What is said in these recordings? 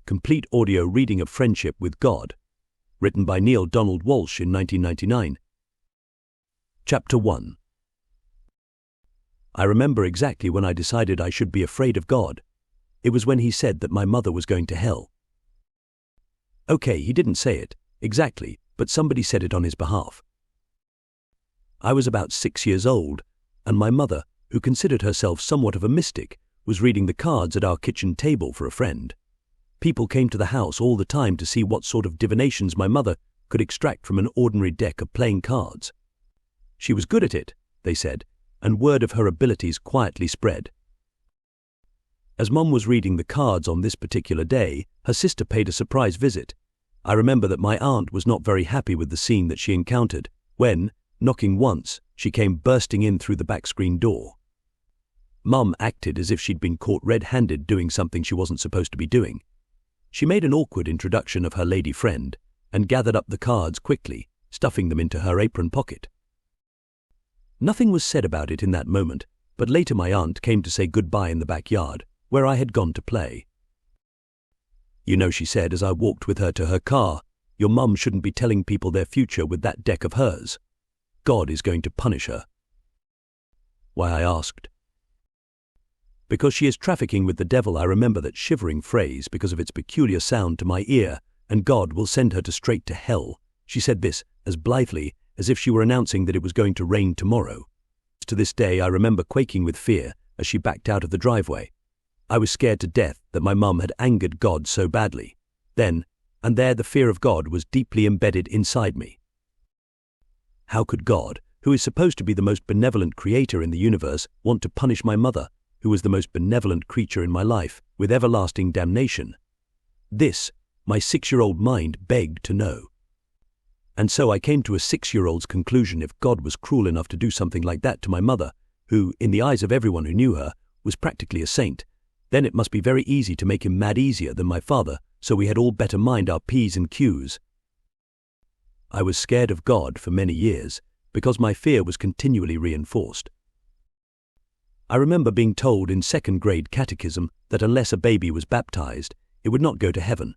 Complete Audio Reading of Friendship with God, written by Neale Donald Walsch in 1999. Chapter 1. I remember exactly when I decided I should be afraid of God. It was when he said that my mother was going to hell. Okay, he didn't say it exactly, but somebody said it on his behalf. I was about 6 years old, and my mother, who considered herself somewhat of a mystic, was reading the cards at our kitchen table for a friend. People came to the house all the time to see what sort of divinations my mother could extract from an ordinary deck of playing cards. She was good at it, they said, and word of her abilities quietly spread. As Mum was reading the cards on this particular day, her sister paid a surprise visit. I remember that my aunt was not very happy with the scene that she encountered when, knocking once, she came bursting in through the back screen door. Mum acted as if she'd been caught red-handed doing something she wasn't supposed to be doing. She made an awkward introduction of her lady friend and gathered up the cards quickly, stuffing them into her apron pocket. Nothing was said about it in that moment, but later my aunt came to say goodbye in the backyard, where I had gone to play. "You know," she said as I walked with her to her car, "your mum shouldn't be telling people their future with that deck of hers. God is going to punish her." Why, I asked. Because she is trafficking with the devil. I remember that shivering phrase because of its peculiar sound to my ear, and God will send her straight to hell. She said this as blithely as if she were announcing that it was going to rain tomorrow. To this day I remember quaking with fear as she backed out of the driveway. I was scared to death that my mum had angered God so badly. Then, and there, the fear of God was deeply embedded inside me. How could God, who is supposed to be the most benevolent creator in the universe, want to punish my mother, who was the most benevolent creature in my life, with everlasting damnation? This, my 6-year-old mind begged to know. And so I came to a 6-year-old's conclusion: if God was cruel enough to do something like that to my mother, who, in the eyes of everyone who knew her, was practically a saint, then it must be very easy to make him mad easier than my father, so we had all better mind our P's and Q's. I was scared of God for many years, because my fear was continually reinforced. I remember being told in 2nd grade catechism that unless a baby was baptized, it would not go to heaven.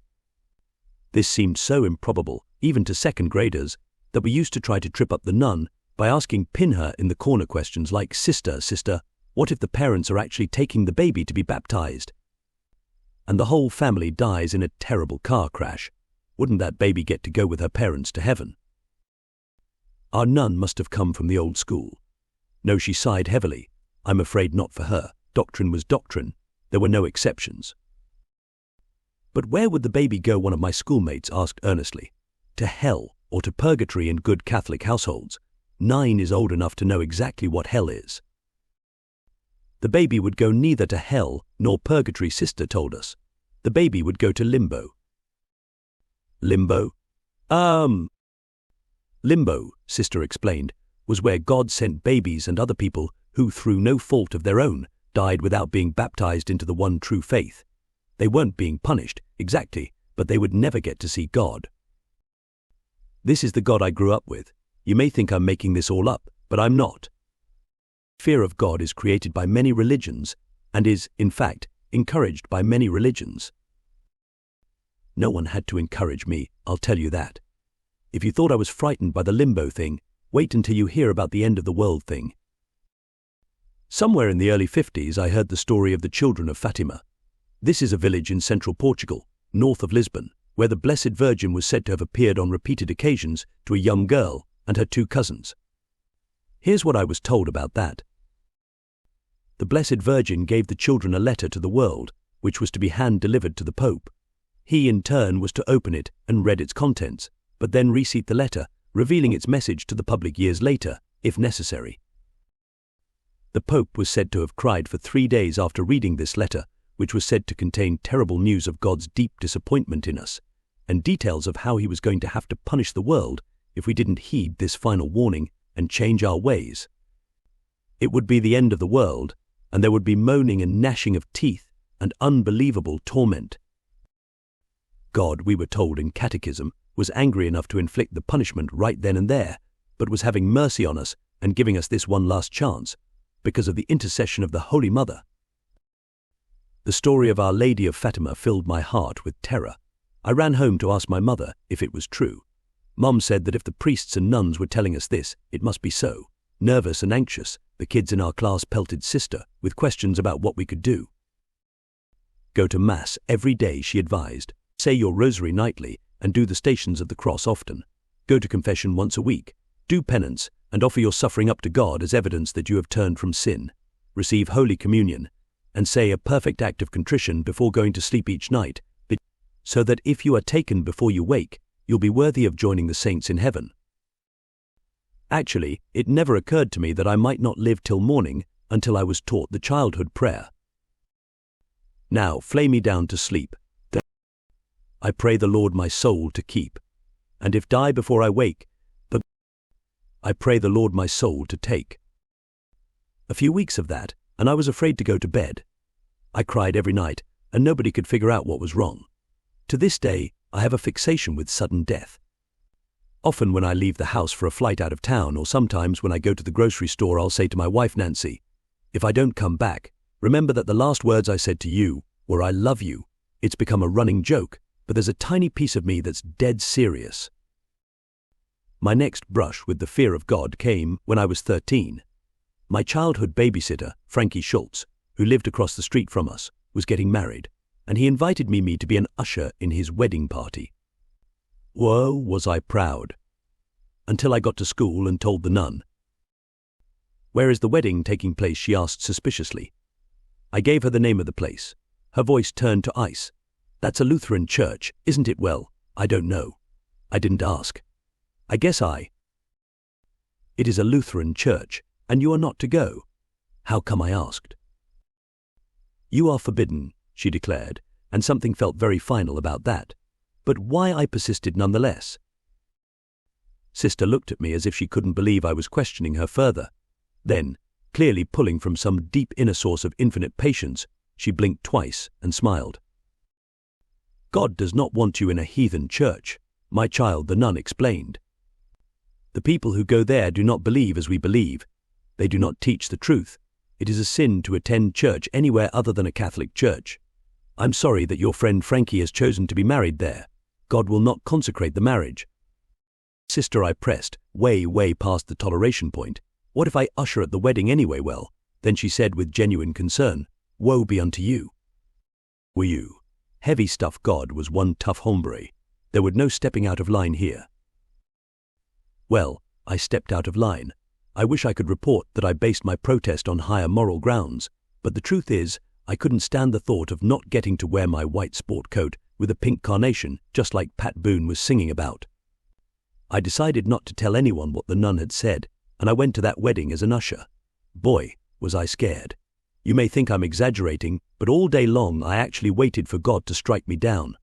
This seemed so improbable, even to 2nd graders, that we used to try to trip up the nun by asking pin-her in the corner questions like, Sister, what if the parents are actually taking the baby to be baptized? And the whole family dies in a terrible car crash. Wouldn't that baby get to go with her parents to heaven?" Our nun must have come from the old school. No, she sighed heavily. I'm afraid not for her. Doctrine was doctrine. There were no exceptions. "But where would the baby go?" one of my schoolmates asked earnestly. "To hell or to purgatory in good Catholic households. 9 is old enough to know exactly what hell is." "The baby would go neither to hell nor purgatory," Sister told us. "The baby would go to limbo." "Limbo?" Limbo, Sister explained, was where God sent babies and other people who, through no fault of their own, died without being baptized into the one true faith. They weren't being punished, exactly, but they would never get to see God. This is the God I grew up with. You may think I'm making this all up, but I'm not. Fear of God is created by many religions and is, in fact, encouraged by many religions. No one had to encourage me, I'll tell you that. If you thought I was frightened by the limbo thing, wait until you hear about the end of the world thing. Somewhere in the early 50s I heard the story of the children of Fatima. This is a village in central Portugal, north of Lisbon, where the Blessed Virgin was said to have appeared on repeated occasions to a young girl and her 2 cousins. Here's what I was told about that. The Blessed Virgin gave the children a letter to the world, which was to be hand-delivered to the Pope. He, in turn, was to open it and read its contents, but then reseat the letter, revealing its message to the public years later, if necessary. The Pope was said to have cried for 3 days after reading this letter, which was said to contain terrible news of God's deep disappointment in us, and details of how he was going to have to punish the world if we didn't heed this final warning and change our ways. It would be the end of the world, and there would be moaning and gnashing of teeth and unbelievable torment. God, we were told in catechism, was angry enough to inflict the punishment right then and there, but was having mercy on us and giving us this one last chance, because of the intercession of the Holy Mother. The story of Our Lady of Fatima filled my heart with terror. I ran home to ask my mother if it was true. Mom said that if the priests and nuns were telling us this, it must be so. Nervous and anxious, the kids in our class pelted Sister with questions about what we could do. Go to Mass every day, she advised. Say your rosary nightly and do the Stations of the Cross often. Go to confession once a week. Do penance and offer your suffering up to God as evidence that you have turned from sin. Receive Holy Communion and say a perfect act of contrition before going to sleep each night, so that if you are taken before you wake, you'll be worthy of joining the saints in heaven. Actually, it never occurred to me that I might not live till morning until I was taught the childhood prayer. Now, flay me down to sleep. Then I pray the Lord my soul to keep. And if die before I wake, but I pray the Lord my soul to take. A few weeks of that, and I was afraid to go to bed. I cried every night, and nobody could figure out what was wrong. To this day, I have a fixation with sudden death. Often when I leave the house for a flight out of town, or sometimes when I go to the grocery store, I'll say to my wife Nancy, if I don't come back, remember that the last words I said to you were I love you. It's become a running joke, but there's a tiny piece of me that's dead serious. My next brush with the fear of God came when I was 13. My childhood babysitter, Frankie Schultz, who lived across the street from us, was getting married, and he invited me to be an usher in his wedding party. Whoa, was I proud. Until I got to school and told the nun. Where is the wedding taking place? She asked suspiciously. I gave her the name of the place. Her voice turned to ice. That's a Lutheran church, isn't it? Well, I don't know. I didn't ask. I guess It is a Lutheran church, and you are not to go. How come? I asked. You are forbidden, she declared, and something felt very final about that. But why? I persisted nonetheless. Sister looked at me as if she couldn't believe I was questioning her further. Then, clearly pulling from some deep inner source of infinite patience, she blinked twice and smiled. God does not want you in a heathen church, my child, the nun explained. The people who go there do not believe as we believe. They do not teach the truth. It is a sin to attend church anywhere other than a Catholic church. I'm sorry that your friend Frankie has chosen to be married there. God will not consecrate the marriage. Sister, I pressed, way past the toleration point. What if I usher at the wedding anyway? Well, then she said with genuine concern, woe be unto you. Were you? Heavy stuff. God was one tough hombre. There would no stepping out of line here. Well, I stepped out of line. I wish I could report that I based my protest on higher moral grounds, but the truth is, I couldn't stand the thought of not getting to wear my white sport coat with a pink carnation, just like Pat Boone was singing about. I decided not to tell anyone what the nun had said, and I went to that wedding as an usher. Boy, was I scared. You may think I'm exaggerating, but all day long I actually waited for God to strike me down.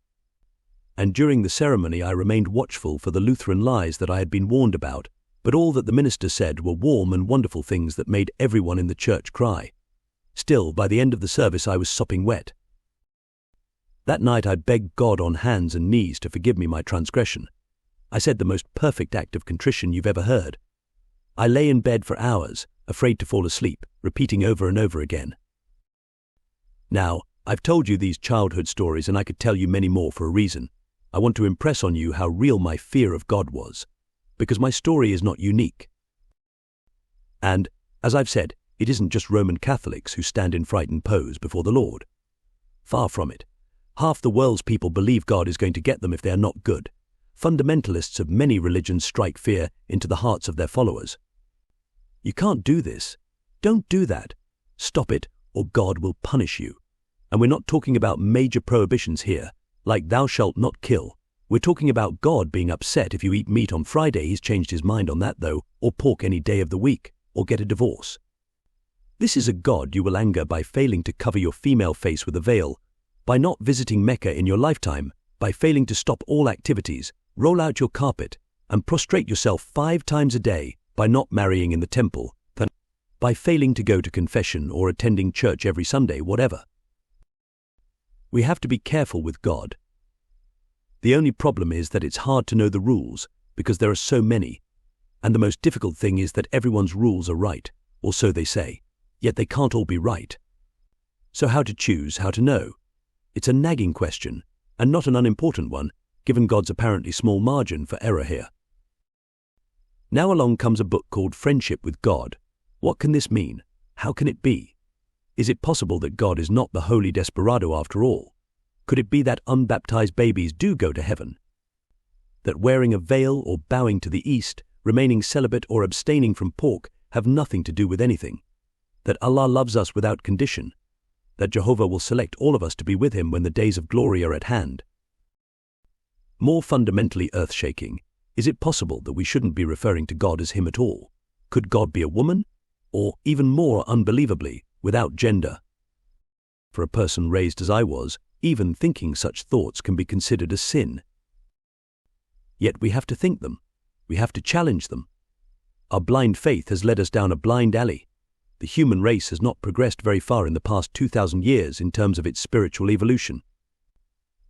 And during the ceremony I remained watchful for the Lutheran lies that I had been warned about, but all that the minister said were warm and wonderful things that made everyone in the church cry. Still, by the end of the service I was sopping wet. That night I begged God on hands and knees to forgive me my transgression. I said the most perfect act of contrition you've ever heard. I lay in bed for hours, afraid to fall asleep, repeating over and over again. Now, I've told you these childhood stories and I could tell you many more for a reason. I want to impress on you how real my fear of God was, because my story is not unique. And, as I've said, it isn't just Roman Catholics who stand in frightened pose before the Lord. Far from it. Half the world's people believe God is going to get them if they are not good. Fundamentalists of many religions strike fear into the hearts of their followers. You can't do this. Don't do that. Stop it, or God will punish you. And we're not talking about major prohibitions here, like thou shalt not kill. We're talking about God being upset if you eat meat on Friday. He's changed his mind on that though, or pork any day of the week, or get a divorce. This is a God you will anger by failing to cover your female face with a veil, by not visiting Mecca in your lifetime, by failing to stop all activities, roll out your carpet, and prostrate yourself 5 times a day, by not marrying in the temple, by failing to go to confession or attending church every Sunday, whatever. We have to be careful with God. The only problem is that it's hard to know the rules, because there are so many, and the most difficult thing is that everyone's rules are right, or so they say, yet they can't all be right. So how to choose, how to know? It's a nagging question, and not an unimportant one, given God's apparently small margin for error here. Now along comes a book called Friendship with God. What can this mean? How can it be? Is it possible that God is not the holy desperado after all? Could it be that unbaptized babies do go to heaven? That wearing a veil or bowing to the east, remaining celibate or abstaining from pork have nothing to do with anything? That Allah loves us without condition? That Jehovah will select all of us to be with him when the days of glory are at hand? More fundamentally earth-shaking, is it possible that we shouldn't be referring to God as him at all? Could God be a woman? Or, even more unbelievably, without gender? For a person raised as I was, even thinking such thoughts can be considered a sin. Yet we have to think them. We have to challenge them. Our blind faith has led us down a blind alley. The human race has not progressed very far in the past 2,000 years in terms of its spiritual evolution.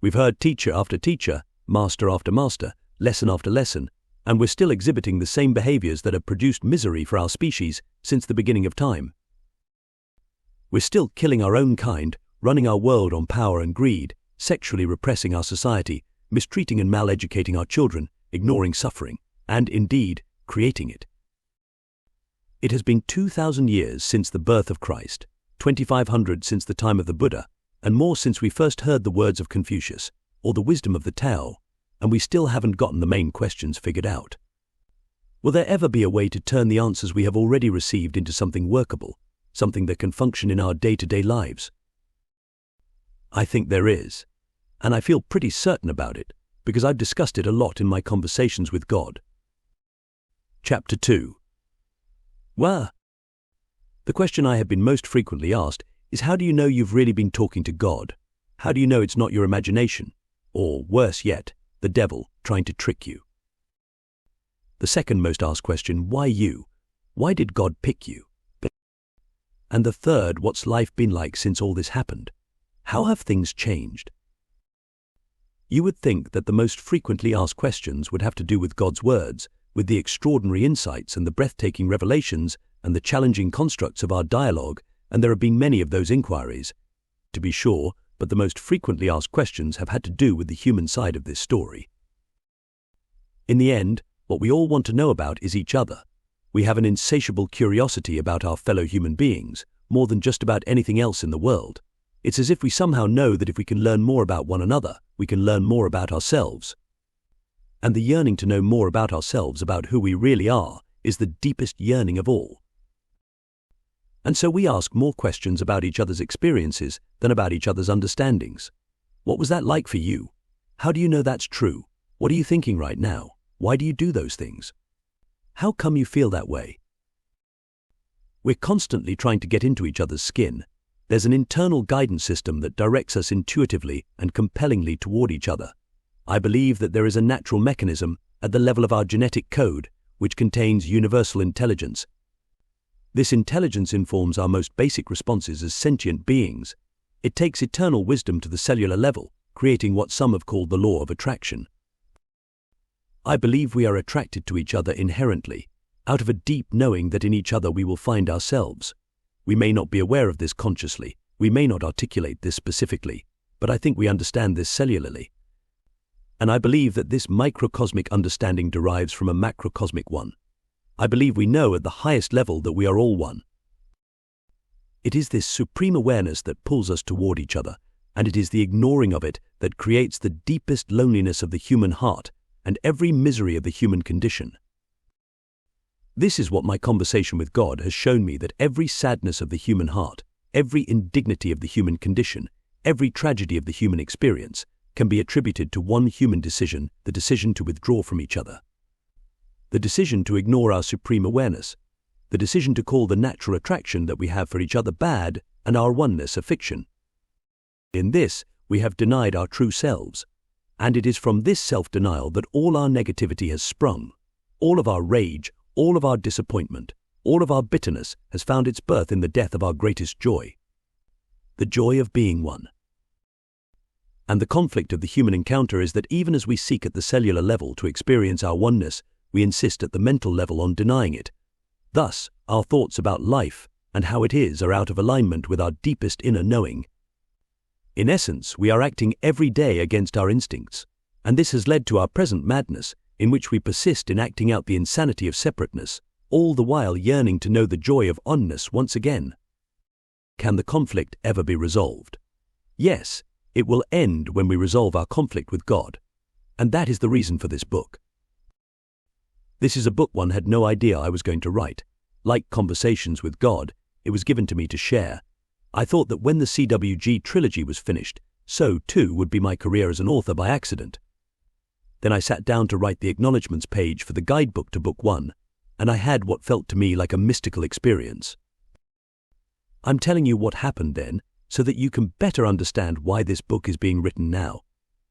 We've heard teacher after teacher, master after master, lesson after lesson, and we're still exhibiting the same behaviors that have produced misery for our species since the beginning of time. We're still killing our own kind, running our world on power and greed, sexually repressing our society, mistreating and mal-educating our children, ignoring suffering, and indeed, creating it. It has been 2,000 years since the birth of Christ, 2,500 since the time of the Buddha, and more since we first heard the words of Confucius, or the wisdom of the Tao, and we still haven't gotten the main questions figured out. Will there ever be a way to turn the answers we have already received into something workable, something that can function in our day-to-day lives? I think there is, and I feel pretty certain about it, because I've discussed it a lot in my conversations with God. Chapter 2. Well, the question I have been most frequently asked is, how do you know you've really been talking to God? How do you know it's not your imagination? Or, worse yet, the devil trying to trick you? The second most asked question, why you? Why did God pick you? And the third, what's life been like since all this happened? How have things changed? You would think that the most frequently asked questions would have to do with God's words, with the extraordinary insights and the breathtaking revelations and the challenging constructs of our dialogue, and there have been many of those inquiries, to be sure, but the most frequently asked questions have had to do with the human side of this story. In the end, what we all want to know about is each other. We have an insatiable curiosity about our fellow human beings, more than just about anything else in the world. It's as if we somehow know that if we can learn more about one another, we can learn more about ourselves. And the yearning to know more about ourselves, about who we really are, is the deepest yearning of all. And so we ask more questions about each other's experiences than about each other's understandings. What was that like for you? How do you know that's true? What are you thinking right now? Why do you do those things? How come you feel that way? We're constantly trying to get into each other's skin. There's an internal guidance system that directs us intuitively and compellingly toward each other. I believe that there is a natural mechanism at the level of our genetic code which contains universal intelligence. This intelligence informs our most basic responses as sentient beings. It takes eternal wisdom to the cellular level, creating what some have called the law of attraction. I believe we are attracted to each other inherently, out of a deep knowing that in each other we will find ourselves. We may not be aware of this consciously, we may not articulate this specifically, but I think we understand this cellularly. And I believe that this microcosmic understanding derives from a macrocosmic one. I believe we know at the highest level that we are all one. It is this supreme awareness that pulls us toward each other, and it is the ignoring of it that creates the deepest loneliness of the human heart and every misery of the human condition. This is what my conversation with God has shown me, that every sadness of the human heart, every indignity of the human condition, every tragedy of the human experience can be attributed to one human decision, the decision to withdraw from each other. The decision to ignore our supreme awareness, the decision to call the natural attraction that we have for each other bad and our oneness a fiction. In this, we have denied our true selves, and it is from this self-denial that all our negativity has sprung. All of our rage, all of our disappointment, all of our bitterness has found its birth in the death of our greatest joy, the joy of being one. And the conflict of the human encounter is that even as we seek at the cellular level to experience our oneness, we insist at the mental level on denying it. Thus, our thoughts about life, and how it is are out of alignment with our deepest inner knowing. In essence, we are acting every day against our instincts, and this has led to our present madness, in which we persist in acting out the insanity of separateness, all the while yearning to know the joy of onness once again. Can the conflict ever be resolved? Yes, it will end when we resolve our conflict with God, and that is the reason for this book. This is a book one had no idea I was going to write. Like Conversations with God, it was given to me to share. I thought that when the CWG trilogy was finished, so too would be my career as an author by accident. Then I sat down to write the acknowledgements page for the guidebook to Book 1, and I had what felt to me like a mystical experience. I'm telling you what happened then, so that you can better understand why this book is being written now.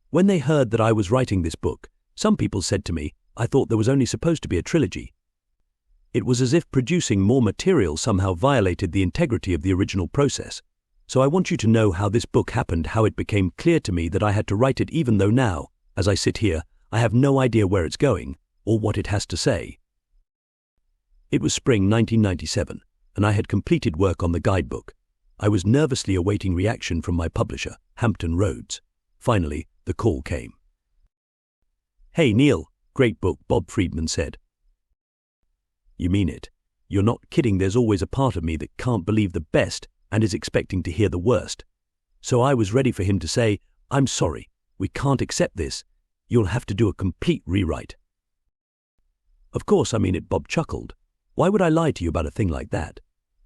When they heard that I was writing this book, some people said to me, I thought there was only supposed to be a trilogy. It was as if producing more material somehow violated the integrity of the original process. So I want you to know how this book happened, how it became clear to me that I had to write it, even though now, as I sit here, I have no idea where it's going, or what it has to say. It was spring 1997, and I had completed work on the guidebook. I was nervously awaiting reaction from my publisher, Hampton Roads. Finally, the call came. "Hey, Neale, great book," Bob Friedman said. "You mean it? You're not kidding. There's always a part of me that can't believe the best and is expecting to hear the worst." So I was ready for him to say, "I'm sorry, we can't accept this. You'll have to do a complete rewrite." "Of course I mean it," Bob chuckled. "Why would I lie to you about a thing like that?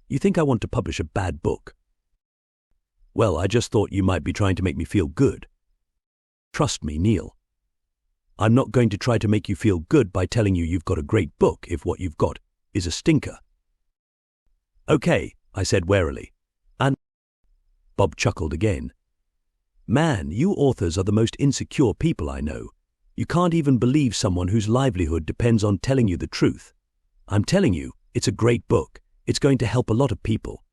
You think I want to publish a bad book?" "Well, I just thought you might be trying to make me feel good." "Trust me, Neale. I'm not going to try to make you feel good by telling you you've got a great book if what you've got is a stinker." "Okay," I said warily. "And—" Bob chuckled again. "Man, you authors are the most insecure people I know. You can't even believe someone whose livelihood depends on telling you the truth. I'm telling you, it's a great book. It's going to help a lot of people."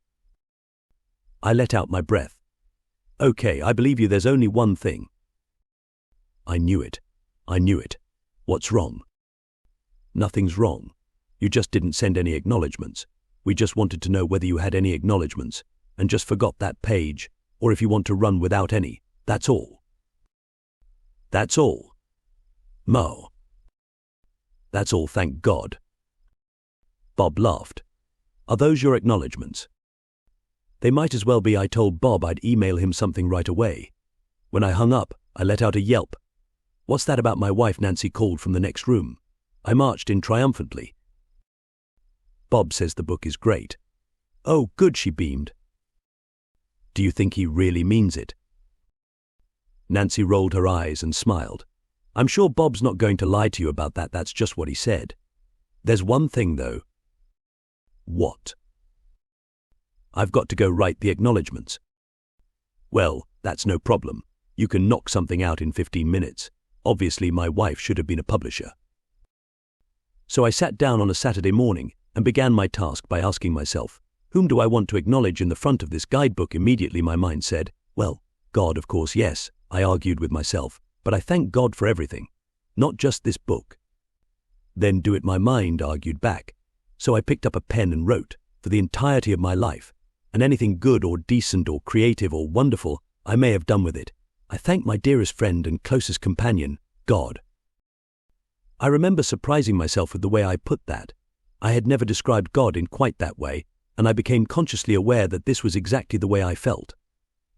I let out my breath. "Okay, I believe you. There's only one thing." "I knew it. I knew it. What's wrong?" "Nothing's wrong. You just didn't send any acknowledgements. We just wanted to know whether you had any acknowledgements, and just forgot that page, or if you want to run without any. That's all." "That's all?" "Mo. That's all, thank God." Bob laughed. "Are those your acknowledgements?" "They might as well be." I told Bob I'd email him something right away. When I hung up, I let out a yelp. "What's that about my wife?" Nancy called from the next room. I marched in triumphantly. "Bob says the book is great." "Oh, good," she beamed. "Do you think he really means it?" Nancy rolled her eyes and smiled. "I'm sure Bob's not going to lie to you about that. That's just what he said. There's one thing, though." "What?" "I've got to go write the acknowledgements." "Well, that's no problem. You can knock something out in 15 minutes. Obviously, my wife should have been a publisher." So I sat down on a Saturday morning and began my task by asking myself, whom do I want to acknowledge in the front of this guidebook? Immediately my mind said, well, God, of course, yes, I argued with myself, but I thank God for everything, not just this book. Then do it, my mind argued back. So I picked up a pen and wrote, for the entirety of my life, and anything good or decent or creative or wonderful I may have done with it, I thank my dearest friend and closest companion, God. I remember surprising myself with the way I put that. I had never described God in quite that way, and I became consciously aware that this was exactly the way I felt.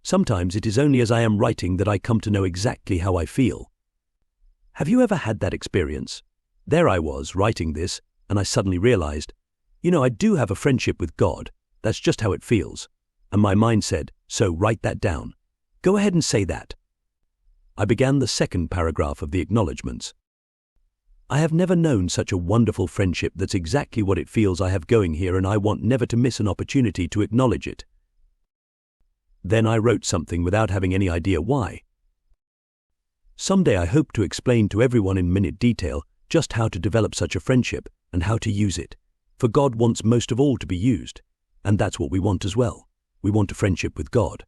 Sometimes it is only as I am writing that I come to know exactly how I feel. Have you ever had that experience? There I was, writing this, and I suddenly realized, I do have a friendship with God. That's just how it feels. And my mind said, so write that down. Go ahead and say that. I began the second paragraph of the acknowledgements. I have never known such a wonderful friendship. That's exactly what it feels I have going here, and I want never to miss an opportunity to acknowledge it. Then I wrote something without having any idea why. Someday I hope to explain to everyone in minute detail just how to develop such a friendship and how to use it, for God wants most of all to be used, and that's what we want as well. We want a friendship with God,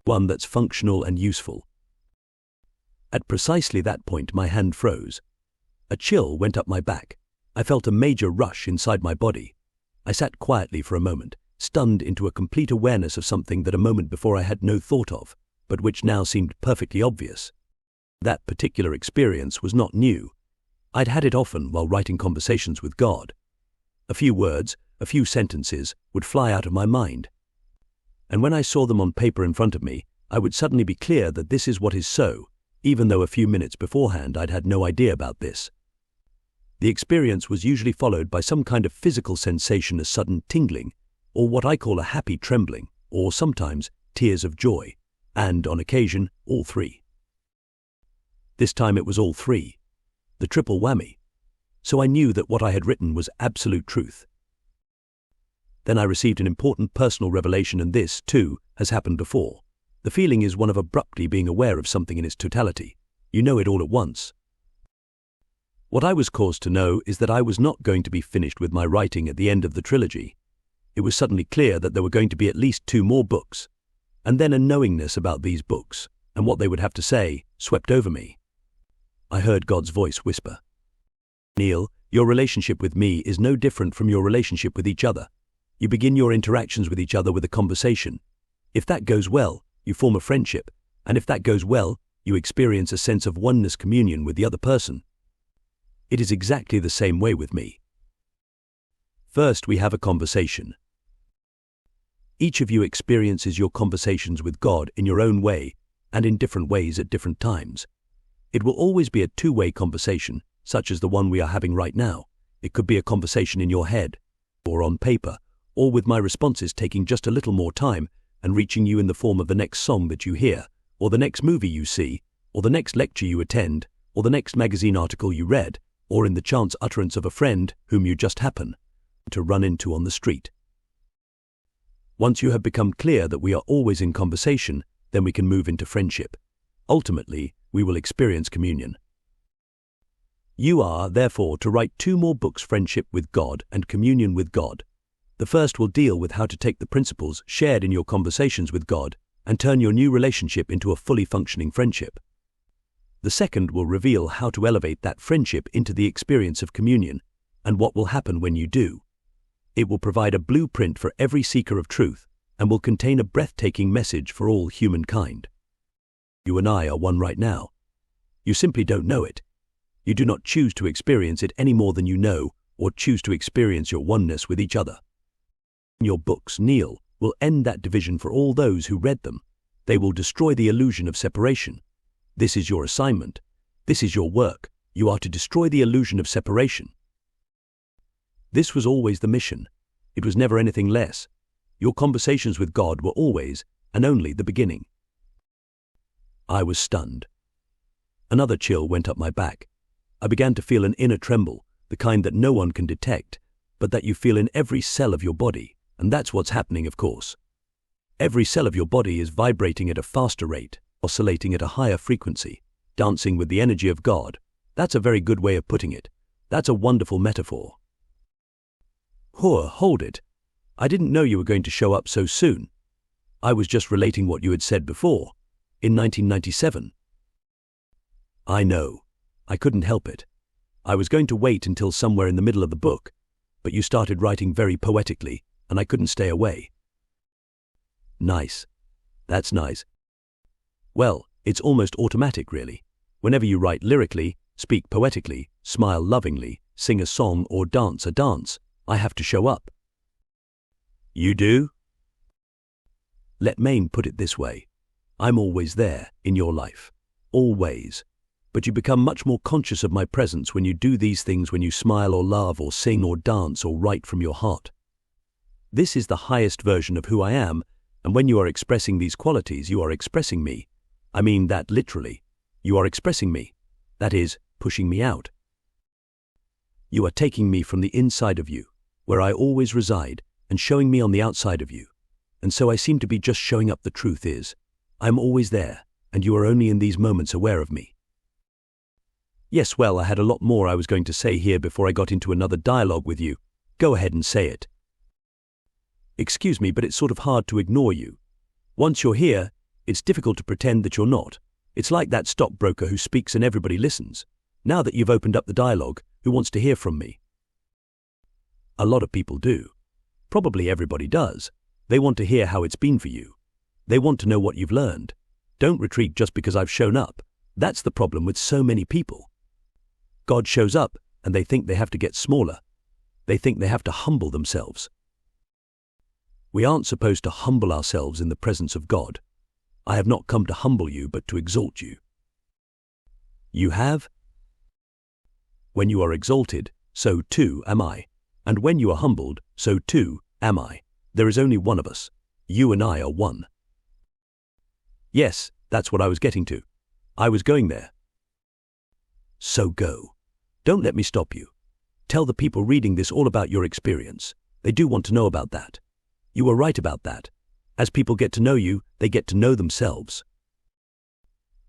one that's functional and useful. At precisely that point my hand froze. A chill went up my back. I felt a major rush inside my body. I sat quietly for a moment, stunned into a complete awareness of something that a moment before I had no thought of, but which now seemed perfectly obvious. That particular experience was not new. I'd had it often while writing conversations with God. A few words, a few sentences would fly out of my mind. And when I saw them on paper in front of me, I would suddenly be clear that this is what is so, even though a few minutes beforehand I'd had no idea about this. The experience was usually followed by some kind of physical sensation, a sudden tingling, or what I call a happy trembling, or sometimes tears of joy, and, on occasion, all three. This time it was all three, the triple whammy, so I knew that what I had written was absolute truth. Then I received an important personal revelation, and this, too, has happened before. The feeling is one of abruptly being aware of something in its totality. You know it all at once. What I was caused to know is that I was not going to be finished with my writing at the end of the trilogy. It was suddenly clear that there were going to be at least 2 more books, and then a knowingness about these books and what they would have to say swept over me. I heard God's voice whisper, "Neale, your relationship with me is no different from your relationship with each other. You begin your interactions with each other with a conversation. If that goes well, you form a friendship, and if that goes well, you experience a sense of oneness, communion with the other person. It is exactly the same way with me. First, we have a conversation. Each of you experiences your conversations with God in your own way and in different ways at different times. It will always be a 2-way conversation, such as the one we are having right now. It could be a conversation in your head, or on paper, or with my responses taking just a little more time and reaching you in the form of the next song that you hear, or the next movie you see, or the next lecture you attend, or the next magazine article you read, or in the chance utterance of a friend whom you just happen to run into on the street. Once you have become clear that we are always in conversation, then we can move into friendship. Ultimately, we will experience communion. You are, therefore, to write 2 more books, Friendship with God and Communion with God. The first will deal with how to take the principles shared in your conversations with God and turn your new relationship into a fully functioning friendship. The second will reveal how to elevate that friendship into the experience of communion and what will happen when you do. It will provide a blueprint for every seeker of truth and will contain a breathtaking message for all humankind. You and I are one right now. You simply don't know it. You do not choose to experience it any more than you know or choose to experience your oneness with each other. Your books, Neale, will end that division for all those who read them. They will destroy the illusion of separation. This is your assignment. This is your work. You are to destroy the illusion of separation. This was always the mission. It was never anything less. Your conversations with God were always and only the beginning. I was stunned. Another chill went up my back. I began to feel an inner tremble, the kind that no one can detect, but that you feel in every cell of your body, and that's what's happening, of course. Every cell of your body is vibrating at a faster rate, oscillating at a higher frequency, dancing with the energy of God. That's a very good way of putting it. That's a wonderful metaphor. Hold it. I didn't know you were going to show up so soon. I was just relating what you had said before, in 1997. I know. I couldn't help it. I was going to wait until somewhere in the middle of the book, but you started writing very poetically, and I couldn't stay away. Nice. That's nice. Well, it's almost automatic, really. Whenever you write lyrically, speak poetically, smile lovingly, sing a song, or dance a dance, I have to show up. You do? Let Maine put it this way. I'm always there in your life. Always. But you become much more conscious of my presence when you do these things, when you smile or laugh or sing or dance or write from your heart. This is the highest version of who I am, and when you are expressing these qualities, you are expressing me. I mean that literally. You are expressing me. That is, pushing me out. You are taking me from the inside of you, where I always reside, and showing me on the outside of you. And so I seem to be just showing up. The truth is, I'm always there, and you are only in these moments aware of me. Yes, well, I had a lot more I was going to say here before I got into another dialogue with you. Go ahead and say it. Excuse me, but it's sort of hard to ignore you. Once you're here, it's difficult to pretend that you're not. It's like that stockbroker who speaks and everybody listens. Now that you've opened up the dialogue, who wants to hear from me? A lot of people do. Probably everybody does. They want to hear how it's been for you. They want to know what you've learned. Don't retreat just because I've shown up. That's the problem with so many people. God shows up and they think they have to get smaller. They think they have to humble themselves. We aren't supposed to humble ourselves in the presence of God. I have not come to humble you, but to exalt you. You have? When you are exalted, so too am I. And when you are humbled, so too am I. There is only one of us. You and I are one. Yes, that's what I was getting to. I was going there. So go. Don't let me stop you. Tell the people reading this all about your experience. They do want to know about that. You were right about that. As people get to know you, they get to know themselves.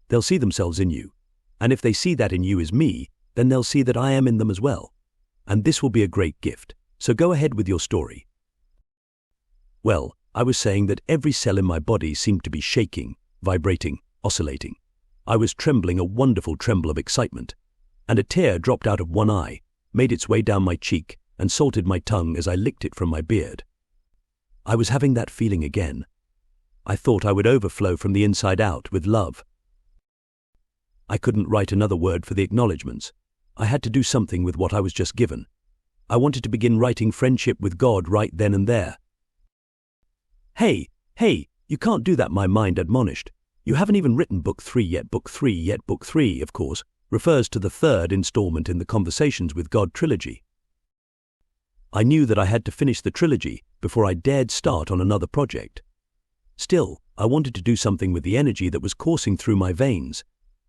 They'll see themselves in you. And if they see that in you is me, then they'll see that I am in them as well. And this will be a great gift. So go ahead with your story. Well, I was saying that every cell in my body seemed to be shaking, vibrating, oscillating. I was trembling a wonderful tremble of excitement. And a tear dropped out of one eye, made its way down my cheek, and salted my tongue as I licked it from my beard. I was having that feeling again. I thought I would overflow from the inside out with love. I couldn't write another word for the acknowledgements. I had to do something with what I was just given. I wanted to begin writing friendship with God right then and there. Hey, you can't do that, my mind admonished. You haven't even written book 3 yet. Book 3, of course, refers to the third installment in the Conversations with God trilogy. I knew that I had to finish the trilogy before I dared start on another project. Still, I wanted to do something with the energy that was coursing through my veins,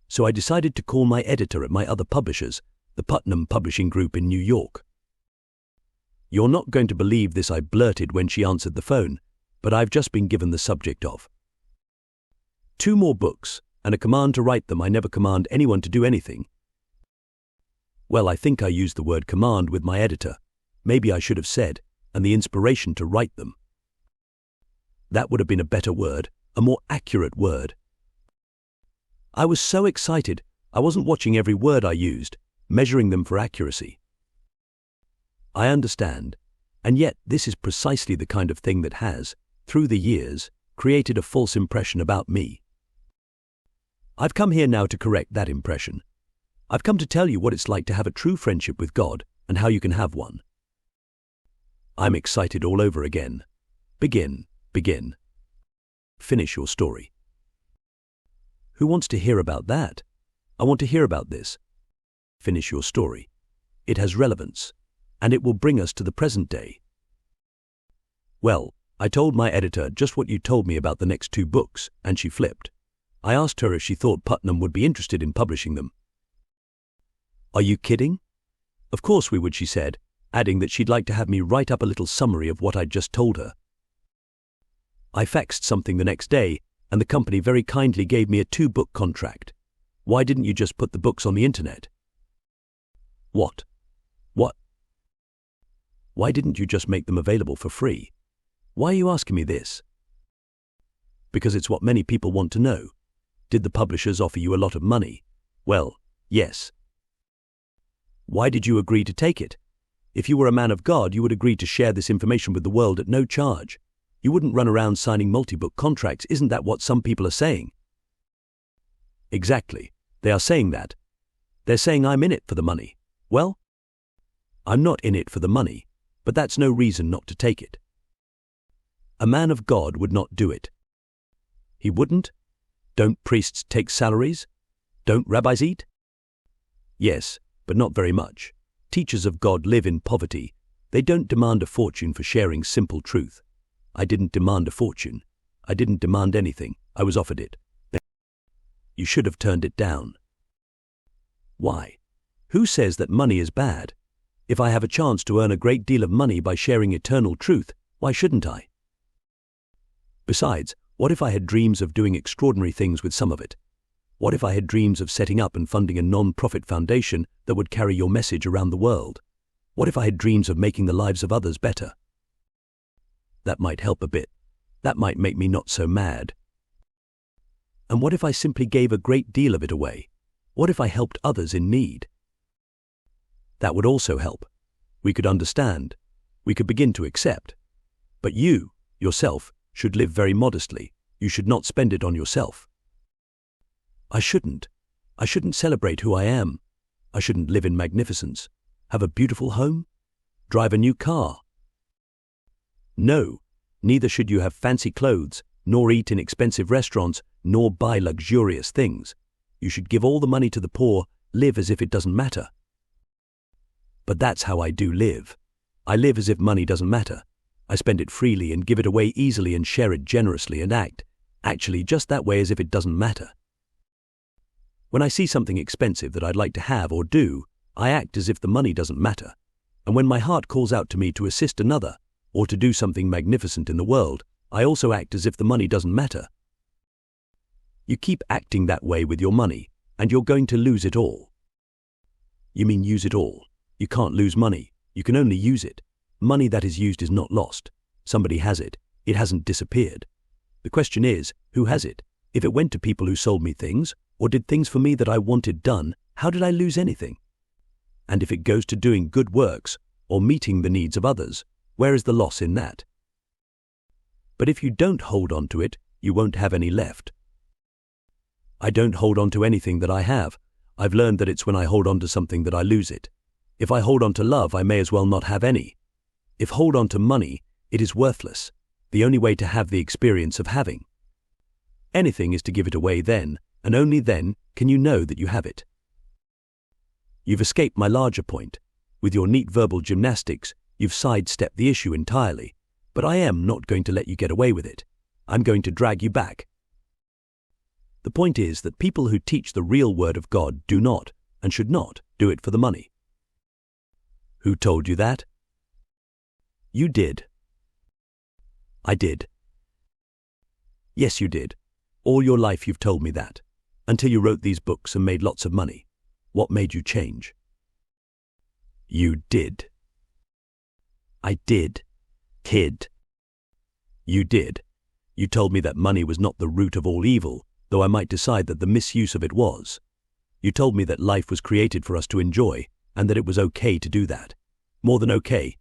so I decided to call my editor at my other publishers, the Putnam Publishing Group in New York. You're not going to believe this, I blurted when she answered the phone, but I've just been given the subject of 2 more books and a command to write them. I never command anyone to do anything. Well, I think I used the word command with my editor. Maybe I should have said, and the inspiration to write them. That would have been a better word, a more accurate word. I was so excited, I wasn't watching every word I used, measuring them for accuracy. I understand, and yet this is precisely the kind of thing that has, through the years, created a false impression about me. I've come here now to correct that impression. I've come to tell you what it's like to have a true friendship with God and how you can have one. I'm excited all over again. Begin. Finish your story. Who wants to hear about that? I want to hear about this. Finish your story. It has relevance, and it will bring us to the present day. Well, I told my editor just what you told me about the next 2 books, and she flipped. I asked her if she thought Putnam would be interested in publishing them. Are you kidding? Of course we would, she said, adding that she'd like to have me write up a little summary of what I'd just told her. I faxed something the next day, and the company very kindly gave me a 2-book contract. Why didn't you just put the books on the internet? What? Why didn't you just make them available for free? Why are you asking me this? Because it's what many people want to know. Did the publishers offer you a lot of money? Well, yes. Why did you agree to take it? If you were a man of God, you would agree to share this information with the world at no charge. You wouldn't run around signing multi-book contracts. Isn't that what some people are saying? Exactly. They are saying that. They're saying I'm in it for the money. Well, I'm not in it for the money, but that's no reason not to take it. A man of God would not do it. He wouldn't? Don't priests take salaries? Don't rabbis eat? Yes, but not very much. Teachers of God live in poverty. They don't demand a fortune for sharing simple truth. I didn't demand a fortune. I didn't demand anything. I was offered it. You should have turned it down. Why? Who says that money is bad? If I have a chance to earn a great deal of money by sharing eternal truth, why shouldn't I? Besides, what if I had dreams of doing extraordinary things with some of it? What if I had dreams of setting up and funding a non-profit foundation that would carry your message around the world? What if I had dreams of making the lives of others better? That might help a bit. That might make me not so mad. And what if I simply gave a great deal of it away? What if I helped others in need? That would also help. We could understand. We could begin to accept. But you, yourself, should live very modestly. You should not spend it on yourself. I shouldn't. I shouldn't celebrate who I am. I shouldn't live in magnificence, have a beautiful home, drive a new car. No, neither should you have fancy clothes, nor eat in expensive restaurants, nor buy luxurious things. You should give all the money to the poor, live as if it doesn't matter. But that's how I do live. I live as if money doesn't matter. I spend it freely and give it away easily and share it generously and act, actually just that way as if it doesn't matter. When I see something expensive that I'd like to have or do, I act as if the money doesn't matter. And when my heart calls out to me to assist another, or to do something magnificent in the world, I also act as if the money doesn't matter. You keep acting that way with your money, and you're going to lose it all. You mean use it all? You can't lose money. You can only use it. Money that is used is not lost. Somebody has it. It hasn't disappeared. The question is, who has it? If it went to people who sold me things, or did things for me that I wanted done, how did I lose anything? And if it goes to doing good works, or meeting the needs of others, where is the loss in that? But if you don't hold on to it, you won't have any left. I don't hold on to anything that I have. I've learned that it's when I hold on to something that I lose it. If I hold on to love, I may as well not have any. If hold on to money, it is worthless, the only way to have the experience of having. Anything is to give it away then, and only then can you know that you have it. You've escaped my larger point. With your neat verbal gymnastics, you've sidestepped the issue entirely, but I am not going to let you get away with it. I'm going to drag you back. The point is that people who teach the real word of God do not, and should not, do it for the money. Who told you that? You did. I did. Yes, you did. All your life you've told me that, until you wrote these books and made lots of money. What made you change? You did. I did. Kid. You did. You told me that money was not the root of all evil, though I might decide that the misuse of it was. You told me that life was created for us to enjoy, and that it was okay to do that. More than okay.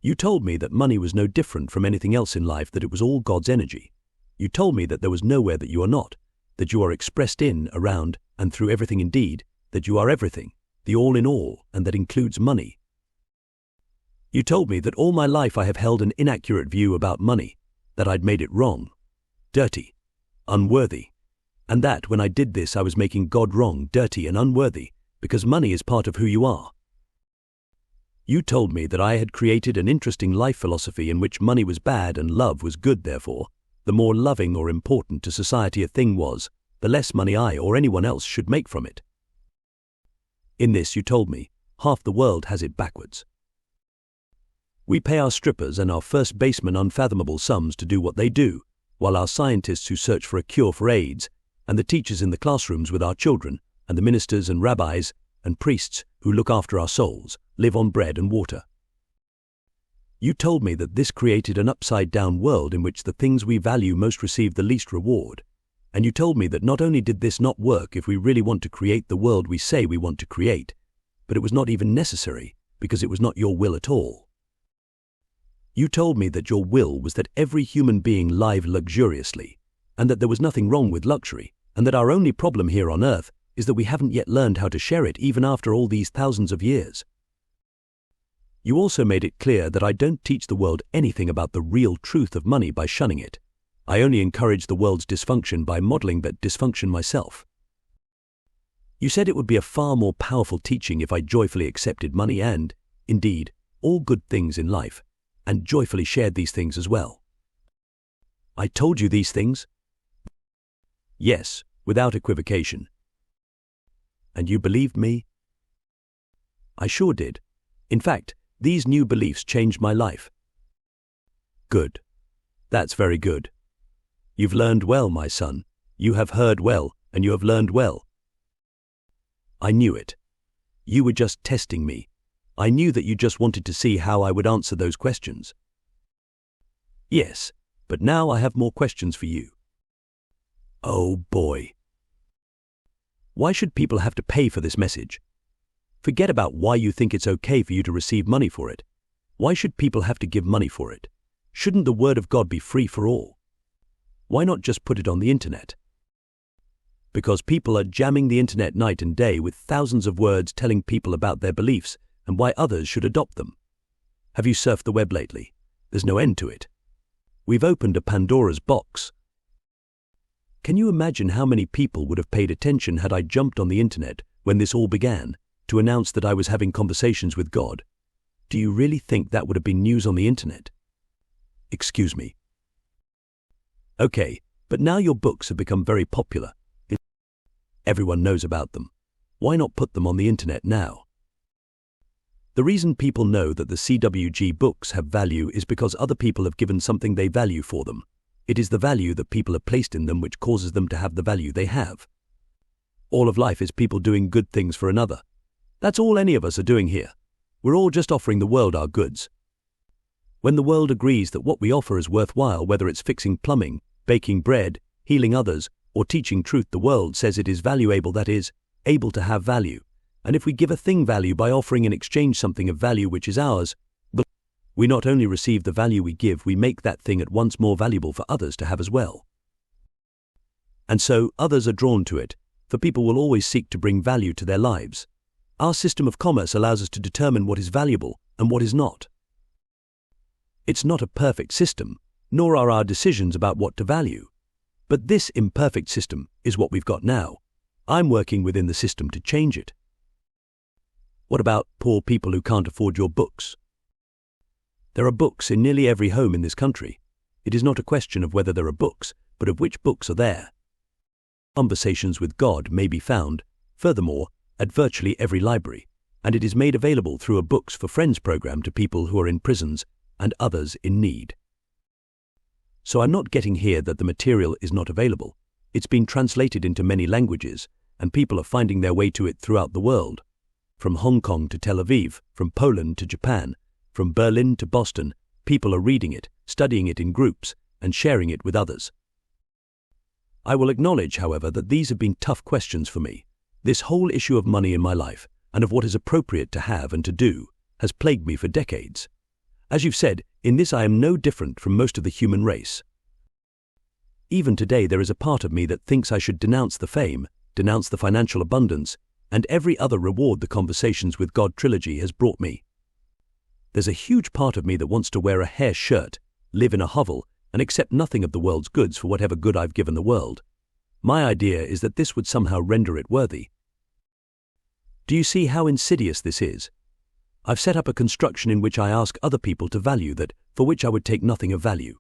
You told me that money was no different from anything else in life, that it was all God's energy. You told me that there was nowhere that you are not, that you are expressed in, around, and through everything indeed, that you are everything, the all in all, and that includes money. You told me that all my life I have held an inaccurate view about money, that I'd made it wrong, dirty, unworthy, and that when I did this I was making God wrong, dirty, and unworthy, because money is part of who you are. You told me that I had created an interesting life philosophy in which money was bad and love was good, therefore, the more loving or important to society a thing was, the less money I or anyone else should make from it. In this, you told me, half the world has it backwards. We pay our strippers and our first basemen unfathomable sums to do what they do, while our scientists who search for a cure for AIDS, and the teachers in the classrooms with our children, and the ministers and rabbis and priests who look after our souls, live on bread and water. You told me that this created an upside-down world in which the things we value most receive the least reward, and you told me that not only did this not work if we really want to create the world we say we want to create, but it was not even necessary because it was not your will at all. You told me that your will was that every human being live luxuriously, and that there was nothing wrong with luxury, and that our only problem here on earth is that we haven't yet learned how to share it even after all these thousands of years. You also made it clear that I don't teach the world anything about the real truth of money by shunning it. I only encourage the world's dysfunction by modeling that dysfunction myself. You said it would be a far more powerful teaching if I joyfully accepted money and, indeed, all good things in life, and joyfully shared these things as well. I told you these things? Yes, without equivocation. And you believed me? I sure did. In fact, these new beliefs changed my life. Good. That's very good. You've learned well, my son. You have heard well, and you have learned well. I knew it. You were just testing me. I knew that you just wanted to see how I would answer those questions. Yes, but now I have more questions for you. Oh boy. Why should people have to pay for this message? Forget about why you think it's okay for you to receive money for it. Why should people have to give money for it? Shouldn't the Word of God be free for all? Why not just put it on the internet? Because people are jamming the internet night and day with thousands of words telling people about their beliefs and why others should adopt them. Have you surfed the web lately? There's no end to it. We've opened a Pandora's box. Can you imagine how many people would have paid attention had I jumped on the internet when this all began to announce that I was having conversations with God? Do you really think that would have been news on the internet? Excuse me. Okay, but now your books have become very popular. Everyone knows about them. Why not put them on the internet now? The reason people know that the CWG books have value is because other people have given something they value for them. It is the value that people have placed in them which causes them to have the value they have. All of life is people doing good things for another. That's all any of us are doing here. We're all just offering the world our goods. When the world agrees that what we offer is worthwhile, whether it's fixing plumbing, baking bread, healing others, or teaching truth, the world says it is valuable, that is, able to have value. And if we give a thing value by offering in exchange something of value which is ours, we not only receive the value we give, we make that thing at once more valuable for others to have as well. And so others are drawn to it, for people will always seek to bring value to their lives. Our system of commerce allows us to determine what is valuable and what is not. It's not a perfect system, nor are our decisions about what to value. But this imperfect system is what we've got now. I'm working within the system to change it. What about poor people who can't afford your books? There are books in nearly every home in this country. It is not a question of whether there are books, but of which books are there. Conversations with God may be found, furthermore, at virtually every library, and it is made available through a Books for Friends program to people who are in prisons and others in need. So I'm not getting here that the material is not available. It's been translated into many languages, and people are finding their way to it throughout the world. From Hong Kong to Tel Aviv, from Poland to Japan, from Berlin to Boston, people are reading it, studying it in groups, and sharing it with others. I will acknowledge, however, that these have been tough questions for me. This whole issue of money in my life, and of what is appropriate to have and to do, has plagued me for decades. As you've said, in this I am no different from most of the human race. Even today there is a part of me that thinks I should denounce the fame, denounce the financial abundance, and every other reward the Conversations with God trilogy has brought me. There's a huge part of me that wants to wear a hair shirt, live in a hovel, and accept nothing of the world's goods for whatever good I've given the world. My idea is that this would somehow render it worthy. Do you see how insidious this is? I've set up a construction in which I ask other people to value that for which I would take nothing of value.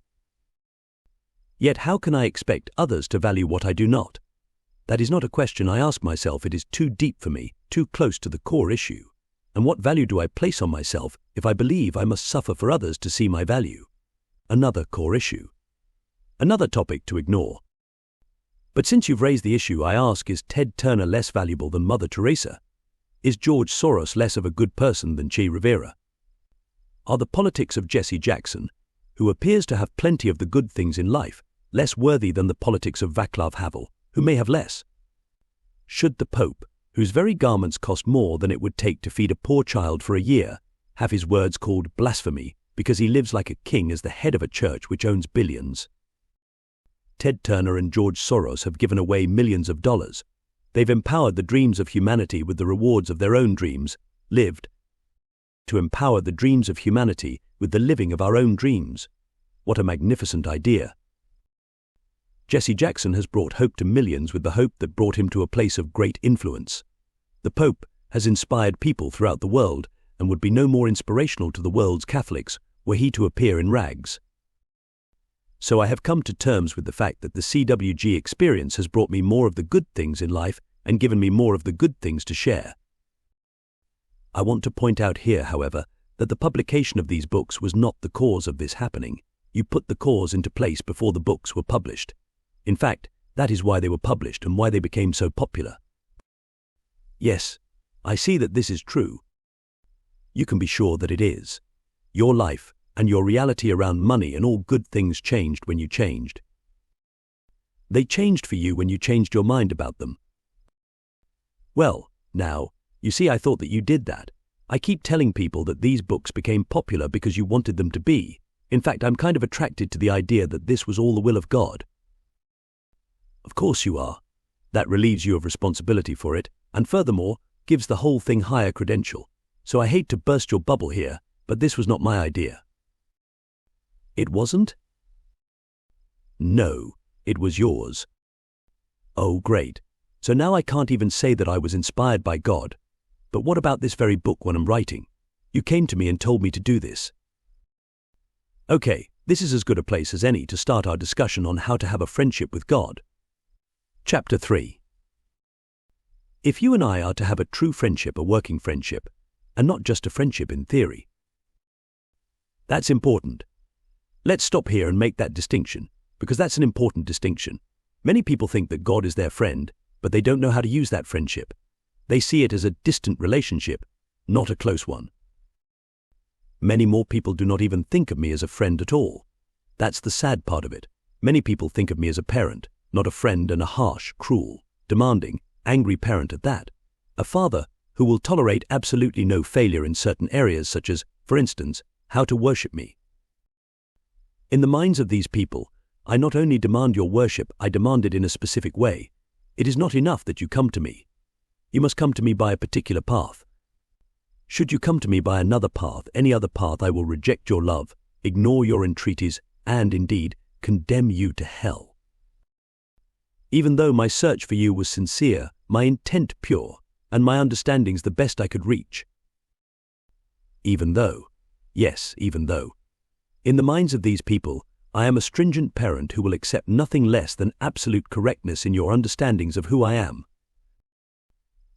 Yet how can I expect others to value what I do not? That is not a question I ask myself. It is too deep for me, too close to the core issue. And what value do I place on myself if I believe I must suffer for others to see my value? Another core issue. Another topic to ignore. But since you've raised the issue, I ask, is Ted Turner less valuable than Mother Teresa? Is George Soros less of a good person than Che Rivera? Are the politics of Jesse Jackson, who appears to have plenty of the good things in life, less worthy than the politics of Václav Havel, who may have less? Should the Pope, whose very garments cost more than it would take to feed a poor child for a year, have his words called blasphemy because he lives like a king as the head of a church which owns billions? Ted Turner and George Soros have given away millions of dollars. They've empowered the dreams of humanity with the rewards of their own dreams, lived. To empower the dreams of humanity with the living of our own dreams. What a magnificent idea. Jesse Jackson has brought hope to millions with the hope that brought him to a place of great influence. The Pope has inspired people throughout the world and would be no more inspirational to the world's Catholics were he to appear in rags. So I have come to terms with the fact that the CWG experience has brought me more of the good things in life and given me more of the good things to share. I want to point out here, however, that the publication of these books was not the cause of this happening. You put the cause into place before the books were published. In fact, that is why they were published and why they became so popular. Yes, I see that this is true. You can be sure that it is. Your life and your reality around money and all good things changed when you changed. They changed for you when you changed your mind about them. Well, now, you see, I thought that you did that. I keep telling people that these books became popular because you wanted them to be. In fact, I'm kind of attracted to the idea that this was all the will of God. Of course you are. That relieves you of responsibility for it, and furthermore, gives the whole thing higher credential. So I hate to burst your bubble here, but this was not my idea. It wasn't? No, it was yours. Oh, great. So now I can't even say that I was inspired by God. But what about this very book when I'm writing? You came to me and told me to do this. Okay, this is as good a place as any to start our discussion on how to have a friendship with God. Chapter 3. If you and I are to have a true friendship, a working friendship, and not just a friendship in theory. That's important. Let's stop here and make that distinction, because that's an important distinction. Many people think that God is their friend, but they don't know how to use that friendship. They see it as a distant relationship, not a close one. Many more people do not even think of me as a friend at all. That's the sad part of it. Many people think of me as a parent, not a friend, and a harsh, cruel, demanding, angry parent at that. A father who will tolerate absolutely no failure in certain areas such as, for instance, how to worship me. In the minds of these people, I not only demand your worship, I demand it in a specific way. It is not enough that you come to me. You must come to me by a particular path. Should you come to me by another path, any other path, I will reject your love, ignore your entreaties, and indeed, condemn you to hell. Even though my search for you was sincere, my intent pure, and my understandings the best I could reach. Even though, yes, even though. In the minds of these people, I am a stringent parent who will accept nothing less than absolute correctness in your understandings of who I am.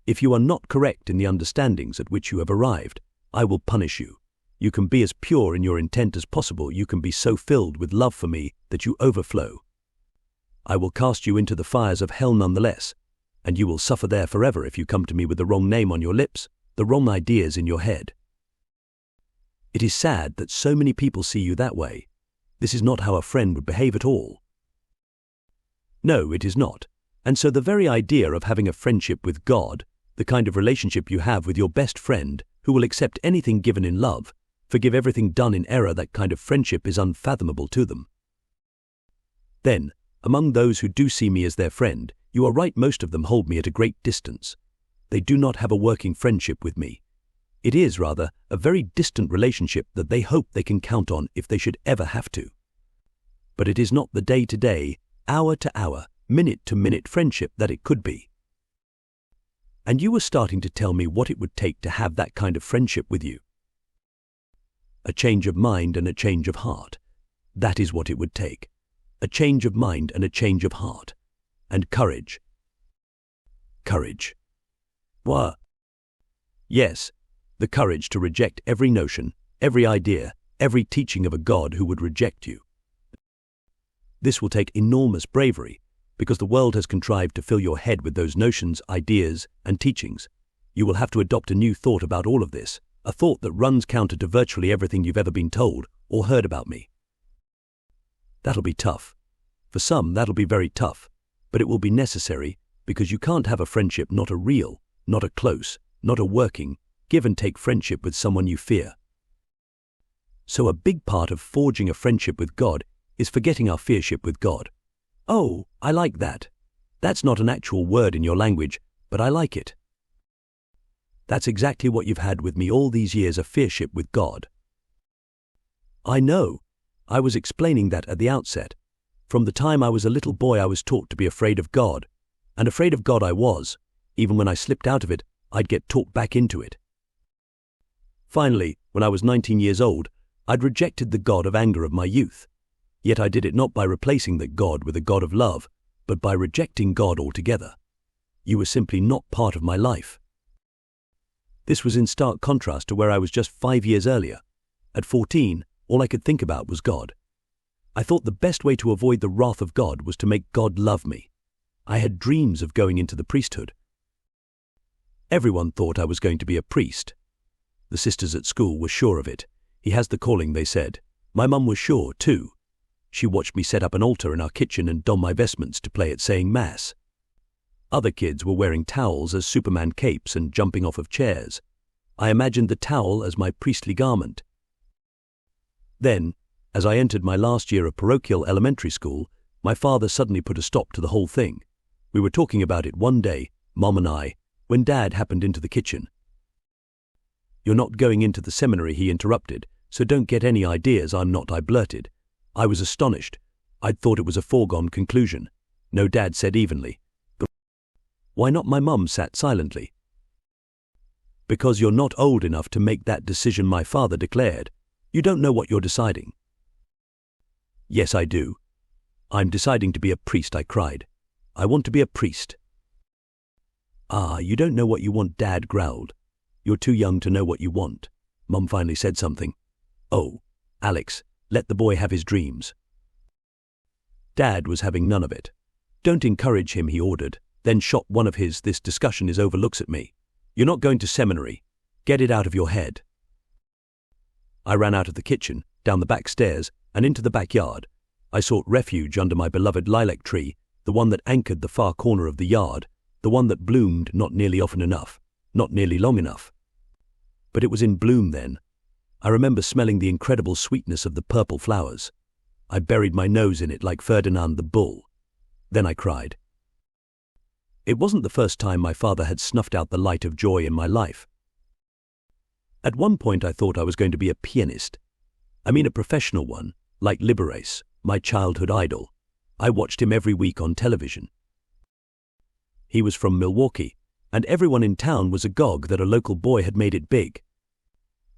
If you are not correct in the understandings at which you have arrived, I will punish you. You can be as pure in your intent as possible. You can be so filled with love for me that you overflow. I will cast you into the fires of hell nonetheless, and you will suffer there forever if you come to me with the wrong name on your lips, the wrong ideas in your head. It is sad that so many people see you that way. This is not how a friend would behave at all. No, it is not. And so the very idea of having a friendship with God, the kind of relationship you have with your best friend who will accept anything given in love, forgive everything done in error, that kind of friendship is unfathomable to them. Then, among those who do see me as their friend, you are right, most of them hold me at a great distance. They do not have a working friendship with me. It is, rather, a very distant relationship that they hope they can count on if they should ever have to. But it is not the day-to-day, hour-to-hour, minute-to-minute friendship that it could be. And you were starting to tell me what it would take to have that kind of friendship with you. A change of mind and a change of heart. That is what it would take. A change of mind and a change of heart. And courage. Courage. What? Yes, the courage to reject every notion, every idea, every teaching of a God who would reject you. This will take enormous bravery, because the world has contrived to fill your head with those notions, ideas, and teachings. You will have to adopt a new thought about all of this, a thought that runs counter to virtually everything you've ever been told or heard about me. That'll be tough. For some, that'll be very tough, but it will be necessary, because you can't have a friendship, not a real, not a close, not a working, give-and-take friendship with someone you fear. So a big part of forging a friendship with God is forgetting our fearship with God. Oh, I like that. That's not an actual word in your language, but I like it. That's exactly what you've had with me all these years, a fearship with God. I know. I was explaining that at the outset. From the time I was a little boy, I was taught to be afraid of God. And afraid of God I was. Even when I slipped out of it, I'd get talked back into it. Finally, when I was 19 years old, I'd rejected the God of anger of my youth. Yet I did it not by replacing that God with a God of love, but by rejecting God altogether. You were simply not part of my life. This was in stark contrast to where I was just 5 years earlier. At 14, all I could think about was God. I thought the best way to avoid the wrath of God was to make God love me. I had dreams of going into the priesthood. Everyone thought I was going to be a priest. The sisters at school were sure of it. He has the calling, they said. My mum was sure, too. She watched me set up an altar in our kitchen and don my vestments to play at saying Mass. Other kids were wearing towels as Superman capes and jumping off of chairs. I imagined the towel as my priestly garment. Then, As I entered my last year of parochial elementary school, my father suddenly put a stop to the whole thing. We were talking about it one day, Mom and I, when Dad happened into the kitchen. "You're not going into the seminary," he interrupted, "so don't get any ideas I'm not," I blurted. I was astonished. I'd thought it was a foregone conclusion. "No," Dad said evenly. "But why not?" My mum sat silently. "Because you're not old enough to make that decision," my father declared. "You don't know what you're deciding." "Yes, I do. I'm deciding to be a priest," I cried. "I want to be a priest." "Ah, you don't know what you want," Dad growled. "You're too young to know what you want." Mum finally said something. "Oh, Alex, let the boy have his dreams." Dad was having none of it. "Don't encourage him," he ordered, then shot one of his "this discussion is over" looks at me. "You're not going to seminary. Get it out of your head." I ran out of the kitchen, down the back stairs, and into the backyard. I sought refuge under my beloved lilac tree, the one that anchored the far corner of the yard, the one that bloomed not nearly often enough, not nearly long enough. But it was in bloom then. I remember smelling the incredible sweetness of the purple flowers. I buried my nose in it like Ferdinand the Bull. Then I cried. It wasn't the first time my father had snuffed out the light of joy in my life. At one point I thought I was going to be a pianist. I mean a professional one, like Liberace, my childhood idol. I watched him every week on television. He was from Milwaukee, and everyone in town was agog that a local boy had made it big.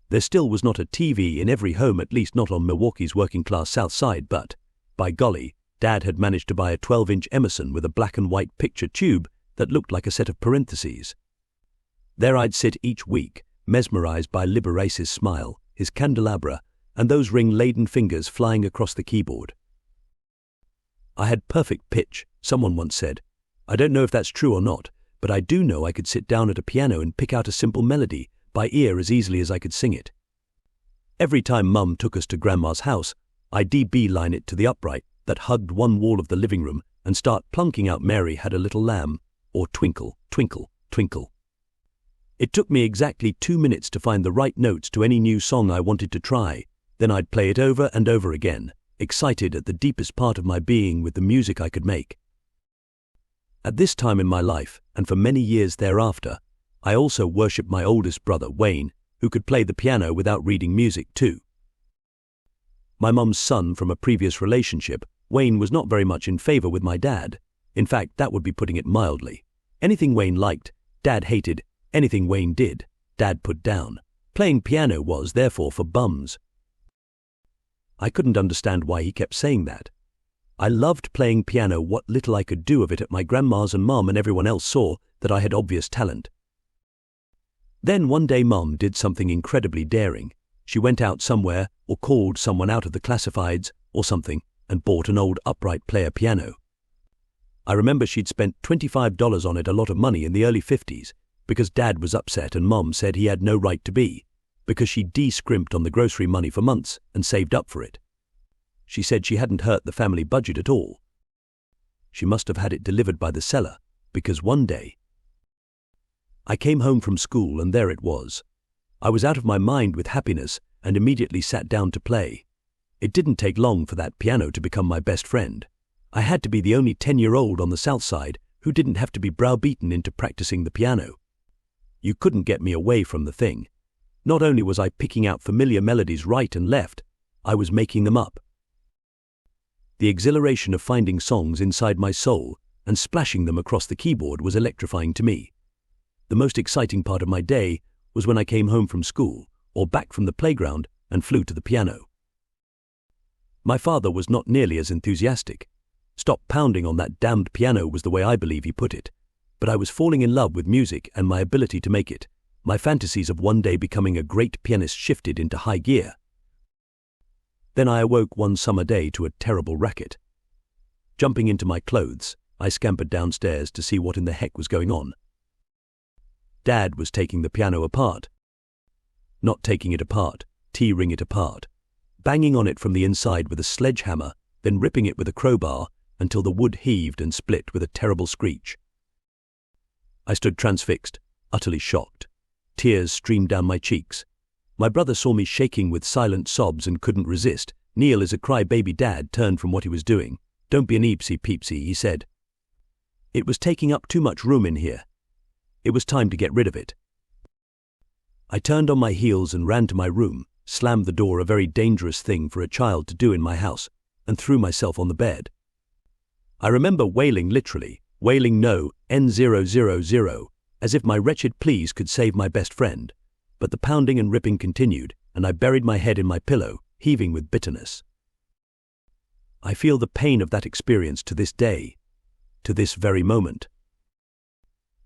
There still was not a TV in every home, at least not on Milwaukee's working-class South Side, but, by golly, Dad had managed to buy a 12-inch Emerson with a black and white picture tube that looked like a set of parentheses. There I'd sit each week, mesmerized by Liberace's smile, his candelabra, and those ring-laden fingers flying across the keyboard. I had perfect pitch, someone once said. I don't know if that's true or not, but I do know I could sit down at a piano and pick out a simple melody by ear as easily as I could sing it. Every time Mum took us to Grandma's house, I'd beeline it to the upright that hugged one wall of the living room and start plunking out "Mary Had a Little Lamb" or "Twinkle, Twinkle, Twinkle." It took me exactly 2 minutes to find the right notes to any new song I wanted to try. Then I'd play it over and over again, excited at the deepest part of my being with the music I could make. At this time in my life, and for many years thereafter, I also worshipped my oldest brother, Wayne, who could play the piano without reading music too. My mum's son from a previous relationship, Wayne was not very much in favor with my dad. In fact, that would be putting it mildly. Anything Wayne liked, Dad hated. Anything Wayne did, Dad put down. Playing piano was, therefore, for bums. I couldn't understand why he kept saying that. I loved playing piano. What little I could do of it at my grandma's, and Mum and everyone else saw that I had obvious talent. Then one day Mum did something incredibly daring. She went out somewhere, or called someone out of the classifieds, or something, and bought an old upright player piano. I remember she'd spent $25 on it, a lot of money, in the early 50s, because Dad was upset and Mum said he had no right to be, because she de-scrimped on the grocery money for months and saved up for it. She said she hadn't hurt the family budget at all. She must have had it delivered by the seller, because one day I came home from school and there it was. I was out of my mind with happiness and immediately sat down to play. It didn't take long for that piano to become my best friend. I had to be the only 10-year-old on the South Side who didn't have to be browbeaten into practicing the piano. You couldn't get me away from the thing. Not only was I picking out familiar melodies right and left, I was making them up. The exhilaration of finding songs inside my soul and splashing them across the keyboard was electrifying to me. The most exciting part of my day was when I came home from school or back from the playground and flew to the piano. My father was not nearly as enthusiastic. "Stop pounding on that damned piano" was the way I believe he put it. But I was falling in love with music and my ability to make it. My fantasies of one day becoming a great pianist shifted into high gear. Then I awoke one summer day to a terrible racket. Jumping into my clothes, I scampered downstairs to see what in the heck was going on. Dad was taking the piano apart. Not taking it apart, tearing it apart. Banging on it from the inside with a sledgehammer, then ripping it with a crowbar until the wood heaved and split with a terrible screech. I stood transfixed, utterly shocked. Tears streamed down my cheeks. My brother saw me shaking with silent sobs and couldn't resist, Neale is a crybaby. Dad turned from what he was doing. Don't be an eepsy peepsy, he said. It was taking up too much room in here. It was time to get rid of it. I turned on my heels and ran to my room, slammed the door, a very dangerous thing for a child to do in my house, and threw myself on the bed. I remember wailing, literally, wailing no, N000, as if my wretched pleas could save my best friend, but the pounding and ripping continued, and I buried my head in my pillow, heaving with bitterness. I feel the pain of that experience to this day, to this very moment.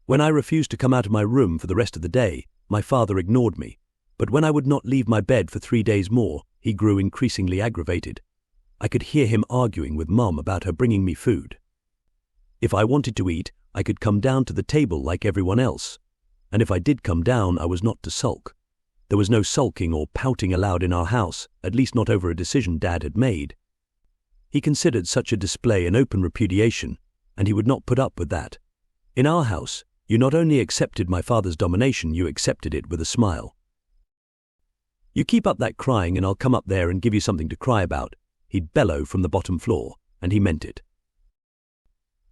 When I refused to come out of my room for the rest of the day, my father ignored me, but when I would not leave my bed for 3 days more, he grew increasingly aggravated. I could hear him arguing with Mum about her bringing me food. If I wanted to eat, I could come down to the table like everyone else, and if I did come down, I was not to sulk. There was no sulking or pouting allowed in our house, at least not over a decision Dad had made. He considered such a display an open repudiation, and he would not put up with that. In our house, you not only accepted my father's domination, you accepted it with a smile. You keep up that crying and I'll come up there and give you something to cry about, he'd bellow from the bottom floor, and he meant it.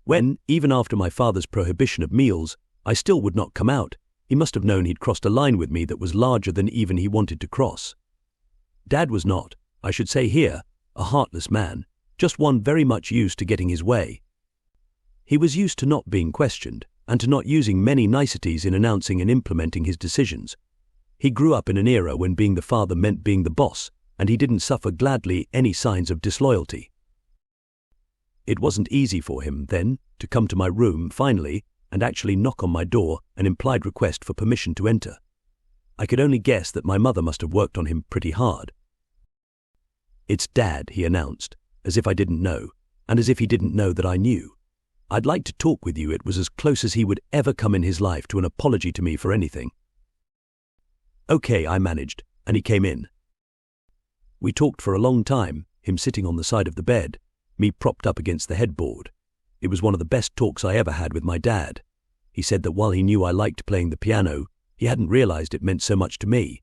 When, even after my father's prohibition of meals, I still would not come out, he must have known he'd crossed a line with me that was larger than even he wanted to cross. Dad was not, I should say here, a heartless man, just one very much used to getting his way. He was used to not being questioned, and to not using many niceties in announcing and implementing his decisions. He grew up in an era when being the father meant being the boss, and he didn't suffer gladly any signs of disloyalty. It wasn't easy for him, then, to come to my room, finally, and actually knock on my door, an implied request for permission to enter. I could only guess that my mother must have worked on him pretty hard. "It's Dad," he announced, as if I didn't know, and as if he didn't know that I knew. "I'd like to talk with you." It was as close as he would ever come in his life to an apology to me for anything. "Okay," I managed, and he came in. We talked for a long time, him sitting on the side of the bed, me propped up against the headboard. It was one of the best talks I ever had with my dad. He said that while he knew I liked playing the piano, he hadn't realized it meant so much to me.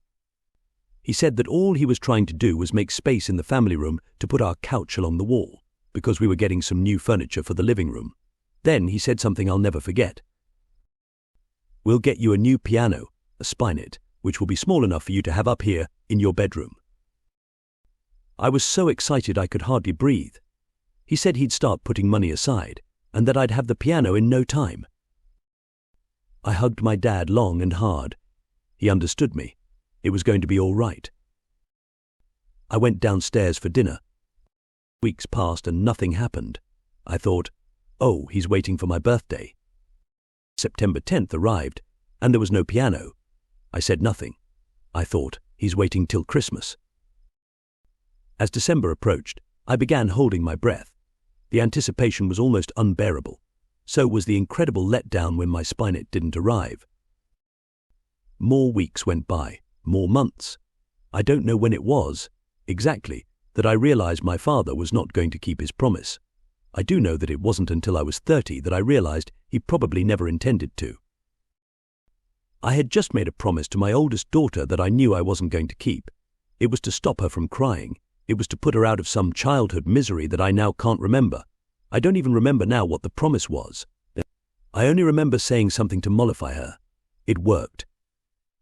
He said that all he was trying to do was make space in the family room to put our couch along the wall, because we were getting some new furniture for the living room. Then he said something I'll never forget. "We'll get you a new piano, a spinet, which will be small enough for you to have up here in your bedroom." I was so excited I could hardly breathe. He said he'd start putting money aside, and that I'd have the piano in no time. I hugged my dad long and hard. He understood me. It was going to be all right. I went downstairs for dinner. Weeks passed and nothing happened. I thought, oh, he's waiting for my birthday. September 10th arrived, and there was no piano. I said nothing. I thought, he's waiting till Christmas. As December approached, I began holding my breath. The anticipation was almost unbearable. So was the incredible letdown when my spinet didn't arrive. More weeks went by, more months. I don't know when it was, exactly, that I realized my father was not going to keep his promise. I do know that it wasn't until I was 30 that I realized he probably never intended to. I had just made a promise to my oldest daughter that I knew I wasn't going to keep. It was to stop her from crying. It was to put her out of some childhood misery that I now can't remember. I don't even remember now what the promise was. I only remember saying something to mollify her. It worked.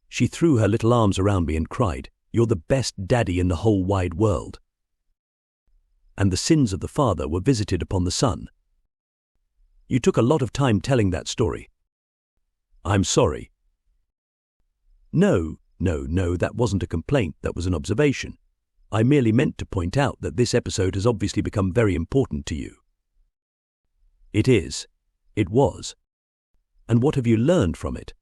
She threw her little arms around me and cried, "You're the best daddy in the whole wide world." And the sins of the father were visited upon the son. You took a lot of time telling that story. I'm sorry. No, that wasn't a complaint, that was an observation. I merely meant to point out that this episode has obviously become very important to you. It is. It was. And what have you learned from it?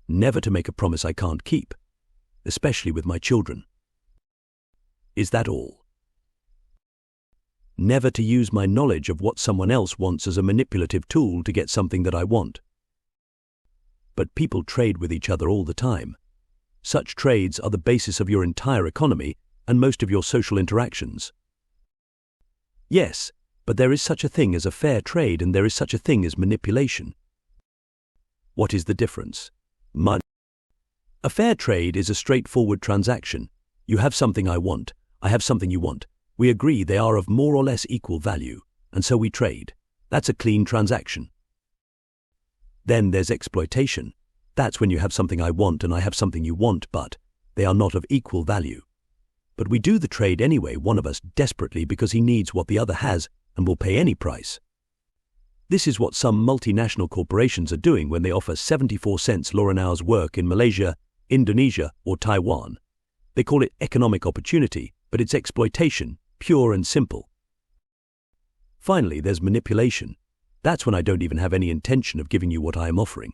Never to make a promise I can't keep, especially with my children. Is that all? Never to use my knowledge of what someone else wants as a manipulative tool to get something that I want. But people trade with each other all the time. Such trades are the basis of your entire economy and most of your social interactions. Yes, but there is such a thing as a fair trade and there is such a thing as manipulation. What is the difference? Money. A fair trade is a straightforward transaction. You have something I want. I have something you want. We agree they are of more or less equal value, and so we trade. That's a clean transaction. Then there's exploitation. That's when you have something I want and I have something you want, but they are not of equal value. But we do the trade anyway, one of us desperately because he needs what the other has and will pay any price. This is what some multinational corporations are doing when they offer 74 cents an hour's work in Malaysia, Indonesia, or Taiwan. They call it economic opportunity, but it's exploitation, pure and simple. Finally, there's manipulation. That's when I don't even have any intention of giving you what I am offering.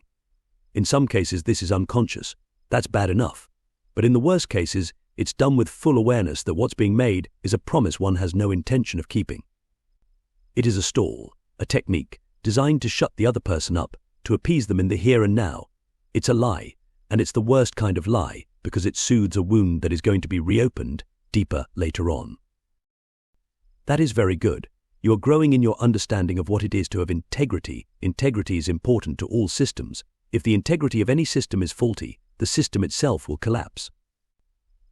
In some cases, this is unconscious. That's bad enough. But in the worst cases, it's done with full awareness that what's being made is a promise one has no intention of keeping. It is a stall, a technique, designed to shut the other person up, to appease them in the here and now. It's a lie, and it's the worst kind of lie, because it soothes a wound that is going to be reopened deeper later on. That is very good. You are growing in your understanding of what it is to have integrity. Integrity is important to all systems. If the integrity of any system is faulty, the system itself will collapse.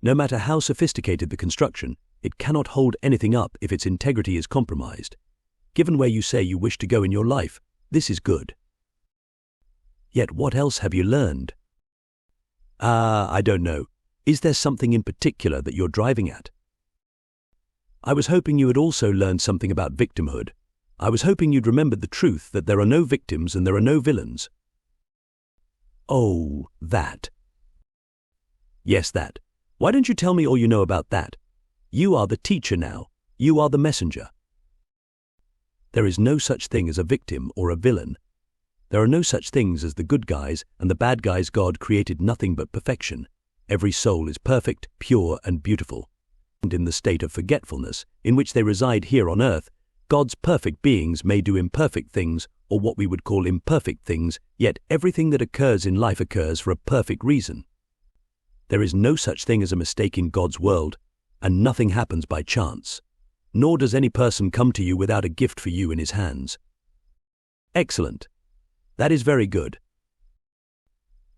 No matter how sophisticated the construction, it cannot hold anything up if its integrity is compromised. Given where you say you wish to go in your life, this is good. Yet what else have you learned? I don't know. Is there something in particular that you're driving at? I was hoping you had also learned something about victimhood. I was hoping you'd remembered the truth that there are no victims and there are no villains. Oh, that. Yes, that. Why don't you tell me all you know about that? You are the teacher now. You are the messenger. There is no such thing as a victim or a villain. There are no such things as the good guys and the bad guys. God created nothing but perfection. Every soul is perfect, pure, and beautiful. And in the state of forgetfulness in which they reside here on earth, God's perfect beings may do imperfect things, or what we would call imperfect things, yet everything that occurs in life occurs for a perfect reason. There is no such thing as a mistake in God's world, and nothing happens by chance. Nor does any person come to you without a gift for you in his hands. Excellent. That is very good.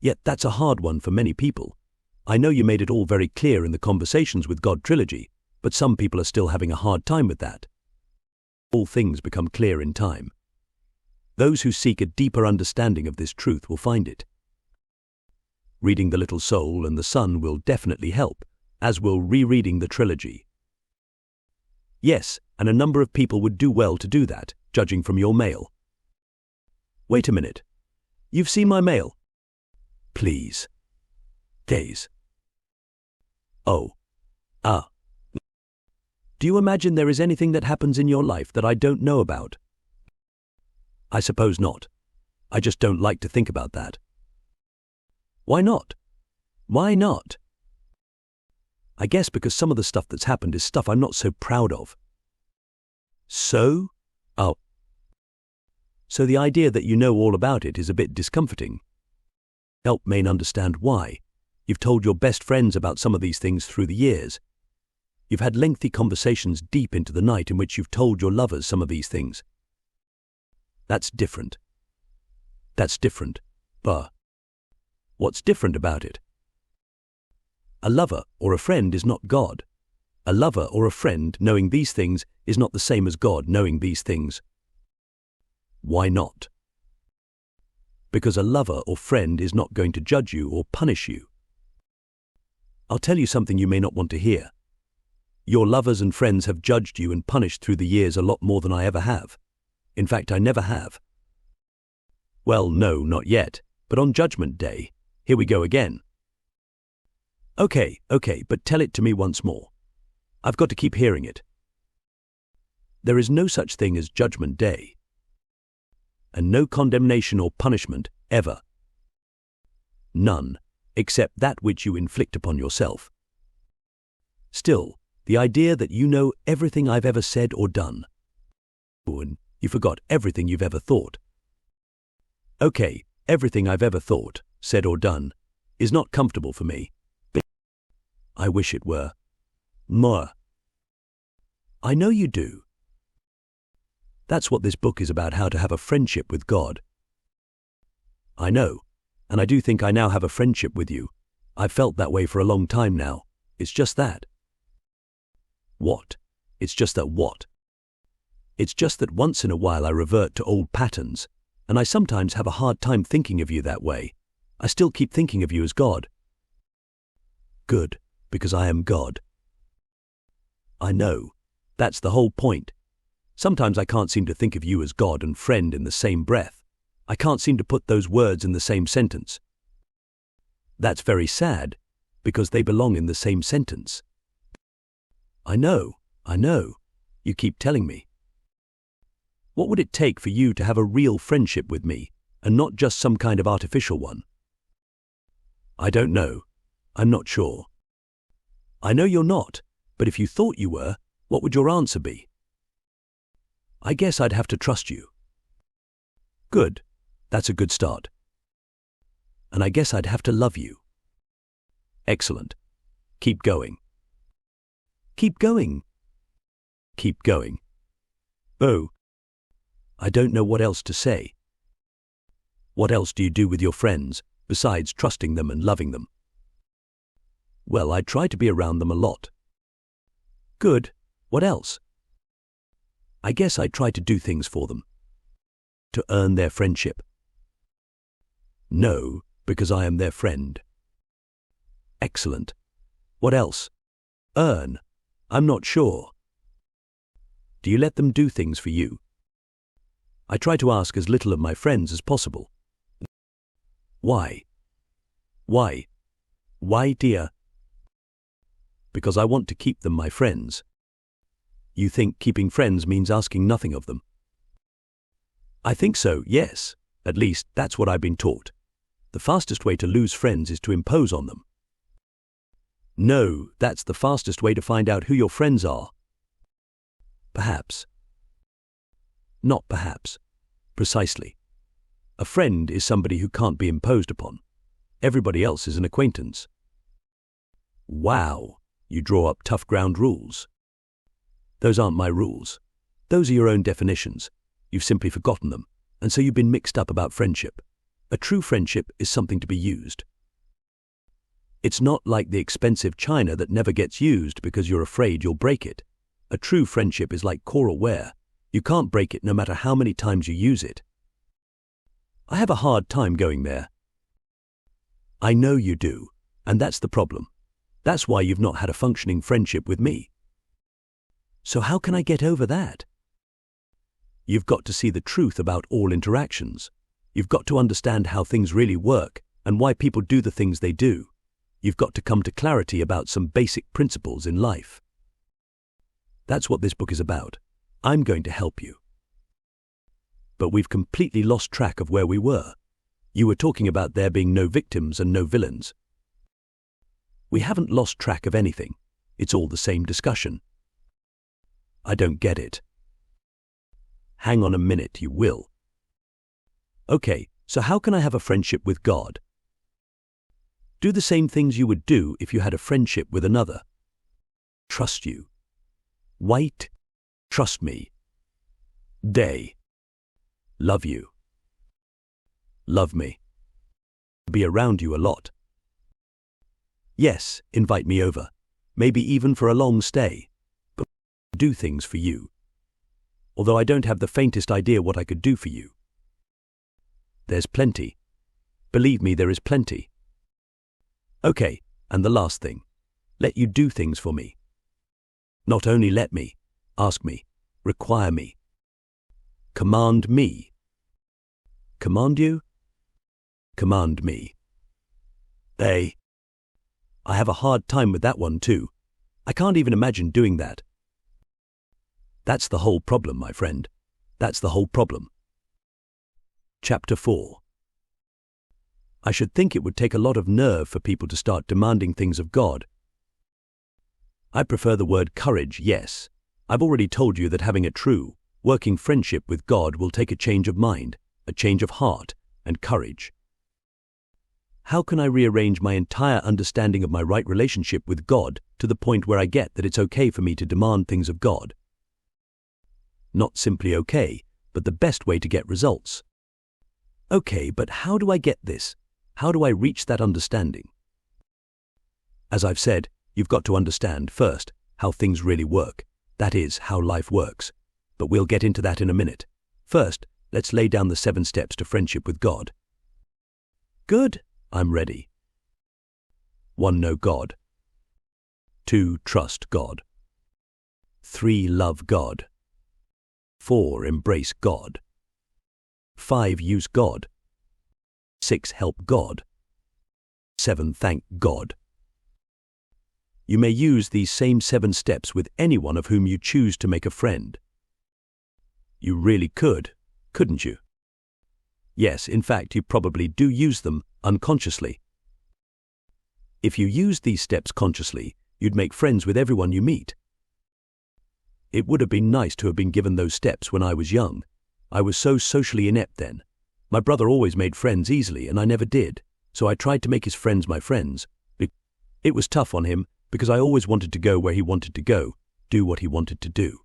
Yet that's a hard one for many people. I know you made it all very clear in the Conversations with God trilogy, but some people are still having a hard time with that. All things become clear in time. Those who seek a deeper understanding of this truth will find it. Reading The Little Soul and The Sun will definitely help, as will rereading the trilogy. Yes, and a number of people would do well to do that, judging from your mail. Wait a minute. You've seen my mail? Please. Gaze. Oh. Do you imagine there is anything that happens in your life that I don't know about? I suppose not. I just don't like to think about that. Why not? Why not? I guess because some of the stuff that's happened is stuff I'm not so proud of. So? Oh. So the idea that you know all about it is a bit discomforting. Help Maine understand why. You've told your best friends about some of these things through the years. You've had lengthy conversations deep into the night in which you've told your lovers some of these things. That's different. That's different. But what's different about it? A lover or a friend is not God. A lover or a friend knowing these things is not the same as God knowing these things. Why not? Because a lover or friend is not going to judge you or punish you. I'll tell you something you may not want to hear. Your lovers and friends have judged you and punished through the years a lot more than I ever have. In fact, I never have. Well, no, not yet, but on Judgment Day, here we go again. Okay, but tell it to me once more. I've got to keep hearing it. There is no such thing as Judgment Day. And no condemnation or punishment, ever. None, except that which you inflict upon yourself. Still, the idea that you know everything I've ever said or done. And you forgot everything you've ever thought. Okay, everything I've ever thought, said or done, is not comfortable for me. But I wish it were. More. I know you do. That's what this book is about, how to have a friendship with God. I know, and I do think I now have a friendship with you. I've felt that way for a long time now. It's just that. What? It's just that what? It's just that once in a while I revert to old patterns, and I sometimes have a hard time thinking of you that way. I still keep thinking of you as God. Good, because I am God. I know. That's the whole point. Sometimes I can't seem to think of you as God and friend in the same breath. I can't seem to put those words in the same sentence. That's very sad, because they belong in the same sentence. I know. You keep telling me. What would it take for you to have a real friendship with me, and not just some kind of artificial one? I don't know. I'm not sure. I know you're not, but if you thought you were, what would your answer be? I guess I'd have to trust you. Good. That's a good start. And I guess I'd have to love you. Excellent. Keep going. Keep going. Keep going. Oh. I don't know what else to say. What else do you do with your friends, besides trusting them and loving them? Well, I try to be around them a lot. Good. What else? I guess I try to do things for them. To earn their friendship. No, because I am their friend. Excellent. What else? Earn. I'm not sure. Do you let them do things for you? I try to ask as little of my friends as possible. Why? Why? Why, dear? Because I want to keep them my friends. You think keeping friends means asking nothing of them? I think so, yes. At least, that's what I've been taught. The fastest way to lose friends is to impose on them. No, that's the fastest way to find out who your friends are. Perhaps. Not perhaps. Precisely. A friend is somebody who can't be imposed upon. Everybody else is an acquaintance. Wow, you draw up tough ground rules. Those aren't my rules. Those are your own definitions. You've simply forgotten them, and so you've been mixed up about friendship. A true friendship is something to be used. It's not like the expensive china that never gets used because you're afraid you'll break it. A true friendship is like coral ware. You can't break it no matter how many times you use it. I have a hard time going there. I know you do, and that's the problem. That's why you've not had a functioning friendship with me. So how can I get over that? You've got to see the truth about all interactions. You've got to understand how things really work and why people do the things they do. You've got to come to clarity about some basic principles in life. That's what this book is about. I'm going to help you. But we've completely lost track of where we were. You were talking about there being no victims and no villains. We haven't lost track of anything. It's all the same discussion. I don't get it. Hang on a minute, you will. Okay, so how can I have a friendship with God? Do the same things you would do if you had a friendship with another. Trust you. Wait. Trust me. Day. Love you. Love me. Be around you a lot. Yes, invite me over. Maybe even for a long stay. But do things for you. Although I don't have the faintest idea what I could do for you. There's plenty. Believe me, there is plenty. Okay, and the last thing. Let you do things for me. Not only let me, ask me, require me. Command me. Command you? Command me. I have a hard time with that one too. I can't even imagine doing that. That's the whole problem, my friend. That's the whole problem. Chapter 4. I should think it would take a lot of nerve for people to start demanding things of God. I prefer the word courage, yes. I've already told you that having a true, working friendship with God will take a change of mind, a change of heart, and courage. How can I rearrange my entire understanding of my right relationship with God to the point where I get that it's okay for me to demand things of God? Not simply okay, but the best way to get results. Okay, but how do I get this? How do I reach that understanding? As I've said, you've got to understand, first, how things really work. That is, how life works. But we'll get into that in a minute. First, let's lay down the 7 steps to friendship with God. Good. I'm ready. 1. Know God. 2. Trust God. 3. Love God. 4. Embrace God. 5. Use God. 6. Help God. 7. Thank God. You may use these same 7 steps with anyone of whom you choose to make a friend. You really could, couldn't you? Yes, in fact, you probably do use them unconsciously. If you used these steps consciously, you'd make friends with everyone you meet. It would have been nice to have been given those steps when I was young. I was so socially inept then. My brother always made friends easily, and I never did, so I tried to make his friends my friends. It was tough on him, because I always wanted to go where he wanted to go, do what he wanted to do.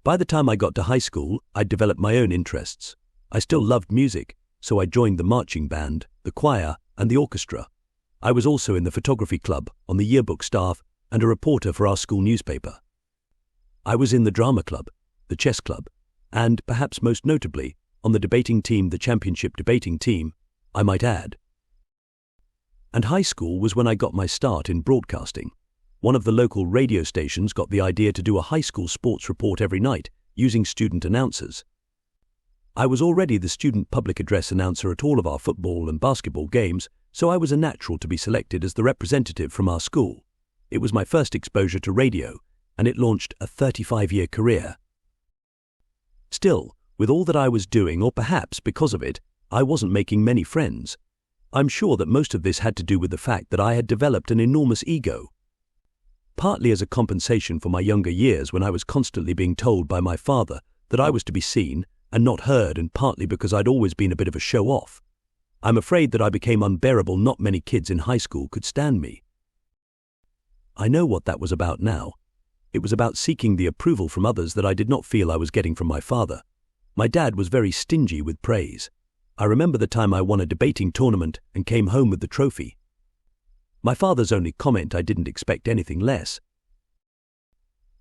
By the time I got to high school, I'd developed my own interests. I still loved music, so I joined the marching band, the choir, and the orchestra. I was also in the photography club, on the yearbook staff, and a reporter for our school newspaper. I was in the drama club, the chess club, and, perhaps most notably, on the debating team, the championship debating team, I might add. And high school was when I got my start in broadcasting. One of the local radio stations got the idea to do a high school sports report every night, using student announcers. I was already the student public address announcer at all of our football and basketball games, so I was a natural to be selected as the representative from our school. It was my first exposure to radio, and it launched a 35-year career. Still, with all that I was doing, or perhaps because of it, I wasn't making many friends. I'm sure that most of this had to do with the fact that I had developed an enormous ego. Partly as a compensation for my younger years when I was constantly being told by my father that I was to be seen and not heard, and partly because I'd always been a bit of a show-off. I'm afraid that I became unbearable. Not many kids in high school could stand me. I know what that was about now. It was about seeking the approval from others that I did not feel I was getting from my father. My dad was very stingy with praise. I remember the time I won a debating tournament and came home with the trophy. My father's only comment, I didn't expect anything less.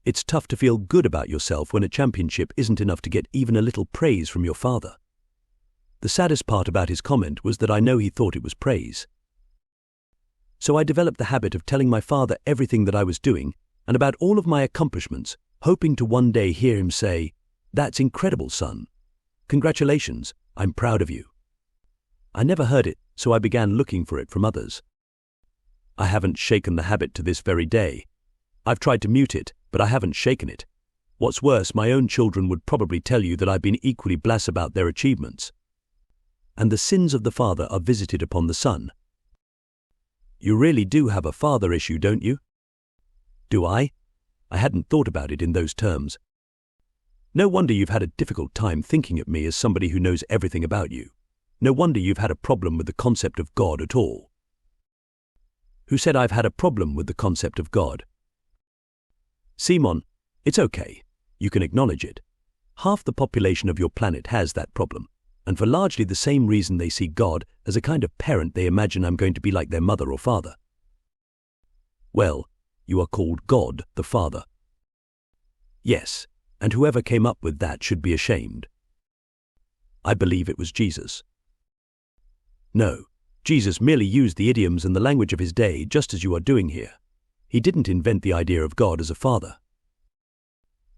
It's tough to feel good about yourself when a championship isn't enough to get even a little praise from your father. The saddest part about his comment was that I know he thought it was praise. So I developed the habit of telling my father everything that I was doing and about all of my accomplishments, hoping to one day hear him say, "That's incredible, son. Congratulations, I'm proud of you." I never heard it, so I began looking for it from others. I haven't shaken the habit to this very day. I've tried to mute it, but I haven't shaken it. What's worse, my own children would probably tell you that I've been equally blass about their achievements. And the sins of the father are visited upon the son. You really do have a father issue, don't you? Do I? I hadn't thought about it in those terms. No wonder you've had a difficult time thinking of me as somebody who knows everything about you. No wonder you've had a problem with the concept of God at all. Who said I've had a problem with the concept of God? Simon, it's okay. You can acknowledge it. Half the population of your planet has that problem, and for largely the same reason they see God as a kind of parent they imagine I'm going to be like their mother or father. Well, you are called God the Father. Yes, and whoever came up with that should be ashamed. I believe it was Jesus. No, Jesus merely used the idioms and the language of his day just as you are doing here. He didn't invent the idea of God as a father.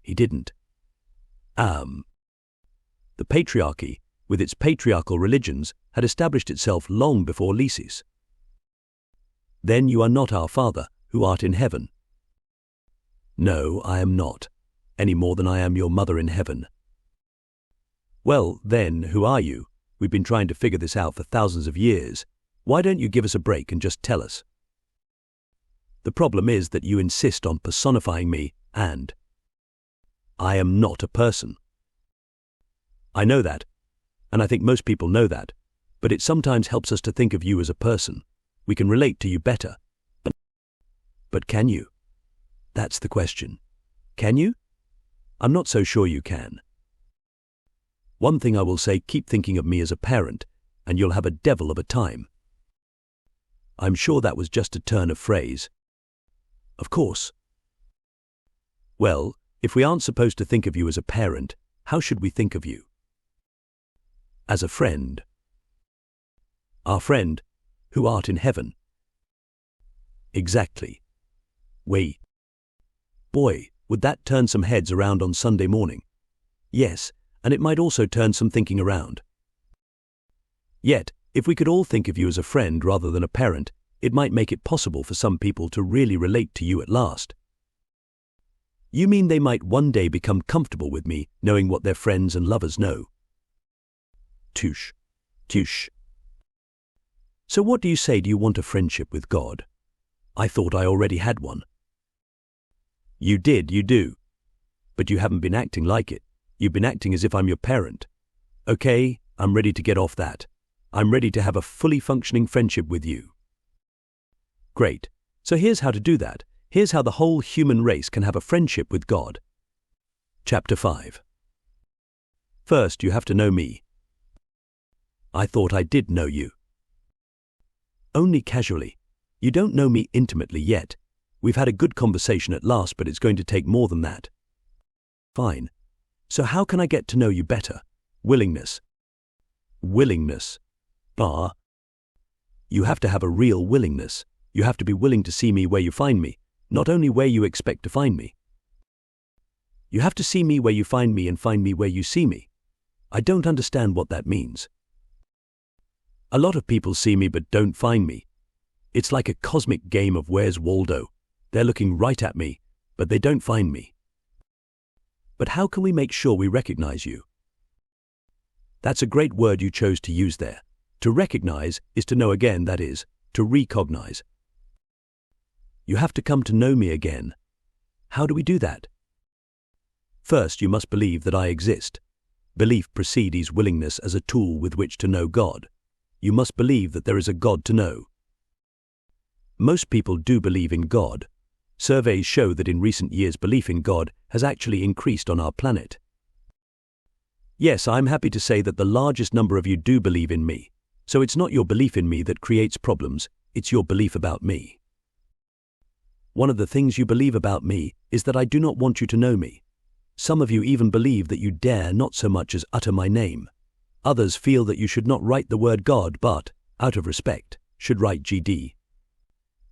He didn't. The patriarchy, with its patriarchal religions, had established itself long before Lysis. Then you are not our Father, who art in heaven. No, I am not, any more than I am your mother in heaven. Well, then, who are you? We've been trying to figure this out for thousands of years. Why don't you give us a break and just tell us? The problem is that you insist on personifying me, and I am not a person. I know that, and I think most people know that, but it sometimes helps us to think of you as a person. We can relate to you better. But can you? That's the question. Can you? I'm not so sure you can. One thing I will say, keep thinking of me as a parent, and you'll have a devil of a time. I'm sure that was just a turn of phrase. Of course, Well, if we aren't supposed to think of you as a parent, how should we think of you? As a friend. Our friend, who art in heaven. Exactly. Wait. Boy, would that turn some heads around on Sunday morning. Yes, and it might also turn some thinking around. Yet, if we could all think of you as a friend rather than a parent, it might make it possible for some people to really relate to you at last. You mean they might one day become comfortable with me, knowing what their friends and lovers know? Touche. Touche. So what do you say? Do you want a friendship with God? I thought I already had one. You do. But you haven't been acting like it. You've been acting as if I'm your parent. Okay, I'm ready to get off that. I'm ready to have a fully functioning friendship with you. Great. So here's how to do that. Here's how the whole human race can have a friendship with God. Chapter 5. First, you have to know me. I thought I did know you. Only casually. You don't know me intimately yet. We've had a good conversation at last, but it's going to take more than that. Fine. So how can I get to know you better? Willingness. Willingness. You have to have a real willingness. You have to be willing to see me where you find me, not only where you expect to find me. You have to see me where you find me and find me where you see me. I don't understand what that means. A lot of people see me but don't find me. It's like a cosmic game of Where's Waldo. They're looking right at me, but they don't find me. But how can we make sure we recognize you? That's a great word you chose to use there. To recognize is to know again, that is, to recognize. You have to come to know me again. How do we do that? First, you must believe that I exist. Belief precedes willingness as a tool with which to know God. You must believe that there is a God to know. Most people do believe in God. Surveys show that in recent years belief in God has actually increased on our planet. Yes, I'm happy to say that the largest number of you do believe in me. So it's not your belief in me that creates problems, it's your belief about me. One of the things you believe about me is that I do not want you to know me. Some of you even believe that you dare not so much as utter my name. Others feel that you should not write the word God but, out of respect, should write GD.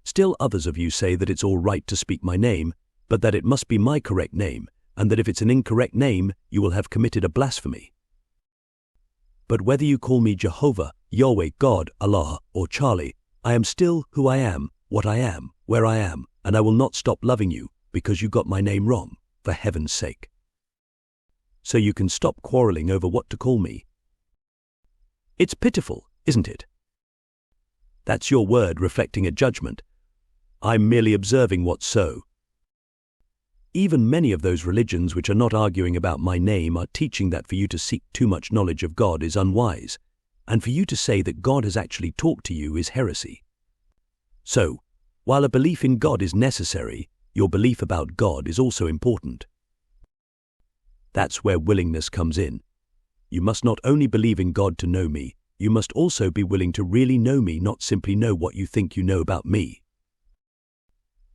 Still others of you say that it's all right to speak my name, but that it must be my correct name, and that if it's an incorrect name, you will have committed a blasphemy. But whether you call me Jehovah, Yahweh, God, Allah, or Charlie, I am still who I am, what I am, where I am, and I will not stop loving you because you got my name wrong, for heaven's sake. So you can stop quarreling over what to call me. It's pitiful, isn't it? That's your word reflecting a judgment. I'm merely observing what's so. Even many of those religions which are not arguing about my name are teaching that for you to seek too much knowledge of God is unwise, and for you to say that God has actually talked to you is heresy. So, while a belief in God is necessary, your belief about God is also important. That's where willingness comes in. You must not only believe in God to know me, you must also be willing to really know me, not simply know what you think you know about me.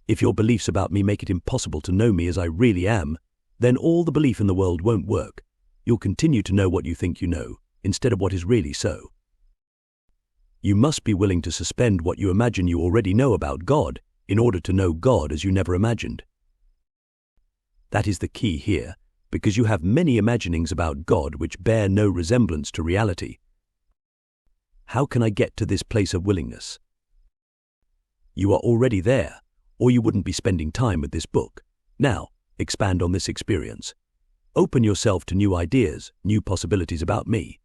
If your beliefs about me make it impossible to know me as I really am, then all the belief in the world won't work. You'll continue to know what you think you know, instead of what is really so. You must be willing to suspend what you imagine you already know about God in order to know God as you never imagined. That is the key here, because you have many imaginings about God which bear no resemblance to reality. How can I get to this place of willingness? You are already there, or you wouldn't be spending time with this book. Now, expand on this experience. Open yourself to new ideas, new possibilities about me.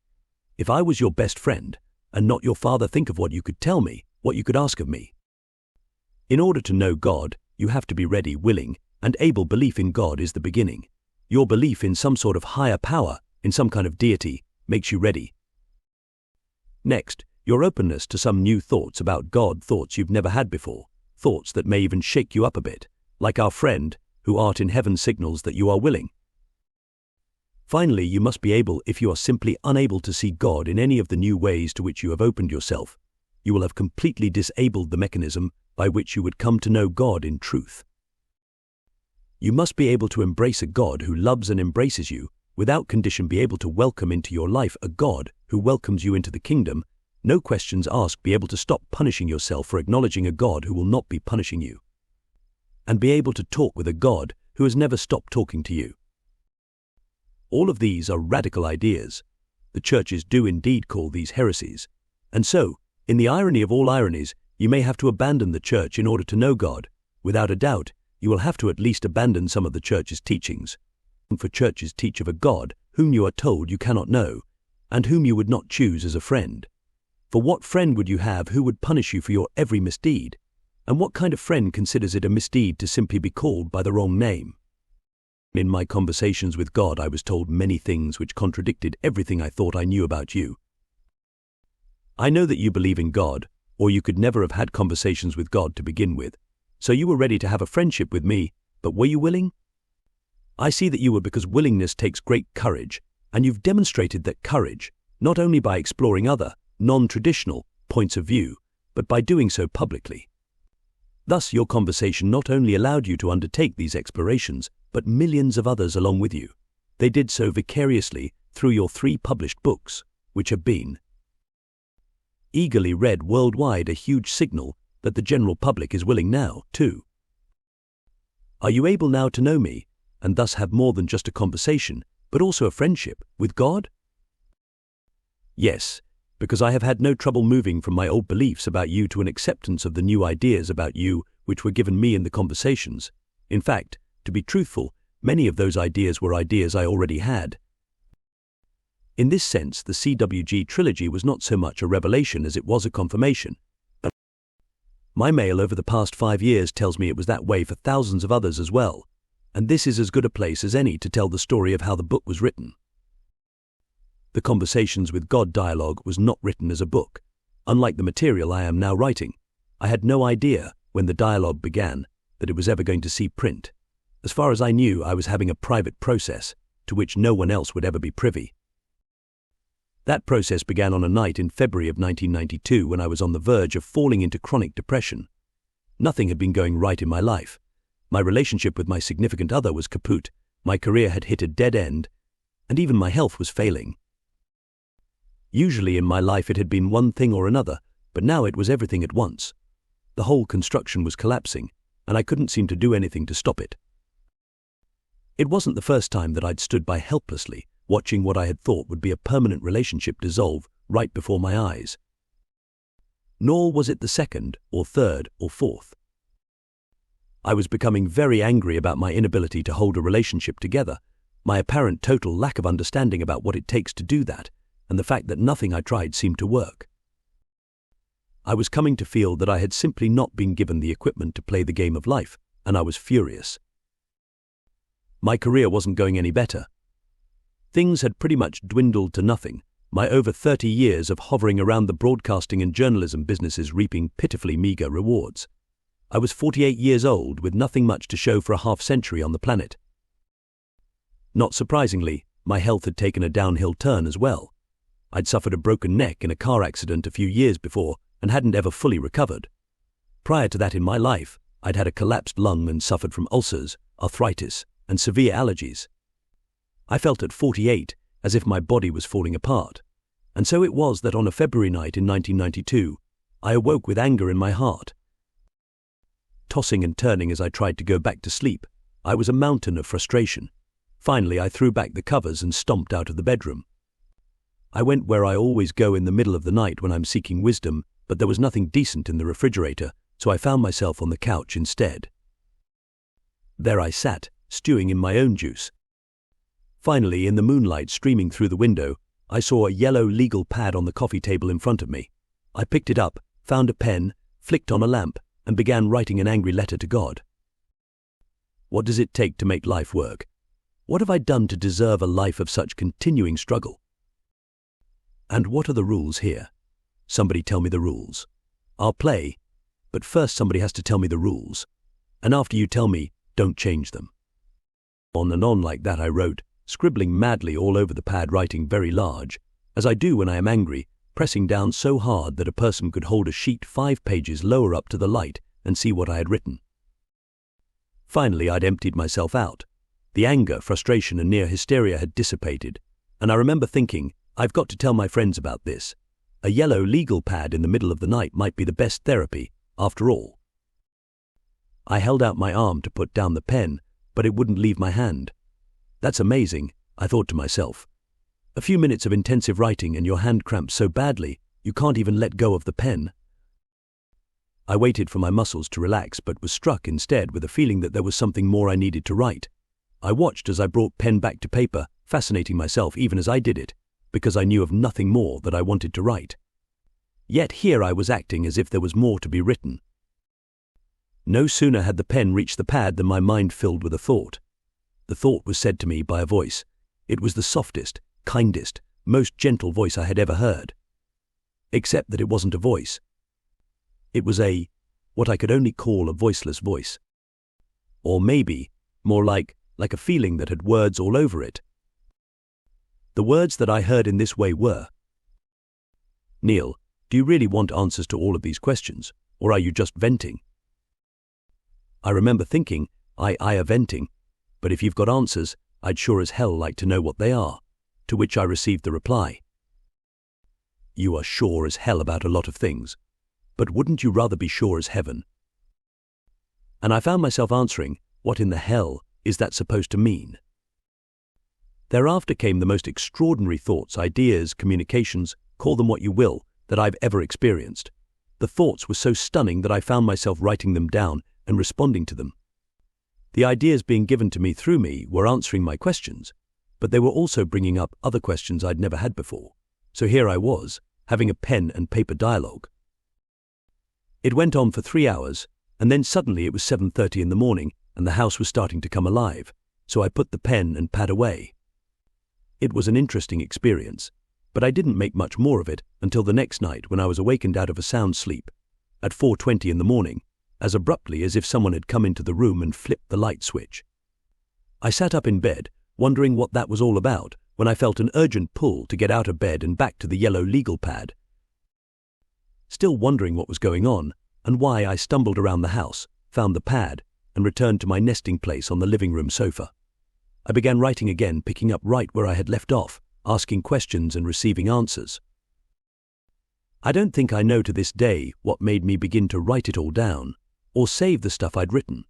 If I was your best friend, and not your father, think of what you could tell me, what you could ask of me. In order to know God, you have to be ready, willing, and able. Belief in God is the beginning. Your belief in some sort of higher power, in some kind of deity, makes you ready. Next, your openness to some new thoughts about God, thoughts you've never had before, thoughts that may even shake you up a bit, like our friend, who art in heaven signals that you are willing. Finally, you must be able, if you are simply unable to see God in any of the new ways to which you have opened yourself, you will have completely disabled the mechanism by which you would come to know God in truth. You must be able to embrace a God who loves and embraces you, without condition be able to welcome into your life a God who welcomes you into the kingdom, no questions asked, be able to stop punishing yourself for acknowledging a God who will not be punishing you, and be able to talk with a God who has never stopped talking to you. All of these are radical ideas. The churches do indeed call these heresies. And so, in the irony of all ironies, you may have to abandon the church in order to know God. Without a doubt, you will have to at least abandon some of the church's teachings. For churches teach of a God whom you are told you cannot know, and whom you would not choose as a friend. For what friend would you have who would punish you for your every misdeed? And what kind of friend considers it a misdeed to simply be called by the wrong name? In my conversations with God, I was told many things which contradicted everything I thought I knew about you. I know that you believe in God, or you could never have had conversations with God to begin with. So you were ready to have a friendship with me, but were you willing? I see that you were, because willingness takes great courage, and you've demonstrated that courage, not only by exploring other, non-traditional points of view, but by doing so publicly. Thus, your conversation not only allowed you to undertake these explorations, but millions of others along with you. They did so vicariously through your 3 published books, which have been eagerly read worldwide, a huge signal that the general public is willing now, too. Are you able now to know me, and thus have more than just a conversation, but also a friendship with God? Yes, because I have had no trouble moving from my old beliefs about you to an acceptance of the new ideas about you which were given me in the conversations. In fact, to be truthful, many of those ideas were ideas I already had. In this sense, the CWG trilogy was not so much a revelation as it was a confirmation. My mail over the past 5 years tells me it was that way for thousands of others as well, and this is as good a place as any to tell the story of how the book was written. The Conversations with God dialogue was not written as a book. Unlike the material I am now writing, I had no idea, when the dialogue began, that it was ever going to see print. As far as I knew, I was having a private process, to which no one else would ever be privy. That process began on a night in February of 1992 when I was on the verge of falling into chronic depression. Nothing had been going right in my life. My relationship with my significant other was kaput, my career had hit a dead end, and even my health was failing. Usually in my life it had been one thing or another, but now it was everything at once. The whole construction was collapsing, and I couldn't seem to do anything to stop it. It wasn't the first time that I'd stood by helplessly, watching what I had thought would be a permanent relationship dissolve right before my eyes. Nor was it the second, or third, or fourth. I was becoming very angry about my inability to hold a relationship together, my apparent total lack of understanding about what it takes to do that, and the fact that nothing I tried seemed to work. I was coming to feel that I had simply not been given the equipment to play the game of life, and I was furious. My career wasn't going any better. Things had pretty much dwindled to nothing, my over 30 years of hovering around the broadcasting and journalism businesses reaping pitifully meager rewards. I was 48 years old with nothing much to show for a half-century on the planet. Not surprisingly, my health had taken a downhill turn as well. I'd suffered a broken neck in a car accident a few years before and hadn't ever fully recovered. Prior to that in my life, I'd had a collapsed lung and suffered from ulcers, arthritis, and severe allergies. I felt at 48 as if my body was falling apart, and so it was that on a February night in 1992, I awoke with anger in my heart. Tossing and turning as I tried to go back to sleep, I was a mountain of frustration. Finally, I threw back the covers and stomped out of the bedroom. I went where I always go in the middle of the night when I'm seeking wisdom, but there was nothing decent in the refrigerator, so I found myself on the couch instead. There I sat, stewing in my own juice. Finally, in the moonlight streaming through the window, I saw a yellow legal pad on the coffee table in front of me. I picked it up, found a pen, flicked on a lamp, and began writing an angry letter to God. What does it take to make life work? What have I done to deserve a life of such continuing struggle? And what are the rules here? Somebody tell me the rules. I'll play, but first somebody has to tell me the rules. And after you tell me, don't change them. On and on like that I wrote, scribbling madly all over the pad, writing very large, as I do when I am angry, pressing down so hard that a person could hold a sheet 5 pages lower up to the light and see what I had written. Finally, I'd emptied myself out. The anger, frustration, and near hysteria had dissipated, and I remember thinking, I've got to tell my friends about this. A yellow legal pad in the middle of the night might be the best therapy, after all. I held out my arm to put down the pen, but it wouldn't leave my hand. That's amazing, I thought to myself. A few minutes of intensive writing and your hand cramps so badly, you can't even let go of the pen. I waited for my muscles to relax, but was struck instead with a feeling that there was something more I needed to write. I watched as I brought pen back to paper, fascinating myself even as I did it, because I knew of nothing more that I wanted to write. Yet here I was acting as if there was more to be written. No sooner had the pen reached the pad than my mind filled with a thought. The thought was said to me by a voice. It was the softest, kindest, most gentle voice I had ever heard. Except that it wasn't a voice. It was what I could only call a voiceless voice. Or maybe, more like a feeling that had words all over it. The words that I heard in this way were, "Neale, do you really want answers to all of these questions, or are you just venting?" I remember thinking, I are venting, but if you've got answers, I'd sure as hell like to know what they are, to which I received the reply, "You are sure as hell about a lot of things, but wouldn't you rather be sure as heaven?" And I found myself answering, what in the hell is that supposed to mean? Thereafter came the most extraordinary thoughts, ideas, communications, call them what you will, that I've ever experienced. The thoughts were so stunning that I found myself writing them down and responding to them. The ideas being given to me through me were answering my questions, but they were also bringing up other questions I'd never had before. So here I was, having a pen and paper dialogue. It went on for 3 hours, and then suddenly it was 7:30 in the morning, and the house was starting to come alive, so I put the pen and pad away. It was an interesting experience, but I didn't make much more of it until the next night when I was awakened out of a sound sleep, at 4:20 in the morning, as abruptly as if someone had come into the room and flipped the light switch. I sat up in bed, wondering what that was all about, when I felt an urgent pull to get out of bed and back to the yellow legal pad. Still wondering what was going on, and why, I stumbled around the house, found the pad, and returned to my nesting place on the living room sofa. I began writing again, picking up right where I had left off, asking questions and receiving answers. I don't think I know to this day what made me begin to write it all down, or save the stuff I'd written.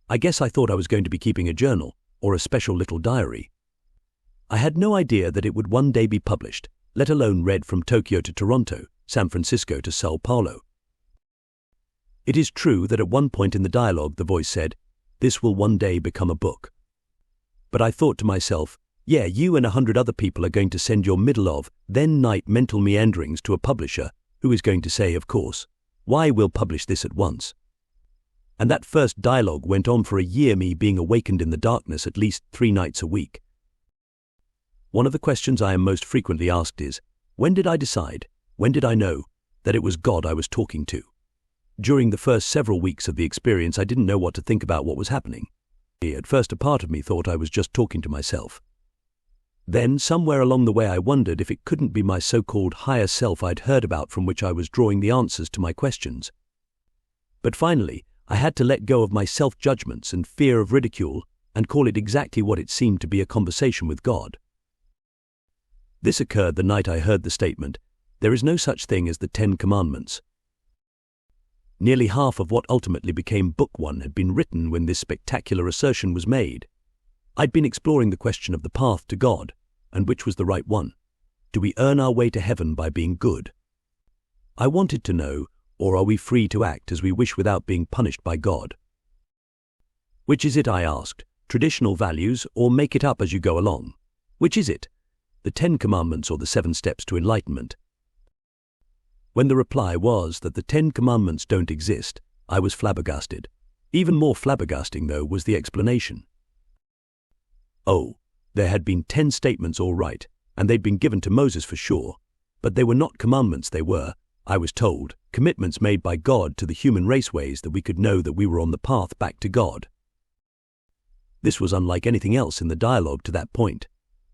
I guess I thought I was going to be keeping a journal, or a special little diary. I had no idea that it would one day be published, let alone read from Tokyo to Toronto, San Francisco to Sao Paulo. It is true that at one point in the dialogue the voice said, "This will one day become a book." But I thought to myself, yeah, you and 100 other people are going to send your middle of, then night mental meanderings to a publisher, who is going to say, of course, "Why, we'll publish this at once." And that first dialogue went on for a year, me being awakened in the darkness at least 3 nights a week. One of the questions I am most frequently asked is, when did I decide, when did I know, that it was God I was talking to? During the first several weeks of the experience, I didn't know what to think about what was happening. At first, a part of me thought I was just talking to myself. Then, somewhere along the way, I wondered if it couldn't be my so-called higher self I'd heard about, from which I was drawing the answers to my questions. But finally, I had to let go of my self-judgments and fear of ridicule and call it exactly what it seemed to be, a conversation with God. This occurred the night I heard the statement, "There is no such thing as the 10 Commandments." Nearly half of what ultimately became Book 1 had been written when this spectacular assertion was made. I'd been exploring the question of the path to God, and which was the right one. Do we earn our way to heaven by being good? I wanted to know, or are we free to act as we wish without being punished by God? Which is it, I asked, traditional values, or make it up as you go along? Which is it, the 10 Commandments or the 7 steps to enlightenment? When the reply was that the 10 Commandments don't exist, I was flabbergasted. Even more flabbergasting, though, was the explanation. Oh, there had been 10 statements all right, and they'd been given to Moses for sure, but they were not commandments. They were, I was told, commitments made by God to the human race, ways that we could know that we were on the path back to God. This was unlike anything else in the dialogue to that point.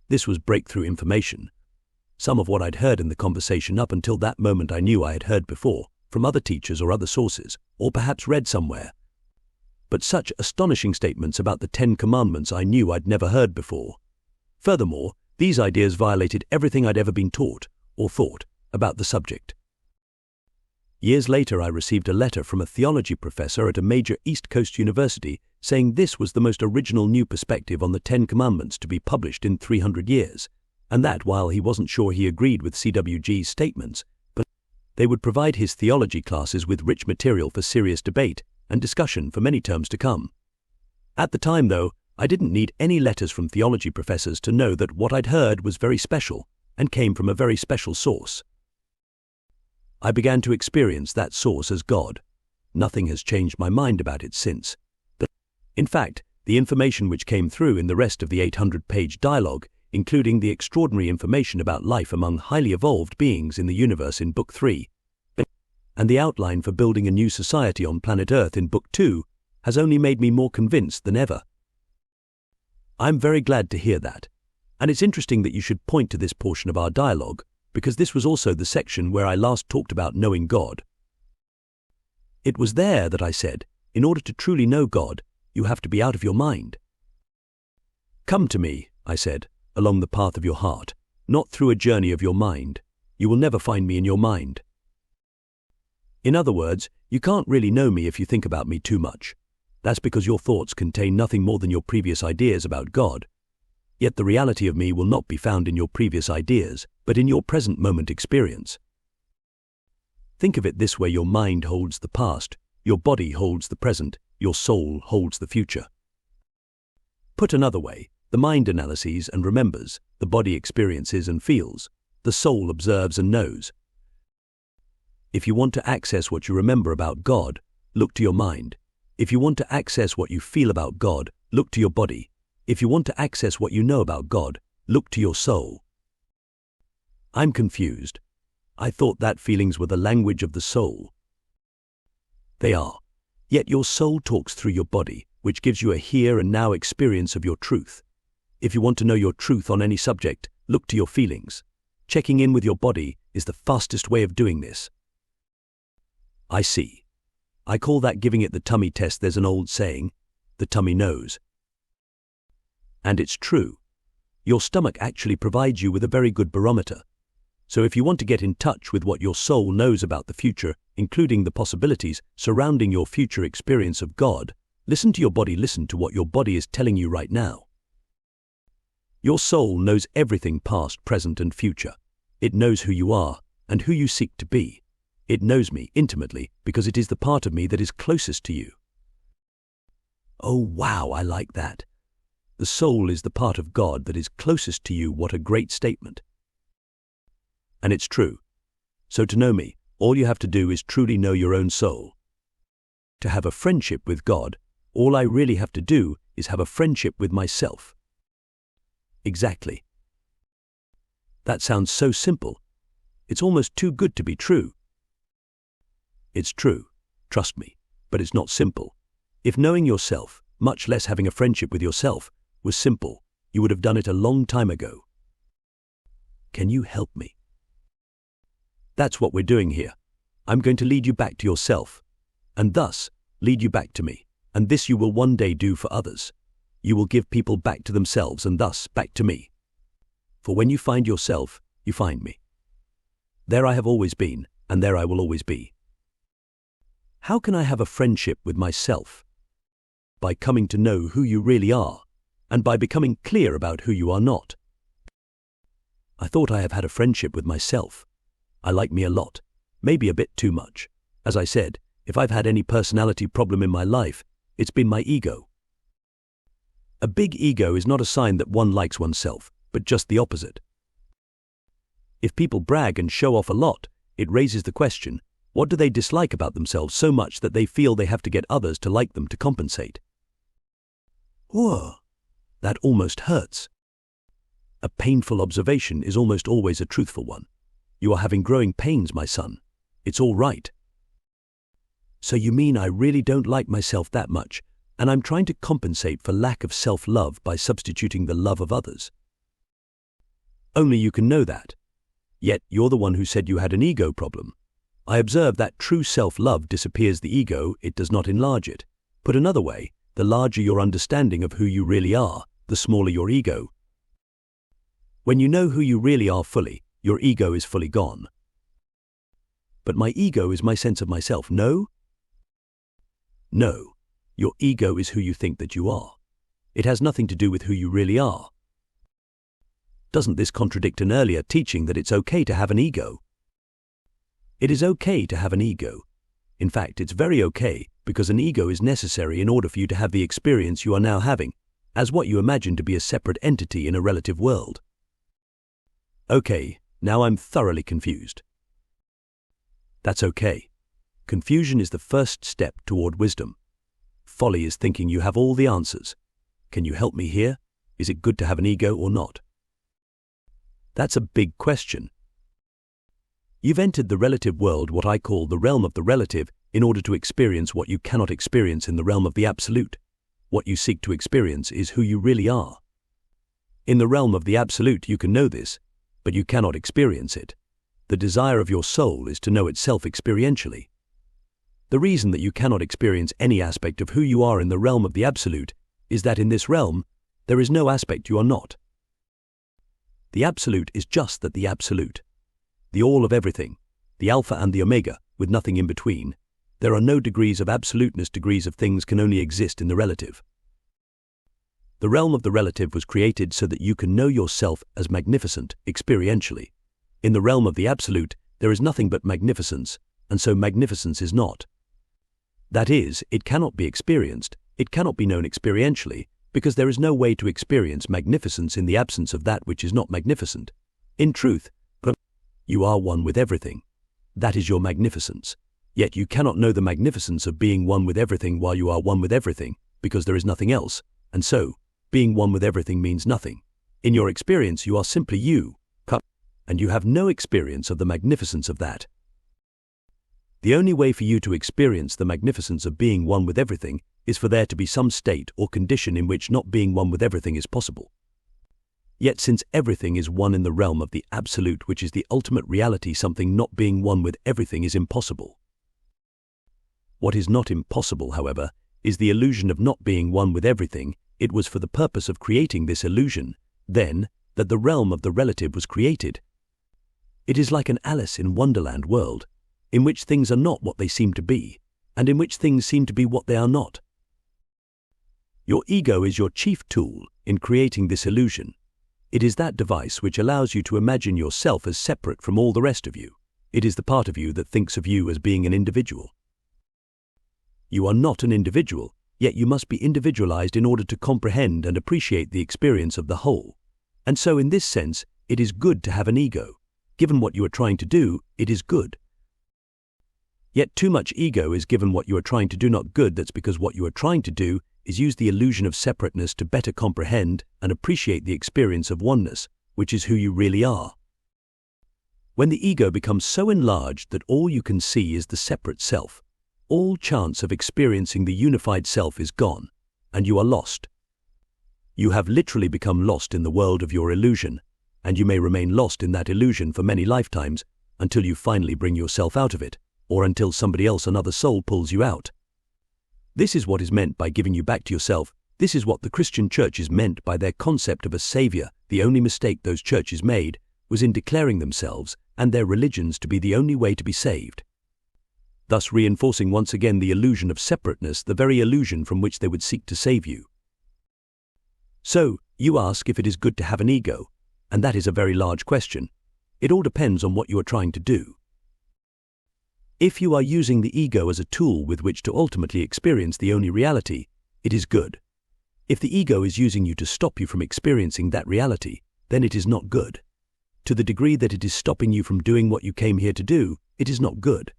This was breakthrough information. Some of what I'd heard in the conversation up until that moment I knew I had heard before, from other teachers or other sources, or perhaps read somewhere. but such astonishing statements about the 10 Commandments I knew I'd never heard before. Furthermore, these ideas violated everything I'd ever been taught or thought about the subject. Years later, I received a letter from a theology professor at a major East Coast university saying this was the most original new perspective on the 10 Commandments to be published in 300 years, and that while he wasn't sure he agreed with CWG's statements, but they would provide his theology classes with rich material for serious debate and discussion for many terms to come. At the time, though, I didn't need any letters from theology professors to know that what I'd heard was very special and came from a very special source. I began to experience that source as God. Nothing has changed my mind about it since. In fact, the information which came through in the rest of the 800-page dialogue, including the extraordinary information about life among highly evolved beings in the universe in Book 3, and the outline for building a new society on planet Earth in Book 2, has only made me more convinced than ever. I'm very glad to hear that, and it's interesting that you should point to this portion of our dialogue, because this was also the section where I last talked about knowing God. It was there that I said, in order to truly know God, you have to be out of your mind. Come to me, I said, along the path of your heart, not through a journey of your mind. You will never find me in your mind. In other words, you can't really know me if you think about me too much. That's because your thoughts contain nothing more than your previous ideas about God. Yet the reality of me will not be found in your previous ideas, but in your present moment experience. Think of it this way: your mind holds the past, your body holds the present, your soul holds the future. Put another way, the mind analyses and remembers, the body experiences and feels, the soul observes and knows. If you want to access what you remember about God, look to your mind. If you want to access what you feel about God, look to your body. If you want to access what you know about God, look to your soul. I'm confused. I thought that feelings were the language of the soul. They are. Yet your soul talks through your body, which gives you a here and now experience of your truth. If you want to know your truth on any subject, look to your feelings. Checking in with your body is the fastest way of doing this. I see. I call that giving it the tummy test. There's an old saying, the tummy knows. And it's true. Your stomach actually provides you with a very good barometer. So if you want to get in touch with what your soul knows about the future, including the possibilities surrounding your future experience of God, listen to your body. Listen to what your body is telling you right now. Your soul knows everything past, present, and future. It knows who you are and who you seek to be. It knows me intimately because it is the part of me that is closest to you. Oh wow, I like that. The soul is the part of God that is closest to you. What a great statement. And it's true. So to know me, all you have to do is truly know your own soul. To have a friendship with God, all I really have to do is have a friendship with myself. Exactly. That sounds so simple. It's almost too good to be true. It's true, trust me, but it's not simple. If knowing yourself, much less having a friendship with yourself, was simple, you would have done it a long time ago. Can you help me? That's what we're doing here. I'm going to lead you back to yourself, and thus lead you back to me, and this you will one day do for others. You will give people back to themselves and thus back to me. For when you find yourself, you find me. There I have always been, and there I will always be. How can I have a friendship with myself? By coming to know who you really are, and by becoming clear about who you are not. I thought I have had a friendship with myself. I like me a lot, maybe a bit too much. As I said, if I've had any personality problem in my life, it's been my ego. A big ego is not a sign that one likes oneself, but just the opposite. If people brag and show off a lot, it raises the question, what do they dislike about themselves so much that they feel they have to get others to like them to compensate? Whoa, that almost hurts. A painful observation is almost always a truthful one. You are having growing pains, my son. It's all right. So you mean I really don't like myself that much, and I'm trying to compensate for lack of self-love by substituting the love of others? Only you can know that. Yet you're the one who said you had an ego problem. I observe that true self-love disappears the ego, it does not enlarge it. Put another way, the larger your understanding of who you really are, the smaller your ego. When you know who you really are fully, your ego is fully gone. But my ego is my sense of myself, no? No. Your ego is who you think that you are. It has nothing to do with who you really are. Doesn't this contradict an earlier teaching that it's okay to have an ego? It is okay to have an ego. In fact, it's very okay, because an ego is necessary in order for you to have the experience you are now having, as what you imagine to be a separate entity in a relative world. Okay, now I'm thoroughly confused. That's okay. Confusion is the first step toward wisdom. Folly is thinking you have all the answers. Can you help me here? Is it good to have an ego or not? That's a big question. You've entered the relative world, what I call the realm of the relative, in order to experience what you cannot experience in the realm of the absolute. What you seek to experience is who you really are. In the realm of the absolute you can know this, but you cannot experience it. The desire of your soul is to know itself experientially. The reason that you cannot experience any aspect of who you are in the realm of the absolute is that in this realm, there is no aspect you are not. The absolute is just that, the absolute. The all of everything, the alpha and the omega, with nothing in between. There are no degrees of absoluteness. Degrees of things can only exist in the relative. The realm of the relative was created so that you can know yourself as magnificent, experientially. In the realm of the absolute, there is nothing but magnificence, and so magnificence is not. That is, it cannot be experienced, it cannot be known experientially, because there is no way to experience magnificence in the absence of that which is not magnificent. In truth, you are one with everything. That is your magnificence. Yet you cannot know the magnificence of being one with everything while you are one with everything, because there is nothing else, and so, being one with everything means nothing. In your experience you are simply you, and you have no experience of the magnificence of that. The only way for you to experience the magnificence of being one with everything is for there to be some state or condition in which not being one with everything is possible. Yet since everything is one in the realm of the absolute, which is the ultimate reality, something not being one with everything is impossible. What is not impossible, however, is the illusion of not being one with everything. It was for the purpose of creating this illusion, then, that the realm of the relative was created. It is like an Alice in Wonderland world, in which things are not what they seem to be, and in which things seem to be what they are not. Your ego is your chief tool in creating this illusion. It is that device which allows you to imagine yourself as separate from all the rest of you. It is the part of you that thinks of you as being an individual. You are not an individual, yet you must be individualized in order to comprehend and appreciate the experience of the whole. And so in this sense, it is good to have an ego. Given what you are trying to do, it is good. Yet too much ego is given what you are trying to do not good. That's because what you are trying to do is use the illusion of separateness to better comprehend and appreciate the experience of oneness, which is who you really are. When the ego becomes so enlarged that all you can see is the separate self, all chance of experiencing the unified self is gone, and you are lost. You have literally become lost in the world of your illusion, and you may remain lost in that illusion for many lifetimes until you finally bring yourself out of it, or until somebody else, another soul, pulls you out. This is what is meant by giving you back to yourself. This is what the Christian churches meant by their concept of a savior. The only mistake those churches made was in declaring themselves and their religions to be the only way to be saved, thus reinforcing once again the illusion of separateness, the very illusion from which they would seek to save you. So, you ask if it is good to have an ego, and that is a very large question. It all depends on what you are trying to do. If you are using the ego as a tool with which to ultimately experience the only reality, it is good. If the ego is using you to stop you from experiencing that reality, then it is not good. To the degree that it is stopping you from doing what you came here to do, it is not good.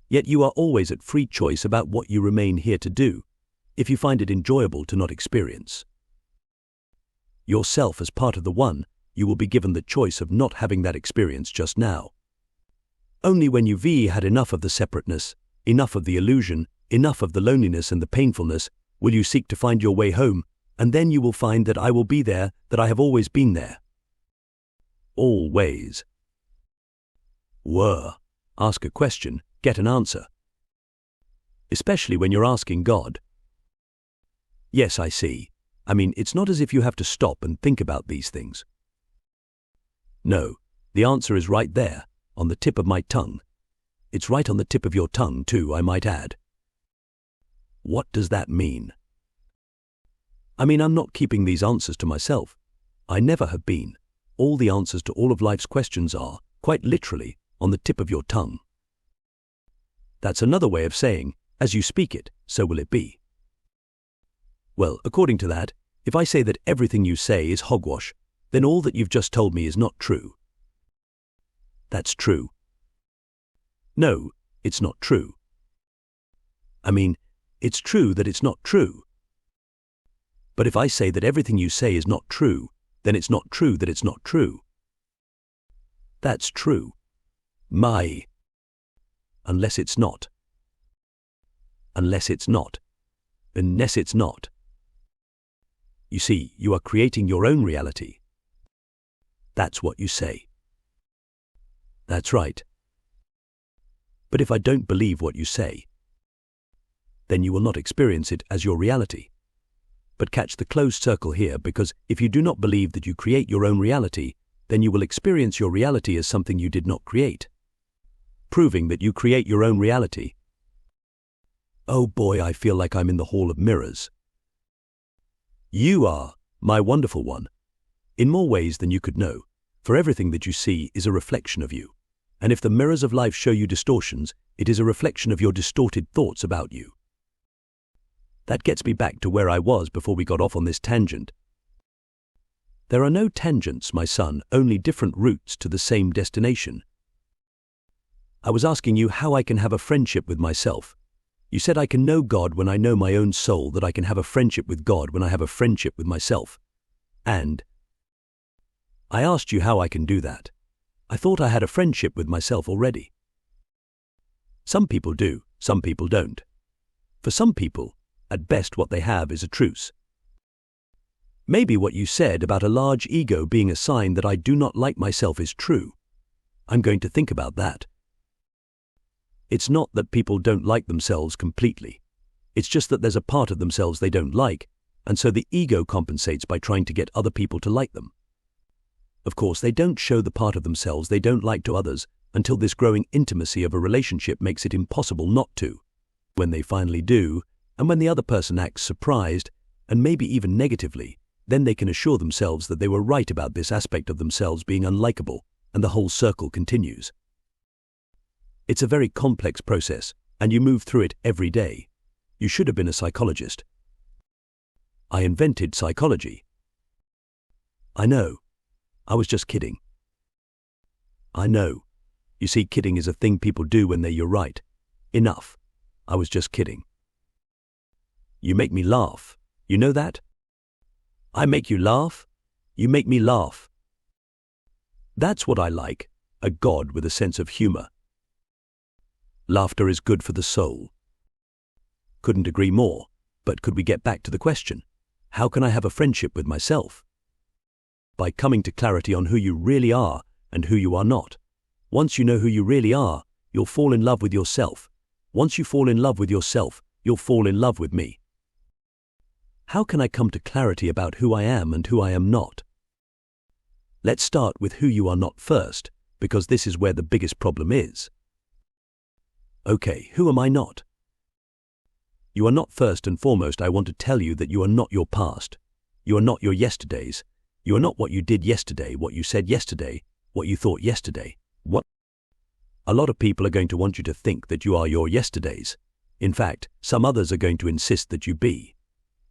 Yet you are always at free choice about what you remain here to do, if you find it enjoyable to not experience yourself as part of the one, you will be given the choice of not having that experience just now. Only when you've had enough of the separateness, enough of the illusion, enough of the loneliness and the painfulness, will you seek to find your way home, and then you will find that I will be there, that I have always been there. Always. Ask a question, get an answer. especially when you're asking God. Yes, I see. I mean, it's not as if you have to stop and think about these things. No, the answer is right there, on the tip of my tongue. It's right on the tip of your tongue, too, I might add. What does that mean? I mean, I'm not keeping these answers to myself. I never have been. All the answers to all of life's questions are, quite literally, on the tip of your tongue. That's another way of saying, as you speak it, so will it be. Well, according to that, if I say that everything you say is hogwash, then all that you've just told me is not true. That's true. No, it's not true. I mean, it's true that it's not true. But if I say that everything you say is not true, then it's not true that it's not true. That's true. Unless it's not. Unless it's not. Unless it's not. You see, you are creating your own reality. That's what you say. That's right. But if I don't believe what you say, then you will not experience it as your reality. But catch the closed circle here, because if you do not believe that you create your own reality, then you will experience your reality as something you did not create, proving that you create your own reality. Oh boy, I feel like I'm in the Hall of Mirrors. You are, my wonderful one, in more ways than you could know, for everything that you see is a reflection of you. And if the mirrors of life show you distortions, it is a reflection of your distorted thoughts about you. That gets me back to where I was before we got off on this tangent. There are no tangents, my son, only different routes to the same destination. I was asking you how I can have a friendship with myself. You said I can know God when I know my own soul, that I can have a friendship with God when I have a friendship with myself. And I asked you how I can do that. I thought I had a friendship with myself already. Some people do, some people don't. For some people, at best what they have is a truce. Maybe what you said about a large ego being a sign that I do not like myself is true. I'm going to think about that. It's not that people don't like themselves completely. It's just that there's a part of themselves they don't like, and so the ego compensates by trying to get other people to like them. Of course, they don't show the part of themselves they don't like to others until this growing intimacy of a relationship makes it impossible not to. When they finally do, and when the other person acts surprised, and maybe even negatively, then they can assure themselves that they were right about this aspect of themselves being unlikable, and the whole circle continues. It's a very complex process, and you move through it every day. You should have been a psychologist. I invented psychology. I know. I was just kidding. I know. You see, kidding is a thing people do when you're right. Enough. I was just kidding. You make me laugh. You know that? I make you laugh? You make me laugh. That's what I like, a God with a sense of humor. Laughter is good for the soul. Couldn't agree more, but could we get back to the question? How can I have a friendship with myself? By coming to clarity on who you really are and who you are not. Once you know who you really are, you'll fall in love with yourself. Once you fall in love with yourself, you'll fall in love with me. How can I come to clarity about who I am and who I am not? Let's start with who you are not first, because this is where the biggest problem is. Okay, who am I not? You are not first and foremost. I want to tell you that you are not your past. You are not your yesterdays. You are not what you did yesterday, what you said yesterday, what you thought yesterday. What? A lot of people are going to want you to think that you are your yesterdays. In fact, some others are going to insist that you be.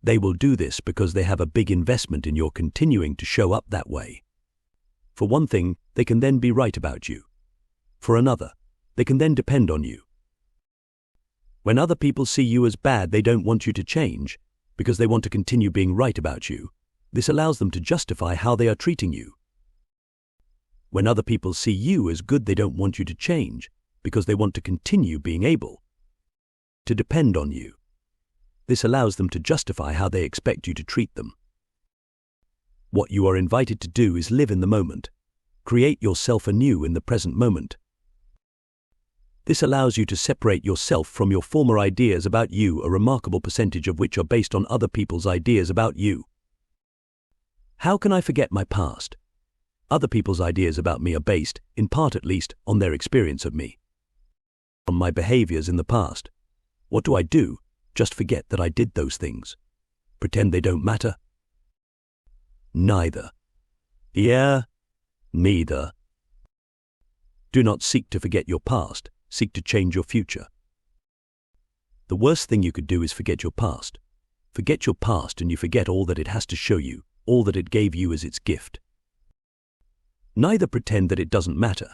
They will do this because they have a big investment in your continuing to show up that way. For one thing, they can then be right about you. For another, they can then depend on you. When other people see you as bad, they don't want you to change because they want to continue being right about you. This allows them to justify how they are treating you. When other people see you as good, they don't want you to change because they want to continue being able to depend on you. This allows them to justify how they expect you to treat them. What you are invited to do is live in the moment. Create yourself anew in the present moment. This allows you to separate yourself from your former ideas about you, a remarkable percentage of which are based on other people's ideas about you. How can I forget my past? Other people's ideas about me are based, in part at least, on their experience of me, on my behaviors in the past. What do? Just forget that I did those things? Pretend they don't matter? Neither. Yeah, neither. Do not seek to forget your past, seek to change your future. The worst thing you could do is forget your past. Forget your past and you forget all that it has to show you, all that it gave you as its gift. Neither pretend that it doesn't matter.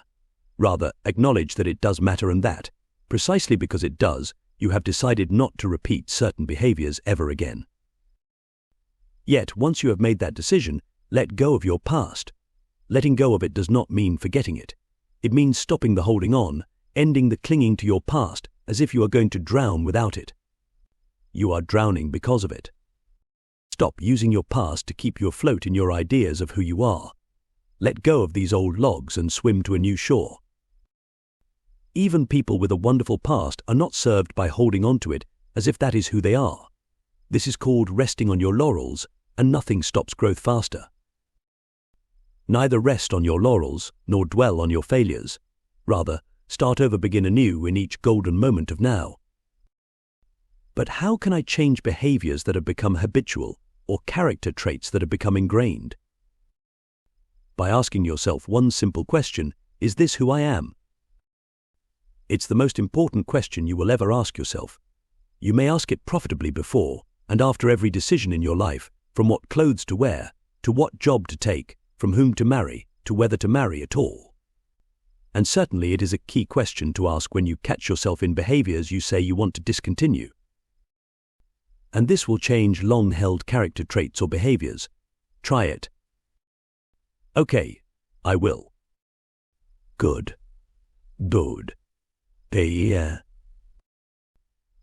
Rather, acknowledge that it does matter and that, precisely because it does, you have decided not to repeat certain behaviors ever again. Yet, once you have made that decision, let go of your past. Letting go of it does not mean forgetting it. It means stopping the holding on, ending the clinging to your past as if you are going to drown without it. You are drowning because of it. Stop using your past to keep you afloat in your ideas of who you are. Let go of these old logs and swim to a new shore. Even people with a wonderful past are not served by holding on to it as if that is who they are. This is called resting on your laurels, and nothing stops growth faster. Neither rest on your laurels nor dwell on your failures. Rather, start over, begin anew in each golden moment of now. But how can I change behaviors that have become habitual or character traits that have become ingrained? By asking yourself one simple question: is this who I am? It's the most important question you will ever ask yourself. You may ask it profitably before and after every decision in your life, from what clothes to wear, to what job to take, from whom to marry, to whether to marry at all. And certainly it is a key question to ask when you catch yourself in behaviors you say you want to discontinue. And this will change long-held character traits or behaviors. Try it. Okay, I will. Good. Yeah.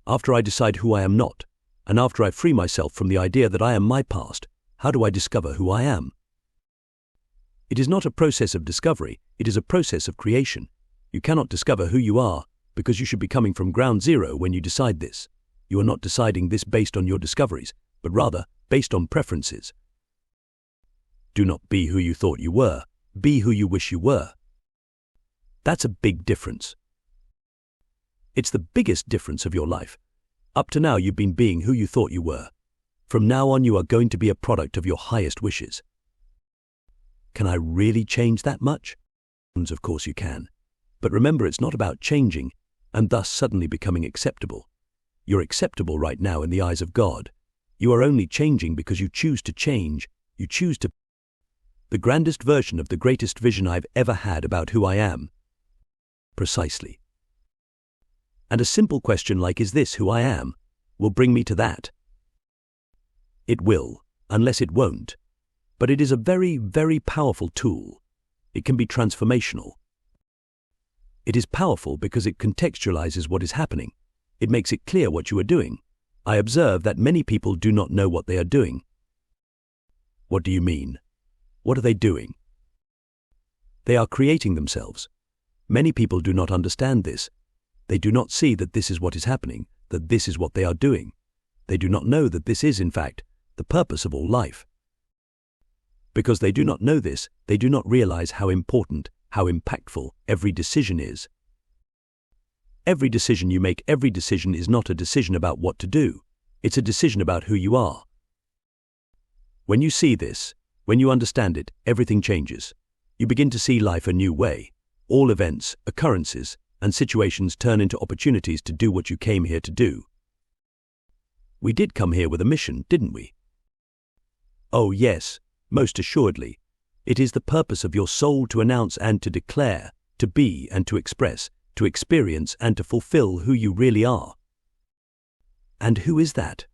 After I decide who I am not, and after I free myself from the idea that I am my past, how do I discover who I am? It is not a process of discovery, it is a process of creation. You cannot discover who you are because you should be coming from ground zero when you decide this. You are not deciding this based on your discoveries, but rather based on preferences. Do not be who you thought you were, be who you wish you were. That's a big difference. It's the biggest difference of your life. Up to now you've been being who you thought you were. From now on you are going to be a product of your highest wishes. Can I really change that much? Of course you can. But remember, it's not about changing and thus suddenly becoming acceptable. You're acceptable right now in the eyes of God. You are only changing because you choose to change. You choose to. The grandest version of the greatest vision I've ever had about who I am. Precisely. And a simple question like, is this who I am, will bring me to that. It will, unless it won't. But it is a very, very powerful tool. It can be transformational. It is powerful because it contextualizes what is happening. It makes it clear what you are doing. I observe that many people do not know what they are doing. What do you mean? What are they doing? They are creating themselves. Many people do not understand this. They do not see that this is what is happening, that this is what they are doing. They do not know that this is, in fact, the purpose of all life. Because they do not know this, they do not realize how important, how impactful every decision is. Every decision you make, every decision is not a decision about what to do. It's a decision about who you are. When you see this, when you understand it, everything changes. You begin to see life a new way. All events, occurrences, and situations turn into opportunities to do what you came here to do. We did come here with a mission, didn't we? Oh yes, most assuredly. It is the purpose of your soul to announce and to declare, to be and to express, to experience and to fulfill who you really are. And who is that?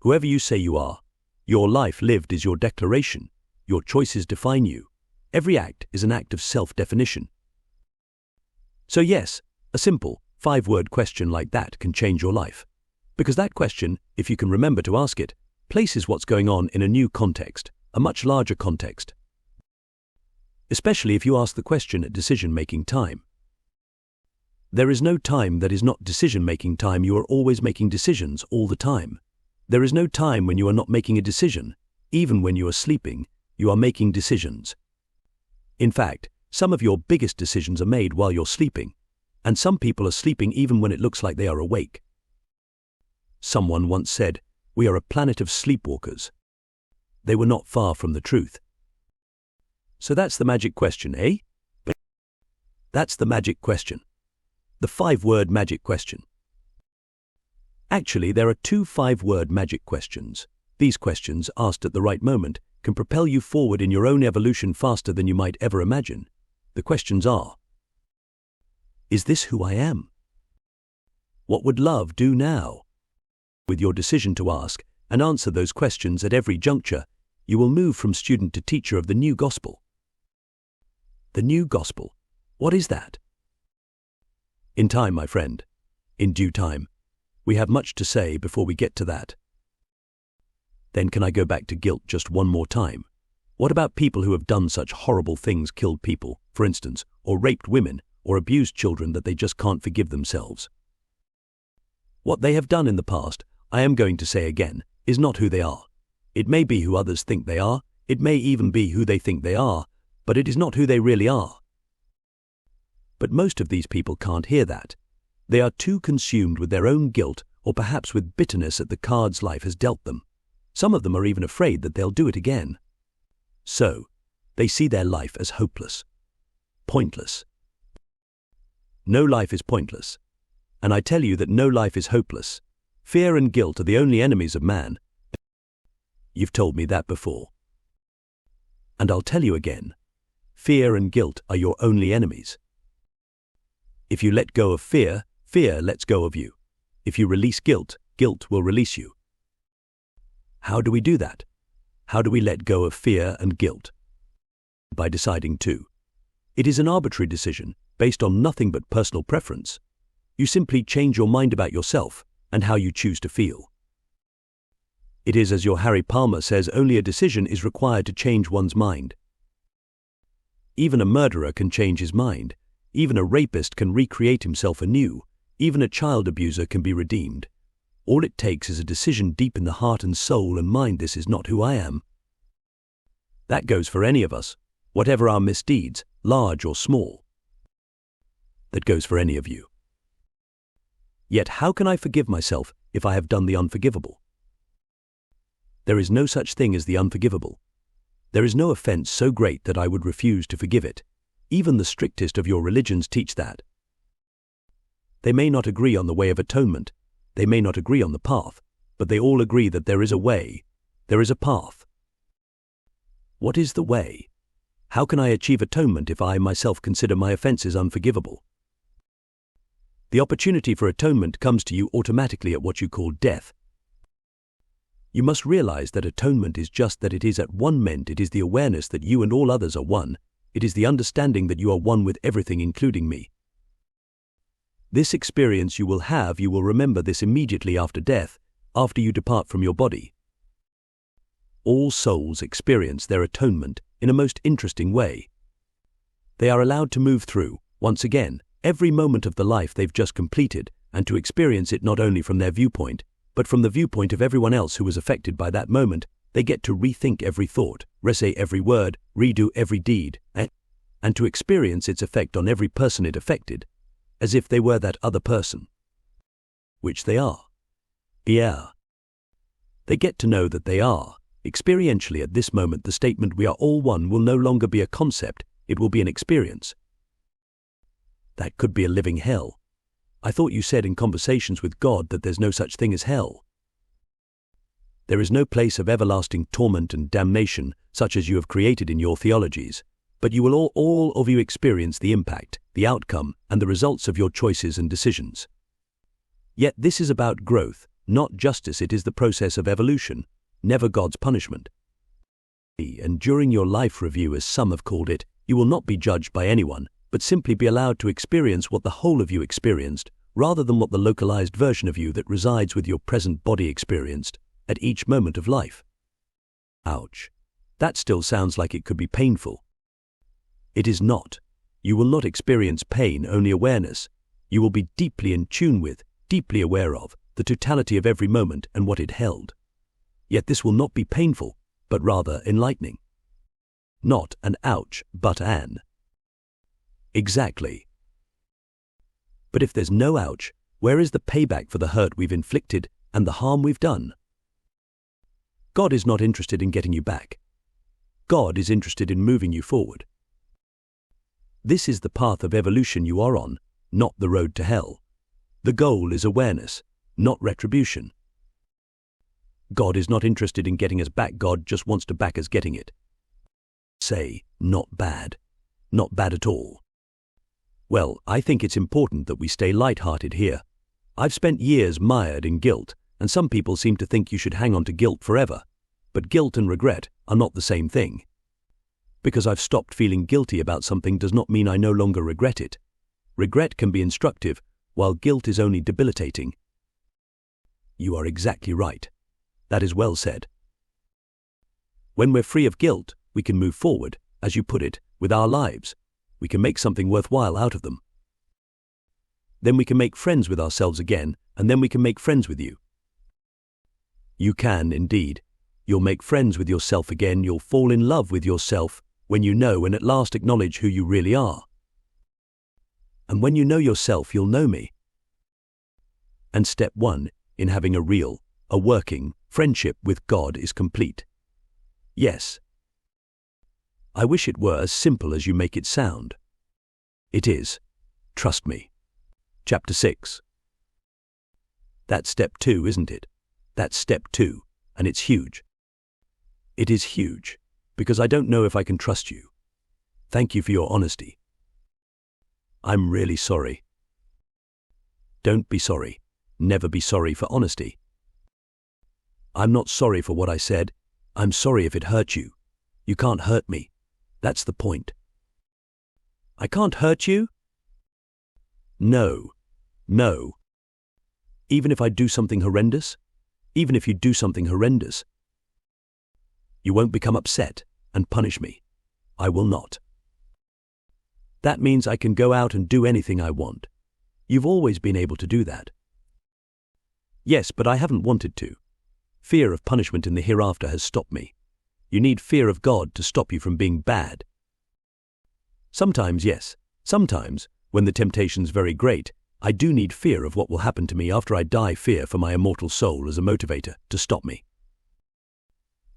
Whoever you say you are. Your life lived is your declaration. Your choices define you. Every act is an act of self-definition. So yes, a simple, 5-word question like that can change your life. Because that question, if you can remember to ask it, places what's going on in a new context, a much larger context. Especially if you ask the question at decision-making time. There is no time that is not decision-making time. You are always making decisions all the time. There is no time when you are not making a decision. Even when you are sleeping, you are making decisions. In fact, some of your biggest decisions are made while you're sleeping, and some people are sleeping even when it looks like they are awake. Someone once said, "We are a planet of sleepwalkers." They were not far from the truth. So that's the magic question, eh? That's the magic question. The 5-word magic question. Actually, there are 2 5-word magic questions. These questions, asked at the right moment, can propel you forward in your own evolution faster than you might ever imagine. The questions are: is this who I am? What would love do now? With your decision to ask and answer those questions at every juncture, you will move from student to teacher of the new gospel. The new gospel. What is that? In time, my friend. In due time. We have much to say before we get to that. Then can I go back to guilt just one more time? What about people who have done such horrible things, killed people, for instance, or raped women, or abused children that they just can't forgive themselves? What they have done in the past, I am going to say again, is not who they are. It may be who others think they are, it may even be who they think they are, but it is not who they really are. But most of these people can't hear that. They are too consumed with their own guilt, or perhaps with bitterness at the cards life has dealt them. Some of them are even afraid that they'll do it again. So, they see their life as hopeless, pointless. No life is pointless. And I tell you that no life is hopeless. Fear and guilt are the only enemies of man. You've told me that before. And I'll tell you again. Fear and guilt are your only enemies. If you let go of fear, fear lets go of you. If you release guilt, guilt will release you. How do we do that? How do we let go of fear and guilt? By deciding to. It is an arbitrary decision, based on nothing but personal preference. You simply change your mind about yourself and how you choose to feel. It is, as your Harry Palmer says, only a decision is required to change one's mind. Even a murderer can change his mind. Even a rapist can recreate himself anew. Even a child abuser can be redeemed. All it takes is a decision deep in the heart and soul and mind: this is not who I am. That goes for any of us, whatever our misdeeds, large or small. That goes for any of you. Yet how can I forgive myself if I have done the unforgivable? There is no such thing as the unforgivable. There is no offense so great that I would refuse to forgive it. Even the strictest of your religions teach that. They may not agree on the way of atonement. They may not agree on the path, but they all agree that there is a way, there is a path. What is the way? How can I achieve atonement if I myself consider my offenses unforgivable? The opportunity for atonement comes to you automatically at what you call death. You must realize that atonement is just that: it is at one moment. It is the awareness that you and all others are one. It is the understanding that you are one with everything, including me. This experience you will remember this immediately after death, after you depart from your body. All souls experience their atonement in a most interesting way. They are allowed to move through, once again, every moment of the life they've just completed, and to experience it not only from their viewpoint, but from the viewpoint of everyone else who was affected by that moment. They get to rethink every thought, re-say every word, redo every deed, and to experience its effect on every person it affected, as if they were that other person. Which they are. Yeah. They get to know that they are. Experientially at this moment, the statement "we are all one" will no longer be a concept, it will be an experience. That could be a living hell. I thought you said in conversations with God that there's no such thing as hell. There is no place of everlasting torment and damnation such as you have created in your theologies, but you will all of you experience the impact, the outcome, and the results of your choices and decisions. Yet this is about growth, not justice. It is the process of evolution, never God's punishment. And during your life review, as some have called it, you will not be judged by anyone, but simply be allowed to experience what the whole of you experienced, rather than what the localized version of you that resides with your present body experienced at each moment of life. Ouch. That still sounds like it could be painful. It is not. You will not experience pain, only awareness. You will be deeply in tune with, deeply aware of, the totality of every moment and what it held. Yet this will not be painful, but rather enlightening. Not an ouch, but an. Exactly. But if there's no ouch, where is the payback for the hurt we've inflicted and the harm we've done? God is not interested in getting you back. God is interested in moving you forward. This is the path of evolution you are on, not the road to hell. The goal is awareness, not retribution. God is not interested in getting us back. God just wants to back us getting it. Say, not bad. Not bad at all. Well, I think it's important that we stay light-hearted here. I've spent years mired in guilt, and some people seem to think you should hang on to guilt forever. But guilt and regret are not the same thing. Because I've stopped feeling guilty about something does not mean I no longer regret it. Regret can be instructive, while guilt is only debilitating. You are exactly right. That is well said. When we're free of guilt, we can move forward, as you put it, with our lives. We can make something worthwhile out of them. Then we can make friends with ourselves again, and then we can make friends with you. You can, indeed. You'll make friends with yourself again. You'll fall in love with yourself when you know and at last acknowledge who you really are. And when you know yourself, you'll know me. And step 1 in having a real, a working friendship with God is complete. Yes. I wish it were as simple as you make it sound. It is. Trust me. Chapter 6. That's step 2, isn't it? That's step 2, and it's huge. It is huge, because I don't know if I can trust you. Thank you for your honesty. I'm really sorry. Don't be sorry. Never be sorry for honesty. I'm not sorry for what I said. I'm sorry if it hurt you. You can't hurt me. That's the point. I can't hurt you? No. No. Even if I do something horrendous? Even if you do something horrendous? You won't become upset and punish me. I will not. That means I can go out and do anything I want. You've always been able to do that. Yes, but I haven't wanted to. Fear of punishment in the hereafter has stopped me. You need fear of God to stop you from being bad. Sometimes, yes. Sometimes, when the temptation's very great, I do need fear of what will happen to me after I die, fear for my immortal soul as a motivator to stop me.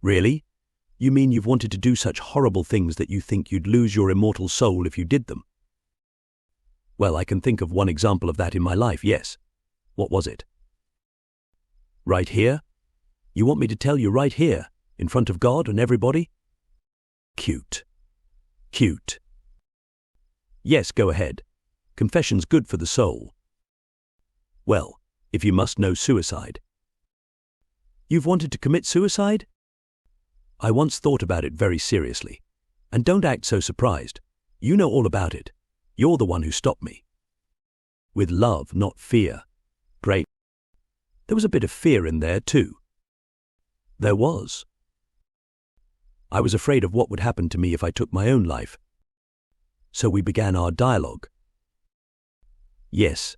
Really? You mean you've wanted to do such horrible things that you think you'd lose your immortal soul if you did them? Well, I can think of one example of that in my life, yes. What was it? Right here? You want me to tell you right here, in front of God and everybody? Cute. Cute. Yes, go ahead. Confession's good for the soul. Well, if you must know suicide. You've wanted to commit suicide? I once thought about it very seriously. And don't act so surprised. You know all about it. You're the one who stopped me. With love, not fear. Great. There was a bit of fear in there, too. There was. I was afraid of what would happen to me if I took my own life. So we began our dialogue. Yes.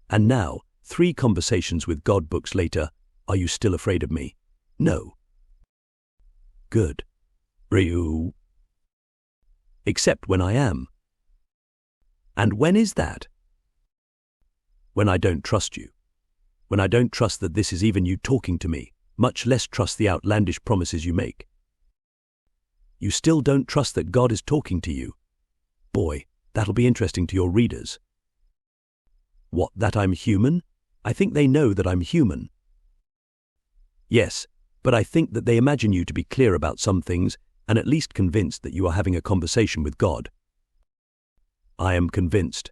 And now, 3 conversations with God books later, are you still afraid of me? No. Good. Ryu. Except when I am. And when is that? When I don't trust you. When I don't trust that this is even you talking to me, much less trust the outlandish promises you make. You still don't trust that God is talking to you. Boy, that'll be interesting to your readers. What, that I'm human? I think they know that I'm human. Yes, but I think that they imagine you to be clear about some things and at least convinced that you are having a conversation with God. I am convinced.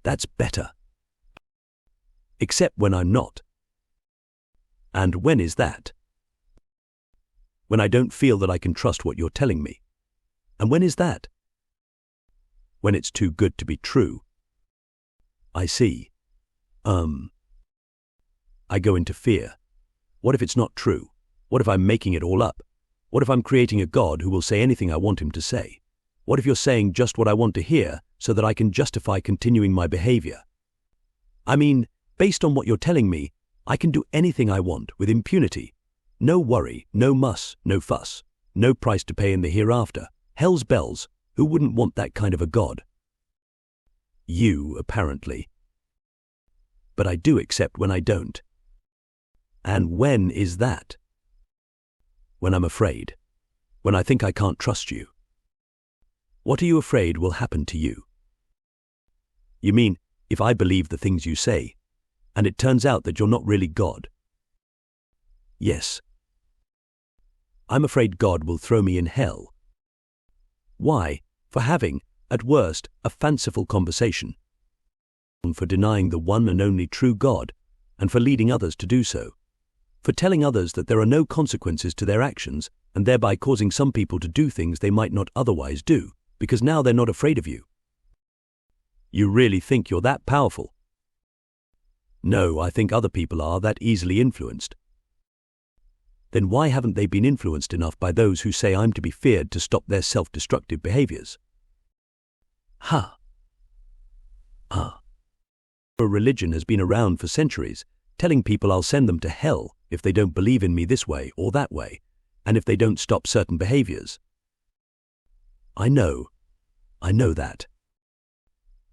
That's better. Except when I'm not. And when is that? When I don't feel that I can trust what you're telling me. And when is that? When it's too good to be true. I see. I go into fear. What if it's not true? What if I'm making it all up? What if I'm creating a God who will say anything I want him to say? What if you're saying just what I want to hear, so that I can justify continuing my behavior. I mean, based on what you're telling me, I can do anything I want with impunity. No worry, no muss, no fuss, no price to pay in the hereafter. Hell's bells, who wouldn't want that kind of a God? You, apparently. But I do accept when I don't. And when is that? When I'm afraid. When I think I can't trust you. What are you afraid will happen to you? You mean, if I believe the things you say, and it turns out that you're not really God? Yes. I'm afraid God will throw me in hell. Why? For having, at worst, a fanciful conversation. For denying the one and only true God, and for leading others to do so. For telling others that there are no consequences to their actions, and thereby causing some people to do things they might not otherwise do, because now they're not afraid of you. You really think you're that powerful? No, I think other people are that easily influenced. Then why haven't they been influenced enough by those who say I'm to be feared to stop their self-destructive behaviors? Ha! Ah. A religion has been around for centuries, telling people I'll send them to hell if they don't believe in me this way or that way, and if they don't stop certain behaviors. I know that.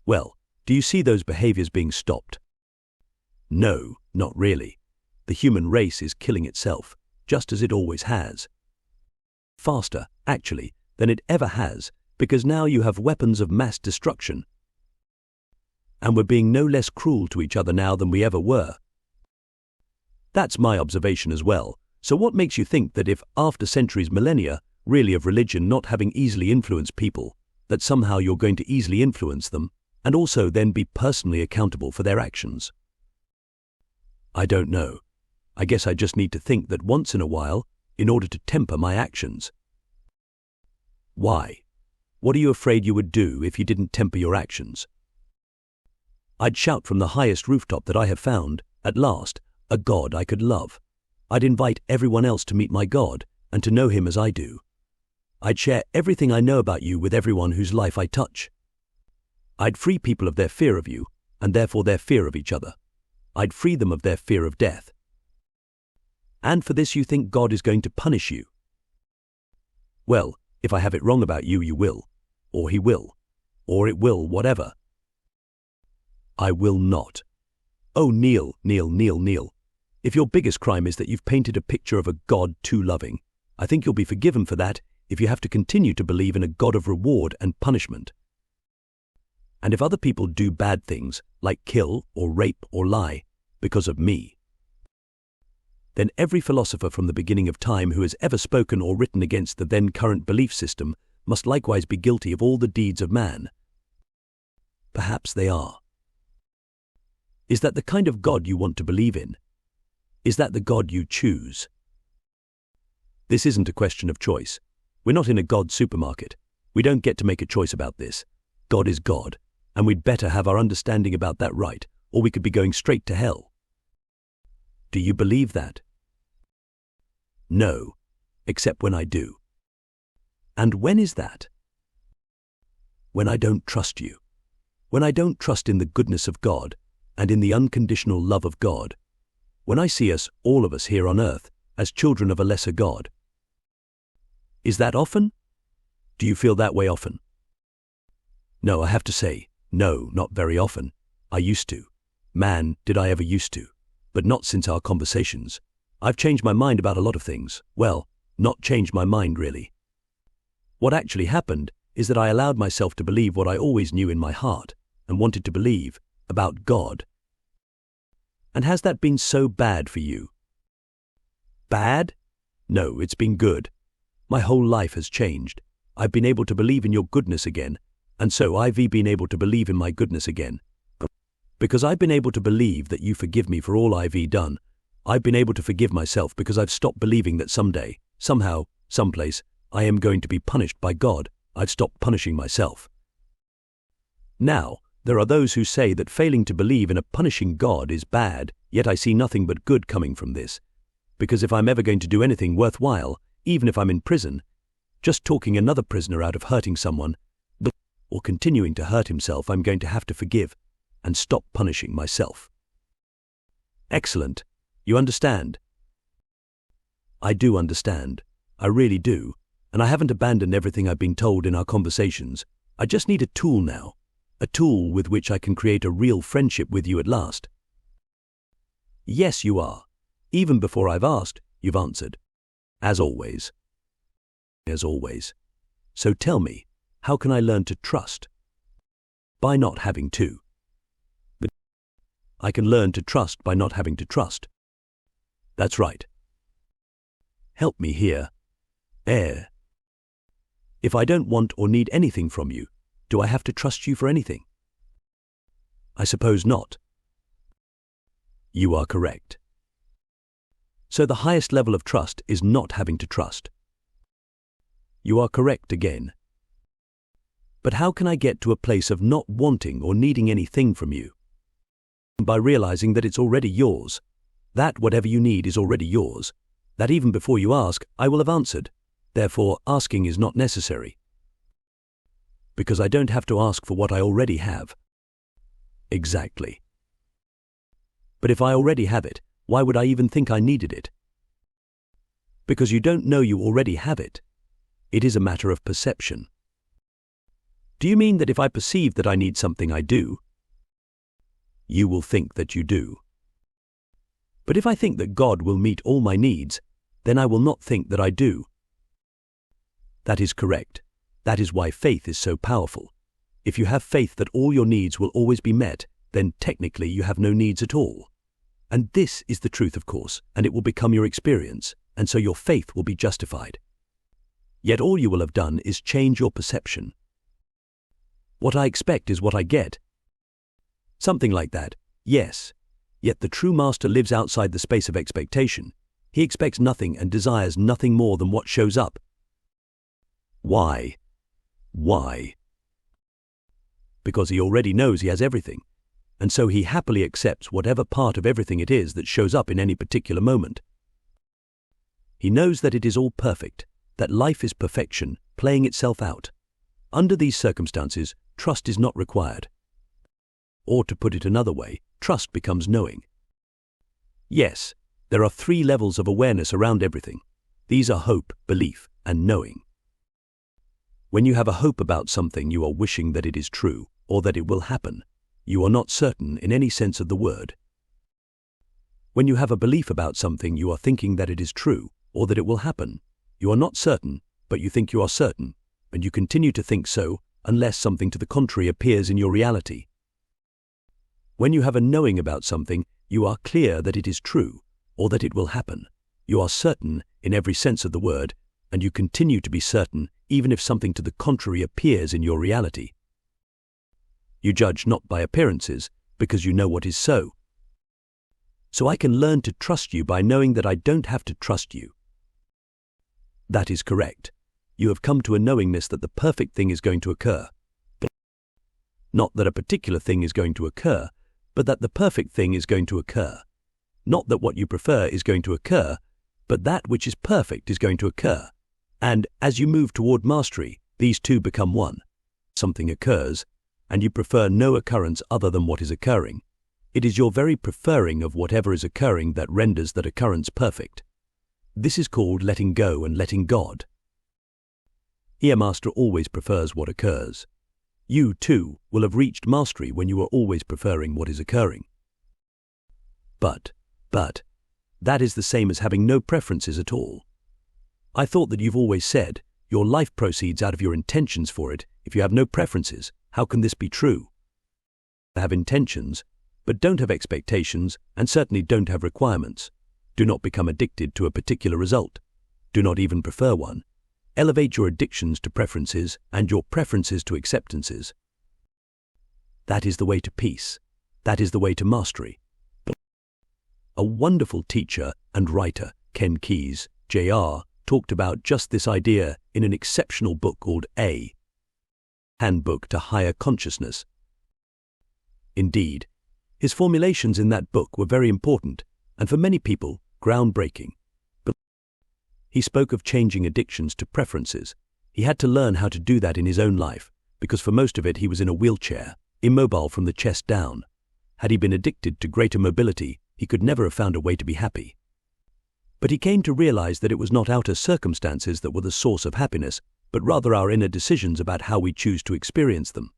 Well, do you see those behaviors being stopped? No, not really. The human race is killing itself, just as it always has. Faster, actually, than it ever has, because now you have weapons of mass destruction. And we're being no less cruel to each other now than we ever were. That's my observation as well. So what makes you think that if, after centuries, millennia, really of religion not having easily influenced people, that somehow you're going to easily influence them, and also then be personally accountable for their actions? I don't know. I guess I just need to think that once in a while, in order to temper my actions. Why? What are you afraid you would do if you didn't temper your actions? I'd shout from the highest rooftop that I have found, at last, a God I could love. I'd invite everyone else to meet my God and to know him as I do. I'd share everything I know about you with everyone whose life I touch. I'd free people of their fear of you, and therefore their fear of each other. I'd free them of their fear of death. And for this you think God is going to punish you? Well, if I have it wrong about you, you will. Or he will. Or it will, whatever. I will not. Oh, Neale. If your biggest crime is that you've painted a picture of a God too loving, I think you'll be forgiven for that if you have to continue to believe in a God of reward and punishment. And if other people do bad things, like kill or rape or lie, because of me, then every philosopher from the beginning of time who has ever spoken or written against the then current belief system must likewise be guilty of all the deeds of man. Perhaps they are. Is that the kind of God you want to believe in? Is that the God you choose? This isn't a question of choice. We're not in a God supermarket. We don't get to make a choice about this. God is God, and we'd better have our understanding about that right, or we could be going straight to hell. Do you believe that? No, except when I do. And when is that? When I don't trust you. When I don't trust in the goodness of God and in the unconditional love of God. When I see us, all of us here on earth, as children of a lesser God. Is that often? Do you feel that way often? No, I have to say, no, not very often. I used to. Man, did I ever used to. But not since our conversations. I've changed my mind about a lot of things. Well, not changed my mind really. What actually happened is that I allowed myself to believe what I always knew in my heart and wanted to believe about God. And has that been so bad for you? Bad? No, it's been good. My whole life has changed. I've been able to believe in your goodness again, and so I've been able to believe in my goodness again. Because I've been able to believe that you forgive me for all I've done, I've been able to forgive myself because I've stopped believing that someday, somehow, someplace, I am going to be punished by God. I've stopped punishing myself. Now, there are those who say that failing to believe in a punishing God is bad, yet I see nothing but good coming from this. Because if I'm ever going to do anything worthwhile, even if I'm in prison, just talking another prisoner out of hurting someone, or continuing to hurt himself, I'm going to have to forgive and stop punishing myself. Excellent. You understand? I do understand. I really do. And I haven't abandoned everything I've been told in our conversations. I just need a tool now. A tool with which I can create a real friendship with you at last. Yes, you are. Even before I've asked, you've answered. As always. As always. So tell me, how can I learn to trust? By not having to. But I can learn to trust by not having to trust. That's right. Help me here. If I don't want or need anything from you, do I have to trust you for anything? I suppose not. You are correct. So the highest level of trust is not having to trust. You are correct again. But how can I get to a place of not wanting or needing anything from you? By realizing that it's already yours, that whatever you need is already yours, that even before you ask, I will have answered. Therefore, asking is not necessary. Because I don't have to ask for what I already have. Exactly. But if I already have it, why would I even think I needed it? Because you don't know you already have it. It is a matter of perception. Do you mean that if I perceive that I need something, I do? You will think that you do. But if I think that God will meet all my needs, then I will not think that I do. That is correct. That is why faith is so powerful. If you have faith that all your needs will always be met, then technically you have no needs at all. And this is the truth, of course, and it will become your experience, and so your faith will be justified. Yet all you will have done is change your perception. What I expect is what I get. Something like that, yes. Yet the true master lives outside the space of expectation. He expects nothing and desires nothing more than what shows up. Why? Why? Because he already knows he has everything, and so he happily accepts whatever part of everything it is that shows up in any particular moment. He knows that it is all perfect, that life is perfection, playing itself out. Under these circumstances, trust is not required. Or to put it another way, trust becomes knowing. Yes, there are 3 levels of awareness around everything. These are hope, belief, and knowing. When you have a hope about something, you are wishing that it is true, or that it will happen. You are not certain in any sense of the word. When you have a belief about something, you are thinking that it is true, or that it will happen. You are not certain, but you think you are certain, and you continue to think so unless something to the contrary appears in your reality. When you have a knowing about something, you are clear that it is true, or that it will happen. You are certain in every sense of the word, and you continue to be certain even if something to the contrary appears in your reality. You judge not by appearances, because you know what is so. So I can learn to trust you by knowing that I don't have to trust you. That is correct. You have come to a knowingness that the perfect thing is going to occur. Not that a particular thing is going to occur, but that the perfect thing is going to occur. Not that what you prefer is going to occur, but that which is perfect is going to occur. And as you move toward mastery, these two become one. Something occurs, and you prefer no occurrence other than what is occurring. It is your very preferring of whatever is occurring that renders that occurrence perfect. This is called letting go and letting God. Here, Master always prefers what occurs. You, too, will have reached mastery when you are always preferring what is occurring. But, that is the same as having no preferences at all. I thought that you've always said, your life proceeds out of your intentions for it. If you have no preferences, how can this be true? Have intentions, but don't have expectations, and certainly don't have requirements. Do not become addicted to a particular result. Do not even prefer one. Elevate your addictions to preferences and your preferences to acceptances. That is the way to peace. That is the way to mastery. A wonderful teacher and writer, Ken Keyes, Jr., talked about just this idea in an exceptional book called A Handbook to Higher Consciousness. Indeed, his formulations in that book were very important and for many people groundbreaking. But he spoke of changing addictions to preferences. He had to learn how to do that in his own life, because for most of it he was in a wheelchair, immobile from the chest down. Had he been addicted to greater mobility, he could never have found a way to be happy. But he came to realize that it was not outer circumstances that were the source of happiness, but rather our inner decisions about how we choose to experience them.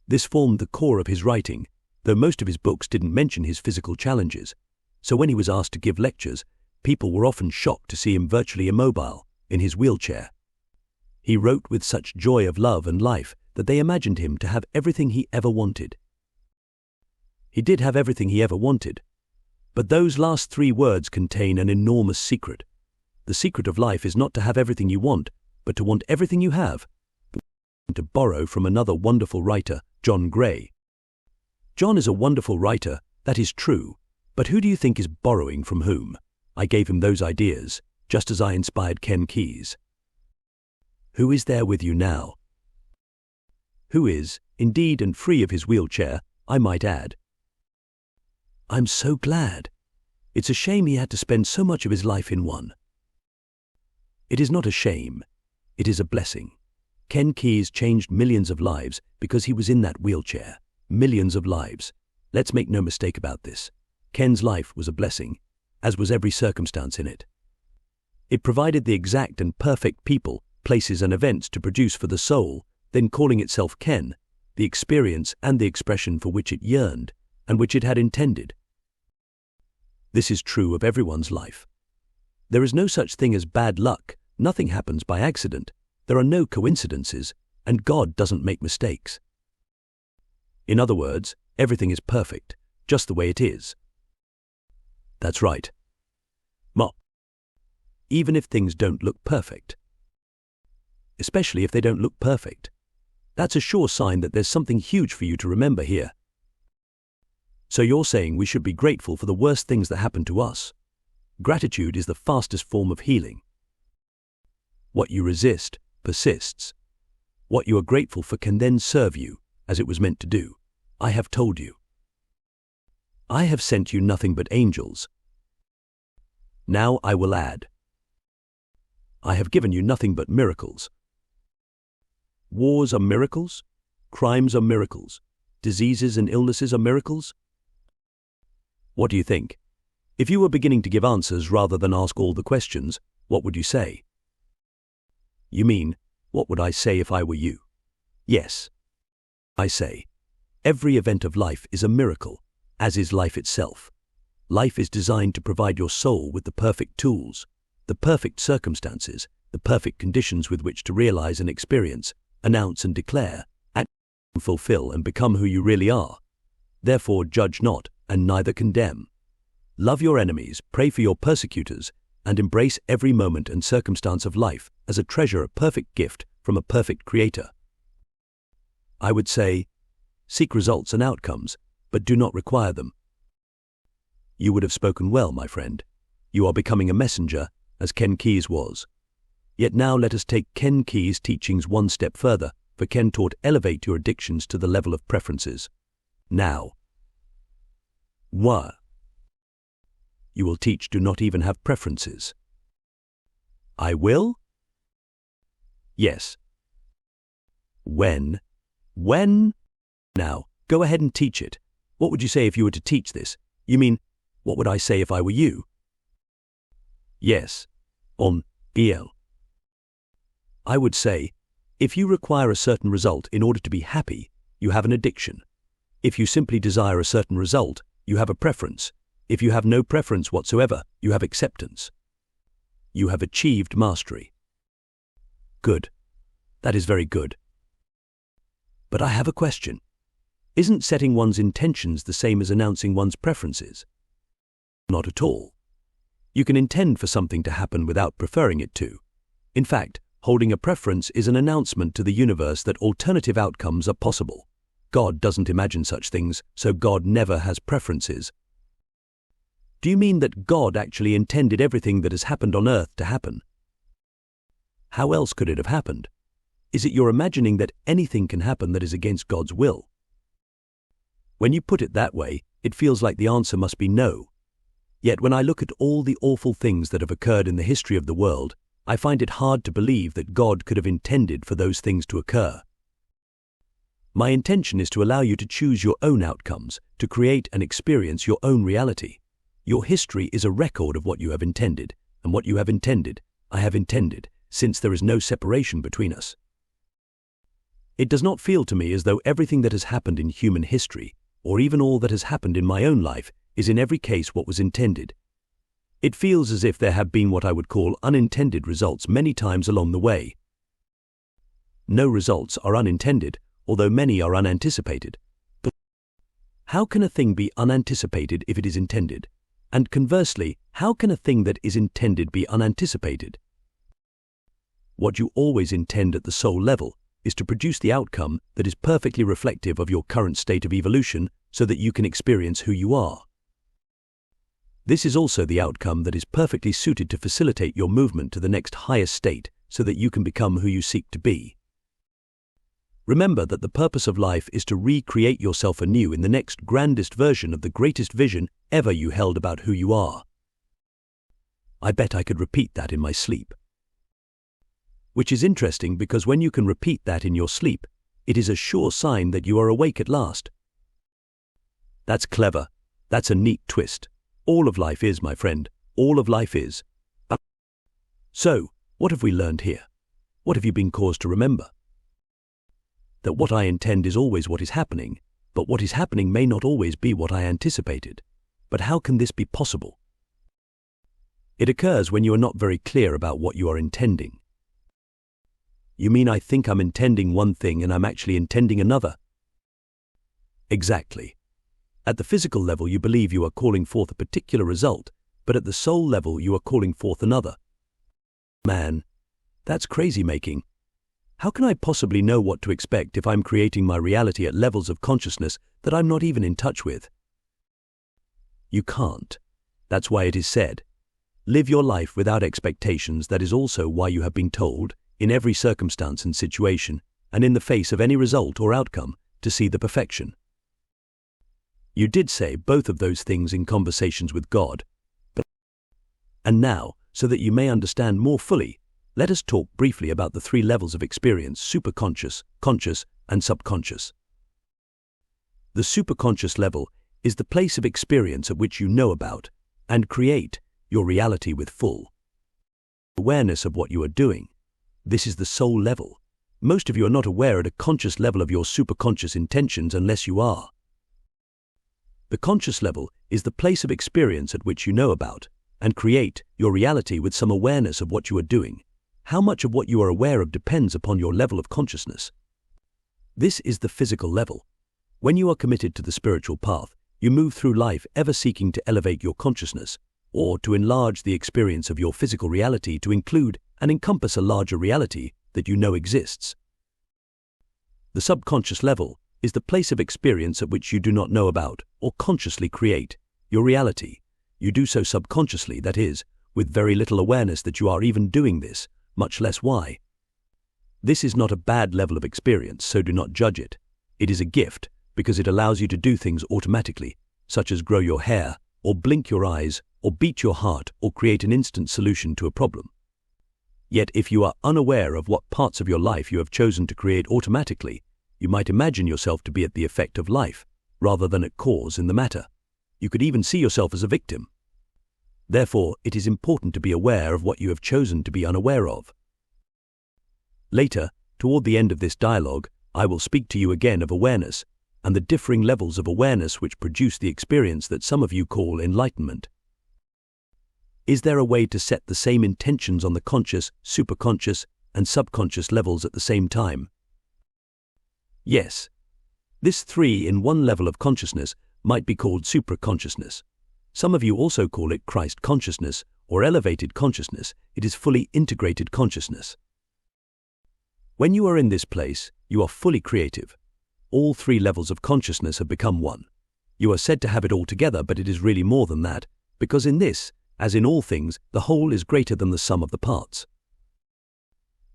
This formed the core of his writing, though most of his books didn't mention his physical challenges. So when he was asked to give lectures, people were often shocked to see him virtually immobile, in his wheelchair. He wrote with such joy of love and life that they imagined him to have everything he ever wanted. He did have everything he ever wanted, but those last 3 words contain an enormous secret. The secret of life is not to have everything you want, but to want everything you have. To borrow from another wonderful writer, John Gray. John is a wonderful writer, that is true, but who do you think is borrowing from whom? I gave him those ideas, just as I inspired Ken Keyes. Who is there with you now? Who is, indeed, and free of his wheelchair, I might add. I'm so glad. It's a shame he had to spend so much of his life in one. It is not a shame. It is a blessing. Ken Keyes changed millions of lives because he was in that wheelchair. Millions of lives. Let's make no mistake about this. Ken's life was a blessing, as was every circumstance in it. It provided the exact and perfect people, places and events to produce for the soul, then calling itself Ken, the experience and the expression for which it yearned, and which it had intended. This is true of everyone's life. There is no such thing as bad luck, nothing happens by accident, there are no coincidences, and God doesn't make mistakes. In other words, everything is perfect, just the way it is. That's right. Even if things don't look perfect. Especially if they don't look perfect. That's a sure sign that there's something huge for you to remember here. So you're saying we should be grateful for the worst things that happen to us. Gratitude is the fastest form of healing. What you resist persists. What you are grateful for can then serve you, as it was meant to do. I have told you. I have sent you nothing but angels. Now I will add. I have given you nothing but miracles. Wars are miracles. Crimes are miracles. Diseases and illnesses are miracles. What do you think? If you were beginning to give answers rather than ask all the questions, what would you say? You mean, what would I say if I were you? Yes. I say, every event of life is a miracle, as is life itself. Life is designed to provide your soul with the perfect tools, the perfect circumstances, the perfect conditions with which to realize and experience, announce and declare, act, fulfill and become who you really are. Therefore judge not, and neither condemn. Love your enemies, pray for your persecutors, and embrace every moment and circumstance of life as a treasure, a perfect gift from a perfect Creator. I would say, seek results and outcomes, but do not require them. You would have spoken well, my friend. You are becoming a messenger, as Ken Keyes was. Yet now let us take Ken Keyes' teachings one step further, for Ken taught elevate your addictions to the level of preferences. Now, you will teach do not even have preferences. I will? Yes. When? Now, go ahead and teach it. What would you say if you were to teach this? You mean, what would I say if I were you? Yes. On BL. I would say, if you require a certain result in order to be happy, you have an addiction. If you simply desire a certain result, you have a preference. If you have no preference whatsoever, you have acceptance. You have achieved mastery. Good. That is very good. But I have a question. Isn't setting one's intentions the same as announcing one's preferences? Not at all. You can intend for something to happen without preferring it to. In fact, holding a preference is an announcement to the universe that alternative outcomes are possible. God doesn't imagine such things, so God never has preferences. Do you mean that God actually intended everything that has happened on earth to happen? How else could it have happened? Is it your imagining that anything can happen that is against God's will? When you put it that way, it feels like the answer must be no. Yet when I look at all the awful things that have occurred in the history of the world, I find it hard to believe that God could have intended for those things to occur. My intention is to allow you to choose your own outcomes, to create and experience your own reality. Your history is a record of what you have intended, and what you have intended, I have intended, since there is no separation between us. It does not feel to me as though everything that has happened in human history, or even all that has happened in my own life, is in every case what was intended. It feels as if there have been what I would call unintended results many times along the way. No results are unintended, although many are unanticipated. But how can a thing be unanticipated if it is intended? And conversely, how can a thing that is intended be unanticipated? What you always intend at the soul level is to produce the outcome that is perfectly reflective of your current state of evolution so that you can experience who you are. This is also the outcome that is perfectly suited to facilitate your movement to the next highest state so that you can become who you seek to be. Remember that the purpose of life is to recreate yourself anew in the next grandest version of the greatest vision ever you held about who you are. I bet I could repeat that in my sleep. Which is interesting because when you can repeat that in your sleep, it is a sure sign that you are awake at last. That's clever. That's a neat twist. All of life is, my friend. All of life is. So, what have we learned here? What have you been caused to remember? That what I intend is always what is happening, but what is happening may not always be what I anticipated. But how can this be possible? It occurs when you are not very clear about what you are intending. You mean I think I'm intending one thing and I'm actually intending another? Exactly. At the physical level you believe you are calling forth a particular result, but at the soul level you are calling forth another. Man, that's crazy making. How can I possibly know what to expect if I'm creating my reality at levels of consciousness that I'm not even in touch with? You can't. That's why it is said, live your life without expectations. That is also why you have been told, in every circumstance and situation, and in the face of any result or outcome, to see the perfection. You did say both of those things in conversations with God. And now, so that you may understand more fully, let us talk briefly about the three levels of experience: superconscious, conscious, and subconscious. The superconscious level is the place of experience at which you know about and create your reality with full awareness of what you are doing. This is the soul level. Most of you are not aware at a conscious level of your superconscious intentions unless you are. The conscious level is the place of experience at which you know about and create your reality with some awareness of what you are doing. How much of what you are aware of depends upon your level of consciousness. This is the physical level. When you are committed to the spiritual path, you move through life ever seeking to elevate your consciousness, or to enlarge the experience of your physical reality to include and encompass a larger reality that you know exists. The subconscious level is the place of experience at which you do not know about or consciously create your reality. You do so subconsciously, that is, with very little awareness that you are even doing this, much less why. This is not a bad level of experience, so do not judge it. It is a gift because it allows you to do things automatically, such as grow your hair, or blink your eyes, or beat your heart, or create an instant solution to a problem. Yet if you are unaware of what parts of your life you have chosen to create automatically, you might imagine yourself to be at the effect of life, rather than at cause in the matter. You could even see yourself as a victim. Therefore, it is important to be aware of what you have chosen to be unaware of. Later, toward the end of this dialogue, I will speak to you again of awareness, and the differing levels of awareness which produce the experience that some of you call enlightenment. Is there a way to set the same intentions on the conscious, superconscious, and subconscious levels at the same time? Yes. This 3-in-1 level of consciousness might be called supraconsciousness. Some of you also call it Christ consciousness or elevated consciousness. It is fully integrated consciousness. When you are in this place, you are fully creative. All 3 levels of consciousness have become one. You are said to have it all together, but it is really more than that, because in this, as in all things, the whole is greater than the sum of the parts.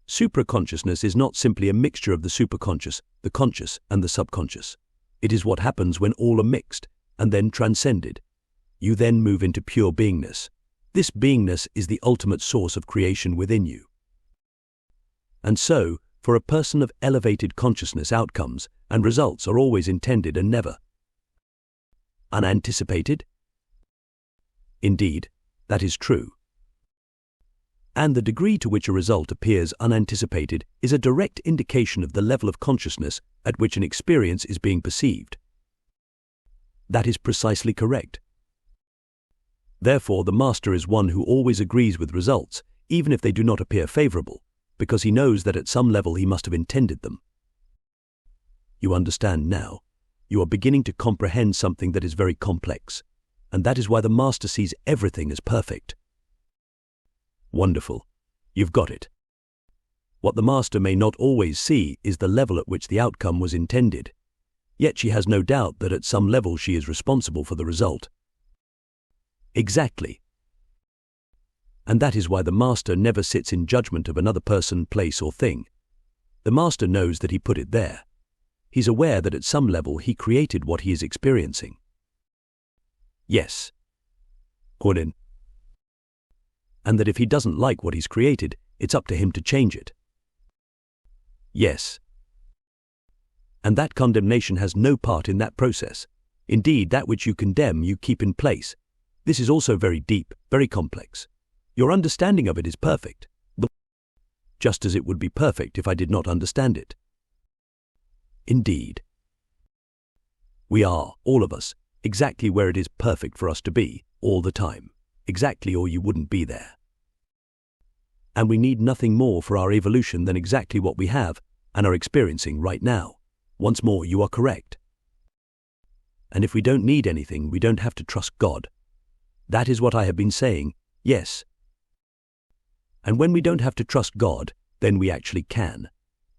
Supraconsciousness is not simply a mixture of the superconscious, the conscious, and the subconscious. It is what happens when all are mixed, and then transcended. You then move into pure beingness. This beingness is the ultimate source of creation within you. And so, For a person of elevated consciousness, outcomes and results are always intended and never unanticipated. Indeed, that is true. And the degree to which a result appears unanticipated is a direct indication of the level of consciousness at which an experience is being perceived. That is precisely correct. Therefore, the master is one who always agrees with results, even if they do not appear favorable, because he knows that at some level he must have intended them. You understand now. You are beginning to comprehend something that is very complex, and that is why the master sees everything as perfect. Wonderful. You've got it. What the master may not always see is the level at which the outcome was intended. Yet she has no doubt that at some level she is responsible for the result. Exactly. And that is why the master never sits in judgment of another person, place, or thing. The master knows that he put it there. He's aware that at some level he created what he is experiencing. Yes. Gordon. And that if he doesn't like what he's created, it's up to him to change it. Yes. And that condemnation has no part in that process. Indeed, that which you condemn you keep in place. This is also very deep, very complex. Your understanding of it is perfect, just as it would be perfect if I did not understand it. Indeed. We are, all of us, exactly where it is perfect for us to be, all the time. Exactly, or you wouldn't be there. And we need nothing more for our evolution than exactly what we have and are experiencing right now. Once more, you are correct. And if we don't need anything, we don't have to trust God. That is what I have been saying, yes. And when we don't have to trust God, then we actually can.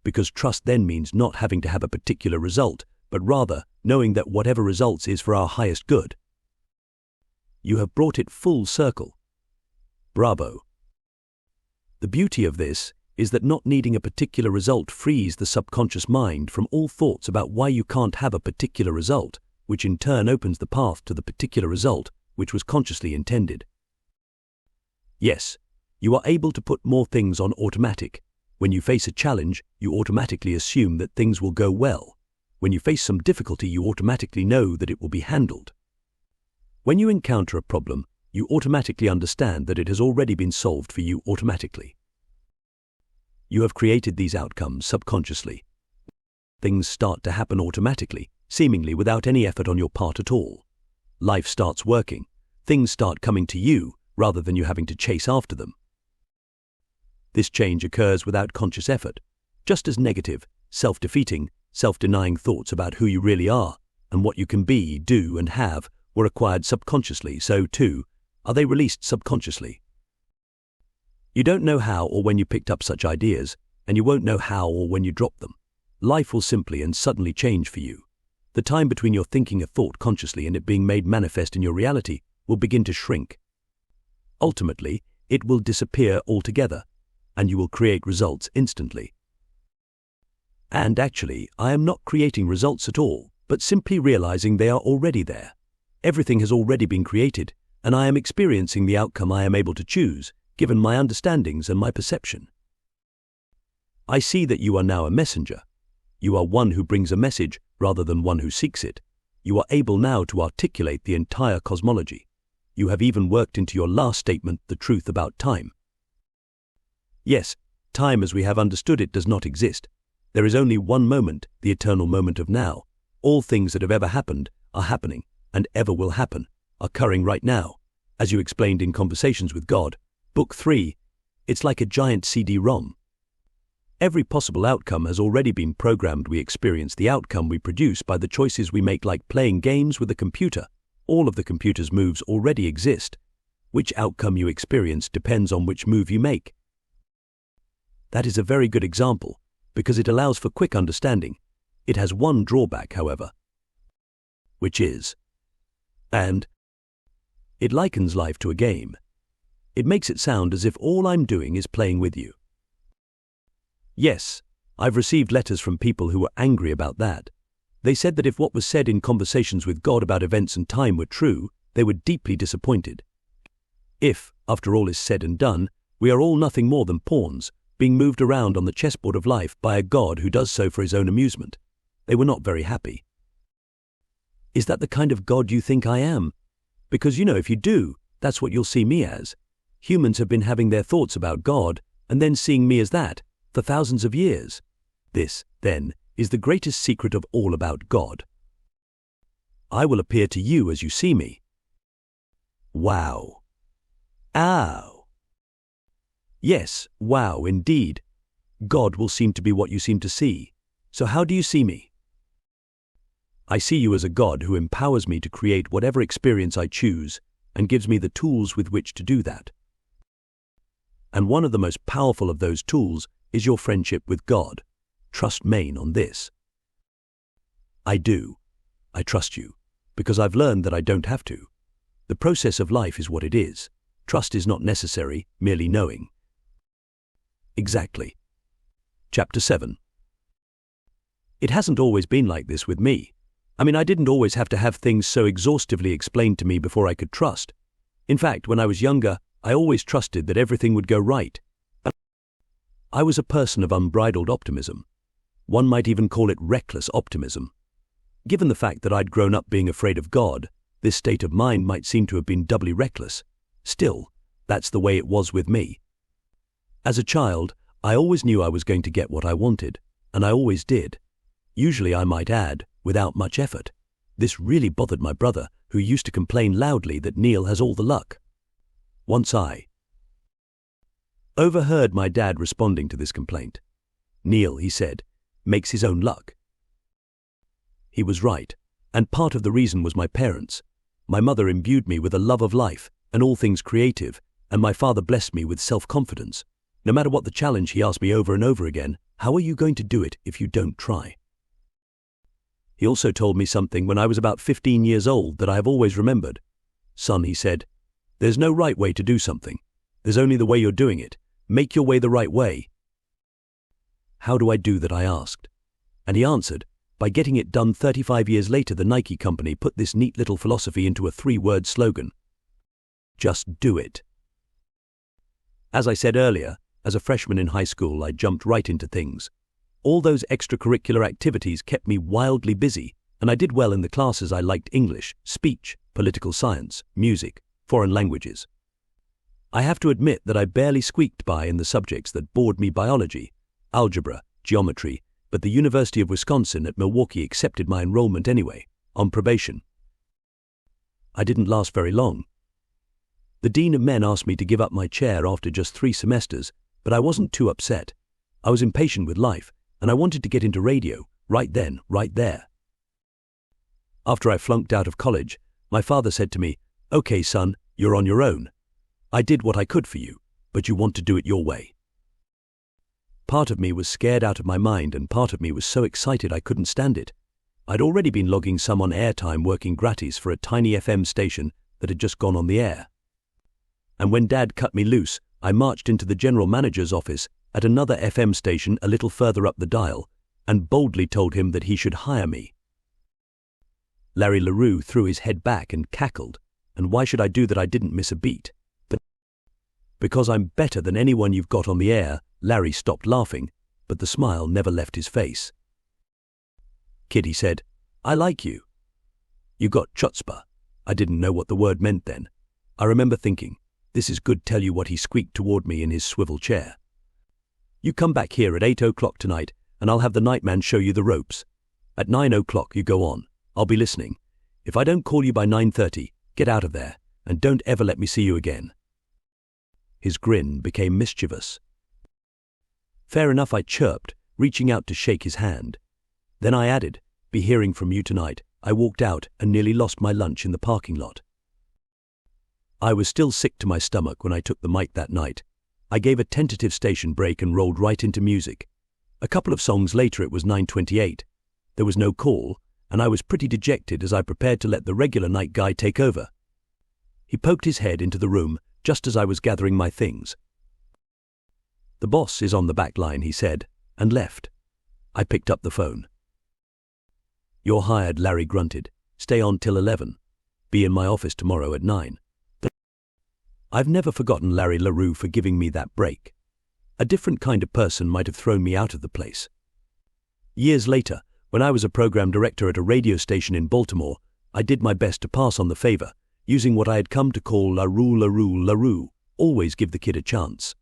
Because trust then means not having to have a particular result, but rather knowing that whatever results is for our highest good. You have brought it full circle. Bravo. The beauty of this is that not needing a particular result frees the subconscious mind from all thoughts about why you can't have a particular result, which in turn opens the path to the particular result which was consciously intended. Yes, you are able to put more things on automatic. When you face a challenge, you automatically assume that things will go well. When you face some difficulty, you automatically know that it will be handled. When you encounter a problem, you automatically understand that it has already been solved for you automatically. You have created these outcomes subconsciously. Things start to happen automatically, seemingly without any effort on your part at all. Life starts working. Things start coming to you rather than you having to chase after them. This change occurs without conscious effort, just as negative, self-defeating, self-denying thoughts about who you really are and what you can be, do, and have were acquired subconsciously, so too are they released subconsciously. You don't know how or when you picked up such ideas, and you won't know how or when you drop them. Life will simply and suddenly change for you. The time between your thinking a thought consciously and it being made manifest in your reality will begin to shrink. Ultimately, it will disappear altogether, and you will create results instantly. And actually, I am not creating results at all, but simply realizing they are already there. Everything has already been created, and I am experiencing the outcome I am able to choose, given my understandings and my perception. I see that you are now a messenger. You are one who brings a message rather than one who seeks it. You are able now to articulate the entire cosmology. You have even worked into your last statement the truth about time. Yes, time as we have understood it does not exist. There is only one moment, the eternal moment of now. All things that have ever happened are happening, and ever will happen, occurring right now. As you explained in Conversations with God, Book 3, it's like a giant CD-ROM. Every possible outcome has already been programmed. We experience the outcome we produce by the choices we make, like playing games with a computer. All of the computer's moves already exist. Which outcome you experience depends on which move you make. That is a very good example, because it allows for quick understanding. It has one drawback, however, which is, and it likens life to a game. It makes it sound as if all I'm doing is playing with you. Yes, I've received letters from people who were angry about that. They said that if what was said in Conversations with God about events and time were true, they were deeply disappointed. If, after all is said and done, we are all nothing more than pawns, being moved around on the chessboard of life by a God who does so for his own amusement. They were not very happy. Is that the kind of God you think I am? Because if you do, that's what you'll see me as. Humans have been having their thoughts about God and then seeing me as that for thousands of years. This, then, is the greatest secret of all about God. I will appear to you as you see me. Wow. Ow. Yes, wow, indeed. God will seem to be what you seem to see. So how do you see me? I see you as a God who empowers me to create whatever experience I choose and gives me the tools with which to do that. And one of the most powerful of those tools is your friendship with God. Trust Maine on this. I do. I trust you, because I've learned that I don't have to. The process of life is what it is. Trust is not necessary, merely knowing. Exactly. Chapter 7. It hasn't always been like this with me. I didn't always have to have things so exhaustively explained to me before I could trust. In fact, when I was younger, I always trusted that everything would go right. I was a person of unbridled optimism. One might even call it reckless optimism. Given the fact that I'd grown up being afraid of God, this state of mind might seem to have been doubly reckless. Still, that's the way it was with me. As a child, I always knew I was going to get what I wanted, and I always did. Usually, I might add, without much effort. This really bothered my brother, who used to complain loudly that Neale has all the luck. Once I overheard my dad responding to this complaint. Neale, he said, makes his own luck. He was right, and part of the reason was my parents. My mother imbued me with a love of life and all things creative, and my father blessed me with self-confidence. No matter what the challenge, he asked me over and over again, how are you going to do it if you don't try? He also told me something when I was about 15 years old that I have always remembered. Son, he said, there's no right way to do something. There's only the way you're doing it. Make your way the right way. How do I do that? I asked. And he answered, by getting it done. 35 years later, the Nike company put this neat little philosophy into a 3-word slogan. Just do it. As I said earlier, as a freshman in high school, I jumped right into things. All those extracurricular activities kept me wildly busy, and I did well in the classes I liked: English, speech, political science, music, foreign languages. I have to admit that I barely squeaked by in the subjects that bored me: biology, algebra, geometry, but the University of Wisconsin at Milwaukee accepted my enrollment anyway, on probation. I didn't last very long. The dean of men asked me to give up my chair after just 3 semesters, but I wasn't too upset. I was impatient with life, and I wanted to get into radio, right then, right there. After I flunked out of college, my father said to me, okay, son, you're on your own. I did what I could for you, but you want to do it your way. Part of me was scared out of my mind, and part of me was so excited I couldn't stand it. I'd already been logging some on airtime working gratis for a tiny FM station that had just gone on the air. And when Dad cut me loose, I marched into the general manager's office at another FM station a little further up the dial and boldly told him that he should hire me. Larry LaRue threw his head back and cackled, and why should I do that? I didn't miss a beat. But because I'm better than anyone you've got on the air, Larry stopped laughing, but the smile never left his face. Kid, he said, I like you. You got chutzpah. I didn't know what the word meant then. I remember thinking, this is good. Tell you what, he squeaked toward me in his swivel chair. You come back here at 8 o'clock tonight, and I'll have the nightman show you the ropes. At 9 o'clock you go on. I'll be listening. If I don't call you by 9:30, get out of there, and don't ever let me see you again. His grin became mischievous. Fair enough, I chirped, reaching out to shake his hand. Then I added, be hearing from you tonight. I walked out and nearly lost my lunch in the parking lot. I was still sick to my stomach when I took the mic that night. I gave a tentative station break and rolled right into music. A couple of songs later it was 9:28. There was no call, and I was pretty dejected as I prepared to let the regular night guy take over. He poked his head into the room just as I was gathering my things. The boss is on the back line, he said, and left. I picked up the phone. You're hired, Larry grunted. Stay on till 11. Be in my office tomorrow at 9. I've never forgotten Larry LaRue for giving me that break. A different kind of person might have thrown me out of the place. Years later, when I was a program director at a radio station in Baltimore, I did my best to pass on the favor, using what I had come to call la rue, always give the kid a chance.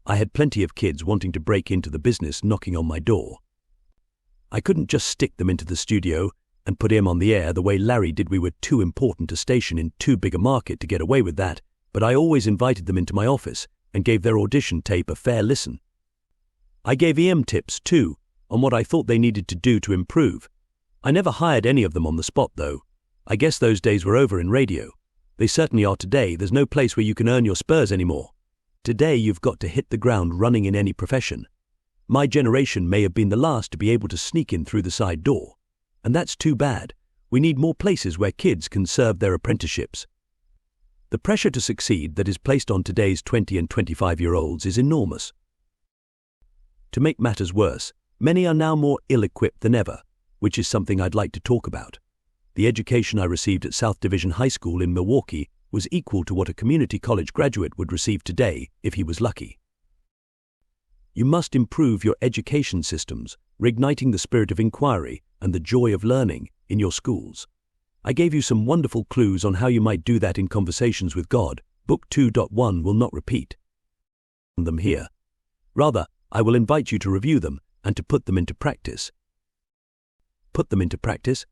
I had plenty of kids wanting to break into the business knocking on my door. I couldn't just stick them into the studio and put him on the air the way Larry did. We were too important a station in too big a market to get away with that, but I always invited them into my office and gave their audition tape a fair listen. I gave EM tips, too, on what I thought they needed to do to improve. I never hired any of them on the spot, though. I guess those days were over in radio. They certainly are today. There's no place where you can earn your spurs anymore. Today you've got to hit the ground running in any profession. My generation may have been the last to be able to sneak in through the side door. And that's too bad. We need more places where kids can serve their apprenticeships. The pressure to succeed that is placed on today's 20 and 25-year-olds is enormous. To make matters worse, many are now more ill-equipped than ever, which is something I'd like to talk about. The education I received at South Division High School in Milwaukee was equal to what a community college graduate would receive today if he was lucky. You must improve your education systems, reigniting the spirit of inquiry and the joy of learning in your schools. I gave you some wonderful clues on how you might do that in Conversations with God. Book 2.1 will not repeat them here. Rather, I will invite you to review them and to put them into practice. Put them into practice?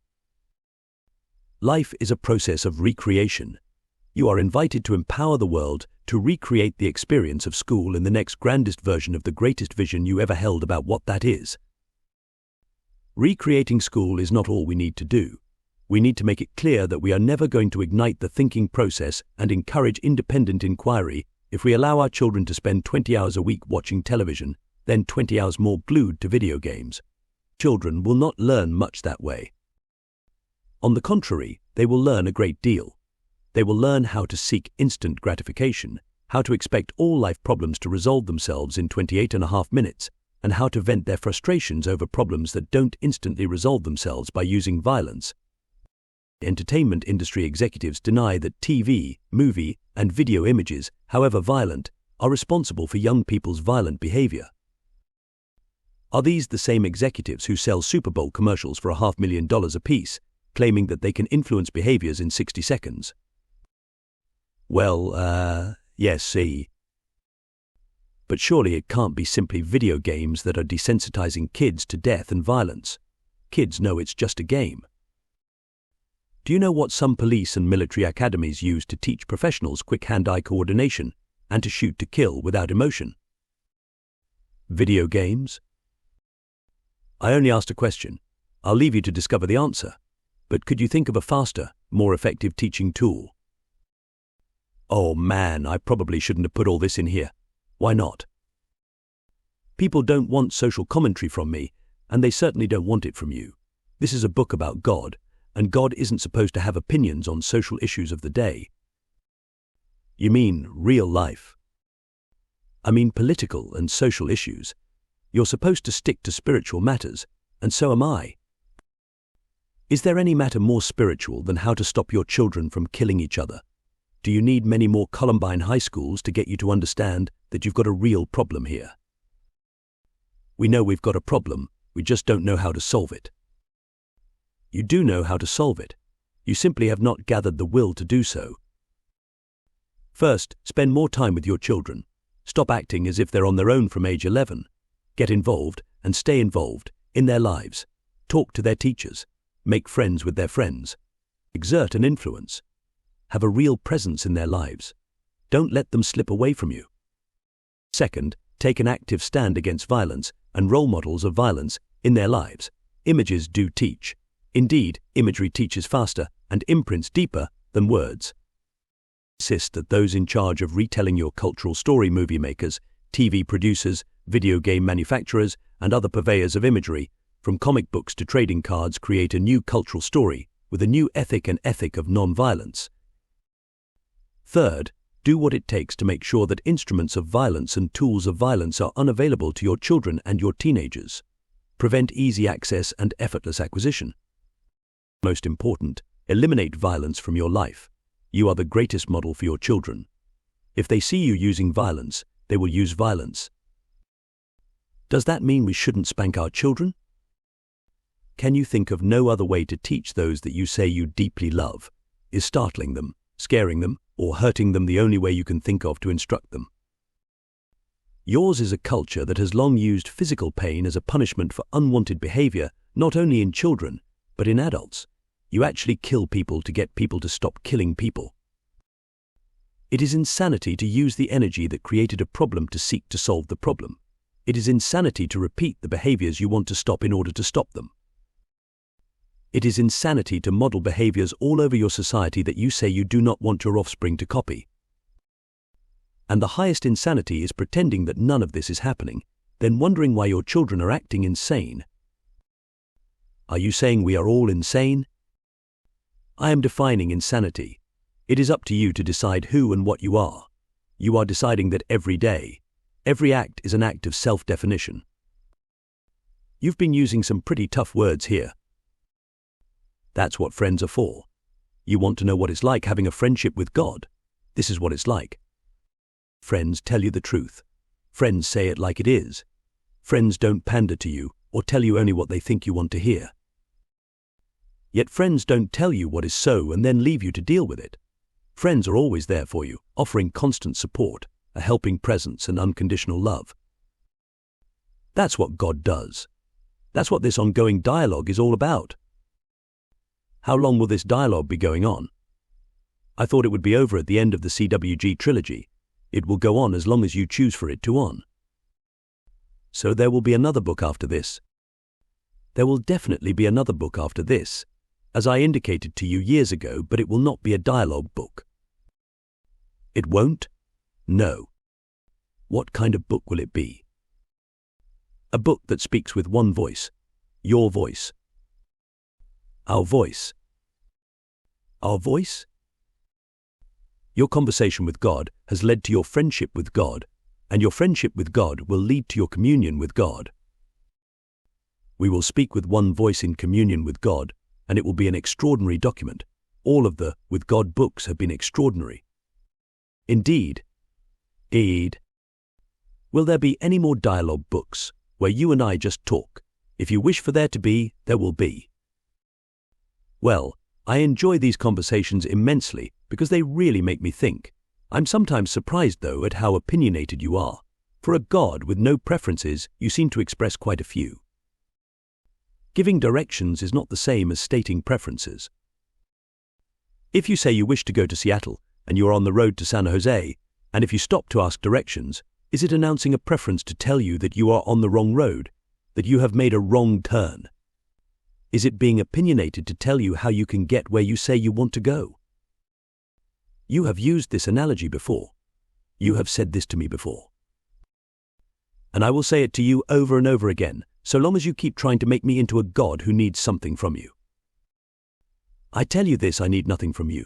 Life is a process of recreation. You are invited to empower the world to recreate the experience of school in the next grandest version of the greatest vision you ever held about what that is. Recreating school is not all we need to do. We need to make it clear that we are never going to ignite the thinking process and encourage independent inquiry if we allow our children to spend 20 hours a week watching television, then 20 hours more glued to video games. Children will not learn much that way. On the contrary, they will learn a great deal. They will learn how to seek instant gratification, how to expect all life problems to resolve themselves in 28.5 minutes, and how to vent their frustrations over problems that don't instantly resolve themselves by using violence. Entertainment industry executives deny that TV, movie, and video images, however violent, are responsible for young people's violent behavior. Are these the same executives who sell Super Bowl commercials for $500,000 apiece, claiming that they can influence behaviors in 60 seconds? Well, yes, see. But surely it can't be simply video games that are desensitizing kids to death and violence. Kids know it's just a game. Do you know what some police and military academies use to teach professionals quick hand-eye coordination and to shoot to kill without emotion? Video games? I only asked a question. I'll leave you to discover the answer. But could you think of a faster, more effective teaching tool? Oh man, I probably shouldn't have put all this in here. Why not? People don't want social commentary from me, and they certainly don't want it from you. This is a book about God, and God isn't supposed to have opinions on social issues of the day. You mean real life? I mean political and social issues. You're supposed to stick to spiritual matters, and so am I. Is there any matter more spiritual than how to stop your children from killing each other? Do you need many more Columbine high schools to get you to understand that you've got a real problem here? We know we've got a problem, we just don't know how to solve it. You do know how to solve it. You simply have not gathered the will to do so. First, spend more time with your children. Stop acting as if they're on their own from age 11. Get involved and stay involved in their lives. Talk to their teachers. Make friends with their friends. Exert an influence. Have a real presence in their lives. Don't let them slip away from you. Second, take an active stand against violence and role models of violence in their lives. Images do teach. Indeed, imagery teaches faster and imprints deeper than words. Insist that those in charge of retelling your cultural story, movie makers, TV producers, video game manufacturers, and other purveyors of imagery, from comic books to trading cards, create a new cultural story with a new ethic of non-violence. Third, do what it takes to make sure that instruments of violence and tools of violence are unavailable to your children and your teenagers. Prevent easy access and effortless acquisition. Most important, eliminate violence from your life. You are the greatest model for your children. If they see you using violence, they will use violence. Does that mean we shouldn't spank our children? Can you think of no other way to teach those that you say you deeply love? Is startling them, scaring them, or hurting them the only way you can think of to instruct them? Yours is a culture that has long used physical pain as a punishment for unwanted behavior, not only in children, but in adults. You actually kill people to get people to stop killing people. It is insanity to use the energy that created a problem to seek to solve the problem. It is insanity to repeat the behaviors you want to stop in order to stop them. It is insanity to model behaviors all over your society that you say you do not want your offspring to copy. And the highest insanity is pretending that none of this is happening, then wondering why your children are acting insane. Are you saying we are all insane? I am defining insanity. It is up to you to decide who and what you are. You are deciding that every day, every act is an act of self-definition. You've been using some pretty tough words here. That's what friends are for. You want to know what it's like having a friendship with God? This is what it's like. Friends tell you the truth. Friends say it like it is. Friends don't pander to you or tell you only what they think you want to hear. Yet friends don't tell you what is so and then leave you to deal with it. Friends are always there for you, offering constant support, a helping presence and unconditional love. That's what God does. That's what this ongoing dialogue is all about. How long will this dialogue be going on? I thought it would be over at the end of the CWG trilogy. It will go on as long as you choose for it to on. So there will be another book after this. There will definitely be another book after this, as I indicated to you years ago, but it will not be a dialogue book. It won't? No. What kind of book will it be? A book that speaks with one voice. Your voice. Our voice. Our voice? Your conversation with God has led to your friendship with God, and your friendship with God will lead to your communion with God. We will speak with one voice in communion with God, and it will be an extraordinary document. All of the With God books have been extraordinary. Indeed. Will there be any more dialogue books where you and I just talk? If you wish for there to be, there will be. Well, I enjoy these conversations immensely because they really make me think. I'm sometimes surprised, though, at how opinionated you are. For a God with no preferences, you seem to express quite a few. Giving directions is not the same as stating preferences. If you say you wish to go to Seattle and you are on the road to San Jose, and if you stop to ask directions, is it announcing a preference to tell you that you are on the wrong road, that you have made a wrong turn? Is it being opinionated to tell you how you can get where you say you want to go? You have used this analogy before. You have said this to me before. And I will say it to you over and over again, so long as you keep trying to make me into a God who needs something from you. I tell you this, I need nothing from you.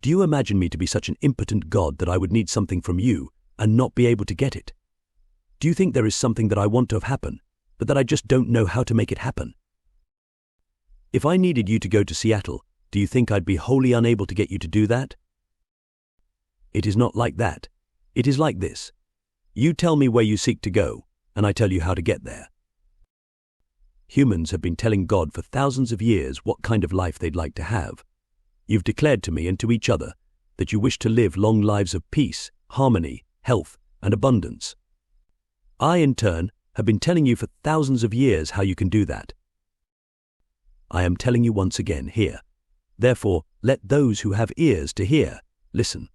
Do you imagine me to be such an impotent God that I would need something from you and not be able to get it? Do you think there is something that I want to have happen, but that I just don't know how to make it happen? If I needed you to go to Seattle, do you think I'd be wholly unable to get you to do that? It is not like that. It is like this. You tell me where you seek to go, and I tell you how to get there. Humans have been telling God for thousands of years what kind of life they'd like to have. You've declared to me and to each other that you wish to live long lives of peace, harmony, health, and abundance. I, in turn, have been telling you for thousands of years how you can do that. I am telling you once again here. Therefore, let those who have ears to hear, listen.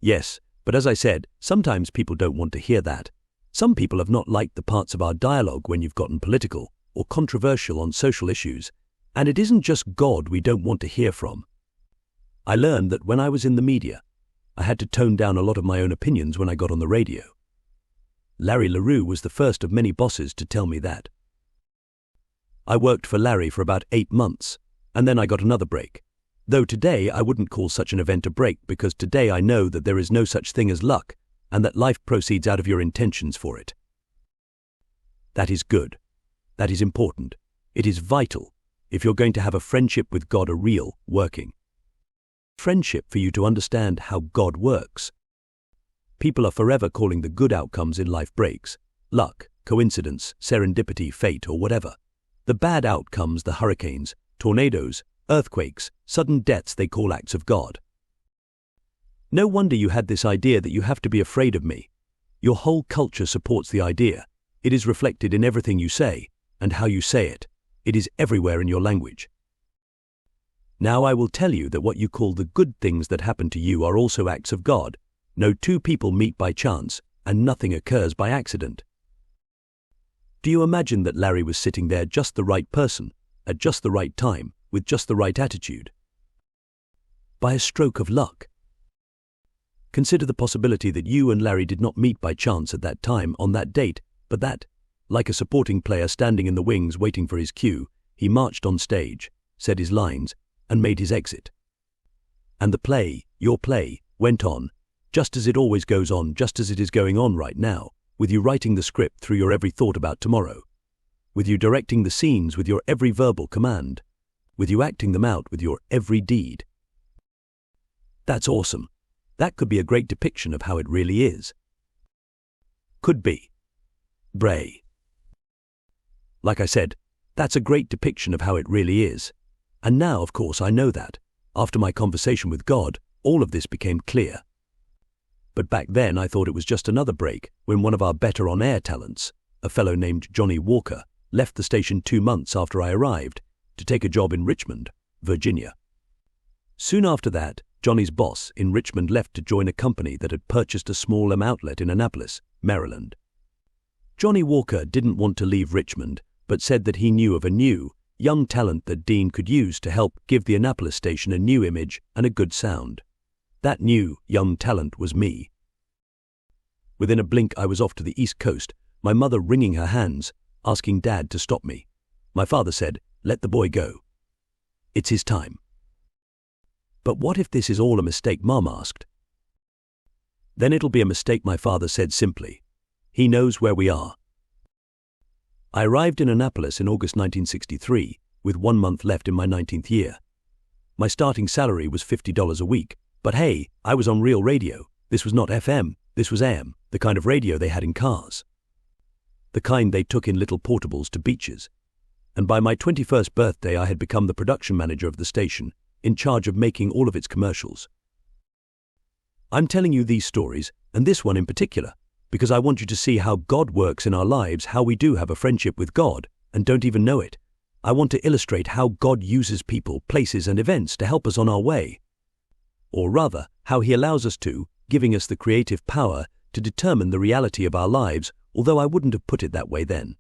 Yes, but as I said, sometimes people don't want to hear that. Some people have not liked the parts of our dialogue when you've gotten political or controversial on social issues, and it isn't just God we don't want to hear from. I learned that when I was in the media, I had to tone down a lot of my own opinions when I got on the radio. Larry LaRue was the first of many bosses to tell me that. I worked for Larry for about 8 months, and then I got another break. Though today I wouldn't call such an event a break, because today I know that there is no such thing as luck, and that life proceeds out of your intentions for it. That is good. That is important. It is vital if you're going to have a friendship with God, a real, working friendship, for you to understand how God works. People are forever calling the good outcomes in life breaks, luck, coincidence, serendipity, fate, or whatever. The bad outcomes, the hurricanes, tornadoes, earthquakes, sudden deaths, they call acts of God. No wonder you had this idea that you have to be afraid of me. Your whole culture supports the idea. It is reflected in everything you say, and how you say it. It is everywhere in your language. Now I will tell you that what you call the good things that happen to you are also acts of God. No two people meet by chance, and nothing occurs by accident. Do you imagine that Larry was sitting there, just the right person, at just the right time, with just the right attitude? By a stroke of luck. Consider the possibility that you and Larry did not meet by chance at that time, on that date, but that, like a supporting player standing in the wings waiting for his cue, he marched on stage, said his lines, and made his exit. And the play, your play, went on, just as it always goes on, just as it is going on right now, with you writing the script through your every thought about tomorrow, with you directing the scenes with your every verbal command, with you acting them out with your every deed. That's awesome. That could be a great depiction of how it really is. Could be. Bray. Like I said, that's a great depiction of how it really is. And now, of course, I know that. After my conversation with God, all of this became clear. But back then I thought it was just another break when one of our better on-air talents, a fellow named Johnny Walker, left the station 2 months after I arrived to take a job in Richmond, Virginia. Soon after that, Johnny's boss in Richmond left to join a company that had purchased a small outlet in Annapolis, Maryland. Johnny Walker didn't want to leave Richmond, but said that he knew of a new, young talent that Dean could use to help give the Annapolis station a new image and a good sound. That new, young talent was me. Within a blink I was off to the East Coast, my mother wringing her hands, asking Dad to stop me. My father said, "Let the boy go. It's his time." "But what if this is all a mistake?" Mom asked. "Then it'll be a mistake," my father said simply. "He knows where we are." I arrived in Annapolis in August 1963, with 1 month left in my 19th year. My starting salary was $50 a week, but hey, I was on real radio. This was not FM, this was AM, the kind of radio they had in cars. The kind they took in little portables to beaches. And by my 21st birthday I had become the production manager of the station, in charge of making all of its commercials. I'm telling you these stories, and this one in particular, because I want you to see how God works in our lives, how we do have a friendship with God, and don't even know it. I want to illustrate how God uses people, places, and events to help us on our way. Or rather, how He allows us to, giving us the creative power to determine the reality of our lives, although I wouldn't have put it that way then.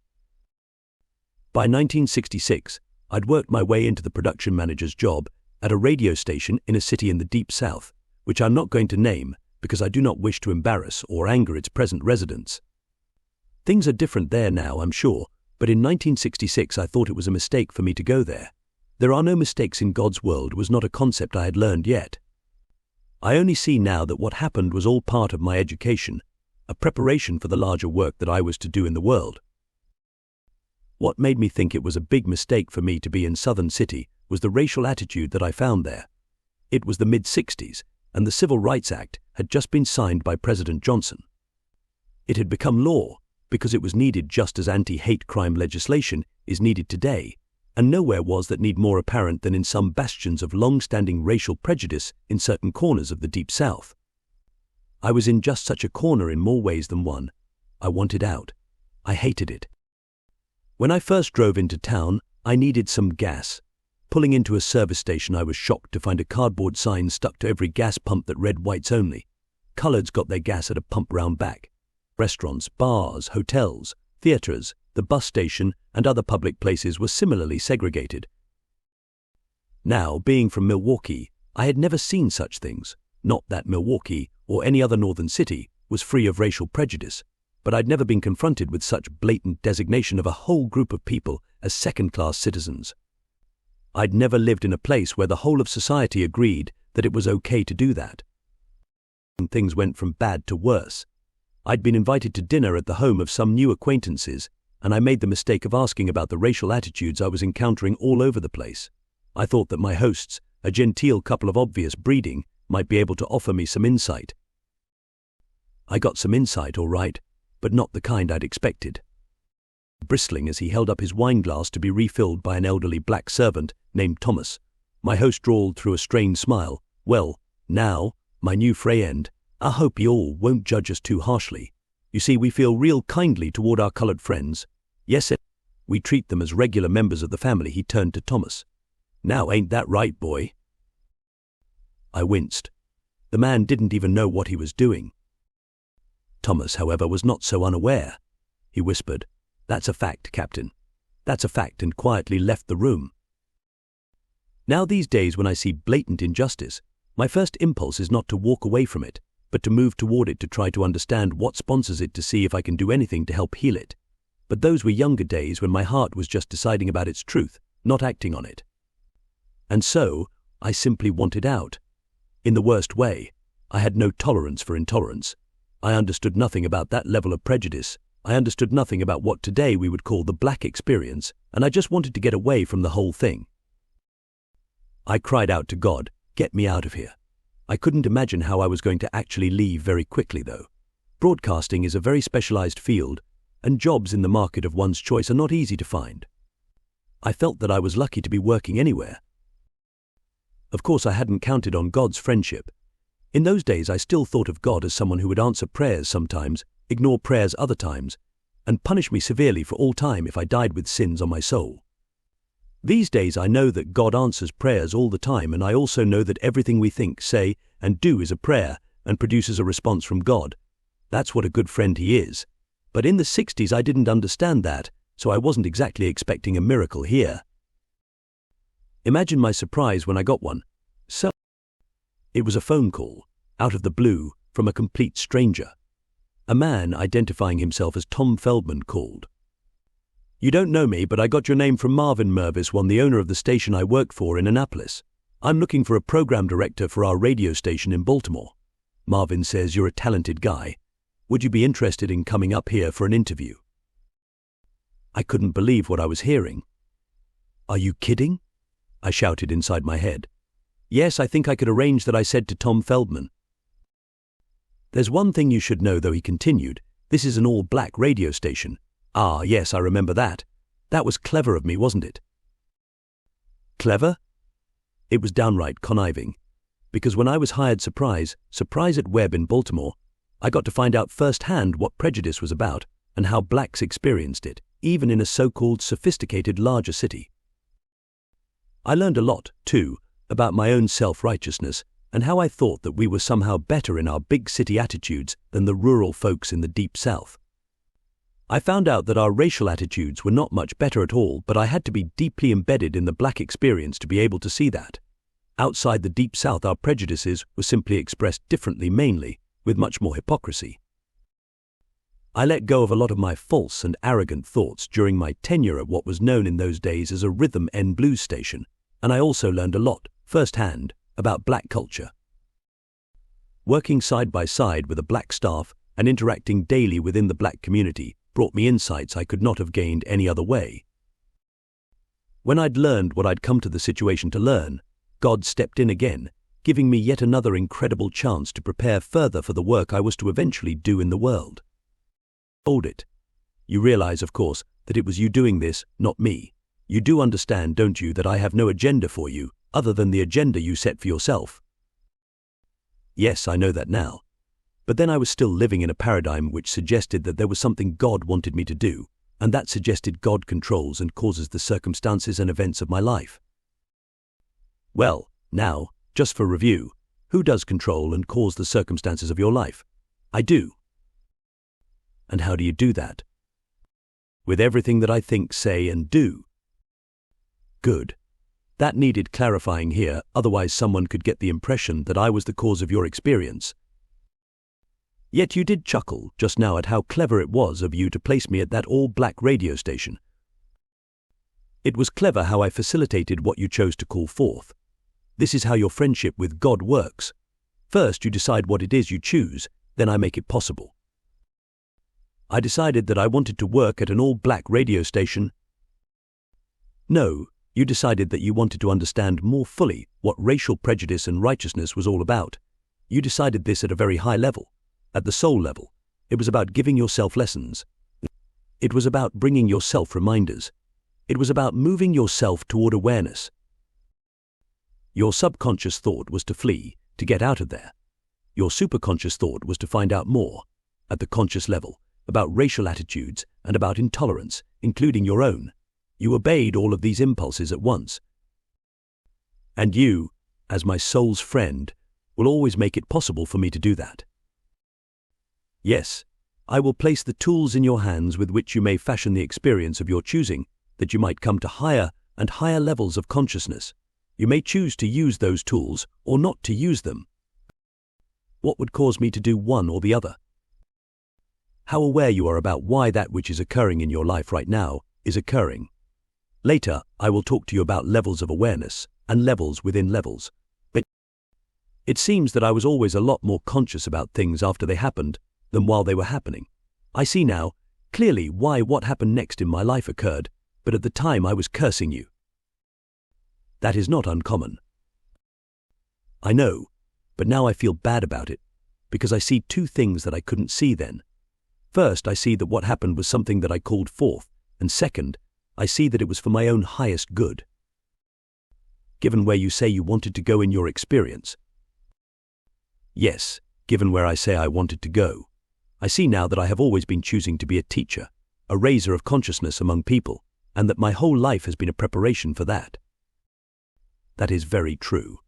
By 1966, I'd worked my way into the production manager's job at a radio station in a city in the Deep South, which I'm not going to name because I do not wish to embarrass or anger its present residents. Things are different there now, I'm sure, but in 1966 I thought it was a mistake for me to go there. There are no mistakes in God's world was not a concept I had learned yet. I only see now that what happened was all part of my education, a preparation for the larger work that I was to do in the world. What made me think it was a big mistake for me to be in Southern City was the racial attitude that I found there. It was the mid-60s, and the Civil Rights Act had just been signed by President Johnson. It had become law because it was needed just as anti-hate crime legislation is needed today, and nowhere was that need more apparent than in some bastions of long-standing racial prejudice in certain corners of the Deep South. I was in just such a corner in more ways than one. I wanted out. I hated it. When I first drove into town, I needed some gas. Pulling into a service station, I was shocked to find a cardboard sign stuck to every gas pump that read whites only. Coloreds got their gas at a pump round back. Restaurants, bars, hotels, theaters, the bus station, and other public places were similarly segregated. Now, being from Milwaukee, I had never seen such things. Not that Milwaukee, or any other northern city, was free of racial prejudice, but I'd never been confronted with such blatant designation of a whole group of people as second-class citizens. I'd never lived in a place where the whole of society agreed that it was okay to do that. And things went from bad to worse. I'd been invited to dinner at the home of some new acquaintances, and I made the mistake of asking about the racial attitudes I was encountering all over the place. I thought that my hosts, a genteel couple of obvious breeding, might be able to offer me some insight. I got some insight, all right, but not the kind I'd expected. Bristling as he held up his wine glass to be refilled by an elderly black servant named Thomas, my host drawled through a strained smile, "Well, now, my new friend, I hope you all won't judge us too harshly. You see, we feel real kindly toward our colored friends. Yes, we treat them as regular members of the family." He turned to Thomas. "Now, ain't that right, boy?" I winced. The man didn't even know what he was doing. Thomas, however, was not so unaware. He whispered, "That's a fact, Captain. That's a fact," and quietly left the room. Now these days when I see blatant injustice, my first impulse is not to walk away from it, but to move toward it to try to understand what sponsors it to see if I can do anything to help heal it. But those were younger days when my heart was just deciding about its truth, not acting on it. And so, I simply wanted out. In the worst way, I had no tolerance for intolerance. I understood nothing about that level of prejudice. I understood nothing about what today we would call the black experience, and I just wanted to get away from the whole thing. I cried out to God, "Get me out of here." I couldn't imagine how I was going to actually leave very quickly, though. Broadcasting is a very specialized field, and jobs in the market of one's choice are not easy to find. I felt that I was lucky to be working anywhere. Of course, I hadn't counted on God's friendship. In those days, I still thought of God as someone who would answer prayers sometimes, ignore prayers other times, and punish me severely for all time if I died with sins on my soul. These days, I know that God answers prayers all the time, and I also know that everything we think, say, and do is a prayer and produces a response from God. That's what a good friend He is. But in the 60s, I didn't understand that, so I wasn't exactly expecting a miracle here. Imagine my surprise when I got one. So, it was a phone call, out of the blue, from a complete stranger. A man identifying himself as Tom Feldman called. "You don't know me, but I got your name from Marvin Mervis, the owner of the station I work for in Annapolis. I'm looking for a program director for our radio station in Baltimore. Marvin says you're a talented guy. Would you be interested in coming up here for an interview?" I couldn't believe what I was hearing. "Are you kidding?" I shouted inside my head. "Yes, I think I could arrange that," I said to Tom Feldman. "There's one thing you should know," though, he continued. "This is an all-black radio station." "Ah, yes, I remember that. That was clever of me, wasn't it?" Clever? It was downright conniving. Because when I was hired surprise at Webb in Baltimore, I got to find out firsthand what prejudice was about and how blacks experienced it, even in a so-called sophisticated larger city. I learned a lot, too, about my own self-righteousness and how I thought that we were somehow better in our big city attitudes than the rural folks in the Deep South. I found out that our racial attitudes were not much better at all, but I had to be deeply embedded in the black experience to be able to see that. Outside the Deep South, our prejudices were simply expressed differently, mainly, with much more hypocrisy. I let go of a lot of my false and arrogant thoughts during my tenure at what was known in those days as a rhythm and blues station, and I also learned a lot, firsthand, about black culture. Working side by side with a black staff and interacting daily within the black community brought me insights I could not have gained any other way. When I'd learned what I'd come to the situation to learn, God stepped in again, giving me yet another incredible chance to prepare further for the work I was to eventually do in the world. Hold it. You realize, of course, that it was you doing this, not me. You do understand, don't you, that I have no agenda for you, other than the agenda you set for yourself? Yes, I know that now. But then I was still living in a paradigm which suggested that there was something God wanted me to do, and that suggested God controls and causes the circumstances and events of my life. Well, now, just for review, who does control and cause the circumstances of your life? I do. And how do you do that? With everything that I think, say, and do. Good. That needed clarifying here, otherwise someone could get the impression that I was the cause of your experience. Yet you did chuckle just now at how clever it was of you to place me at that all-black radio station. It was clever how I facilitated what you chose to call forth. This is how your friendship with God works. First, you decide what it is you choose, then I make it possible. I decided that I wanted to work at an all-black radio station. No, you decided that you wanted to understand more fully what racial prejudice and righteousness was all about. You decided this at a very high level. At the soul level, it was about giving yourself lessons. It was about bringing yourself reminders. It was about moving yourself toward awareness. Your subconscious thought was to flee, to get out of there. Your superconscious thought was to find out more, at the conscious level, about racial attitudes and about intolerance, including your own. You obeyed all of these impulses at once. And you, as my soul's friend, will always make it possible for me to do that. Yes, I will place the tools in your hands with which you may fashion the experience of your choosing, that you might come to higher and higher levels of consciousness. You may choose to use those tools or not to use them. What would cause me to do one or the other? How aware you are about why that which is occurring in your life right now is occurring. Later, I will talk to you about levels of awareness and levels within levels. But it seems that I was always a lot more conscious about things after they happened than while they were happening. I see now, clearly, why what happened next in my life occurred, but at the time I was cursing you. That is not uncommon. I know, but now I feel bad about it, because I see two things that I couldn't see then. First, I see that what happened was something that I called forth, and second, I see that it was for my own highest good. Given where you say you wanted to go in your experience. Yes, given where I say I wanted to go. I see now that I have always been choosing to be a teacher, a raiser of consciousness among people, and that my whole life has been a preparation for that. That is very true.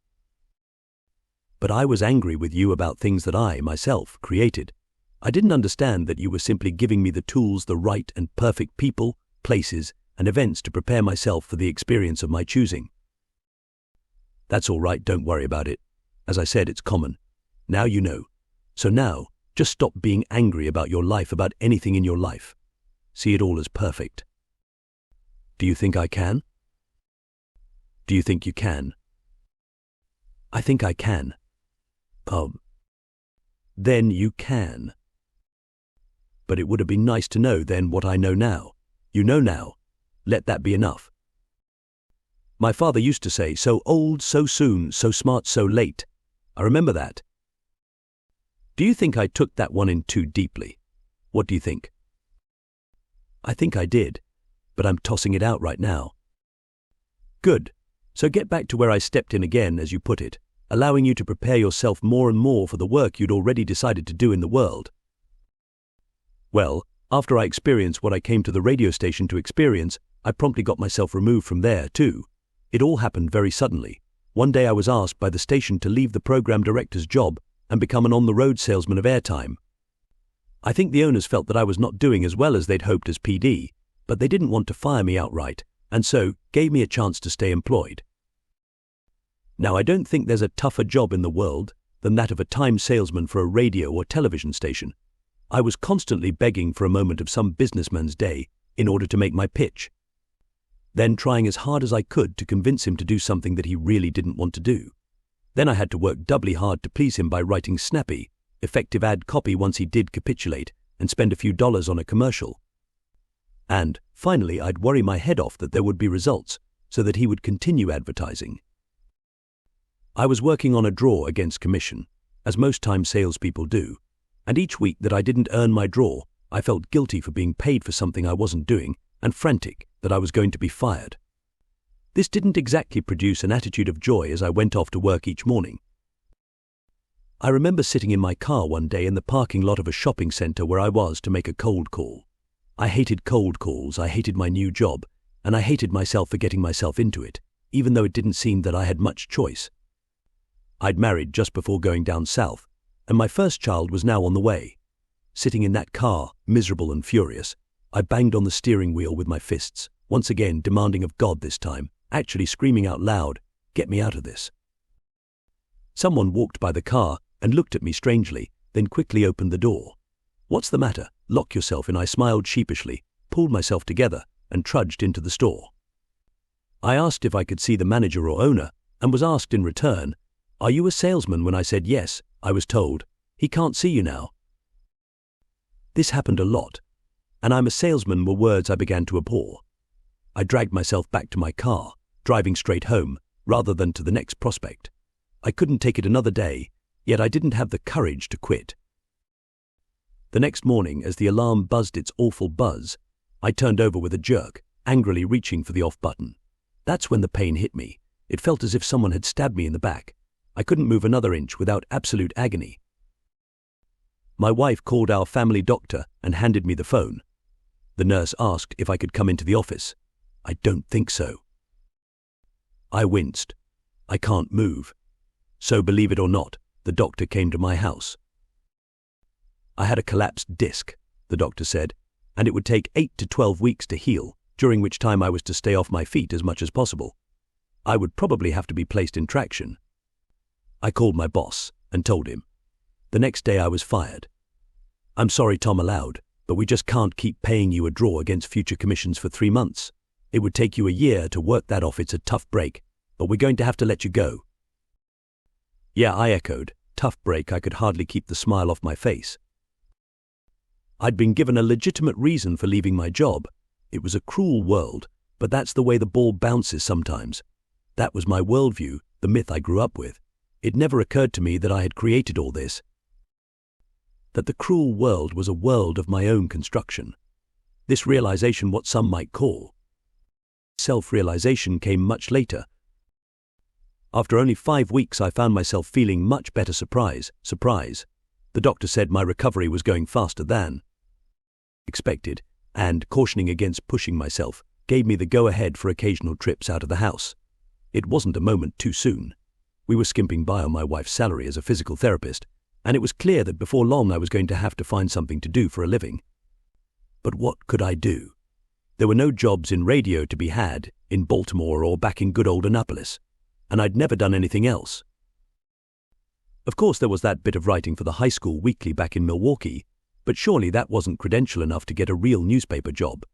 But I was angry with you about things that I, myself, created. I didn't understand that you were simply giving me the tools, the right and perfect people, places, and events to prepare myself for the experience of my choosing. That's all right, don't worry about it. As I said, it's common. Now you know. So now, just stop being angry about your life, about anything in your life. See it all as perfect. Do you think I can? Do you think you can? I think I can. Then you can. But it would have been nice to know then what I know now. You know now. Let that be enough. My father used to say, so old, so soon, so smart, so late. I remember that. Do you think I took that one in too deeply? What do you think? I think I did, but I'm tossing it out right now. Good. So get back to where I stepped in again, as you put it, allowing you to prepare yourself more and more for the work you'd already decided to do in the world. Well, after I experienced what I came to the radio station to experience, I promptly got myself removed from there, too. It all happened very suddenly. One day I was asked by the station to leave the program director's job and become an on-the-road salesman of airtime. I think the owners felt that I was not doing as well as they'd hoped as PD, but they didn't want to fire me outright, and so gave me a chance to stay employed. Now, I don't think there's a tougher job in the world than that of a time salesman for a radio or television station. I was constantly begging for a moment of some businessman's day in order to make my pitch, then trying as hard as I could to convince him to do something that he really didn't want to do. Then I had to work doubly hard to please him by writing snappy, effective ad copy once he did capitulate, and spend a few dollars on a commercial. And, finally, I'd worry my head off that there would be results, so that he would continue advertising. I was working on a draw against commission, as most time salespeople do, and each week that I didn't earn my draw, I felt guilty for being paid for something I wasn't doing, and frantic that I was going to be fired. This didn't exactly produce an attitude of joy as I went off to work each morning. I remember sitting in my car one day in the parking lot of a shopping center where I was to make a cold call. I hated cold calls, I hated my new job, and I hated myself for getting myself into it, even though it didn't seem that I had much choice. I'd married just before going down south, and my first child was now on the way. Sitting in that car, miserable and furious, I banged on the steering wheel with my fists, once again demanding of God this time, actually screaming out loud, "Get me out of this." Someone walked by the car and looked at me strangely, then quickly opened the door. "What's the matter? Lock yourself," and I smiled sheepishly, pulled myself together, and trudged into the store. I asked if I could see the manager or owner, and was asked in return, "Are you a salesman?" When I said yes, I was told, "He can't see you now." This happened a lot, and "I'm a salesman" were words I began to abhor. I dragged myself back to my car, driving straight home, rather than to the next prospect. I couldn't take it another day, yet I didn't have the courage to quit. The next morning, as the alarm buzzed its awful buzz, I turned over with a jerk, angrily reaching for the off button. That's when the pain hit me. It felt as if someone had stabbed me in the back. I couldn't move another inch without absolute agony. My wife called our family doctor and handed me the phone. The nurse asked if I could come into the office. I don't think so. I winced. I can't move. So believe it or not, the doctor came to my house. I had a collapsed disc, the doctor said, and it would take 8 to 12 weeks to heal, during which time I was to stay off my feet as much as possible. I would probably have to be placed in traction. I called my boss and told him. The next day I was fired. I'm sorry, Tom allowed, but we just can't keep paying you a draw against future commissions for 3 months. It would take you a year to work that off. It's a tough break, but we're going to have to let you go. Yeah, I echoed. Tough break. I could hardly keep the smile off my face. I'd been given a legitimate reason for leaving my job. It was a cruel world, but that's the way the ball bounces sometimes. That was my worldview, the myth I grew up with. It never occurred to me that I had created all this. That the cruel world was a world of my own construction. This realization, what some might call self-realization, came much later. After only 5 weeks, I found myself feeling much better. Surprise. The doctor said my recovery was going faster than expected, and, cautioning against pushing myself, gave me the go-ahead for occasional trips out of the house. It wasn't a moment too soon. We were skimping by on my wife's salary as a physical therapist, and it was clear that before long I was going to have to find something to do for a living. But what could I do? There were no jobs in radio to be had in Baltimore or back in good old Annapolis, and I'd never done anything else. Of course, there was that bit of writing for the high school weekly back in Milwaukee, but surely that wasn't credential enough to get a real newspaper job.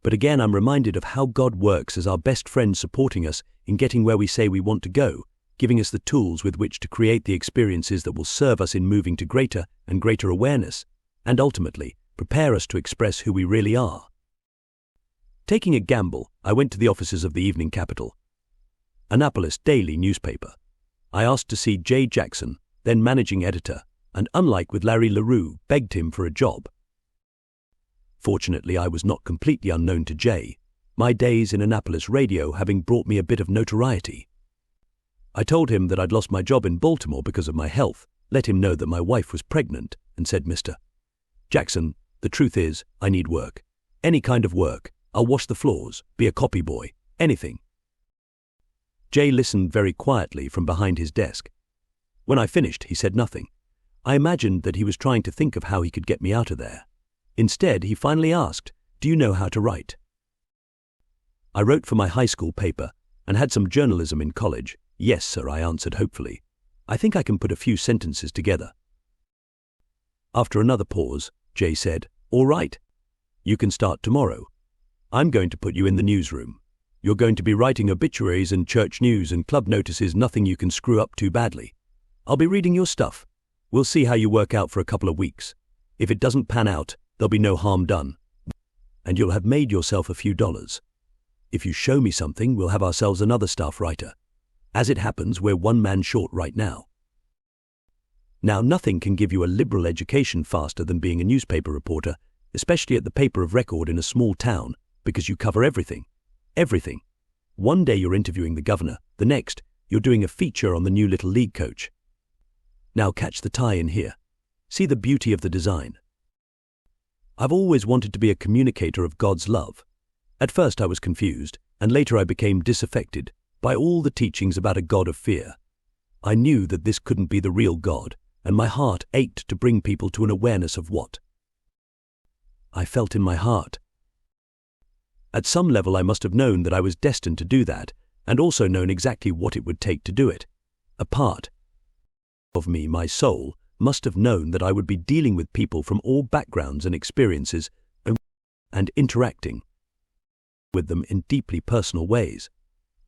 But again, I'm reminded of how God works as our best friend, supporting us in getting where we say we want to go, giving us the tools with which to create the experiences that will serve us in moving to greater and greater awareness, and ultimately prepare us to express who we really are. Taking a gamble, I went to the offices of the Evening Capital, Annapolis daily newspaper. I asked to see Jay Jackson, then managing editor, and unlike with Larry LaRue, begged him for a job. Fortunately, I was not completely unknown to Jay, my days in Annapolis radio having brought me a bit of notoriety. I told him that I'd lost my job in Baltimore because of my health, let him know that my wife was pregnant, and said, Mr. Jackson, the truth is, I need work. Any kind of work. I'll wash the floors, be a copy boy, anything. Jay listened very quietly from behind his desk. When I finished, he said nothing. I imagined that he was trying to think of how he could get me out of there. Instead, he finally asked, Do you know how to write? I wrote for my high school paper and had some journalism in college. Yes, sir, I answered hopefully. I think I can put a few sentences together. After another pause, Jay said, All right. You can start tomorrow. I'm going to put you in the newsroom. You're going to be writing obituaries and church news and club notices, nothing you can screw up too badly. I'll be reading your stuff. We'll see how you work out for a couple of weeks. If it doesn't pan out, there'll be no harm done. And you'll have made yourself a few dollars. If you show me something, we'll have ourselves another staff writer. As it happens, we're one man short right now. Now, nothing can give you a liberal education faster than being a newspaper reporter, especially at the paper of record in a small town, because you cover everything. Everything. One day you're interviewing the governor, the next, you're doing a feature on the new Little League coach. Now catch the tie-in here. See the beauty of the design. I've always wanted to be a communicator of God's love. At first I was confused, and later I became disaffected by all the teachings about a God of fear. I knew that this couldn't be the real God, and my heart ached to bring people to an awareness of what I felt in my heart. At some level I must have known that I was destined to do that, and also known exactly what it would take to do it. A part of me, my soul, must have known that I would be dealing with people from all backgrounds and experiences and interacting with them in deeply personal ways.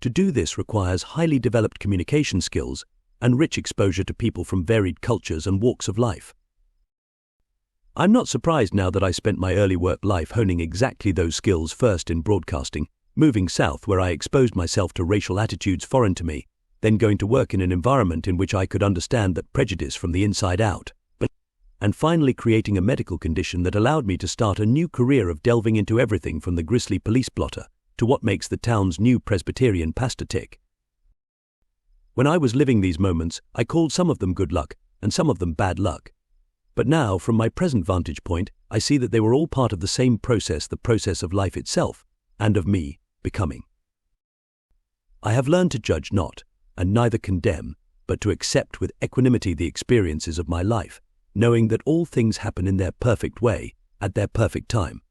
To do this requires highly developed communication skills and rich exposure to people from varied cultures and walks of life. I'm not surprised now that I spent my early work life honing exactly those skills, first in broadcasting, moving south where I exposed myself to racial attitudes foreign to me, then going to work in an environment in which I could understand that prejudice from the inside out, and finally creating a medical condition that allowed me to start a new career of delving into everything from the grisly police blotter to what makes the town's new Presbyterian pastor tick. When I was living these moments, I called some of them good luck and some of them bad luck. But now, from my present vantage point, I see that they were all part of the same process, the process of life itself, and of me becoming. I have learned to judge not, and neither condemn, but to accept with equanimity the experiences of my life, knowing that all things happen in their perfect way, at their perfect time.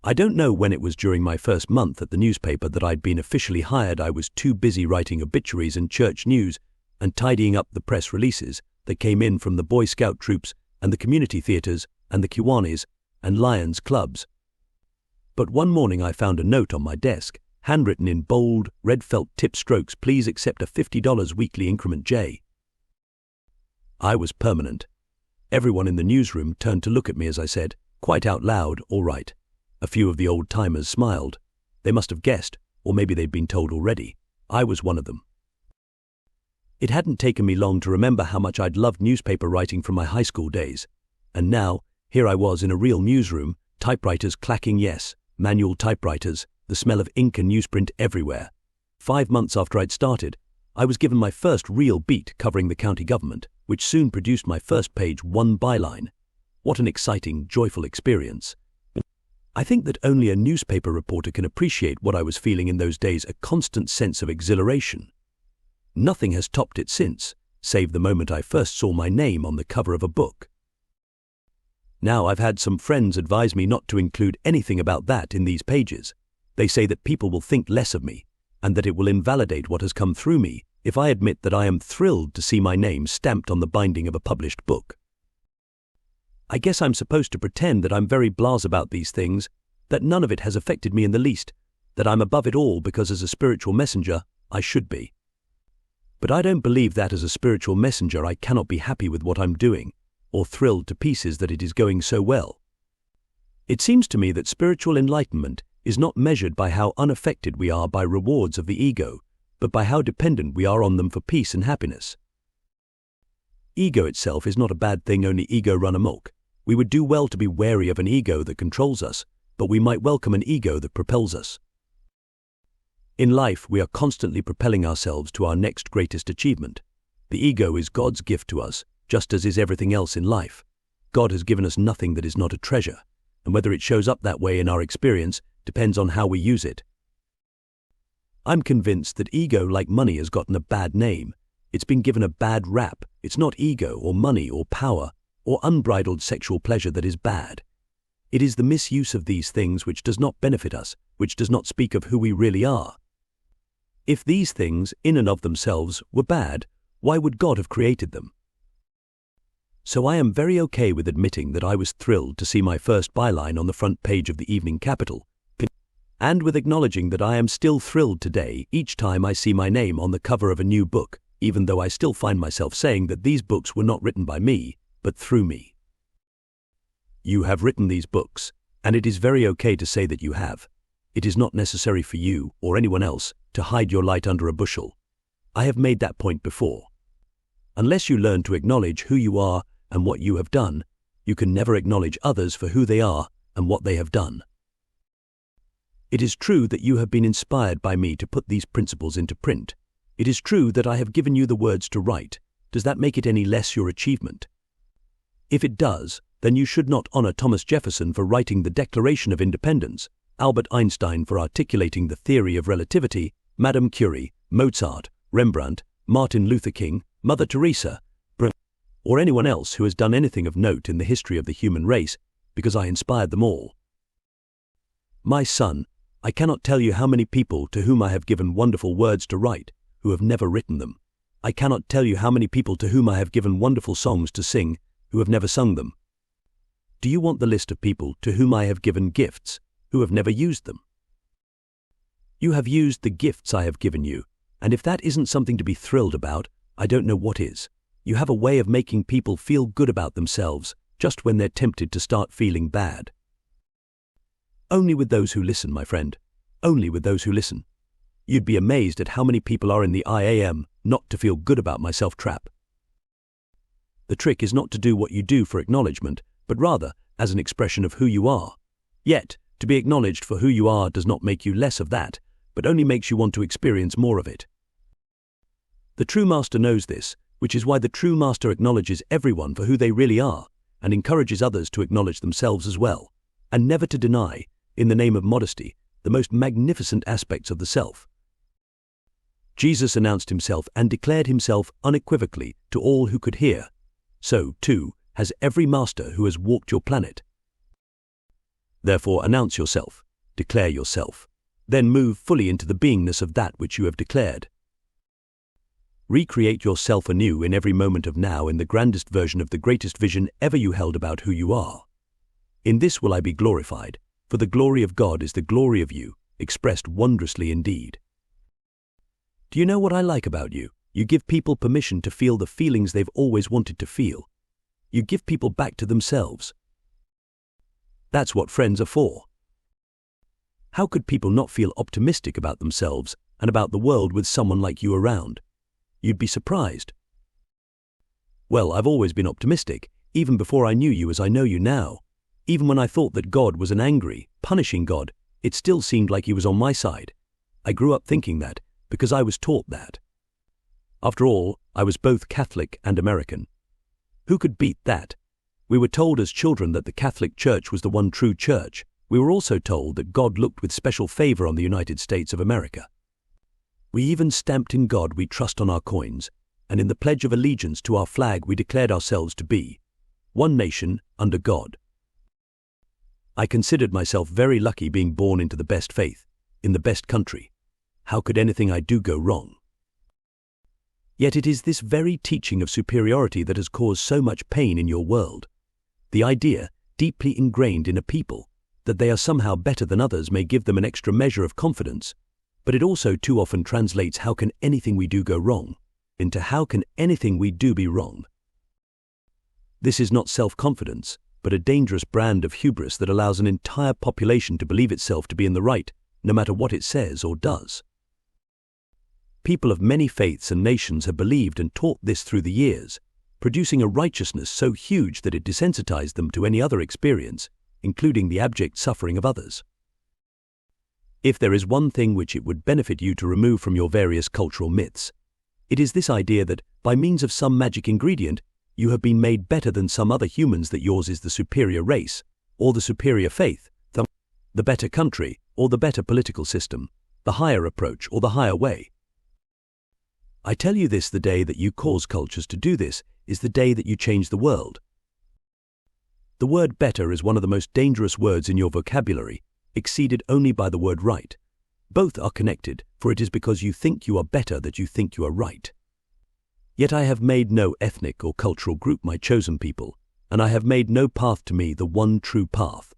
I don't know when it was during my first month at the newspaper that I'd been officially hired. I was too busy writing obituaries and church news and tidying up the press releases that came in from the Boy Scout troops and the community theatres and the Kiwanis and Lions clubs. But one morning I found a note on my desk, handwritten in bold, red felt tip strokes, "Please accept a $50 weekly increment, J." I was permanent. Everyone in the newsroom turned to look at me as I said, quite out loud, "All right." A few of the old-timers smiled. They must have guessed, or maybe they'd been told already. I was one of them. It hadn't taken me long to remember how much I'd loved newspaper writing from my high school days. And now, here I was in a real newsroom, typewriters clacking, yes, manual typewriters, the smell of ink and newsprint everywhere. 5 months after I'd started, I was given my first real beat covering the county government, which soon produced my first page one byline. What an exciting, joyful experience. I think that only a newspaper reporter can appreciate what I was feeling in those days, a constant sense of exhilaration. Nothing has topped it since, save the moment I first saw my name on the cover of a book. Now I've had some friends advise me not to include anything about that in these pages. They say that people will think less of me, and that it will invalidate what has come through me if I admit that I am thrilled to see my name stamped on the binding of a published book. I guess I'm supposed to pretend that I'm very blasé about these things, that none of it has affected me in the least, that I'm above it all because as a spiritual messenger, I should be. But I don't believe that as a spiritual messenger I cannot be happy with what I'm doing, or thrilled to pieces that it is going so well. It seems to me that spiritual enlightenment is not measured by how unaffected we are by rewards of the ego, but by how dependent we are on them for peace and happiness. Ego itself is not a bad thing, only ego run amok. We would do well to be wary of an ego that controls us, but we might welcome an ego that propels us. In life, we are constantly propelling ourselves to our next greatest achievement. The ego is God's gift to us, just as is everything else in life. God has given us nothing that is not a treasure, and whether it shows up that way in our experience depends on how we use it. I'm convinced that ego, like money, has gotten a bad name. It's been given a bad rap. It's not ego or money or power or unbridled sexual pleasure that is bad. It is the misuse of these things which does not benefit us, which does not speak of who we really are. If these things, in and of themselves, were bad, why would God have created them? So I am very okay with admitting that I was thrilled to see my first byline on the front page of the Evening Capital, and with acknowledging that I am still thrilled today each time I see my name on the cover of a new book, even though I still find myself saying that these books were not written by me, but through me. You have written these books, and it is very okay to say that you have. It is not necessary for you, or anyone else, to hide your light under a bushel. I have made that point before. Unless you learn to acknowledge who you are and what you have done, you can never acknowledge others for who they are and what they have done. It is true that you have been inspired by me to put these principles into print. It is true that I have given you the words to write. Does that make it any less your achievement? If it does, then you should not honor Thomas Jefferson for writing the Declaration of Independence, Albert Einstein for articulating the theory of relativity, Madame Curie, Mozart, Rembrandt, Martin Luther King, Mother Teresa, or anyone else who has done anything of note in the history of the human race, because I inspired them all. My son, I cannot tell you how many people to whom I have given wonderful words to write, who have never written them. I cannot tell you how many people to whom I have given wonderful songs to sing, who have never sung them. Do you want the list of people to whom I have given gifts, who have never used them? You have used the gifts I have given you, and if that isn't something to be thrilled about, I don't know what is. You have a way of making people feel good about themselves, just when they're tempted to start feeling bad. Only with those who listen, my friend. Only with those who listen. You'd be amazed at how many people are in the I am not to feel good about myself trap. The trick is not to do what you do for acknowledgement, but rather as an expression of who you are. Yet, to be acknowledged for who you are does not make you less of that, but only makes you want to experience more of it. The true master knows this, which is why the true master acknowledges everyone for who they really are, and encourages others to acknowledge themselves as well, and never to deny, in the name of modesty, the most magnificent aspects of the self. Jesus announced himself and declared himself unequivocally to all who could hear. So, too, has every master who has walked your planet. Therefore, announce yourself, declare yourself, then move fully into the beingness of that which you have declared. Recreate yourself anew in every moment of now in the grandest version of the greatest vision ever you held about who you are. In this will I be glorified, for the glory of God is the glory of you, expressed wondrously indeed. Do you know what I like about you? You give people permission to feel the feelings they've always wanted to feel. You give people back to themselves. That's what friends are for. How could people not feel optimistic about themselves and about the world with someone like you around? You'd be surprised. Well, I've always been optimistic, even before I knew you as I know you now. Even when I thought that God was an angry, punishing God, it still seemed like he was on my side. I grew up thinking that, because I was taught that. After all, I was both Catholic and American. Who could beat that? We were told as children that the Catholic Church was the one true church. We were also told that God looked with special favor on the United States of America. We even stamped in God we trust on our coins, and in the Pledge of Allegiance to our flag we declared ourselves to be one nation under God. I considered myself very lucky being born into the best faith, in the best country. How could anything I do go wrong? Yet it is this very teaching of superiority that has caused so much pain in your world. The idea, deeply ingrained in a people, that they are somehow better than others may give them an extra measure of confidence, but it also too often translates how can anything we do go wrong into how can anything we do be wrong. This is not self-confidence, but a dangerous brand of hubris that allows an entire population to believe itself to be in the right, no matter what it says or does. People of many faiths and nations have believed and taught this through the years, producing a righteousness so huge that it desensitized them to any other experience, including the abject suffering of others. If there is one thing which it would benefit you to remove from your various cultural myths, it is this idea that, by means of some magic ingredient, you have been made better than some other humans, that yours is the superior race, or the superior faith, the better country, or the better political system, the higher approach, or the higher way. I tell you this, the day that you cause cultures to do this is the day that you change the world. The word better is one of the most dangerous words in your vocabulary, exceeded only by the word right. Both are connected, for it is because you think you are better that you think you are right. Yet I have made no ethnic or cultural group my chosen people, and I have made no path to me the one true path.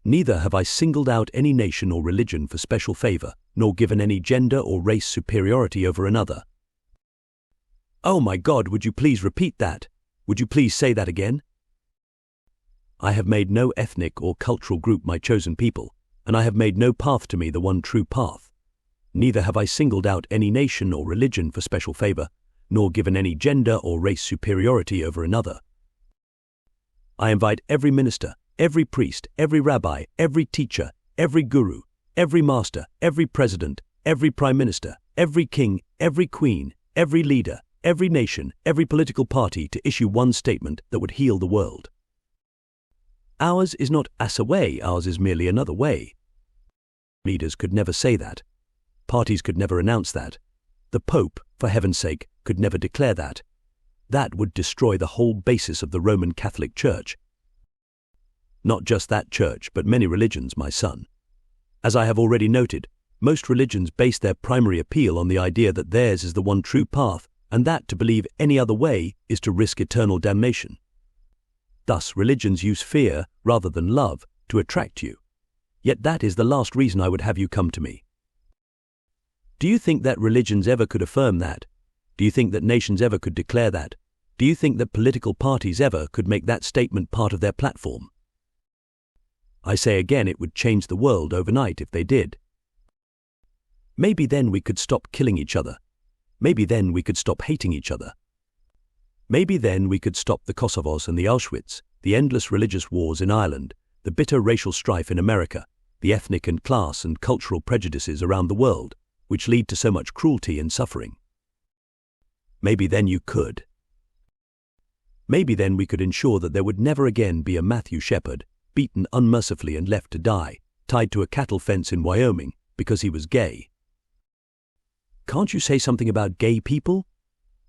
Neither have I singled out any nation or religion for special favor, nor given any gender or race superiority over another. Oh my God, would you please repeat that? Would you please say that again? I have made no ethnic or cultural group my chosen people, and I have made no path to me the one true path. Neither have I singled out any nation or religion for special favor, nor given any gender or race superiority over another. I invite every minister, every priest, every rabbi, every teacher, every guru, every master, every president, every prime minister, every king, every queen, every leader, every nation, every political party to issue one statement that would heal the world. Ours is not a way, ours is merely another way. Leaders could never say that. Parties could never announce that. The Pope, for heaven's sake, could never declare that. That would destroy the whole basis of the Roman Catholic Church. Not just that church, but many religions, my son. As I have already noted, most religions base their primary appeal on the idea that theirs is the one true path, and that to believe any other way is to risk eternal damnation. Thus, religions use fear rather than love to attract you. Yet that is the last reason I would have you come to me. Do you think that religions ever could affirm that? Do you think that nations ever could declare that? Do you think that political parties ever could make that statement part of their platform? I say again, it would change the world overnight if they did. Maybe then we could stop killing each other. Maybe then we could stop hating each other. Maybe then we could stop the Kosovos and the Auschwitz, the endless religious wars in Ireland, the bitter racial strife in America, the ethnic and class and cultural prejudices around the world, which lead to so much cruelty and suffering. Maybe then you could. Maybe then we could ensure that there would never again be a Matthew Shepard, beaten unmercifully and left to die, tied to a cattle fence in Wyoming because he was gay. Can't you say something about gay people?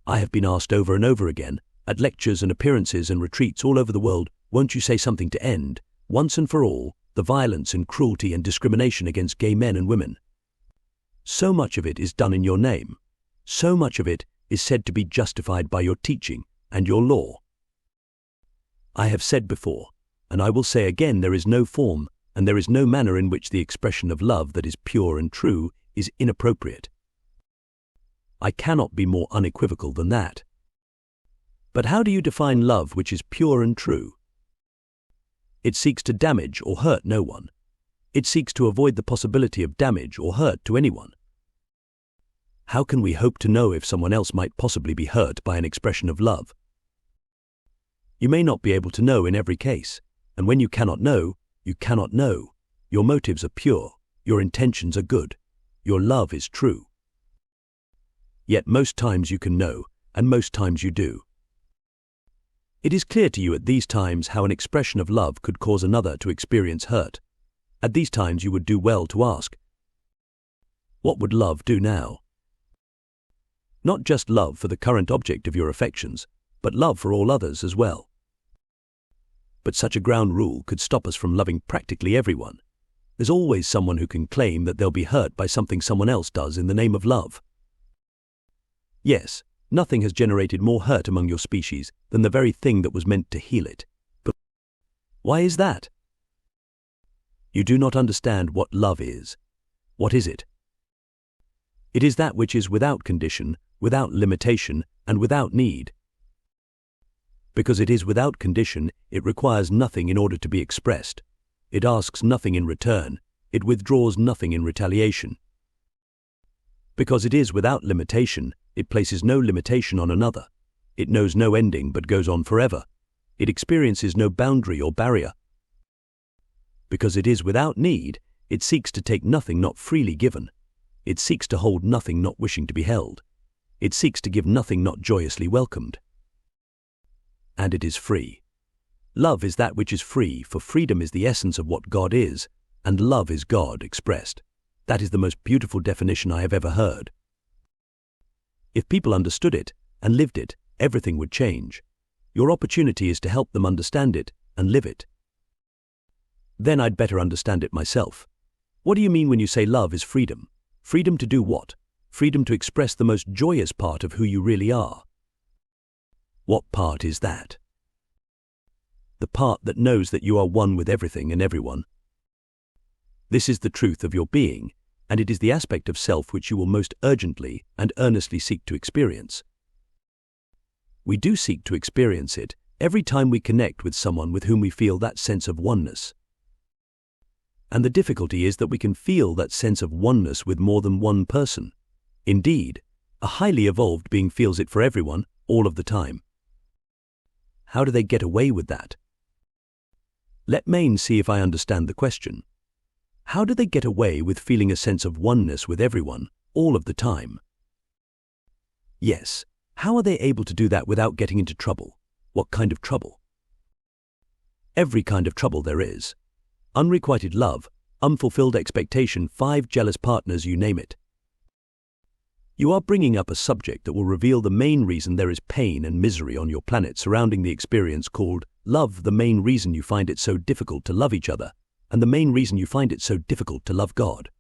I have been asked over and over again, at lectures and appearances and retreats all over the world, won't you say something to end, once and for all, the violence and cruelty and discrimination against gay men and women? So much of it is done in your name. So much of it is said to be justified by your teaching and your law. I have said before, and I will say again, there is no form and there is no manner in which the expression of love that is pure and true is inappropriate. I cannot be more unequivocal than that. But how do you define love which is pure and true? It seeks to damage or hurt no one. It seeks to avoid the possibility of damage or hurt to anyone. How can we hope to know if someone else might possibly be hurt by an expression of love? You may not be able to know in every case, and when you cannot know, you cannot know. Your motives are pure, your intentions are good, your love is true. Yet most times you can know, and most times you do. It is clear to you at these times how an expression of love could cause another to experience hurt. At these times you would do well to ask, what would love do now? Not just love for the current object of your affections, but love for all others as well. But such a ground rule could stop us from loving practically everyone. There's always someone who can claim that they'll be hurt by something someone else does in the name of love. Yes, nothing has generated more hurt among your species than the very thing that was meant to heal it. But why is that? You do not understand what love is. What is it? It is that which is without condition, without limitation, and without need. Because it is without condition, it requires nothing in order to be expressed. It asks nothing in return. It withdraws nothing in retaliation. Because it is without limitation, it places no limitation on another. It knows no ending but goes on forever. It experiences no boundary or barrier. Because it is without need, it seeks to take nothing not freely given. It seeks to hold nothing not wishing to be held. It seeks to give nothing not joyously welcomed. And it is free. Love is that which is free, for freedom is the essence of what God is, and love is God expressed. That is the most beautiful definition I have ever heard. If people understood it and lived it, everything would change. Your opportunity is to help them understand it and live it. Then I'd better understand it myself. What do you mean when you say love is freedom? Freedom to do what? Freedom to express the most joyous part of who you really are. What part is that? The part that knows that you are one with everything and everyone. This is the truth of your being, and it is the aspect of self which you will most urgently and earnestly seek to experience. We do seek to experience it every time we connect with someone with whom we feel that sense of oneness. And the difficulty is that we can feel that sense of oneness with more than one person. Indeed, a highly evolved being feels it for everyone, all of the time. How do they get away with that? Let Maine see if I understand the question. How do they get away with feeling a sense of oneness with everyone, all of the time? Yes, how are they able to do that without getting into trouble? What kind of trouble? Every kind of trouble there is. Unrequited love, unfulfilled expectation, 5 jealous partners, you name it. You are bringing up a subject that will reveal the main reason there is pain and misery on your planet surrounding the experience called love, the main reason you find it so difficult to love each other, and the main reason you find it so difficult to love God.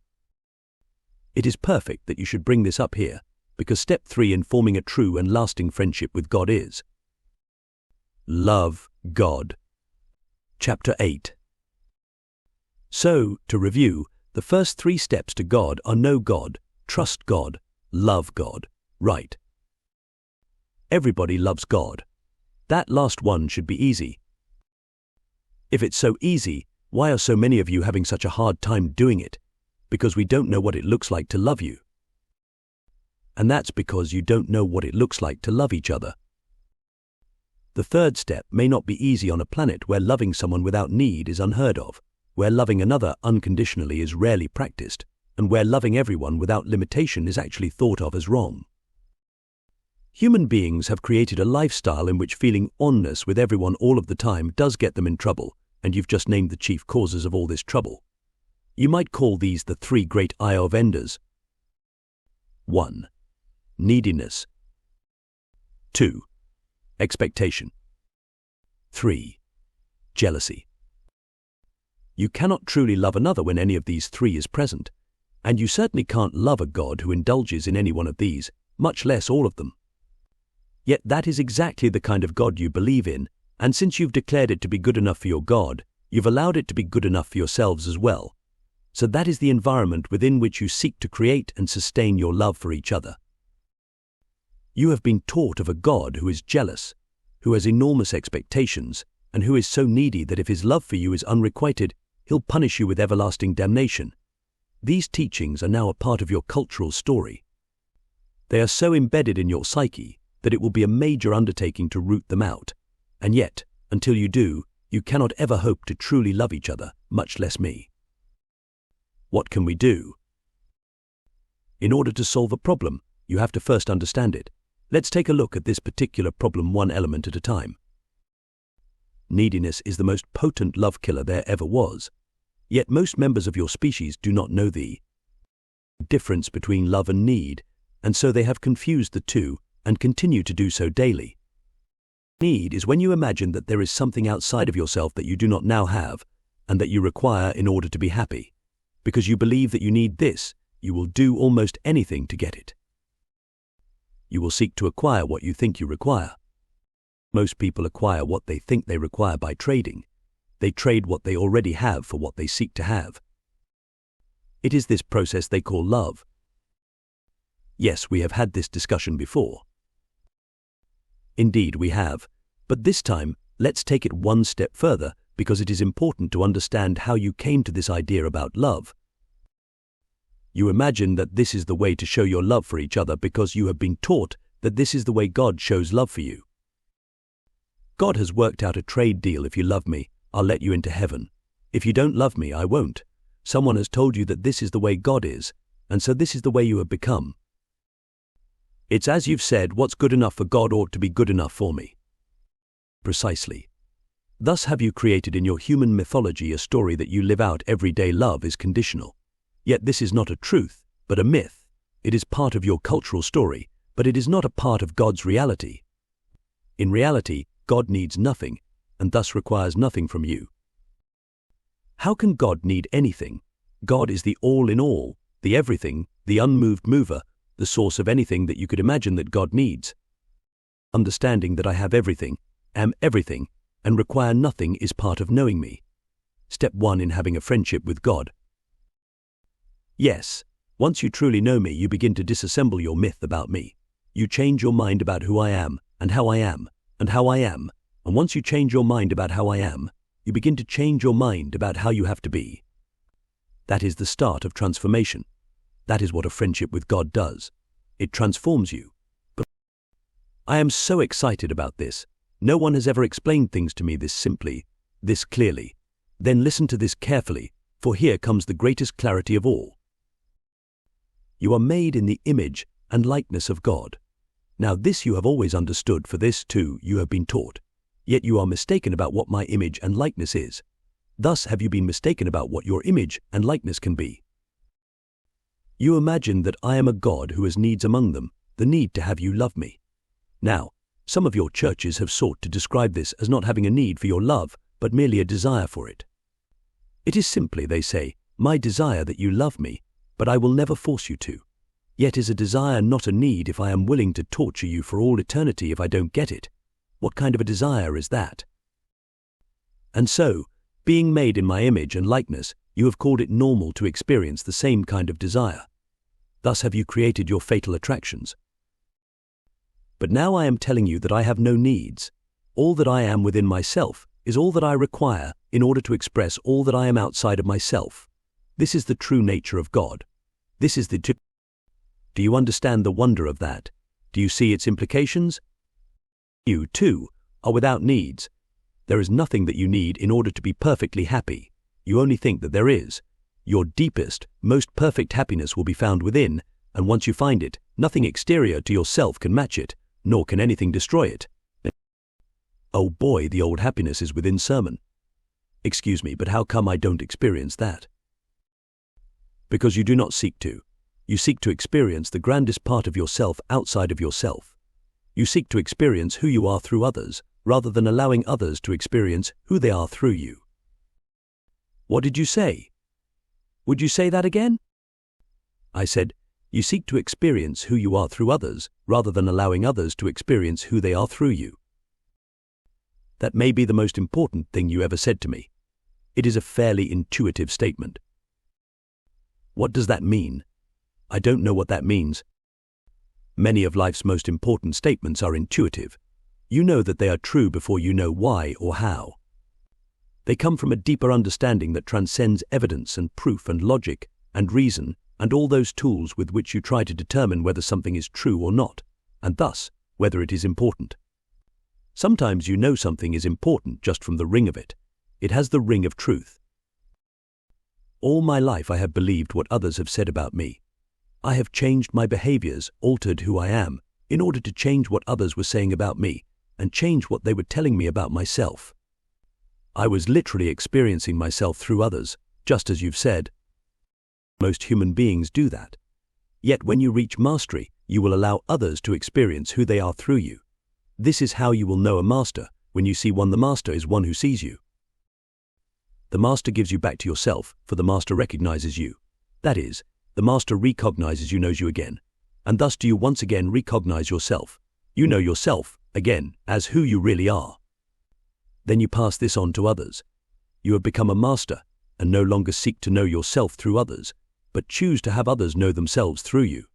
It is perfect that you should bring this up here, because step 3 in forming a true and lasting friendship with God is love God. Chapter 8. So, to review, the first 3 steps to God are know God, trust God, love God. Right. Everybody loves God. That last one should be easy. If it's so easy, why are so many of you having such a hard time doing it? Because we don't know what it looks like to love you. And that's because you don't know what it looks like to love each other. The third step may not be easy on a planet where loving someone without need is unheard of, where loving another unconditionally is rarely practiced, and where loving everyone without limitation is actually thought of as wrong. Human beings have created a lifestyle in which feeling oneness with everyone all of the time does get them in trouble, and you've just named the chief causes of all this trouble. You might call these the three great eye of enders. 1. Neediness. 2. Expectation. 3. Jealousy. You cannot truly love another when any of these three is present, and you certainly can't love a God who indulges in any one of these, much less all of them. Yet that is exactly the kind of God you believe in, and since you've declared it to be good enough for your God, you've allowed it to be good enough for yourselves as well. So that is the environment within which you seek to create and sustain your love for each other. You have been taught of a God who is jealous, who has enormous expectations, and who is so needy that if his love for you is unrequited, he'll punish you with everlasting damnation. These teachings are now a part of your cultural story. They are so embedded in your psyche that it will be a major undertaking to root them out, and yet, until you do, you cannot ever hope to truly love each other, much less me. What can we do? In order to solve a problem, you have to first understand it. Let's take a look at this particular problem one element at a time. Neediness is the most potent love killer there ever was. Yet most members of your species do not know the difference between love and need, and so they have confused the two and continue to do so daily. Need is when you imagine that there is something outside of yourself that you do not now have and that you require in order to be happy. Because you believe that you need this, you will do almost anything to get it. You will seek to acquire what you think you require. Most people acquire what they think they require by trading. They trade what they already have for what they seek to have. It is this process they call love. Yes, we have had this discussion before. Indeed, we have. But this time, let's take it one step further because it is important to understand how you came to this idea about love. You imagine that this is the way to show your love for each other because you have been taught that this is the way God shows love for you. God has worked out a trade deal. If you love me, I'll let you into heaven. If you don't love me, I won't. Someone has told you that this is the way God is, and so this is the way you have become. It's as you've said, what's good enough for God ought to be good enough for me. Precisely. Thus have you created in your human mythology a story that you live out everyday love is conditional. Yet this is not a truth, but a myth. It is part of your cultural story, but it is not a part of God's reality. In reality, God needs nothing, and thus requires nothing from you. How can God need anything? God is the all in all, the everything, the unmoved mover, the source of anything that you could imagine that God needs. Understanding that I have everything, am everything, and require nothing is part of knowing me. Step 1 in having a friendship with God. Yes, once you truly know me, you begin to disassemble your myth about me. You change your mind about who I am, and how I am, and how I am, and once you change your mind about how I am, you begin to change your mind about how you have to be. That is the start of transformation. That is what a friendship with God does. It transforms you. But I am so excited about this. No one has ever explained things to me this simply, this clearly. Then listen to this carefully, for here comes the greatest clarity of all. You are made in the image and likeness of God. Now this you have always understood, for this too you have been taught. Yet you are mistaken about what my image and likeness is. Thus have you been mistaken about what your image and likeness can be. You imagine that I am a God who has needs among them, the need to have you love me. Now, some of your churches have sought to describe this as not having a need for your love, but merely a desire for it. It is simply, they say, my desire that you love me, but I will never force you to. Yet is a desire not a need if I am willing to torture you for all eternity if I don't get it. What kind of a desire is that? And so, being made in my image and likeness, you have called it normal to experience the same kind of desire. Thus have you created your fatal attractions. But now I am telling you that I have no needs. All that I am within myself is all that I require in order to express all that I am outside of myself. This is the true nature of God. This is the... Do you understand the wonder of that? Do you see its implications? You, too, are without needs. There is nothing that you need in order to be perfectly happy. You only think that there is. Your deepest, most perfect happiness will be found within, and once you find it, nothing exterior to yourself can match it, nor can anything destroy it. Oh boy, the old happiness is within sermon. Excuse me, but how come I don't experience that? Because you do not seek to. You seek to experience the grandest part of yourself outside of yourself. You seek to experience who you are through others, rather than allowing others to experience who they are through you. What did you say? Would you say that again? I said, you seek to experience who you are through others, rather than allowing others to experience who they are through you. That may be the most important thing you ever said to me. It is a fairly intuitive statement. What does that mean? I don't know what that means. Many of life's most important statements are intuitive. You know that they are true before you know why or how. They come from a deeper understanding that transcends evidence and proof and logic and reason and all those tools with which you try to determine whether something is true or not, and thus whether it is important. Sometimes you know something is important just from the ring of it. It has the ring of truth. All my life I have believed what others have said about me. I have changed my behaviors, altered who I am, in order to change what others were saying about me, and change what they were telling me about myself. I was literally experiencing myself through others, just as you've said. Most human beings do that. Yet when you reach mastery, you will allow others to experience who they are through you. This is how you will know a master. When you see one, the master is one who sees you. The master gives you back to yourself, for the master recognizes you. That is, the master recognizes you, knows you again, and thus do you once again recognize yourself. You know yourself, again, as who you really are. Then you pass this on to others. You have become a master, and no longer seek to know yourself through others, but choose to have others know themselves through you.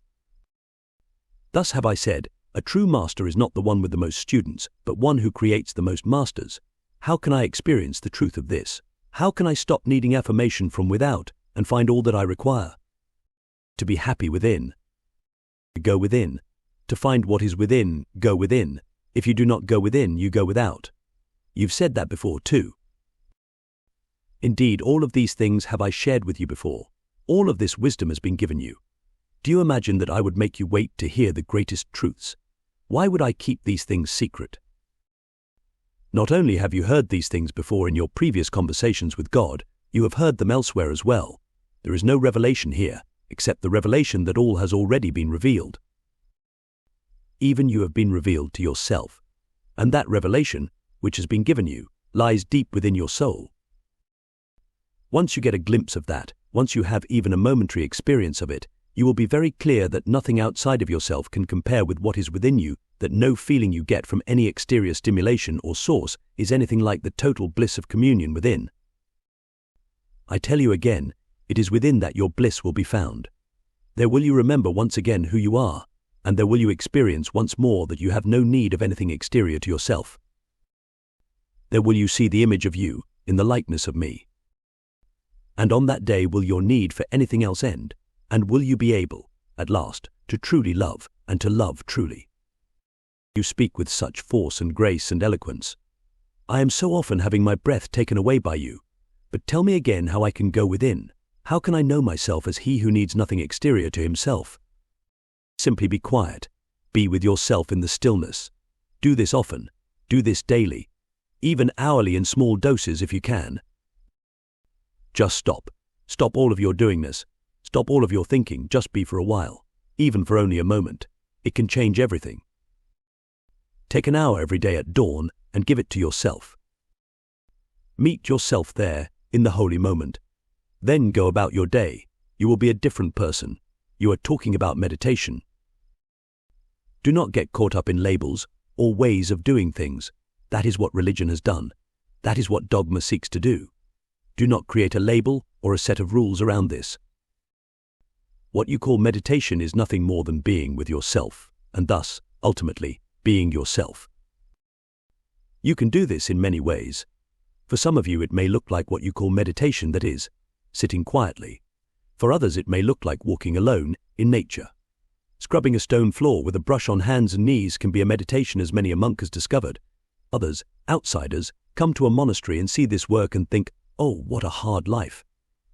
Thus have I said, a true master is not the one with the most students, but one who creates the most masters. How can I experience the truth of this? How can I stop needing affirmation from without and find all that I require? To be happy within. Go within. To find what is within, go within. If you do not go within, you go without. You've said that before too. Indeed, all of these things have I shared with you before. All of this wisdom has been given you. Do you imagine that I would make you wait to hear the greatest truths? Why would I keep these things secret? Not only have you heard these things before in your previous conversations with God, you have heard them elsewhere as well. There is no revelation here, except the revelation that all has already been revealed. Even you have been revealed to yourself, and that revelation, which has been given you, lies deep within your soul. Once you get a glimpse of that, once you have even a momentary experience of it, you will be very clear that nothing outside of yourself can compare with what is within you, that no feeling you get from any exterior stimulation or source is anything like the total bliss of communion within. I tell you again, it is within that your bliss will be found. There will you remember once again who you are, and there will you experience once more that you have no need of anything exterior to yourself. There will you see the image of you in the likeness of me. And on that day will your need for anything else end, and will you be able, at last, to truly love and to love truly. You speak with such force and grace and eloquence. I am so often having my breath taken away by you, but tell me again how I can go within. How can I know myself as he who needs nothing exterior to himself? Simply be quiet. Be with yourself in the stillness. Do this often. Do this daily. Even hourly in small doses if you can. Just stop. Stop all of your doingness. Stop all of your thinking. Just be for a while. Even for only a moment. It can change everything. Take an hour every day at dawn and give it to yourself. Meet yourself there in the holy moment. Then go about your day. You will be a different person. You are talking about meditation. Do not get caught up in labels or ways of doing things. That is what religion has done. That is what dogma seeks to do. Do not create a label or a set of rules around this. What you call meditation is nothing more than being with yourself, and thus, ultimately, being yourself. You can do this in many ways. For some of you it may look like what you call meditation, that is, sitting quietly. For others it may look like walking alone in nature. Scrubbing a stone floor with a brush on hands and knees can be a meditation, as many a monk has discovered. Others, outsiders, come to a monastery and see this work and think, "Oh, what a hard life."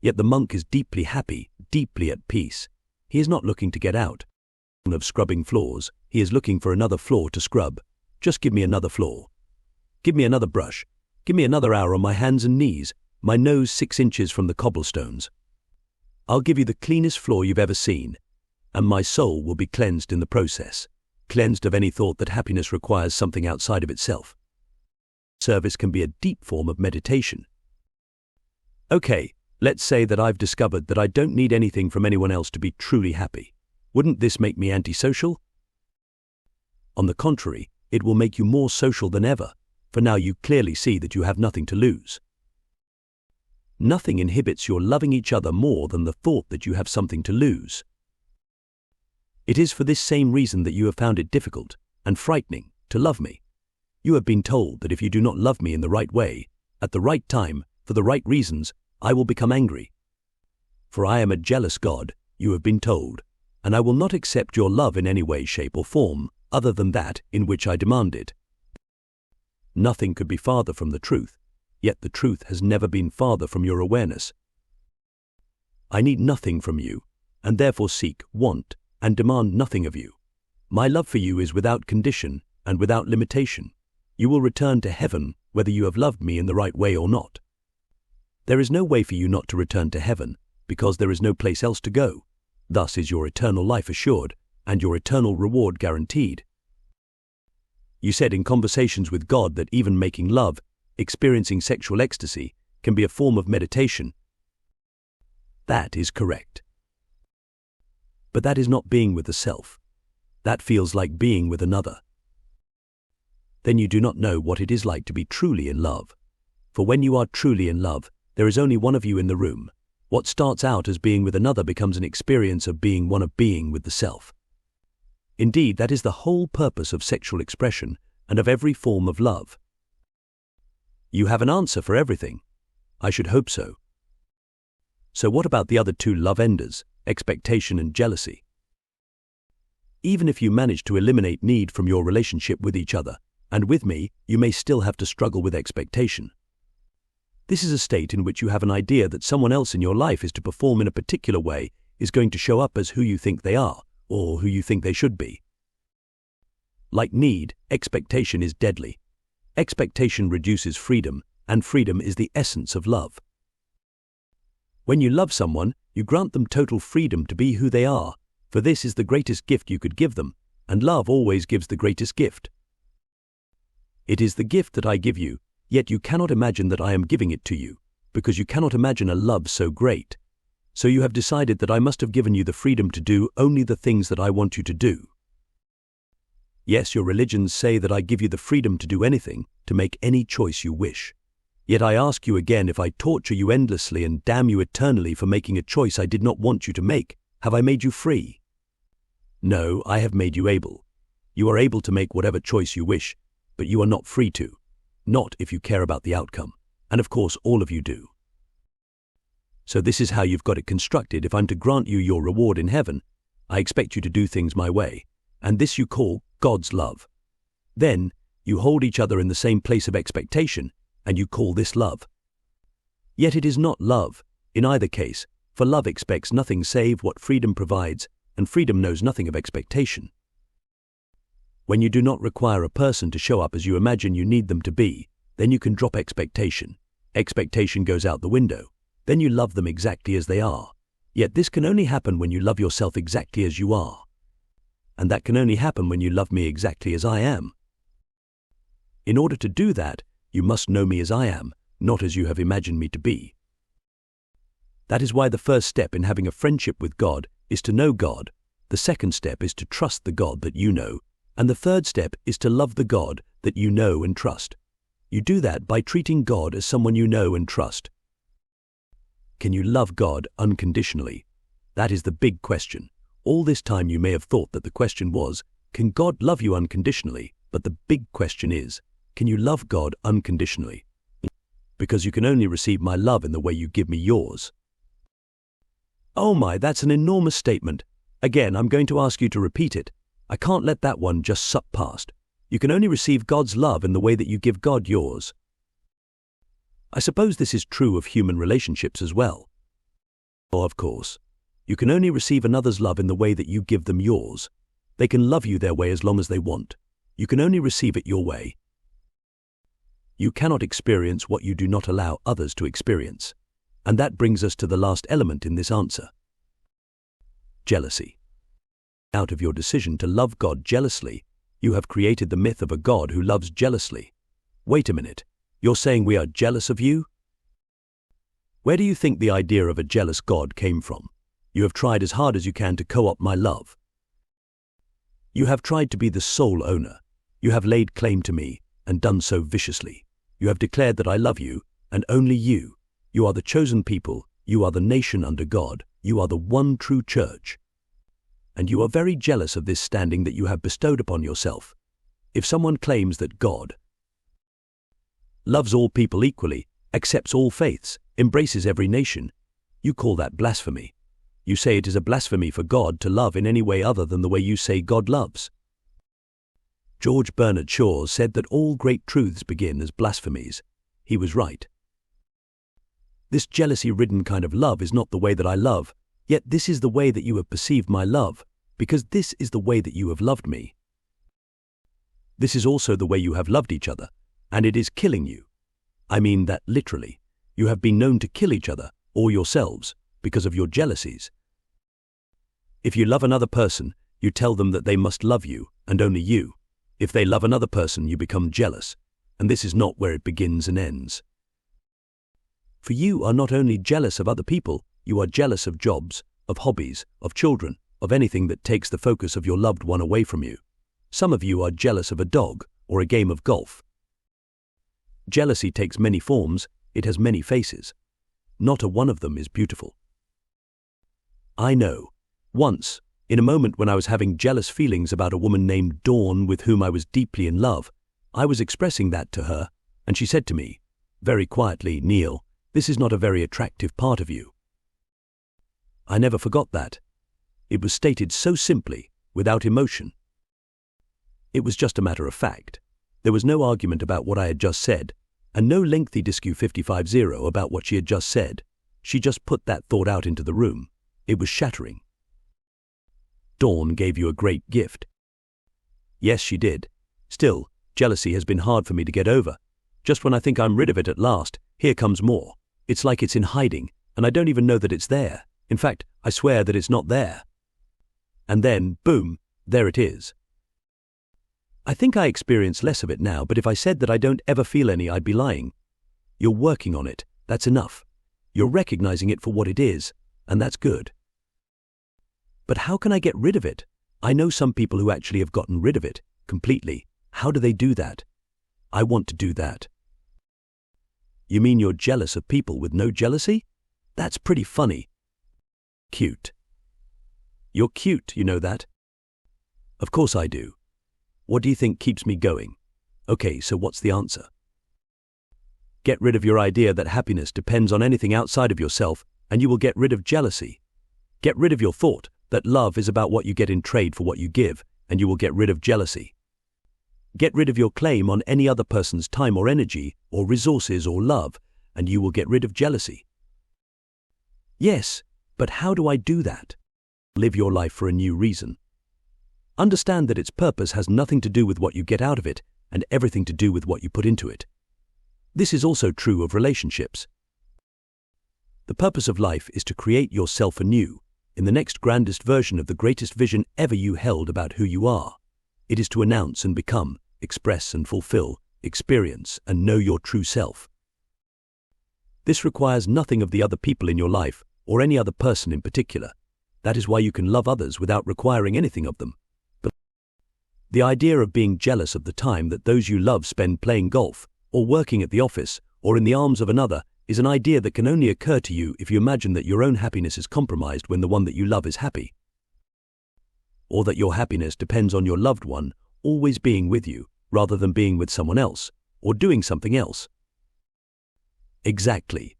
Yet the monk is deeply happy, deeply at peace. He is not looking to get out of scrubbing floors. He is looking for another floor to scrub. Just give me another floor. Give me another brush. Give me another hour on my hands and knees, my nose 6 inches from the cobblestones. I'll give you the cleanest floor you've ever seen, and my soul will be cleansed in the process, cleansed of any thought that happiness requires something outside of itself. Service can be a deep form of meditation. Okay, let's say that I've discovered that I don't need anything from anyone else to be truly happy. Wouldn't this make me antisocial? On the contrary, it will make you more social than ever, for now you clearly see that you have nothing to lose. Nothing inhibits your loving each other more than the thought that you have something to lose. It is for this same reason that you have found it difficult and frightening to love me. You have been told that if you do not love me in the right way, at the right time, for the right reasons, I will become angry. For I am a jealous God, you have been told, and I will not accept your love in any way, shape, or form, other than that in which I demand it. Nothing could be farther from the truth, yet the truth has never been farther from your awareness. I need nothing from you, and therefore seek, want, and demand nothing of you. My love for you is without condition and without limitation. You will return to heaven whether you have loved me in the right way or not. There is no way for you not to return to heaven, because there is no place else to go. Thus is your eternal life assured, and your eternal reward guaranteed. You said in conversations with God that even making love, experiencing sexual ecstasy, can be a form of meditation. That is correct. But that is not being with the self. That feels like being with another. Then you do not know what it is like to be truly in love. For when you are truly in love, there is only one of you in the room. What starts out as being with another becomes an experience of being one of being with the self. Indeed, that is the whole purpose of sexual expression and of every form of love. You have an answer for everything. I should hope so. So what about the other two love enders, expectation and jealousy? Even if you manage to eliminate need from your relationship with each other, and with me, you may still have to struggle with expectation. This is a state in which you have an idea that someone else in your life is to perform in a particular way, is going to show up as who you think they are, or who you think they should be. Like need, expectation is deadly. Expectation reduces freedom, and freedom is the essence of love. When you love someone, you grant them total freedom to be who they are, for this is the greatest gift you could give them, and love always gives the greatest gift. It is the gift that I give you, yet you cannot imagine that I am giving it to you, because you cannot imagine a love so great. So you have decided that I must have given you the freedom to do only the things that I want you to do. Yes, your religions say that I give you the freedom to do anything, to make any choice you wish. Yet I ask you again, if I torture you endlessly and damn you eternally for making a choice I did not want you to make, have I made you free? No, I have made you able. You are able to make whatever choice you wish, but you are not free to. Not if you care about the outcome, and of course all of you do. So this is how you've got it constructed. If I'm to grant you your reward in heaven, I expect you to do things my way, and this you call God's love. Then you hold each other in the same place of expectation, and you call this love. Yet it is not love, in either case, for love expects nothing save what freedom provides, and freedom knows nothing of expectation. When you do not require a person to show up as you imagine you need them to be, then you can drop expectation. Expectation goes out the window. Then you love them exactly as they are. Yet this can only happen when you love yourself exactly as you are. And that can only happen when you love me exactly as I am. In order to do that, you must know me as I am, not as you have imagined me to be. That is why the first step in having a friendship with God is to know God. The second step is to trust the God that you know. And the third step is to love the God that you know and trust. You do that by treating God as someone you know and trust. Can you love God unconditionally? That is the big question. All this time you may have thought that the question was, can God love you unconditionally? But the big question is, can you love God unconditionally? Because you can only receive my love in the way you give me yours. Oh my, that's an enormous statement. Again, I'm going to ask you to repeat it. I can't let that one just sup past. You can only receive God's love in the way that you give God yours. I suppose this is true of human relationships as well. Or of course, you can only receive another's love in the way that you give them yours. They can love you their way as long as they want. You can only receive it your way. You cannot experience what you do not allow others to experience. And that brings us to the last element in this answer. Jealousy. Out of your decision to love God jealously, you have created the myth of a God who loves jealously. Wait a minute, you're saying we are jealous of you? Where do you think the idea of a jealous God came from? You have tried as hard as you can to co-opt my love. You have tried to be the sole owner. You have laid claim to me, and done so viciously. You have declared that I love you, and only you. You are the chosen people, you are the nation under God, you are the one true church. And you are very jealous of this standing that you have bestowed upon yourself. If someone claims that God loves all people equally, accepts all faiths, embraces every nation, you call that blasphemy. You say it is a blasphemy for God to love in any way other than the way you say God loves. George Bernard Shaw said that all great truths begin as blasphemies. He was right. This jealousy-ridden kind of love is not the way that I love, yet this is the way that you have perceived my love, because this is the way that you have loved me. This is also the way you have loved each other, and it is killing you. I mean that literally. You have been known to kill each other, or yourselves, because of your jealousies. If you love another person, you tell them that they must love you, and only you. If they love another person, you become jealous, and this is not where it begins and ends. For you are not only jealous of other people, you are jealous of jobs, of hobbies, of children, of anything that takes the focus of your loved one away from you. Some of you are jealous of a dog or a game of golf. Jealousy takes many forms, it has many faces. Not a one of them is beautiful. I know. Once, in a moment when I was having jealous feelings about a woman named Dawn with whom I was deeply in love, I was expressing that to her, and she said to me, very quietly, "Neale, this is not a very attractive part of you." I never forgot that. It was stated so simply, without emotion. It was just a matter of fact. There was no argument about what I had just said, and no lengthy disque 55-0 about what she had just said. She just put that thought out into the room. It was shattering. Dawn gave you a great gift. Yes, she did. Still, jealousy has been hard for me to get over. Just when I think I'm rid of it at last, here comes more. It's like it's in hiding, and I don't even know that it's there. In fact, I swear that it's not there. And then, boom, there it is. I think I experience less of it now, but if I said that I don't ever feel any, I'd be lying. You're working on it, that's enough. You're recognizing it for what it is, and that's good. But how can I get rid of it? I know some people who actually have gotten rid of it, completely. How do they do that? I want to do that. You mean you're jealous of people with no jealousy? That's pretty funny. Cute. You're cute, you know that? Of course I do. What do you think keeps me going? Okay, so what's the answer? Get rid of your idea that happiness depends on anything outside of yourself, and you will get rid of jealousy. Get rid of your thought that love is about what you get in trade for what you give, and you will get rid of jealousy. Get rid of your claim on any other person's time or energy, or resources or love, and you will get rid of jealousy. Yes, but how do I do that? Live your life for a new reason. Understand that its purpose has nothing to do with what you get out of it, and everything to do with what you put into it. This is also true of relationships. The purpose of life is to create yourself anew, in the next grandest version of the greatest vision ever you held about who you are. It is to announce and become, express and fulfill, experience and know your true self. This requires nothing of the other people in your life, or any other person in particular. That is why you can love others without requiring anything of them. But the idea of being jealous of the time that those you love spend playing golf, or working at the office, or in the arms of another, is an idea that can only occur to you if you imagine that your own happiness is compromised when the one that you love is happy. Or that your happiness depends on your loved one always being with you, rather than being with someone else, or doing something else. Exactly.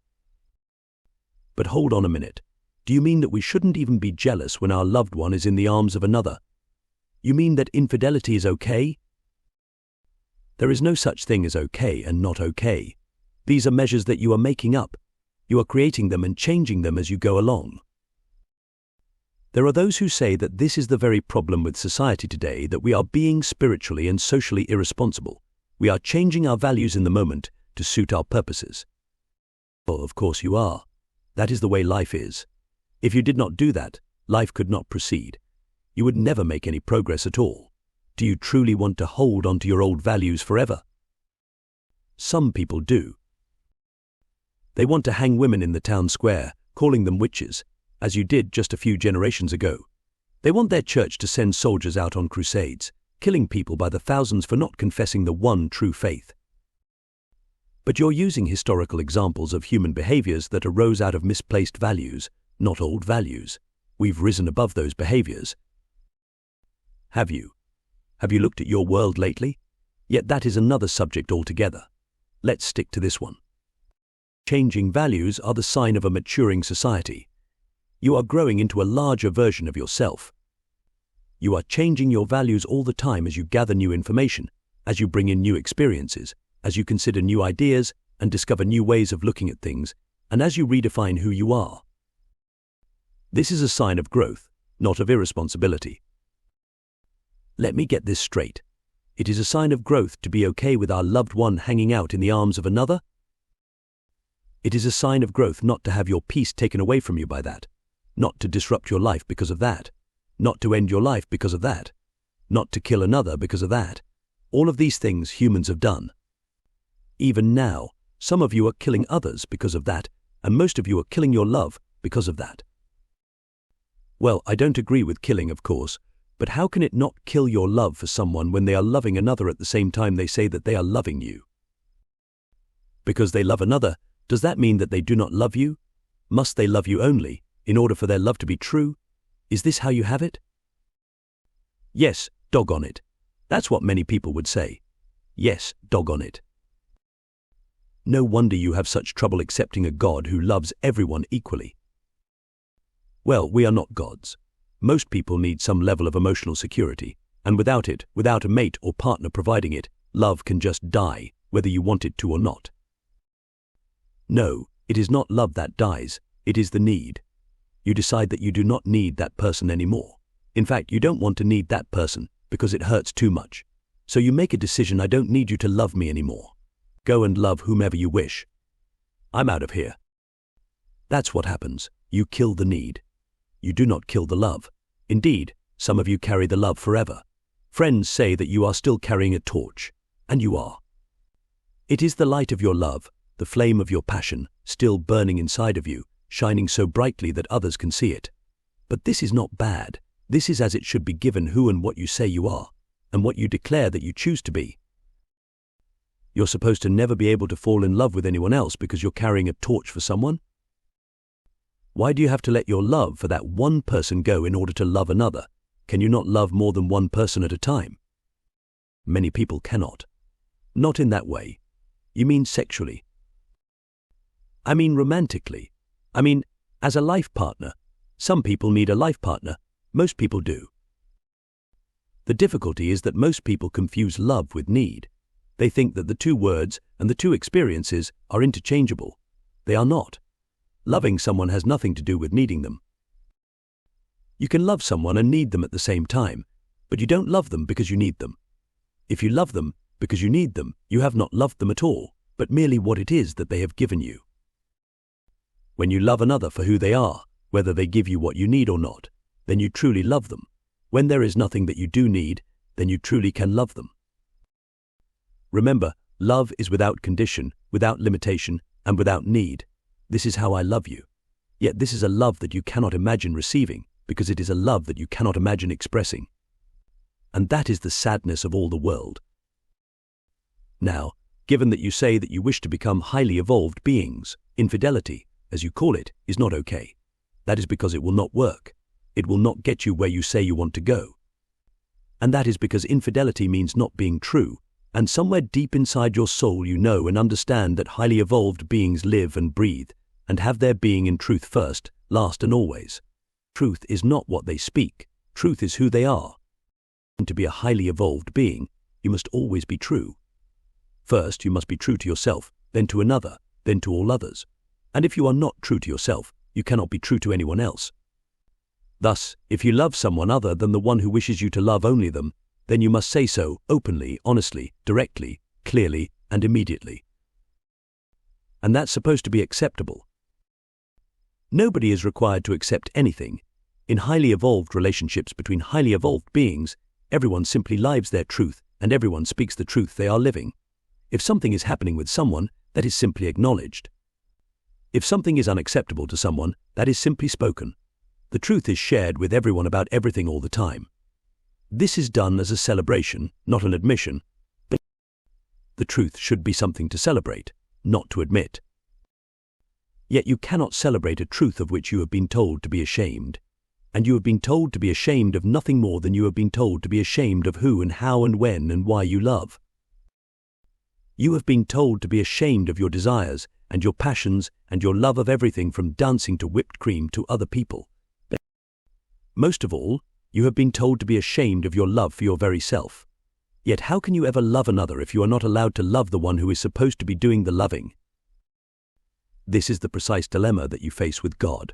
But hold on a minute. Do you mean that we shouldn't even be jealous when our loved one is in the arms of another? You mean that infidelity is okay? There is no such thing as okay and not okay. These are measures that you are making up. You are creating them and changing them as you go along. There are those who say that this is the very problem with society today, that we are being spiritually and socially irresponsible. We are changing our values in the moment to suit our purposes. Well, of course you are. That is the way life is. If you did not do that, life could not proceed. You would never make any progress at all. Do you truly want to hold on to your old values forever? Some people do. They want to hang women in the town square, calling them witches, as you did just a few generations ago. They want their church to send soldiers out on crusades, killing people by the thousands for not confessing the one true faith. But you're using historical examples of human behaviors that arose out of misplaced values, not old values. We've risen above those behaviors. Have you? Have you looked at your world lately? Yet that is another subject altogether. Let's stick to this one. Changing values are the sign of a maturing society. You are growing into a larger version of yourself. You are changing your values all the time as you gather new information, as you bring in new experiences, as you consider new ideas and discover new ways of looking at things, and as you redefine who you are. This is a sign of growth, not of irresponsibility. Let me get this straight. It is a sign of growth to be okay with our loved one hanging out in the arms of another. It is a sign of growth not to have your peace taken away from you by that, not to disrupt your life because of that, not to end your life because of that, not to kill another because of that. All of these things humans have done. Even now, some of you are killing others because of that, and most of you are killing your love because of that. Well, I don't agree with killing, of course, but how can it not kill your love for someone when they are loving another at the same time they say that they are loving you? Because they love another, does that mean that they do not love you? Must they love you only, in order for their love to be true? Is this how you have it? Yes, doggone it. That's what many people would say. Yes, doggone it. No wonder you have such trouble accepting a God who loves everyone equally. Well, we are not gods. Most people need some level of emotional security, and without it, without a mate or partner providing it, love can just die, whether you want it to or not. No, it is not love that dies, it is the need. You decide that you do not need that person anymore. In fact, you don't want to need that person because it hurts too much. So you make a decision: I don't need you to love me anymore. Go and love whomever you wish. I'm out of here. That's what happens. You kill the need. You do not kill the love. Indeed, some of you carry the love forever. Friends say that you are still carrying a torch, and you are. It is the light of your love, the flame of your passion, still burning inside of you, shining so brightly that others can see it. But this is not bad. This is as it should be, given who and what you say you are, and what you declare that you choose to be. You're supposed to never be able to fall in love with anyone else because you're carrying a torch for someone? Why do you have to let your love for that one person go in order to love another? Can you not love more than one person at a time? Many people cannot. Not in that way. You mean sexually? I mean romantically. I mean, as a life partner. Some people need a life partner. Most people do. The difficulty is that most people confuse love with need. They think that the two words and the two experiences are interchangeable. They are not. Loving someone has nothing to do with needing them. You can love someone and need them at the same time, but you don't love them because you need them. If you love them because you need them, you have not loved them at all, but merely what it is that they have given you. When you love another for who they are, whether they give you what you need or not, then you truly love them. When there is nothing that you do need, then you truly can love them. Remember, love is without condition, without limitation, and without need. This is how I love you. Yet this is a love that you cannot imagine receiving, because it is a love that you cannot imagine expressing. And that is the sadness of all the world. Now, given that you say that you wish to become highly evolved beings, infidelity, as you call it, is not okay. That is because it will not work. It will not get you where you say you want to go. And that is because infidelity means not being true, and somewhere deep inside your soul you know and understand that highly evolved beings live and breathe, and have their being in truth first, last and always. Truth is not what they speak. Truth is who they are. And to be a highly evolved being, you must always be true. First, you must be true to yourself, then to another, then to all others. And if you are not true to yourself, you cannot be true to anyone else. Thus, if you love someone other than the one who wishes you to love only them, then you must say so openly, honestly, directly, clearly, and immediately. And that's supposed to be acceptable. Nobody is required to accept anything. In highly evolved relationships between highly evolved beings, everyone simply lives their truth and everyone speaks the truth they are living. If something is happening with someone, that is simply acknowledged. If something is unacceptable to someone, that is simply spoken. The truth is shared with everyone about everything all the time. This is done as a celebration, not an admission. But the truth should be something to celebrate, not to admit. Yet you cannot celebrate a truth of which you have been told to be ashamed. And you have been told to be ashamed of nothing more than you have been told to be ashamed of who and how and when and why you love. You have been told to be ashamed of your desires and your passions and your love of everything from dancing to whipped cream to other people. But most of all, you have been told to be ashamed of your love for your very self. Yet how can you ever love another if you are not allowed to love the one who is supposed to be doing the loving? This is the precise dilemma that you face with God.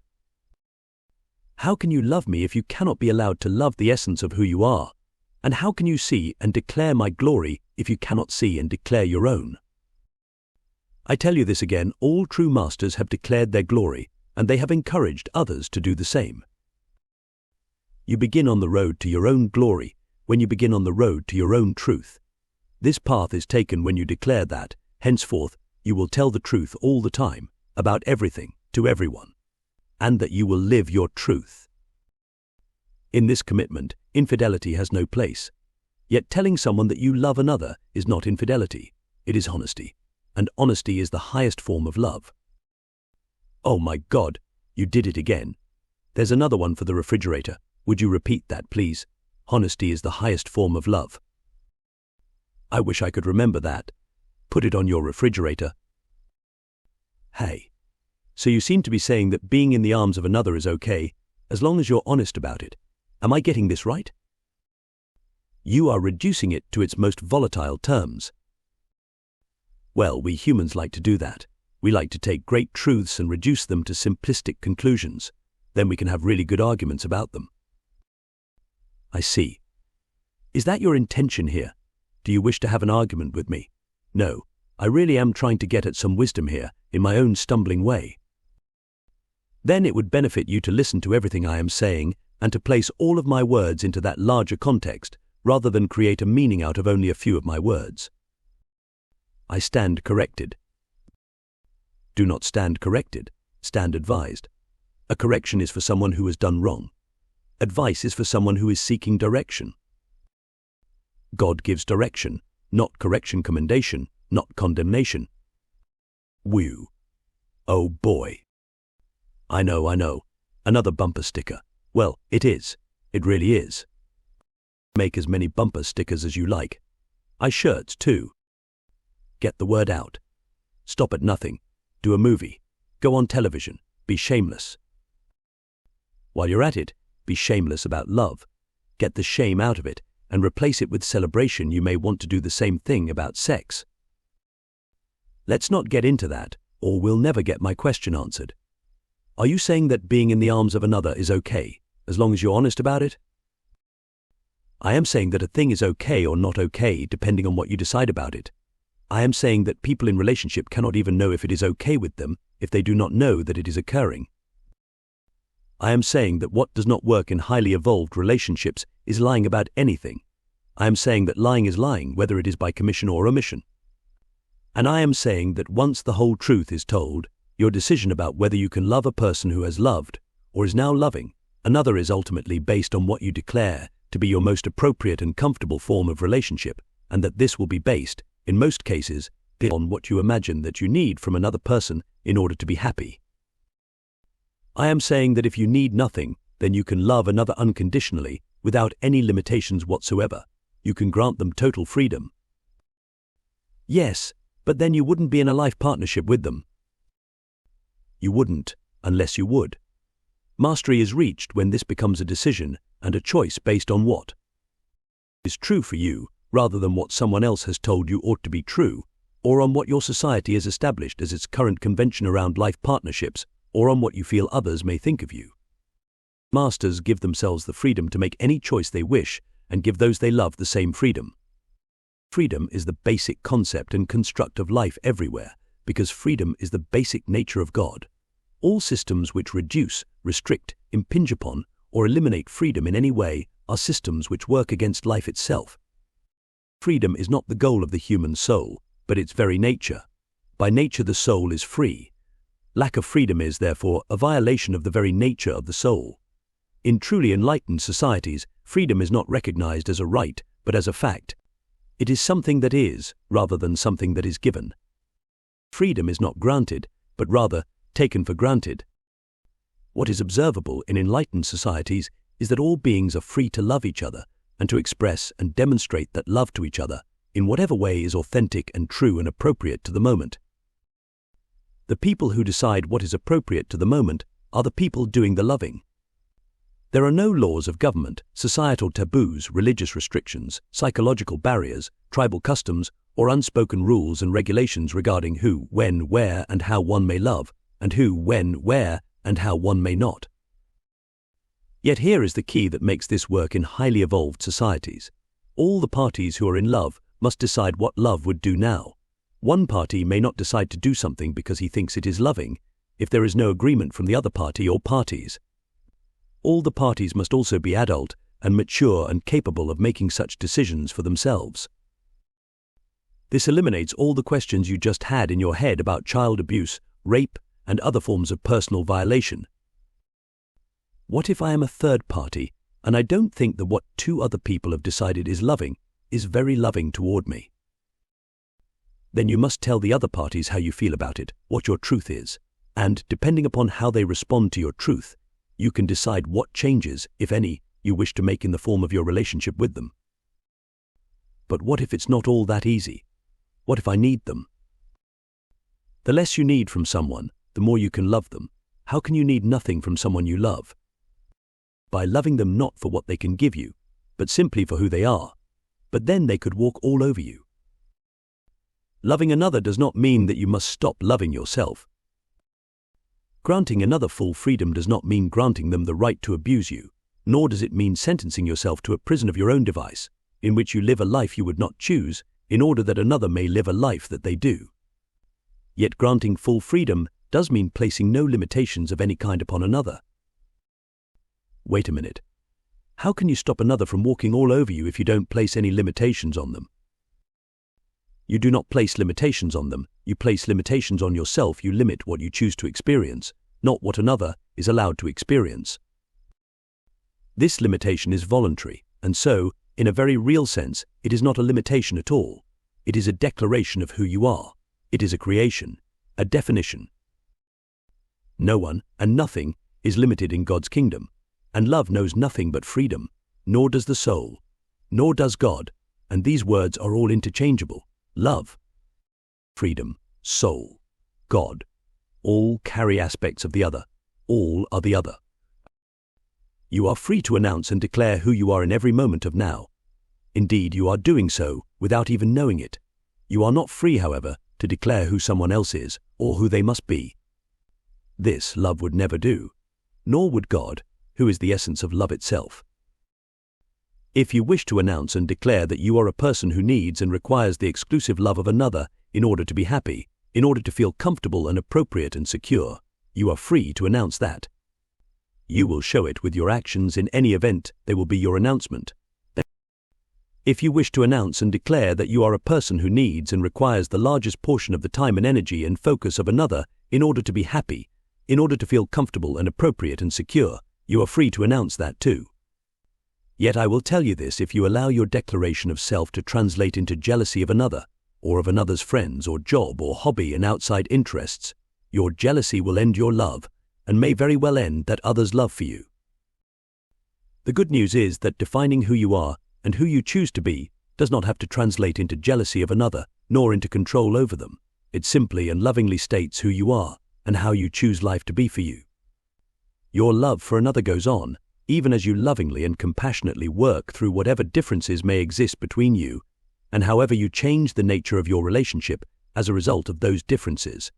How can you love me if you cannot be allowed to love the essence of who you are? And how can you see and declare my glory if you cannot see and declare your own? I tell you this again, all true masters have declared their glory, and they have encouraged others to do the same. You begin on the road to your own glory when you begin on the road to your own truth. This path is taken when you declare that, henceforth, you will tell the truth all the time, about everything, to everyone, and that you will live your truth. In this commitment, infidelity has no place. Yet telling someone that you love another is not infidelity, it is honesty, and honesty is the highest form of love. Oh my God, you did it again. There's another one for the refrigerator. Would you repeat that, please? Honesty is the highest form of love. I wish I could remember that. Put it on your refrigerator. Hey. So you seem to be saying that being in the arms of another is okay, as long as you're honest about it. Am I getting this right? You are reducing it to its most volatile terms. Well, we humans like to do that. We like to take great truths and reduce them to simplistic conclusions. Then we can have really good arguments about them. I see. Is that your intention here? Do you wish to have an argument with me? No, I really am trying to get at some wisdom here, in my own stumbling way. Then it would benefit you to listen to everything I am saying and to place all of my words into that larger context, rather than create a meaning out of only a few of my words. I stand corrected. Do not stand corrected, stand advised. A correction is for someone who has done wrong. Advice is for someone who is seeking direction. God gives direction, not correction, commendation, not condemnation. Whew. Oh boy. I know. Another bumper sticker. Well, it is. It really is. Make as many bumper stickers as you like. Shirts too. Get the word out. Stop at nothing. Do a movie. Go on television. Be shameless. While you're at it, be shameless about love. Get the shame out of it and replace it with celebration. You may want to do the same thing about sex. Let's not get into that, or we'll never get my question answered. Are you saying that being in the arms of another is okay, as long as you're honest about it? I am saying that a thing is okay or not okay depending on what you decide about it. I am saying that people in relationship cannot even know if it is okay with them if they do not know that it is occurring. I am saying that what does not work in highly evolved relationships is lying about anything. I am saying that lying is lying, whether it is by commission or omission. And I am saying that once the whole truth is told, your decision about whether you can love a person who has loved, or is now loving, another is ultimately based on what you declare to be your most appropriate and comfortable form of relationship, and that this will be based, in most cases, on what you imagine that you need from another person in order to be happy. I am saying that if you need nothing, then you can love another unconditionally, without any limitations whatsoever. You can grant them total freedom. Yes, but then you wouldn't be in a life partnership with them. You wouldn't, unless you would. Mastery is reached when this becomes a decision and a choice based on what is true for you, rather than what someone else has told you ought to be true, or on what your society has established as its current convention around life partnerships, or on what you feel others may think of you. Masters give themselves the freedom to make any choice they wish and give those they love the same freedom. Freedom is the basic concept and construct of life everywhere, because freedom is the basic nature of God. All systems which reduce, restrict, impinge upon, or eliminate freedom in any way are systems which work against life itself. Freedom is not the goal of the human soul, but its very nature. By nature the soul is free. Lack of freedom is, therefore, a violation of the very nature of the soul. In truly enlightened societies, freedom is not recognized as a right, but as a fact. It is something that is, rather than something that is given. Freedom is not granted, but rather taken for granted. What is observable in enlightened societies is that all beings are free to love each other and to express and demonstrate that love to each other in whatever way is authentic and true and appropriate to the moment. The people who decide what is appropriate to the moment are the people doing the loving. There are no laws of government, societal taboos, religious restrictions, psychological barriers, tribal customs, or unspoken rules and regulations regarding who, when, where, and how one may love, and who, when, where, and how one may not. Yet here is the key that makes this work in highly evolved societies. All the parties who are in love must decide what love would do now. One party may not decide to do something because he thinks it is loving, if there is no agreement from the other party or parties. All the parties must also be adult and mature and capable of making such decisions for themselves. This eliminates all the questions you just had in your head about child abuse, rape, and other forms of personal violation. What if I am a third party, and I don't think that what two other people have decided is loving is very loving toward me? Then you must tell the other parties how you feel about it, what your truth is, and depending upon how they respond to your truth, you can decide what changes, if any, you wish to make in the form of your relationship with them. But what if it's not all that easy? What if I need them? The less you need from someone, the more you can love them. How can you need nothing from someone you love? By loving them not for what they can give you, but simply for who they are. But then they could walk all over you. Loving another does not mean that you must stop loving yourself. Granting another full freedom does not mean granting them the right to abuse you, nor does it mean sentencing yourself to a prison of your own device, in which you live a life you would not choose, in order that another may live a life that they do. Yet granting full freedom does mean placing no limitations of any kind upon another. Wait a minute. How can you stop another from walking all over you if you don't place any limitations on them? You do not place limitations on them, you place limitations on yourself. You limit what you choose to experience, not what another is allowed to experience. This limitation is voluntary, and so, in a very real sense, it is not a limitation at all. It is a declaration of who you are. It is a creation, a definition. No one and nothing is limited in God's kingdom, and love knows nothing but freedom, nor does the soul, nor does God, and these words are all interchangeable. Love, freedom, soul, God, all carry aspects of the other. All are the other. You are free to announce and declare who you are in every moment of now. Indeed, you are doing so without even knowing it. You are not free, however, to declare who someone else is or who they must be. This love would never do, nor would God, who is the essence of love itself. If you wish to announce and declare that you are a person who needs and requires the exclusive love of another in order to be happy, in order to feel comfortable and appropriate and secure, you are free to announce that. You will show it with your actions. In any event, they will be your announcement. If you wish to announce and declare that you are a person who needs and requires the largest portion of the time and energy and focus of another in order to be happy, in order to feel comfortable and appropriate and secure, you are free to announce that too. Yet I will tell you this: if you allow your declaration of self to translate into jealousy of another, or of another's friends or job or hobby and outside interests, your jealousy will end your love, and may very well end that other's love for you. The good news is that defining who you are and who you choose to be does not have to translate into jealousy of another, nor into control over them. It simply and lovingly states who you are and how you choose life to be for you. Your love for another goes on, even as you lovingly and compassionately work through whatever differences may exist between you, and however you change the nature of your relationship, as a result of those differences.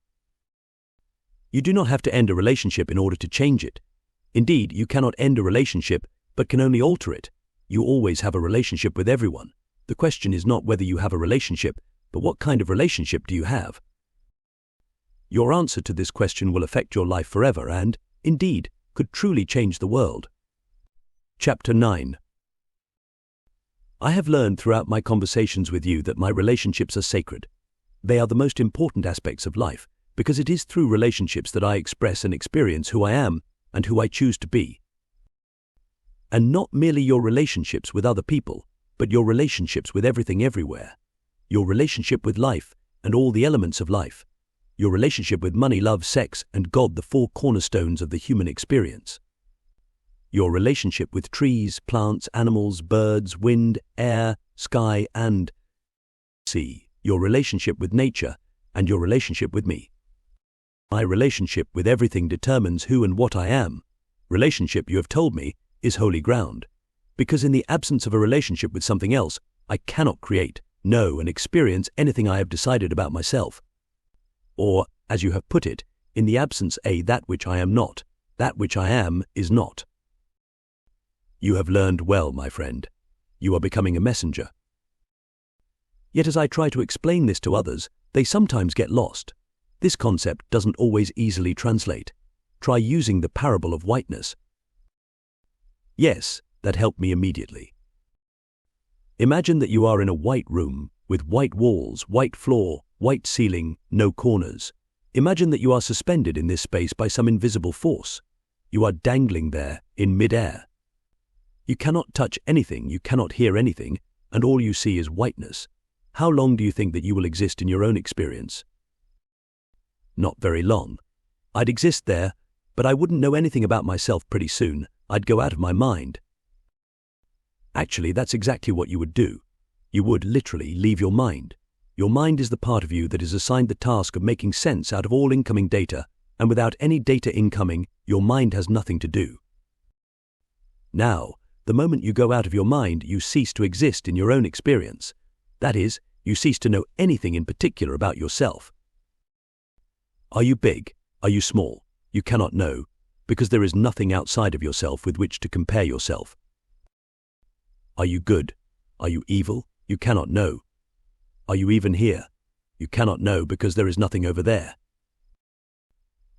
You do not have to end a relationship in order to change it. Indeed, you cannot end a relationship, but can only alter it. You always have a relationship with everyone. The question is not whether you have a relationship, but what kind of relationship do you have? Your answer to this question will affect your life forever and, indeed, could truly change the world. Chapter 9. I have learned throughout my conversations with you that my relationships are sacred. They are the most important aspects of life, because it is through relationships that I express and experience who I am and who I choose to be. And not merely your relationships with other people, but your relationships with everything everywhere. Your relationship with life and all the elements of life. Your relationship with money, love, sex, and God, the four cornerstones of the human experience. Your relationship with trees, plants, animals, birds, wind, air, sky, and sea. Your relationship with nature and your relationship with me. My relationship with everything determines who and what I am. Relationship, you have told me, is holy ground. Because in the absence of a relationship with something else, I cannot create, know, and experience anything I have decided about myself. Or, as you have put it, in the absence that which I am not, that which I am is not. You have learned well, my friend. You are becoming a messenger. Yet as I try to explain this to others, they sometimes get lost. This concept doesn't always easily translate. Try using the parable of whiteness. Yes, that helped me immediately. Imagine that you are in a white room with white walls, white floor, white ceiling, no corners. Imagine that you are suspended in this space by some invisible force. You are dangling there in mid-air. You cannot touch anything, you cannot hear anything, and all you see is whiteness. How long do you think that you will exist in your own experience? Not very long. I'd exist there, but I wouldn't know anything about myself pretty soon. I'd go out of my mind. Actually, that's exactly what you would do. You would literally leave your mind. Your mind is the part of you that is assigned the task of making sense out of all incoming data, and without any data incoming, your mind has nothing to do. Now, the moment you go out of your mind, you cease to exist in your own experience. That is, you cease to know anything in particular about yourself. Are you big? Are you small? You cannot know, because there is nothing outside of yourself with which to compare yourself. Are you good? Are you evil? You cannot know. Are you even here? You cannot know because there is nothing over there.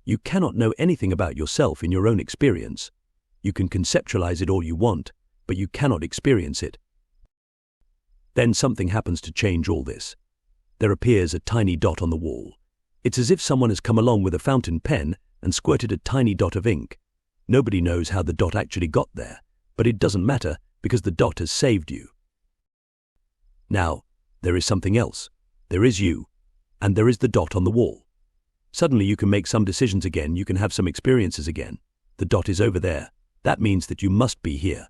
You cannot know anything about yourself in your own experience. You can conceptualize it all you want, but you cannot experience it. Then something happens to change all this. There appears a tiny dot on the wall. It's as if someone has come along with a fountain pen and squirted a tiny dot of ink. Nobody knows how the dot actually got there, but it doesn't matter because the dot has saved you. Now, there is something else. There is you, and there is the dot on the wall. Suddenly you can make some decisions again, you can have some experiences again. The dot is over there. That means that you must be here.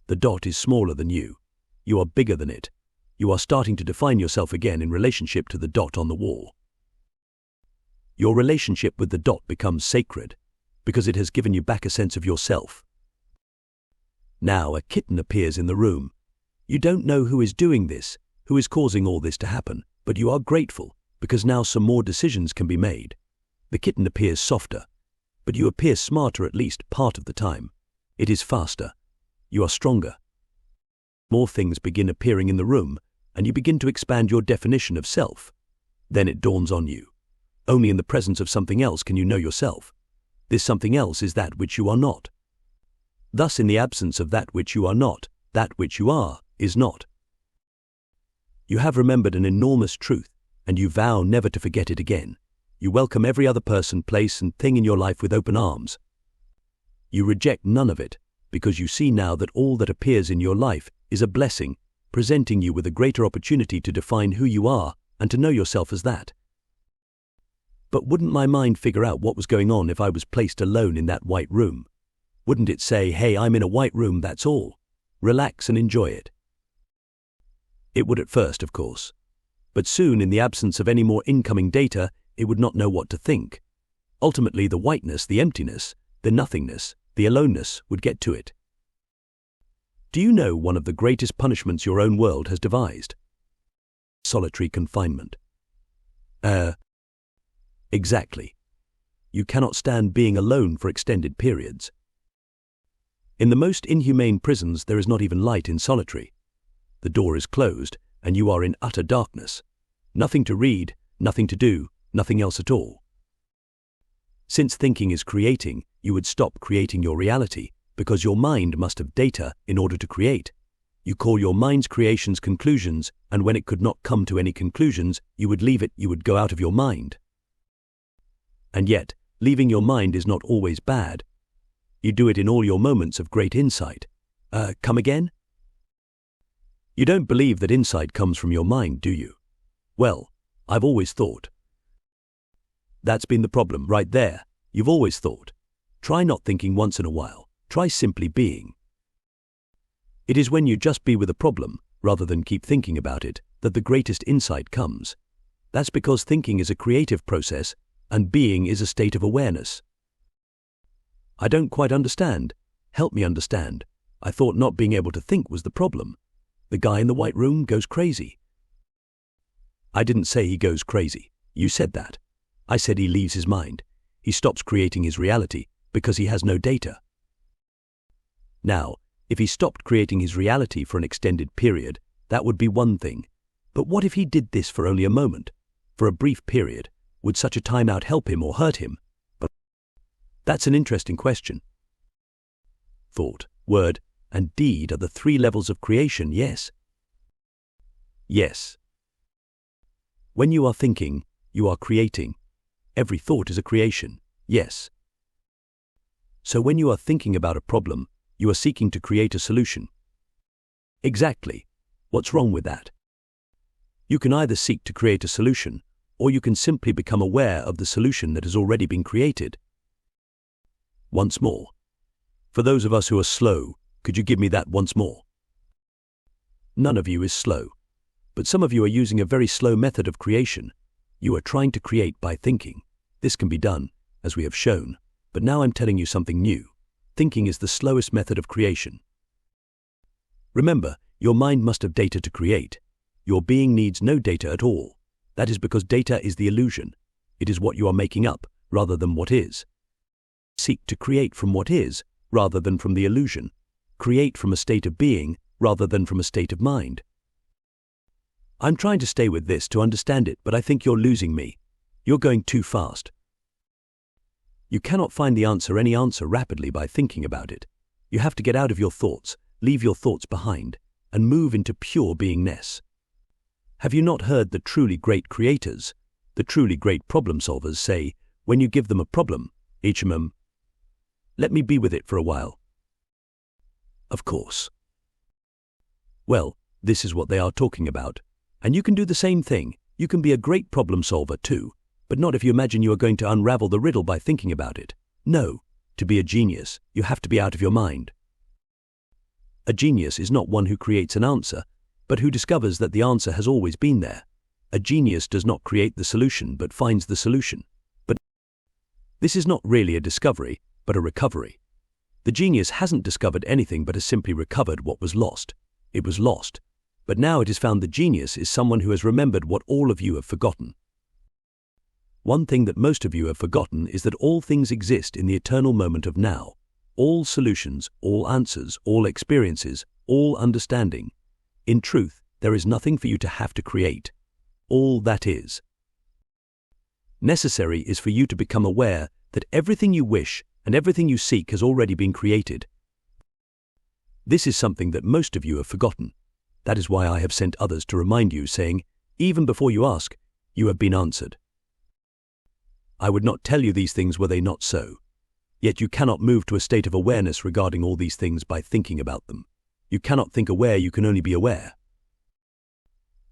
The dot is smaller than you. You are bigger than it. You are starting to define yourself again in relationship to the dot on the wall. Your relationship with the dot becomes sacred because it has given you back a sense of yourself. Now a kitten appears in the room. You don't know who is doing this, who is causing all this to happen, but you are grateful because now some more decisions can be made. The kitten appears softer, but you appear smarter at least part of the time. It is faster. You are stronger. More things begin appearing in the room, and you begin to expand your definition of self. Then it dawns on you. Only in the presence of something else can you know yourself. This something else is that which you are not. Thus, in the absence of that which you are not, that which you are is not. You have remembered an enormous truth, and you vow never to forget it again. You welcome every other person, place, and thing in your life with open arms. You reject none of it, because you see now that all that appears in your life is a blessing, presenting you with a greater opportunity to define who you are and to know yourself as that. But wouldn't my mind figure out what was going on if I was placed alone in that white room? Wouldn't it say, hey, I'm in a white room, that's all. Relax and enjoy it. It would at first, of course. But soon, in the absence of any more incoming data, it would not know what to think. Ultimately, the whiteness, the emptiness, the nothingness, the aloneness would get to it. Do you know one of the greatest punishments your own world has devised? Solitary confinement. Exactly. You cannot stand being alone for extended periods. In the most inhumane prisons, there is not even light in solitary. The door is closed, and you are in utter darkness. Nothing to read, nothing to do, nothing else at all. Since thinking is creating, you would stop creating your reality, because your mind must have data in order to create. You call your mind's creations conclusions, and when it could not come to any conclusions, you would leave it, you would go out of your mind. And yet, leaving your mind is not always bad. You do it in all your moments of great insight. Come again? You don't believe that insight comes from your mind, do you? Well, I've always thought. That's been the problem, right there. You've always thought. Try not thinking once in a while. Try simply being. It is when you just be with a problem, rather than keep thinking about it, that the greatest insight comes. That's because thinking is a creative process, and being is a state of awareness. I don't quite understand. Help me understand. I thought not being able to think was the problem. The guy in the white room goes crazy. I didn't say he goes crazy. You said that. I said he leaves his mind. He stops creating his reality because he has no data. Now, if he stopped creating his reality for an extended period, that would be one thing. But what if he did this for only a moment, for a brief period? Would such a timeout help him or hurt him? But that's an interesting question. Thought, word, and deed are the three levels of creation, yes? Yes. When you are thinking, you are creating. Every thought is a creation, yes. So when you are thinking about a problem, you are seeking to create a solution. Exactly. What's wrong with that? You can either seek to create a solution, or you can simply become aware of the solution that has already been created. Once more. For those of us who are slow, could you give me that once more? None of you is slow, but some of you are using a very slow method of creation. You are trying to create by thinking. This can be done, as we have shown, but now I'm telling you something new. Thinking is the slowest method of creation. Remember, your mind must have data to create. Your being needs no data at all. That is because data is the illusion. It is what you are making up, rather than what is. Seek to create from what is, rather than from the illusion. Create from a state of being, rather than from a state of mind. I'm trying to stay with this to understand it, but I think you're losing me. You're going too fast. You cannot find any answer rapidly by thinking about it. You have to get out of your thoughts, leave your thoughts behind, and move into pure beingness. Have you not heard the truly great creators, the truly great problem solvers say, when you give them a problem, let me be with it for a while? Of course. Well, this is what they are talking about. And you can do the same thing. You can be a great problem solver too, but not if you imagine you are going to unravel the riddle by thinking about it. No, to be a genius, you have to be out of your mind. A genius is not one who creates an answer, but who discovers that the answer has always been there. A genius does not create the solution, but finds the solution. But this is not really a discovery, but a recovery. The genius hasn't discovered anything but has simply recovered what was lost. It was lost, but now it is found. The genius is someone who has remembered what all of you have forgotten. One thing that most of you have forgotten is that all things exist in the eternal moment of now. All solutions, all answers, all experiences, all understanding. In truth, there is nothing for you to have to create. All that is necessary is for you to become aware that everything you wish and everything you seek has already been created. This is something that most of you have forgotten. That is why I have sent others to remind you, saying, even before you ask, you have been answered. I would not tell you these things were they not so. Yet you cannot move to a state of awareness regarding all these things by thinking about them. You cannot think aware, you can only be aware.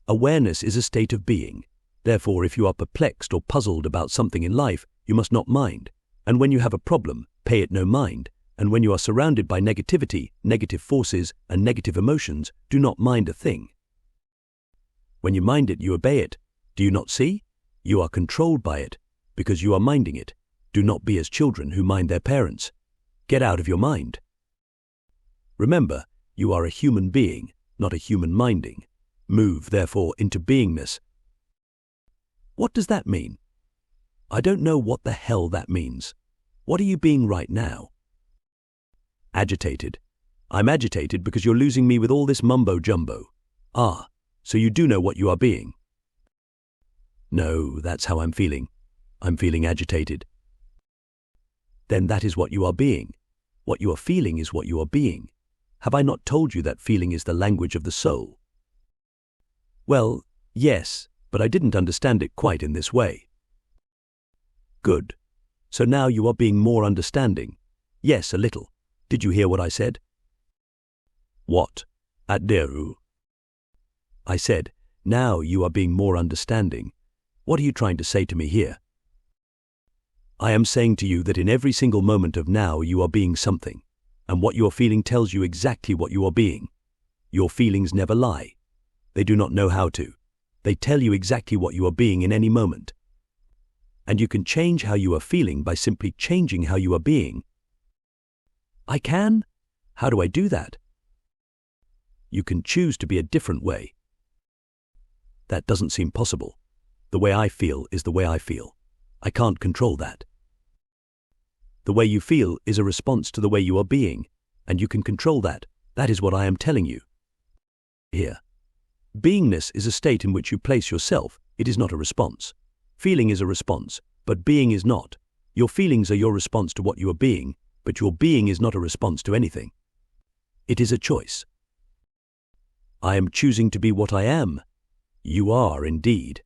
Awareness is a state of being. Therefore, if you are perplexed or puzzled about something in life, you must not mind. And when you have a problem, pay it no mind. And when you are surrounded by negativity, negative forces, and negative emotions, do not mind a thing. When you mind it, you obey it. Do you not see? You are controlled by it, because you are minding it. Do not be as children who mind their parents. Get out of your mind. Remember, you are a human being, not a human minding. Move, therefore, into beingness. What does that mean? I don't know what the hell that means. What are you being right now? Agitated. I'm agitated because you're losing me with all this mumbo-jumbo. Ah, so you do know what you are being. No, that's how I'm feeling. I'm feeling agitated. Then that is what you are being. What you are feeling is what you are being. Have I not told you that feeling is the language of the soul? Well, yes, but I didn't understand it quite in this way. Good. So now you are being more understanding. Yes, a little. Did you hear what I said? What? Adderu? I said, now you are being more understanding. What are you trying to say to me here? I am saying to you that in every single moment of now you are being something, and what you are feeling tells you exactly what you are being. Your feelings never lie. They do not know how to. They tell you exactly what you are being in any moment. And you can change how you are feeling by simply changing how you are being. I can? How do I do that? You can choose to be a different way. That doesn't seem possible. The way I feel is the way I feel. I can't control that. The way you feel is a response to the way you are being, and you can control that. That is what I am telling you. Here. Beingness is a state in which you place yourself. It is not a response. Feeling is a response, but being is not. Your feelings are your response to what you are being, but your being is not a response to anything. It is a choice. I am choosing to be what I am. You are indeed.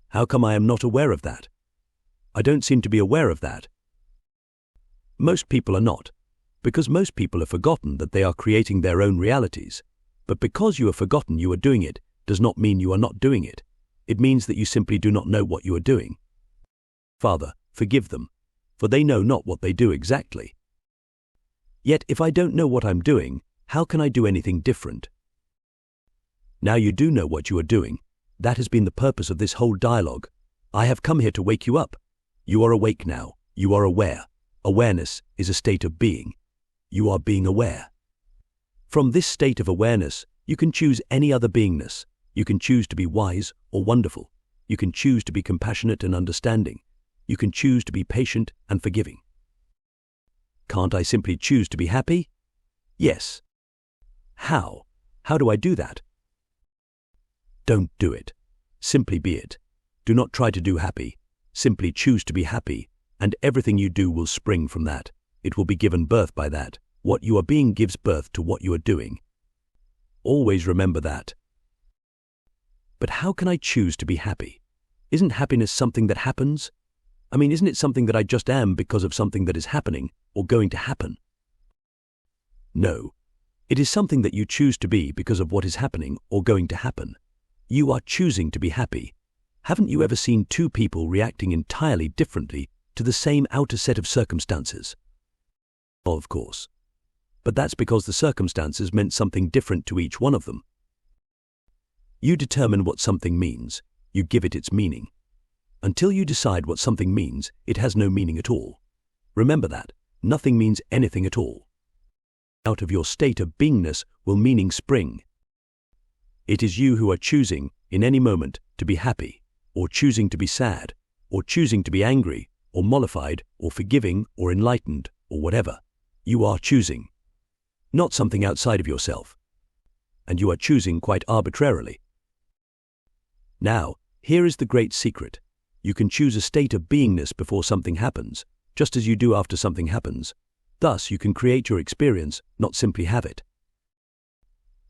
How come I am not aware of that? I don't seem to be aware of that. Most people are not, because most people have forgotten that they are creating their own realities. But because you have forgotten you are doing it, does not mean you are not doing it. It means that you simply do not know what you are doing. Father, forgive them, for they know not what they do exactly. Yet if I don't know what I'm doing, how can I do anything different? Now you do know what you are doing. That has been the purpose of this whole dialogue. I have come here to wake you up. You are awake now. You are aware. Awareness is a state of being. You are being aware. From this state of awareness, you can choose any other beingness. You can choose to be wise or wonderful. You can choose to be compassionate and understanding. You can choose to be patient and forgiving. Can't I simply choose to be happy? Yes. How? How do I do that? Don't do it. Simply be it. Do not try to do happy. Simply choose to be happy, and everything you do will spring from that. It will be given birth by that. What you are being gives birth to what you are doing. Always remember that. But how can I choose to be happy? Isn't happiness something that happens? I mean, isn't it something that I just am because of something that is happening or going to happen? No. It is something that you choose to be because of what is happening or going to happen. You are choosing to be happy. Haven't you ever seen two people reacting entirely differently to the same outer set of circumstances? Of course. But that's because the circumstances meant something different to each one of them. You determine what something means. You give it its meaning. Until you decide what something means, it has no meaning at all. Remember that. Nothing means anything at all. Out of your state of beingness will meaning spring. It is you who are choosing, in any moment, to be happy, or choosing to be sad, or choosing to be angry, or mollified, or forgiving, or enlightened, or whatever. You are choosing. Not something outside of yourself. And you are choosing quite arbitrarily. Now, here is the great secret. You can choose a state of beingness before something happens, just as you do after something happens. Thus, you can create your experience, not simply have it.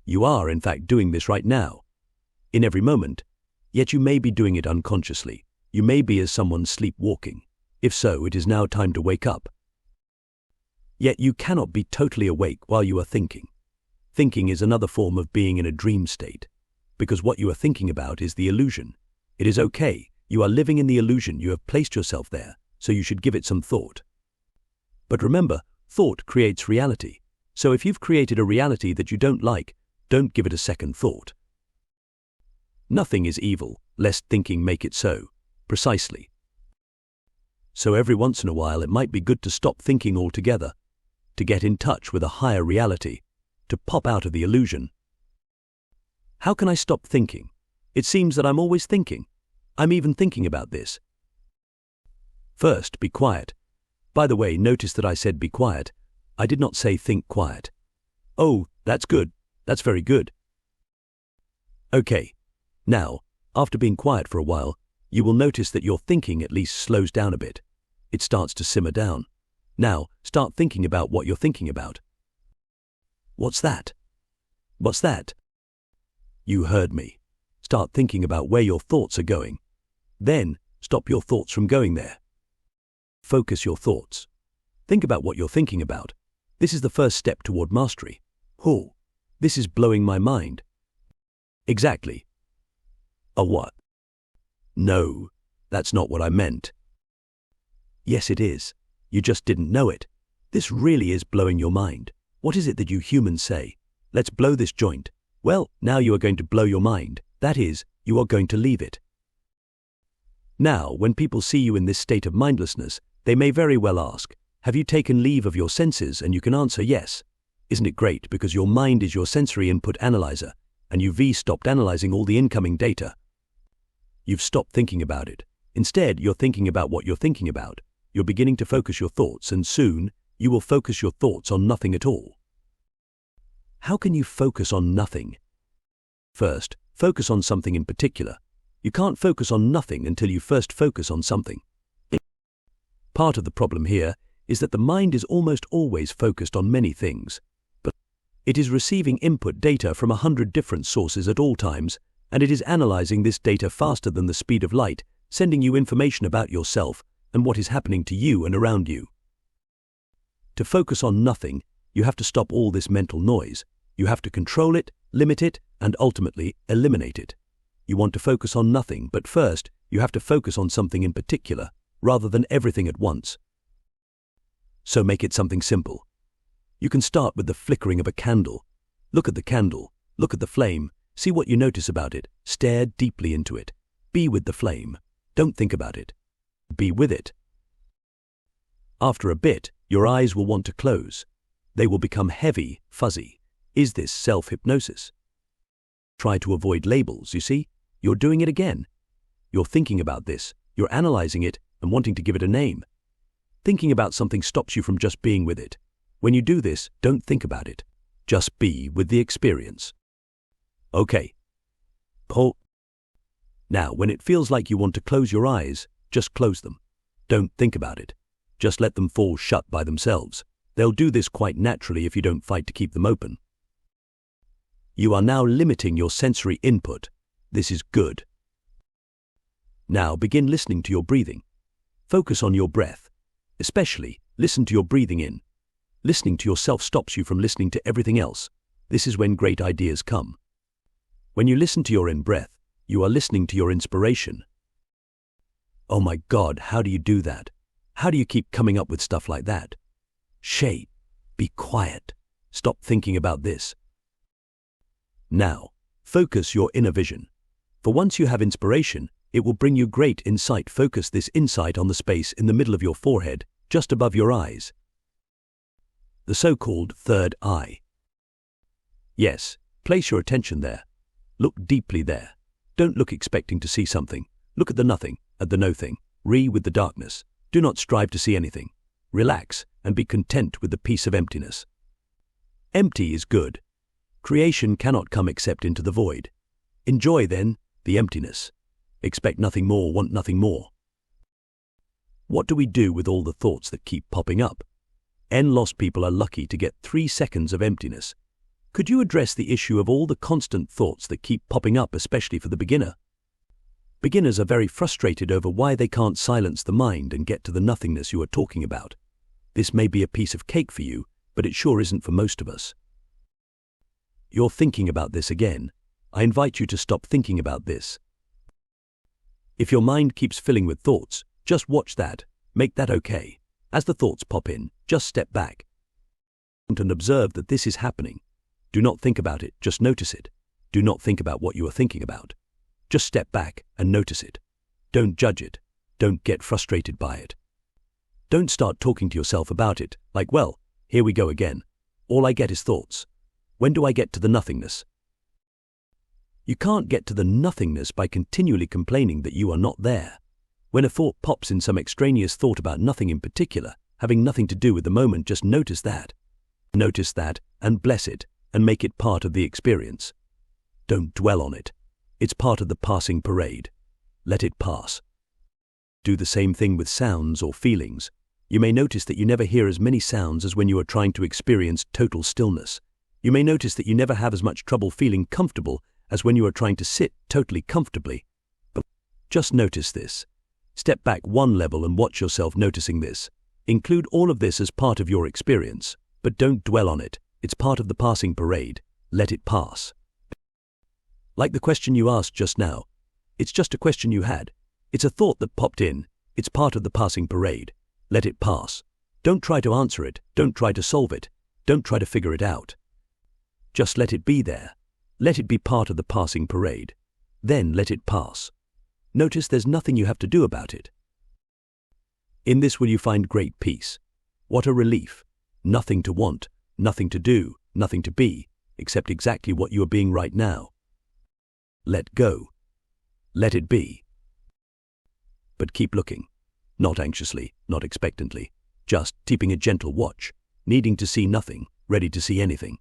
You are, in fact, doing this right now, in every moment, yet you may be doing it unconsciously. You may be as someone sleepwalking. If so, it is now time to wake up. Yet you cannot be totally awake while you are thinking. Thinking is another form of being in a dream state, because what you are thinking about is the illusion. It is okay. You are living in the illusion. You have placed yourself there, so you should give it some thought. But remember, thought creates reality. So if you've created a reality that you don't like, don't give it a second thought. Nothing is evil, lest thinking make it so. Precisely. So every once in a while it might be good to stop thinking altogether, to get in touch with a higher reality, to pop out of the illusion. How can I stop thinking? It seems that I'm always thinking. I'm even thinking about this. First, be quiet. By the way, notice that I said be quiet. I did not say think quiet. Oh, that's good. That's very good. Okay. Now, after being quiet for a while, you will notice that your thinking at least slows down a bit. It starts to simmer down. Now, start thinking about what you're thinking about. What's that? What's that? You heard me. Start thinking about where your thoughts are going. Then, stop your thoughts from going there. Focus your thoughts. Think about what you're thinking about. This is the first step toward mastery. Oh, this is blowing my mind. Exactly. A what? No, that's not what I meant. Yes, it is. You just didn't know it. This really is blowing your mind. What is it that you humans say? Let's blow this joint. Well, now you are going to blow your mind. That is, you are going to leave it. Now, when people see you in this state of mindlessness, they may very well ask, have you taken leave of your senses? And you can answer yes. Isn't it great, because your mind is your sensory input analyzer, and you've stopped analyzing all the incoming data. You've stopped thinking about it. Instead, you're thinking about what you're thinking about. You're beginning to focus your thoughts, and soon, you will focus your thoughts on nothing at all. How can you focus on nothing? First, focus on something in particular. You can't focus on nothing until you first focus on something. Part of the problem here is that the mind is almost always focused on many things, but it is receiving input data from 100 different sources at all times, and it is analyzing this data faster than the speed of light, sending you information about yourself and what is happening to you and around you. To focus on nothing, you have to stop all this mental noise. You have to control it, limit it, and ultimately eliminate it. You want to focus on nothing, but first, you have to focus on something in particular, rather than everything at once. So make it something simple. You can start with the flickering of a candle. Look at the candle, look at the flame, see what you notice about it, stare deeply into it. Be with the flame. Don't think about it. Be with it. After a bit, your eyes will want to close. They will become heavy, fuzzy. Is this self-hypnosis? Try to avoid labels, you see? You're doing it again. You're thinking about this, you're analyzing it, and wanting to give it a name. Thinking about something stops you from just being with it. When you do this, don't think about it. Just be with the experience. Okay. Pull. Now, when it feels like you want to close your eyes, just close them. Don't think about it. Just let them fall shut by themselves. They'll do this quite naturally if you don't fight to keep them open. You are now limiting your sensory input. This is good. Now begin listening to your breathing. Focus on your breath. Especially, listen to your breathing in. Listening to yourself stops you from listening to everything else. This is when great ideas come. When you listen to your in-breath, you are listening to your inspiration. Oh my God, how do you do that? How do you keep coming up with stuff like that? Shay, be quiet. Stop thinking about this. Now, focus your inner vision. For once you have inspiration, it will bring you great insight. Focus this insight on the space in the middle of your forehead, just above your eyes. The so-called third eye. Yes, place your attention there. Look deeply there. Don't look expecting to see something. Look at the nothing, at the no thing. With the darkness. Do not strive to see anything. Relax and be content with the peace of emptiness. Empty is good. Creation cannot come except into the void. Enjoy, then, the emptiness. Expect nothing more, want nothing more. What do we do with all the thoughts that keep popping up? Lost people are lucky to get 3 seconds of emptiness. Could you address the issue of all the constant thoughts that keep popping up, especially for the beginner? Beginners are very frustrated over why they can't silence the mind and get to the nothingness you are talking about. This may be a piece of cake for you, but it sure isn't for most of us. You're thinking about this again. I invite you to stop thinking about this. If your mind keeps filling with thoughts, just watch that. Make that okay. As the thoughts pop in, just step back and observe that this is happening. Do not think about it, just notice it. Do not think about what you are thinking about. Just step back and notice it. Don't judge it. Don't get frustrated by it. Don't start talking to yourself about it, like, well, here we go again. All I get is thoughts. When do I get to the nothingness? You can't get to the nothingness by continually complaining that you are not there. When a thought pops in, some extraneous thought about nothing in particular, having nothing to do with the moment, just notice that. Notice that and bless it and make it part of the experience. Don't dwell on it. It's part of the passing parade. Let it pass. Do the same thing with sounds or feelings. You may notice that you never hear as many sounds as when you are trying to experience total stillness. You may notice that you never have as much trouble feeling comfortable as when you are trying to sit totally comfortably. But just notice this. Step back one level and watch yourself noticing this. Include all of this as part of your experience, but don't dwell on it. It's part of the passing parade. Let it pass. Like the question you asked just now, it's just a question you had. It's a thought that popped in. It's part of the passing parade. Let it pass. Don't try to answer it. Don't try to solve it. Don't try to figure it out. Just let it be there. Let it be part of the passing parade. Then let it pass. Notice there's nothing you have to do about it. In this will you find great peace. What a relief. Nothing to want, nothing to do, nothing to be, except exactly what you are being right now. Let go. Let it be. But keep looking. Not anxiously, not expectantly, just keeping a gentle watch, needing to see nothing, ready to see anything.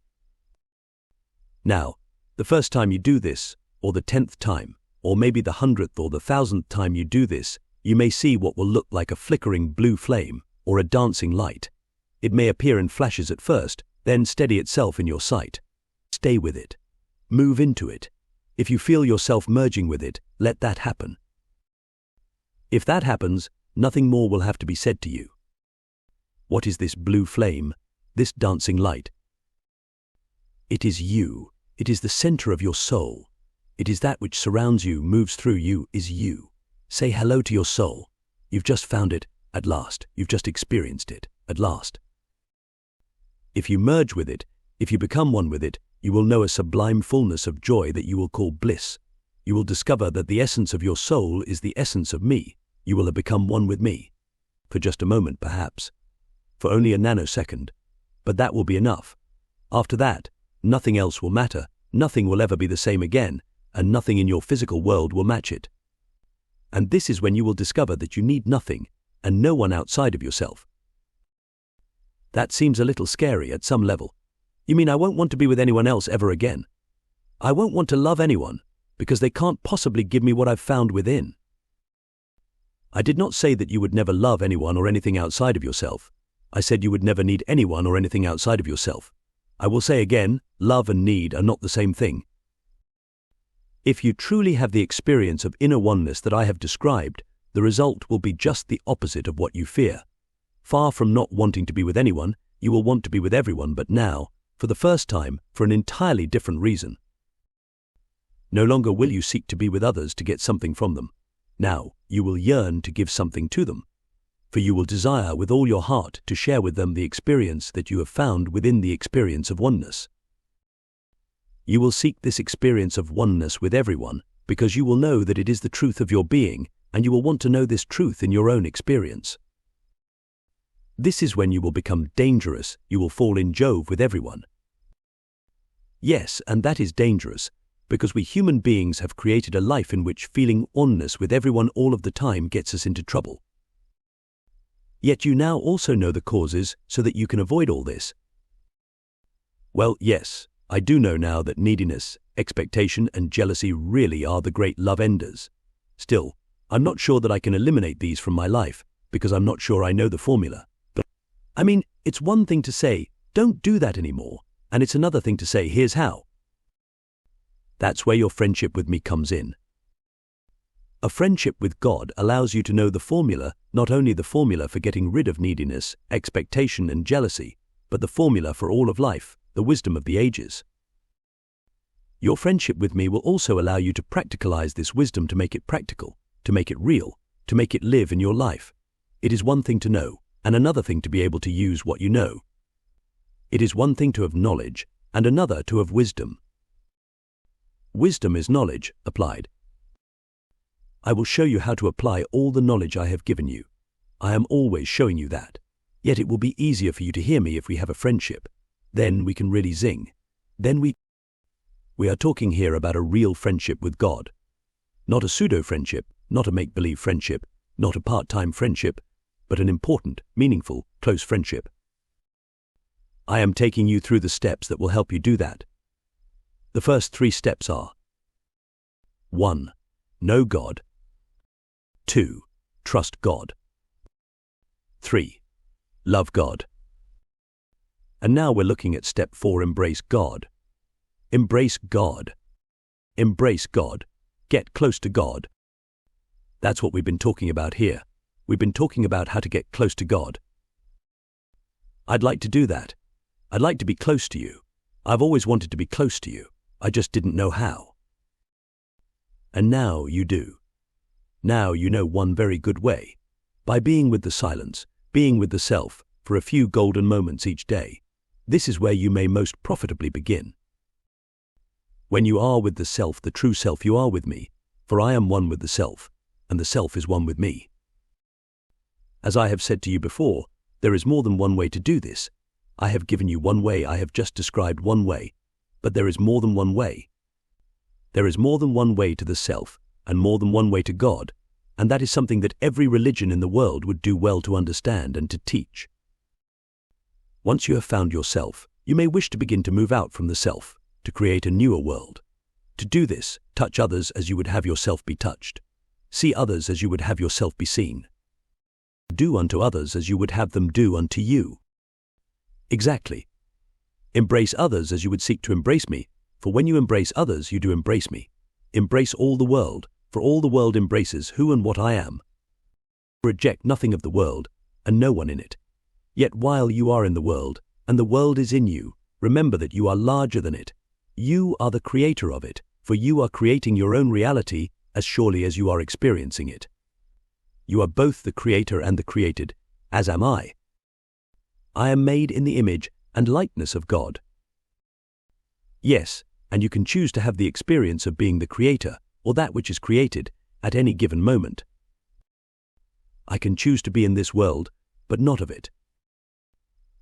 Now, the first time you do this, or the 10th time, or maybe the 100th or the 1000th time you do this, you may see what will look like a flickering blue flame or a dancing light. It may appear in flashes at first, then steady itself in your sight. Stay with it. Move into it. If you feel yourself merging with it, let that happen. If that happens, nothing more will have to be said to you. What is this blue flame, this dancing light? It is you. It is the center of your soul. It is that which surrounds you, moves through you, is you. Say hello to your soul. You've just found it, at last. You've just experienced it, at last. If you merge with it, if you become one with it, you will know a sublime fullness of joy that you will call bliss. You will discover that the essence of your soul is the essence of me. You will have become one with me. For just a moment, perhaps. For only a nanosecond. But that will be enough. After that, nothing else will matter, nothing will ever be the same again, and nothing in your physical world will match it. And this is when you will discover that you need nothing, and no one outside of yourself. That seems a little scary at some level. You mean I won't want to be with anyone else ever again? I won't want to love anyone, because they can't possibly give me what I've found within. I did not say that you would never love anyone or anything outside of yourself. I said you would never need anyone or anything outside of yourself. I will say again, love and need are not the same thing. If you truly have the experience of inner oneness that I have described, the result will be just the opposite of what you fear. Far from not wanting to be with anyone, you will want to be with everyone, but now, for the first time, for an entirely different reason. No longer will you seek to be with others to get something from them. Now, you will yearn to give something to them. For you will desire with all your heart to share with them the experience that you have found within the experience of oneness. You will seek this experience of oneness with everyone because you will know that it is the truth of your being, and you will want to know this truth in your own experience. This is when you will become dangerous. You will fall in Jove with everyone. Yes, and that is dangerous, because we human beings have created a life in which feeling oneness with everyone all of the time gets us into trouble. Yet you now also know the causes so that you can avoid all this. Well, yes, I do know now that neediness, expectation, and jealousy really are the great love enders. Still, I'm not sure that I can eliminate these from my life, because I'm not sure I know the formula. But, I mean, it's one thing to say, don't do that anymore, and it's another thing to say, here's how. That's where your friendship with me comes in. A friendship with God allows you to know the formula, not only the formula for getting rid of neediness, expectation, and jealousy, but the formula for all of life, the wisdom of the ages. Your friendship with me will also allow you to practicalize this wisdom, to make it practical, to make it real, to make it live in your life. It is one thing to know, and another thing to be able to use what you know. It is one thing to have knowledge, and another to have wisdom. Wisdom is knowledge applied. I will show you how to apply all the knowledge I have given you. I am always showing you that. Yet it will be easier for you to hear me if we have a friendship. Then we can really zing. Then we... We are talking here about a real friendship with God. Not a pseudo-friendship, not a make-believe friendship, not a part-time friendship, but an important, meaningful, close friendship. I am taking you through the steps that will help you do that. The first 3 steps are: 1. Know God. 2. Trust God. 3. Love God. And now we're looking at step 4, embrace God. Embrace God. Embrace God. Get close to God. That's what we've been talking about here. We've been talking about how to get close to God. I'd like to do that. I'd like to be close to you. I've always wanted to be close to you. I just didn't know how. And now you do. Now you know one very good way. By being with the silence, being with the self, for a few golden moments each day. This is where you may most profitably begin. When you are with the self, the true self, you are with me, for I am one with the self, and the self is one with me. As I have said to you before, there is more than one way to do this. I have given you one way, I have just described one way, but there is more than one way. There is more than one way to the self, and more than one way to God, and that is something that every religion in the world would do well to understand and to teach. Once you have found yourself, you may wish to begin to move out from the self, to create a newer world. To do this, touch others as you would have yourself be touched. See others as you would have yourself be seen. Do unto others as you would have them do unto you. Exactly. Embrace others as you would seek to embrace me, for when you embrace others, you do embrace me. Embrace all the world, for all the world embraces who and what I am. Reject nothing of the world, and no one in it. Yet while you are in the world, and the world is in you, remember that you are larger than it. You are the creator of it, for you are creating your own reality as surely as you are experiencing it. You are both the creator and the created, as am I. I am made in the image and likeness of God. Yes, and you can choose to have the experience of being the creator, or that which is created, at any given moment. I can choose to be in this world, but not of it.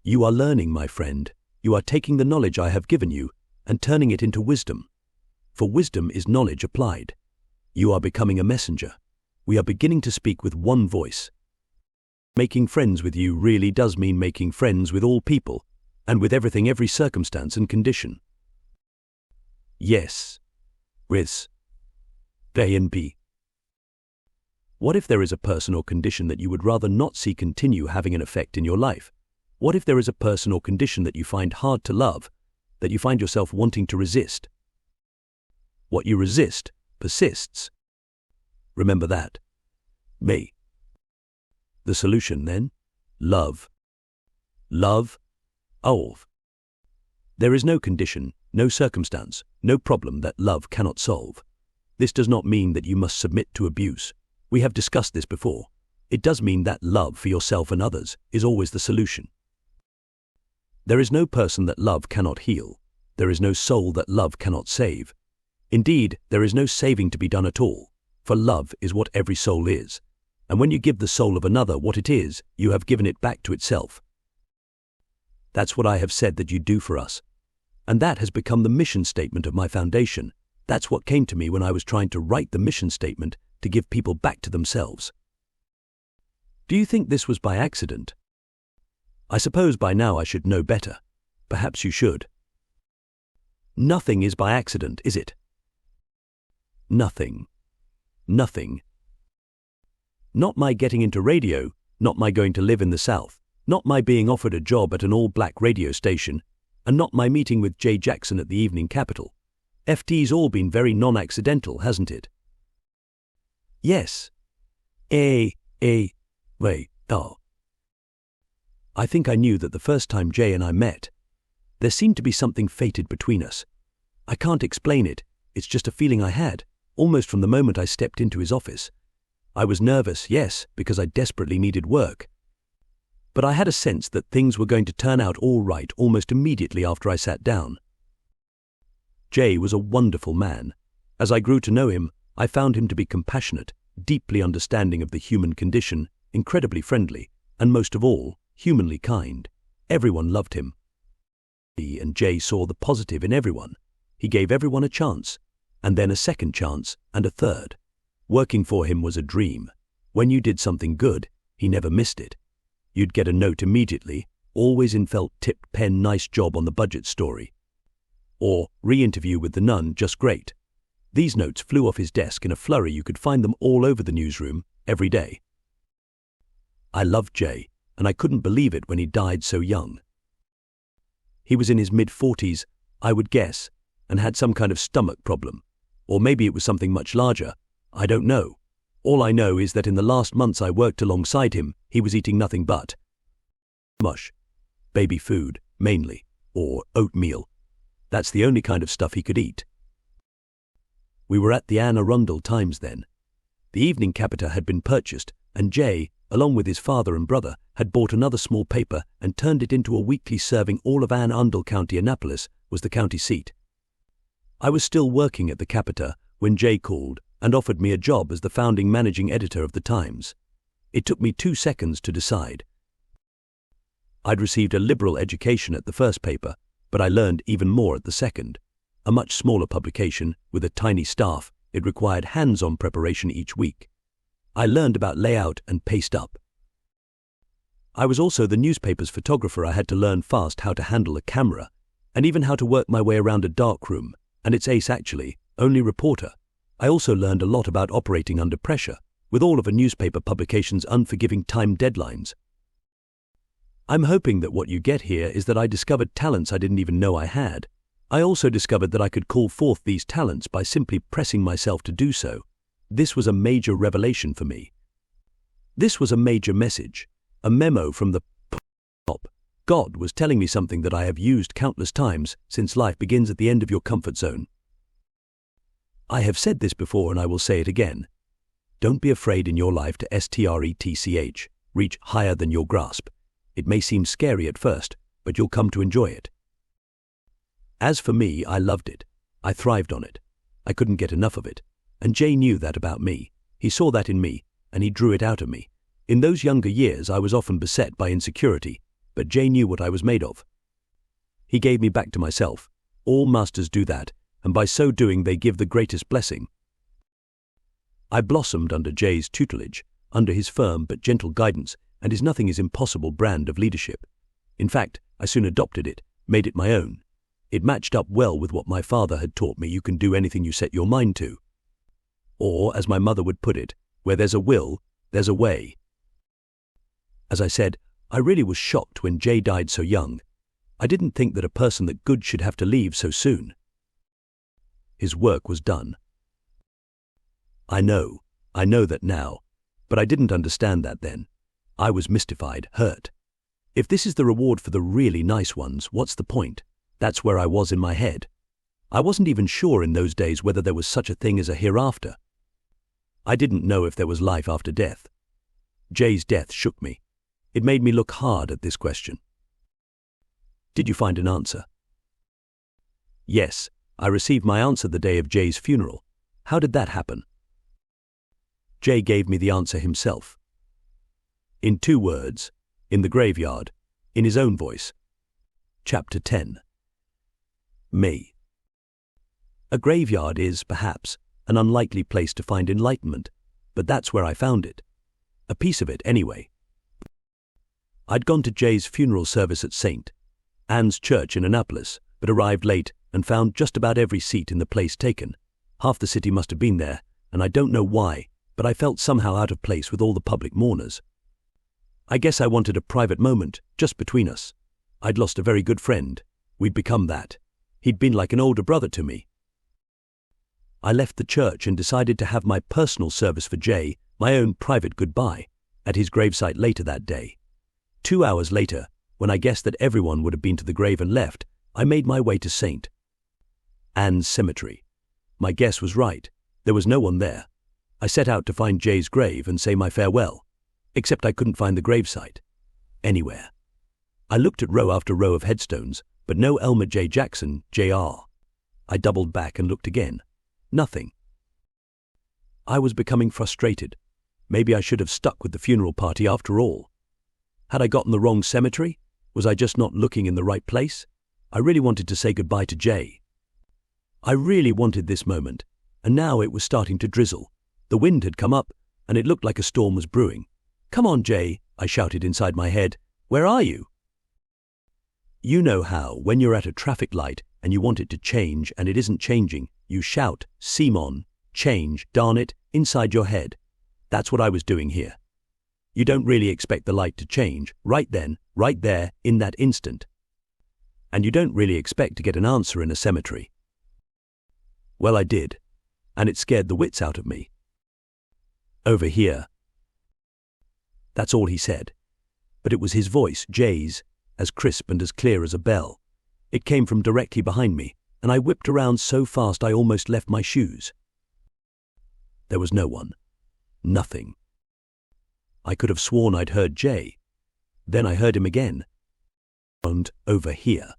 You are learning, my friend. You are taking the knowledge I have given you and turning it into wisdom. For wisdom is knowledge applied. You are becoming a messenger. We are beginning to speak with one voice. Making friends with you really does mean making friends with all people, and with everything, every circumstance and condition. Yes. With A and B. What if there is a person or condition that you would rather not see continue having an effect in your life? What if there is a person or condition that you find hard to love, that you find yourself wanting to resist? What you resist persists. Remember that. Me. The solution, then? Love. Love. Of. There is no condition, no circumstance, no problem that love cannot solve. This does not mean that you must submit to abuse. We have discussed this before. It does mean that love for yourself and others is always the solution. There is no person that love cannot heal. There is no soul that love cannot save. Indeed, there is no saving to be done at all, for love is what every soul is. And when you give the soul of another what it is, you have given it back to itself. That's what I have said that you do for us. And that has become the mission statement of my foundation. That's what came to me when I was trying to write the mission statement to give people back to themselves. Do you think this was by accident? I suppose by now I should know better. Perhaps you should. Nothing is by accident, is it? Nothing. Nothing. Not my getting into radio, not my going to live in the South, not my being offered a job at an all-black radio station, and not my meeting with Jay Jackson at the Evening Capital. FT's all been very non-accidental, hasn't it? Yes. Wait, oh. I think I knew that the first time Jay and I met. There seemed to be something fated between us. I can't explain it, it's just a feeling I had, almost from the moment I stepped into his office. I was nervous, yes, because I desperately needed work. But I had a sense that things were going to turn out all right almost immediately after I sat down. Jay was a wonderful man. As I grew to know him, I found him to be compassionate, deeply understanding of the human condition, incredibly friendly, and most of all, humanly kind. Everyone loved him. He and Jay saw the positive in everyone. He gave everyone a chance, and then a second chance, and a third. Working for him was a dream. When you did something good, he never missed it. You'd get a note immediately, always in felt-tipped pen, nice job on the budget story. Or, re-interview with the nun, just great. These notes flew off his desk in a flurry. You could find them all over the newsroom, every day. I loved Jay, and I couldn't believe it when he died so young. He was in his mid-40s, I would guess, and had some kind of stomach problem. Or maybe it was something much larger. I don't know. All I know is that in the last months I worked alongside him, he was eating nothing but mush, baby food, mainly, or oatmeal. That's the only kind of stuff he could eat. We were at the Anne Arundel Times then. The evening Capita had been purchased, and Jay, along with his father and brother, had bought another small paper and turned it into a weekly serving. All of Anne Arundel County. Annapolis was the county seat. I was still working at the Capita when Jay called and offered me a job as the founding managing editor of the Times. It took me 2 seconds to decide. I'd received a liberal education at the first paper, but I learned even more at the second. A much smaller publication, with a tiny staff, it required hands-on preparation each week. I learned about layout and paced up. I was also the newspaper's photographer. I had to learn fast how to handle a camera, and even how to work my way around a darkroom, and its ace actually, only reporter. I also learned a lot about operating under pressure, with all of a newspaper publication's unforgiving time deadlines. I'm hoping that what you get here is that I discovered talents I didn't even know I had. I also discovered that I could call forth these talents by simply pressing myself to do so. This was a major revelation for me. This was a major message, a memo from the top. God was telling me something that I have used countless times since life begins at the end of your comfort zone. I have said this before and I will say it again. Don't be afraid in your life to stretch, reach higher than your grasp. It may seem scary at first, but you'll come to enjoy it. As for me, I loved it. I thrived on it. I couldn't get enough of it. And Jay knew that about me. He saw that in me, and he drew it out of me. In those younger years, I was often beset by insecurity, but Jay knew what I was made of. He gave me back to myself. All masters do that, and by so doing they give the greatest blessing. I blossomed under Jay's tutelage, under his firm but gentle guidance, and his nothing is impossible brand of leadership. In fact, I soon adopted it, made it my own. It matched up well with what my father had taught me: you can do anything you set your mind to. Or, as my mother would put it, where there's a will, there's a way. As I said, I really was shocked when Jay died so young. I didn't think that a person that good should have to leave so soon. His work was done. I know that now, but I didn't understand that then. I was mystified, hurt. If this is the reward for the really nice ones, what's the point? That's where I was in my head. I wasn't even sure in those days whether there was such a thing as a hereafter. I didn't know if there was life after death. Jay's death shook me. It made me look hard at this question. Did you find an answer? Yes, I received my answer the day of Jay's funeral. How did that happen? Jay gave me the answer himself. In 2 words, in the graveyard, in his own voice. Chapter 10. Me. A graveyard is, perhaps, an unlikely place to find enlightenment, but that's where I found it. A piece of it, anyway. I'd gone to Jay's funeral service at St. Anne's Church in Annapolis, but arrived late and found just about every seat in the place taken. Half the city must have been there, and I don't know why, but I felt somehow out of place with all the public mourners. I guess I wanted a private moment, just between us. I'd lost a very good friend. We'd become that. He'd been like an older brother to me. I left the church and decided to have my personal service for Jay, my own private goodbye, at his gravesite later that day. 2 hours later, when I guessed that everyone would have been to the grave and left, I made my way to St. Anne's Cemetery. My guess was right. There was no one there. I set out to find Jay's grave and say my farewell, except I couldn't find the gravesite anywhere. I looked at row after row of headstones, but no Elmer J. Jackson, Jr. I doubled back and looked again. Nothing. I was becoming frustrated. Maybe I should have stuck with the funeral party after all. Had I gotten the wrong cemetery? Was I just not looking in the right place? I really wanted to say goodbye to Jay. I really wanted this moment, and now it was starting to drizzle. The wind had come up, and it looked like a storm was brewing. "Come on, Jay," I shouted inside my head. "Where are you?" You know how, when you're at a traffic light and you want it to change and it isn't changing, you shout, "Simon, change, darn it," inside your head. That's what I was doing here. You don't really expect the light to change, right then, right there, in that instant. And you don't really expect to get an answer in a cemetery. Well, I did, and it scared the wits out of me. "Over here." That's all he said. But it was his voice, Jay's, as crisp and as clear as a bell. It came from directly behind me, and I whipped around so fast I almost left my shoes. There was no one. Nothing. I could have sworn I'd heard Jay. Then I heard him again. And "over here."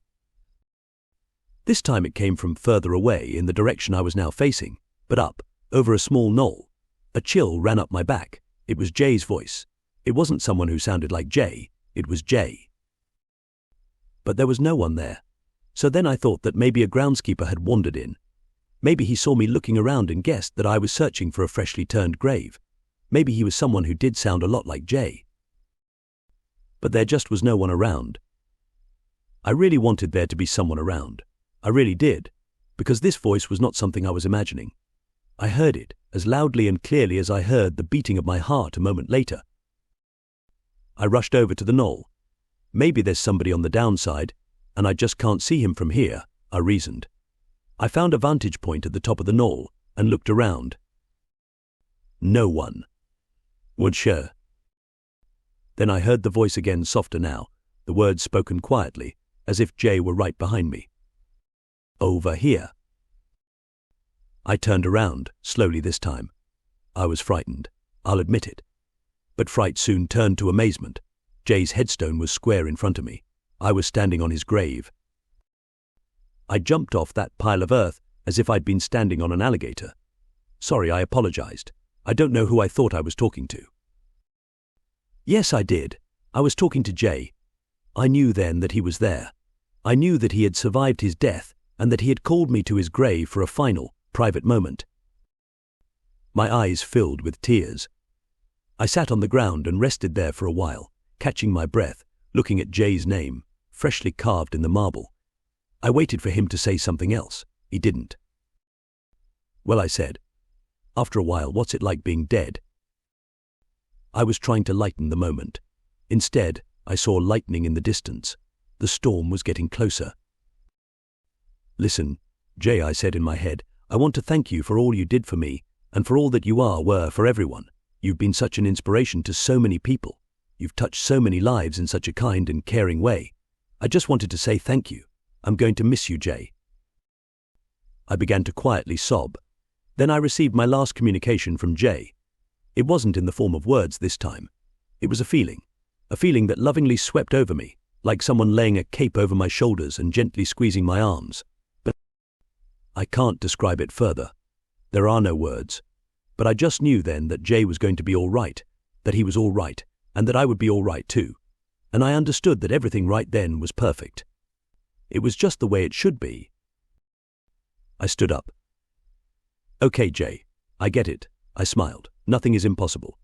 This time it came from further away in the direction I was now facing, but up, over a small knoll. A chill ran up my back. It was Jay's voice. It wasn't someone who sounded like Jay. It was Jay. But there was no one there. So then I thought that maybe a groundskeeper had wandered in. Maybe he saw me looking around and guessed that I was searching for a freshly turned grave. Maybe he was someone who did sound a lot like Jay. But there just was no one around. I really wanted there to be someone around. I really did, because this voice was not something I was imagining. I heard it as loudly and clearly as I heard the beating of my heart a moment later. I rushed over to the knoll. Maybe there's somebody on the downside, and I just can't see him from here, I reasoned. I found a vantage point at the top of the knoll and looked around. No one. "Would sure." Then I heard the voice again, softer now, the words spoken quietly, as if Jay were right behind me. "Over here." I turned around, slowly this time. I was frightened, I'll admit it. But fright soon turned to amazement. Jay's headstone was square in front of me. I was standing on his grave. I jumped off that pile of earth as if I'd been standing on an alligator. "Sorry," I apologized. "I don't know who I thought I was talking to." Yes, I did. I was talking to Jay. I knew then that he was there. I knew that he had survived his death and that he had called me to his grave for a final, private moment. My eyes filled with tears. I sat on the ground and rested there for a while, catching my breath, looking at Jay's name, freshly carved in the marble. I waited for him to say something else. He didn't. "Well," I said, "after a while, what's it like being dead?" I was trying to lighten the moment. Instead, I saw lightning in the distance. The storm was getting closer. "Listen, Jay," I said in my head, "I want to thank you for all you did for me and for all that you were for everyone. You've been such an inspiration to so many people. You've touched so many lives in such a kind and caring way. I just wanted to say thank you. I'm going to miss you, Jay." I began to quietly sob. Then I received my last communication from Jay. It wasn't in the form of words this time. It was a feeling that lovingly swept over me, like someone laying a cape over my shoulders and gently squeezing my arms. But I can't describe it further. There are no words. But I just knew then that Jay was going to be all right, that he was all right, and that I would be all right too. And I understood that everything right then was perfect. It was just the way it should be. I stood up. "Okay, Jay, I get it," I smiled. "Nothing is impossible."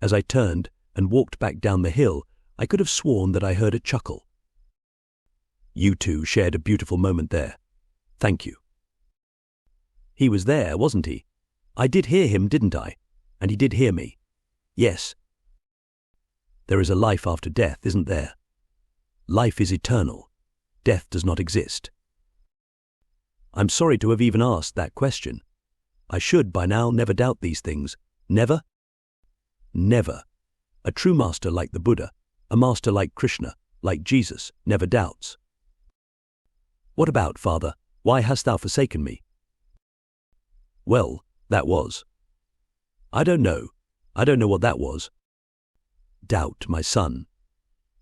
As I turned and walked back down the hill, I could have sworn that I heard a chuckle. "You two shared a beautiful moment there. Thank you." He was there, wasn't he? I did hear him, didn't I? And he did hear me. Yes. There is a life after death, isn't there? Life is eternal. Death does not exist. I'm sorry to have even asked that question. I should, by now, never doubt these things. Never? Never. A true master like the Buddha, a master like Krishna, like Jesus, never doubts. "What about, Father? Why hast thou forsaken me?" Well, that was. I don't know. I don't know what that was. Doubt, my son.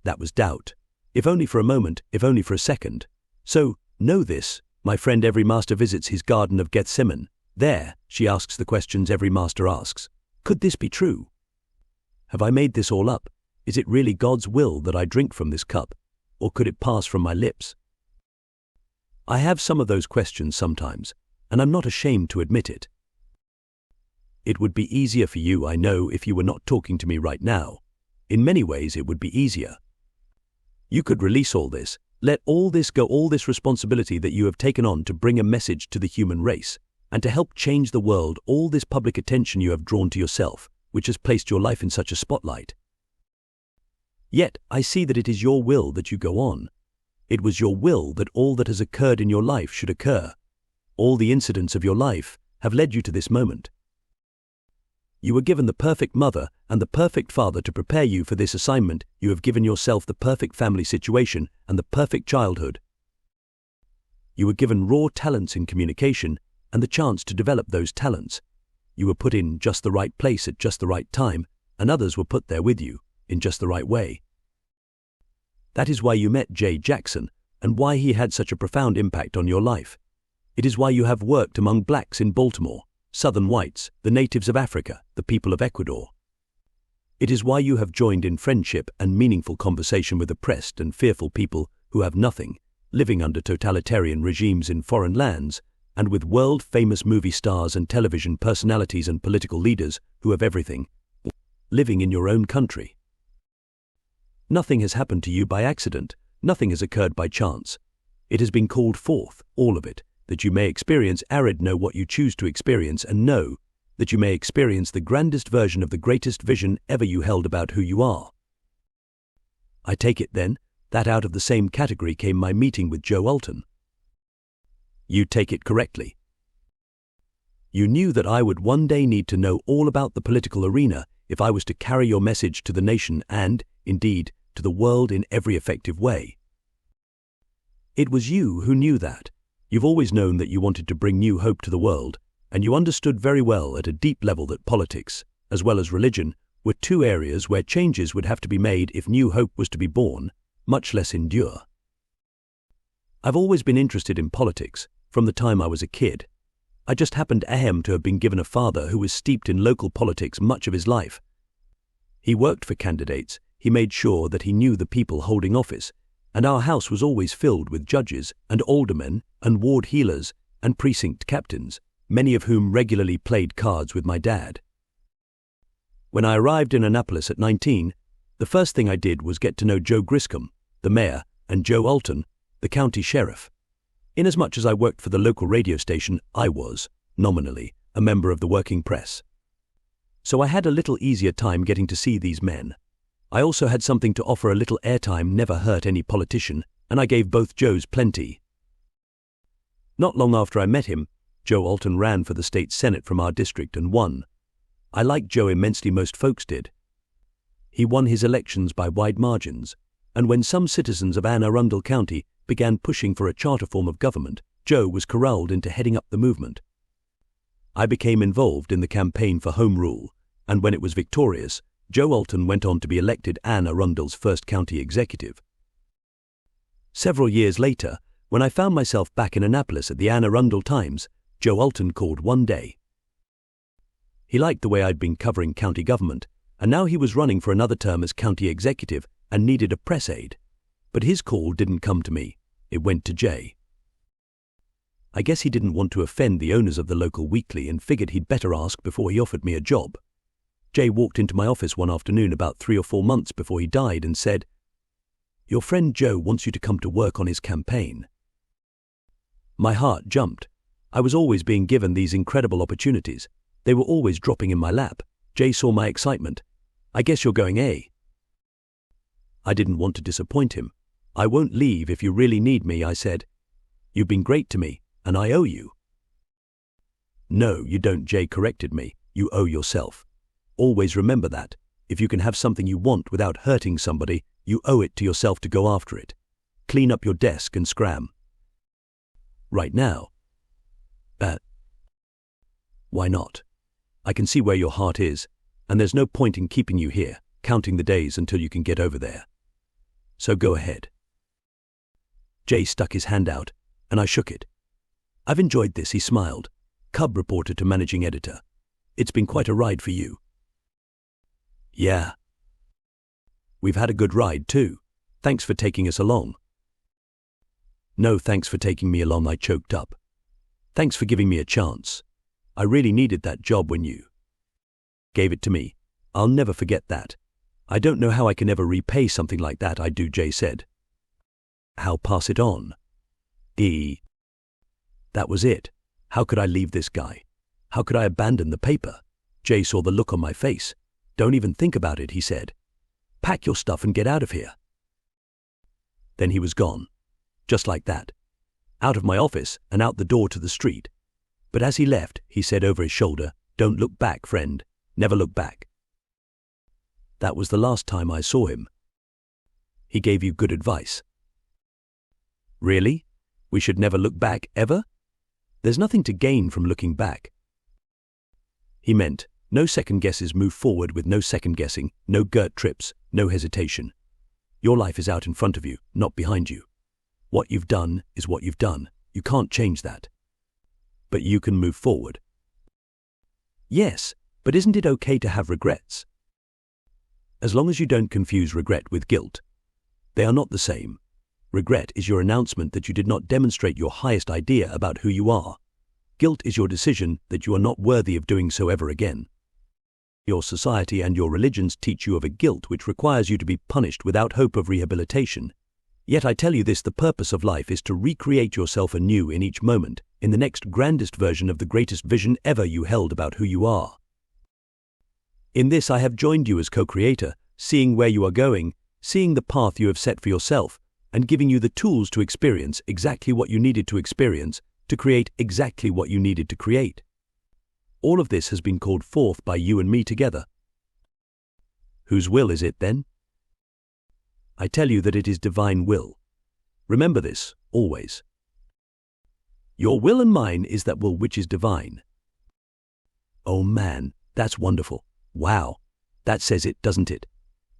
That was doubt. If only for a moment, if only for a second. So, know this, my friend, every master visits his Garden of Gethsemane. There, she asks the questions every master asks. Could this be true? Have I made this all up? Is it really God's will that I drink from this cup? Or could it pass from my lips? I have some of those questions sometimes, and I'm not ashamed to admit it. It would be easier for you, I know, if you were not talking to me right now. In many ways, it would be easier. You could release all this, let all this go, all this responsibility that you have taken on to bring a message to the human race, and to help change the world, all this public attention you have drawn to yourself, which has placed your life in such a spotlight. Yet, I see that it is your will that you go on. It was your will that all that has occurred in your life should occur. All the incidents of your life have led you to this moment. You were given the perfect mother and the perfect father to prepare you for this assignment. You have given yourself the perfect family situation and the perfect childhood. You were given raw talents in communication and the chance to develop those talents. You were put in just the right place at just the right time, and others were put there with you in just the right way. That is why you met Jay Jackson and why he had such a profound impact on your life. It is why you have worked among blacks in Baltimore, Southern whites, the natives of Africa, the people of Ecuador. It is why you have joined in friendship and meaningful conversation with oppressed and fearful people who have nothing, living under totalitarian regimes in foreign lands, and with world-famous movie stars and television personalities and political leaders who have everything, living in your own country. Nothing has happened to you by accident. Nothing has occurred by chance. It has been called forth, all of it, that you may experience know what you choose to experience, and know that you may experience the grandest version of the greatest vision ever you held about who you are. I take it, then, that out of the same category came my meeting with Joe Alton. You take it correctly. You knew that I would one day need to know all about the political arena if I was to carry your message to the nation and, indeed, to the world in every effective way. It was you who knew that. You've always known that you wanted to bring new hope to the world, and you understood very well at a deep level that politics, as well as religion, were two areas where changes would have to be made if new hope was to be born, much less endure. I've always been interested in politics, from the time I was a kid. I just happened to have been given a father who was steeped in local politics much of his life. He worked for candidates, he made sure that he knew the people holding office, and our house was always filled with judges and aldermen and ward healers and precinct captains, many of whom regularly played cards with my dad. When I arrived in Annapolis at 19, the first thing I did was get to know Joe Griscom, the mayor, and Joe Alton, the county sheriff. Inasmuch as I worked for the local radio station, I was, nominally, a member of the working press. So I had a little easier time getting to see these men. I also had something to offer. A little airtime never hurt any politician, and I gave both Joes plenty. Not long after I met him, Joe Alton ran for the state senate from our district and won. I liked Joe immensely, most folks did. He won his elections by wide margins, and when some citizens of Anne Arundel County began pushing for a charter form of government, Joe was corralled into heading up the movement. I became involved in the campaign for Home Rule, and when it was victorious, Joe Alton went on to be elected Anne Arundel's first county executive. Several years later, when I found myself back in Annapolis at the Anne Arundel Times, Joe Alton called one day. He liked the way I'd been covering county government, and now he was running for another term as county executive and needed a press aide. But his call didn't come to me. It went to Jay. I guess he didn't want to offend the owners of the local weekly and figured he'd better ask before he offered me a job. Jay walked into my office one afternoon about 3 or 4 months before he died and said, "Your friend Joe wants you to come to work on his campaign." My heart jumped. I was always being given these incredible opportunities. They were always dropping in my lap. Jay saw my excitement. "I guess you're going, eh?" I didn't want to disappoint him. "I won't leave if you really need me," I said. "You've been great to me, and I owe you." "No, you don't," Jay corrected me. "You owe yourself. Always remember that. If you can have something you want without hurting somebody, you owe it to yourself to go after it. Clean up your desk and scram." "Right now?" Why not? I can see where your heart is, and there's no point in keeping you here, counting the days until you can get over there. So go ahead." Jay stuck his hand out, and I shook it. "I've enjoyed this," he smiled. Cub reporter to managing editor. "It's been quite a ride for you." "Yeah. We've had a good ride too. Thanks for taking us along." No, thanks for taking me along, I choked up. Thanks for giving me a chance. I really needed that job when you gave it to me. I'll never forget that. I don't know how I can ever repay something like that I do, Jay said. How pass it on? That was it. How could I leave this guy? How could I abandon the paper? Jay saw the look on my face. Don't even think about it, he said. Pack your stuff and get out of here. Then he was gone. Just like that. Out of my office and out the door to the street. But as he left, he said over his shoulder, "Don't look back, friend. Never look back." That was the last time I saw him. He gave you good advice. Really? We should never look back, ever? There's nothing to gain from looking back. He meant, no second guesses, move forward with no second guessing, no girt trips, no hesitation. Your life is out in front of you, not behind you. What you've done is what you've done. You can't change that. But you can move forward. Yes, but isn't it okay to have regrets? As long as you don't confuse regret with guilt. They are not the same. Regret is your announcement that you did not demonstrate your highest idea about who you are. Guilt is your decision that you are not worthy of doing so ever again. Your society and your religions teach you of a guilt which requires you to be punished without hope of rehabilitation. Yet I tell you this, the purpose of life is to recreate yourself anew in each moment, in the next grandest version of the greatest vision ever you held about who you are. In this I have joined you as co-creator, seeing where you are going, seeing the path you have set for yourself, and giving you the tools to experience exactly what you needed to experience, to create exactly what you needed to create. All of this has been called forth by you and me together. Whose will is it then? I tell you that it is divine will. Remember this, always. Your will and mine is that will which is divine. Oh man, that's wonderful. Wow. That says it, doesn't it?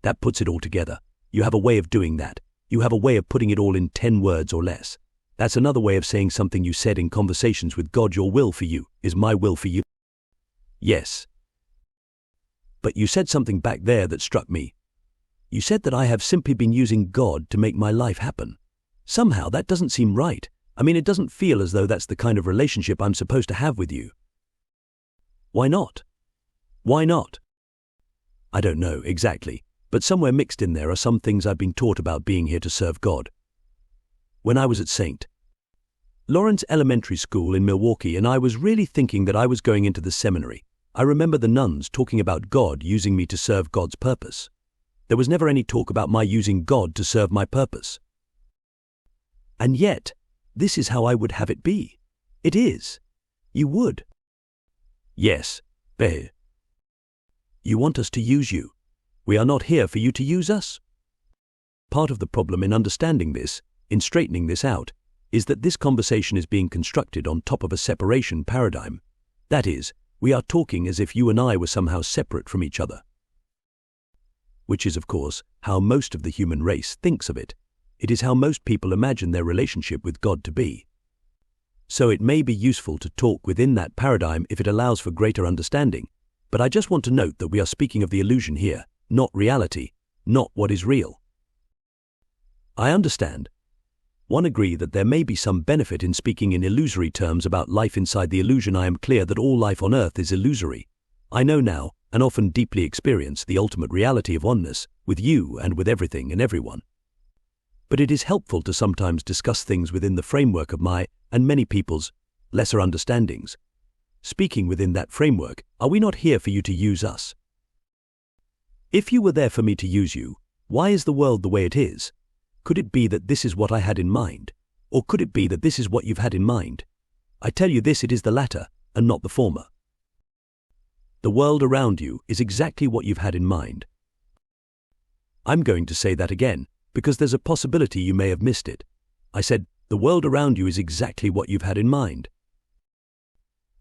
That puts it all together. You have a way of doing that. You have a way of putting it all in 10 words or less. That's another way of saying something you said in conversations with God. Your will for you is my will for you. Yes. But you said something back there that struck me. You said that I have simply been using God to make my life happen. Somehow that doesn't seem right. I mean, it doesn't feel as though that's the kind of relationship I'm supposed to have with you. Why not? Why not? I don't know exactly, but somewhere mixed in there are some things I've been taught about being here to serve God. When I was at St. Lawrence Elementary School in Milwaukee and I was really thinking that I was going into the seminary, I remember the nuns talking about God using me to serve God's purpose. There was never any talk about my using God to serve my purpose. And yet, this is how I would have it be. It is. You would. Yes, Behe. You want us to use you. We are not here for you to use us. Part of the problem in understanding this, in straightening this out, is that this conversation is being constructed on top of a separation paradigm. That is, we are talking as if you and I were somehow separate from each other. Which is, of course, how most of the human race thinks of it. It is how most people imagine their relationship with God to be. So it may be useful to talk within that paradigm if it allows for greater understanding, but I just want to note that we are speaking of the illusion here, not reality, not what is real. I understand. One agree that there may be some benefit in speaking in illusory terms about life inside the illusion. I am clear that all life on earth is illusory. I know now, and often deeply experience, the ultimate reality of oneness, with you and with everything and everyone. But it is helpful to sometimes discuss things within the framework of my, and many people's, lesser understandings. Speaking within that framework, are we not here for you to use us? If you were there for me to use you, why is the world the way it is? Could it be that this is what I had in mind? Or could it be that this is what you've had in mind? I tell you this, it is the latter, and not the former. The world around you is exactly what you've had in mind. I'm going to say that again, because there's a possibility you may have missed it. I said, the world around you is exactly what you've had in mind.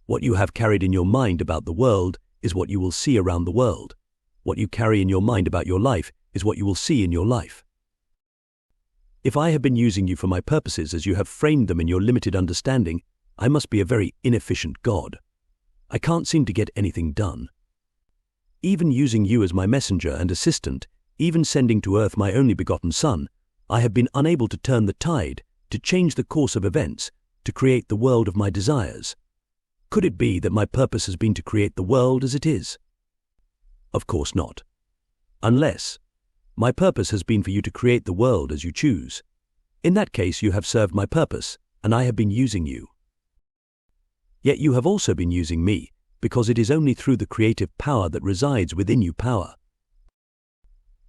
What you have carried in your mind about the world is what you will see around the world. What you carry in your mind about your life is what you will see in your life. If I have been using you for my purposes as you have framed them in your limited understanding, I must be a very inefficient God. I can't seem to get anything done. Even using you as my messenger and assistant, even sending to earth my only begotten Son, I have been unable to turn the tide, to change the course of events, to create the world of my desires? Could it be that my purpose has been to create the world as it is? Of course not. Unless my purpose has been for you to create the world as you choose. In that case, you have served my purpose, and I have been using you. Yet you have also been using me, because it is only through the creative power that resides within you, power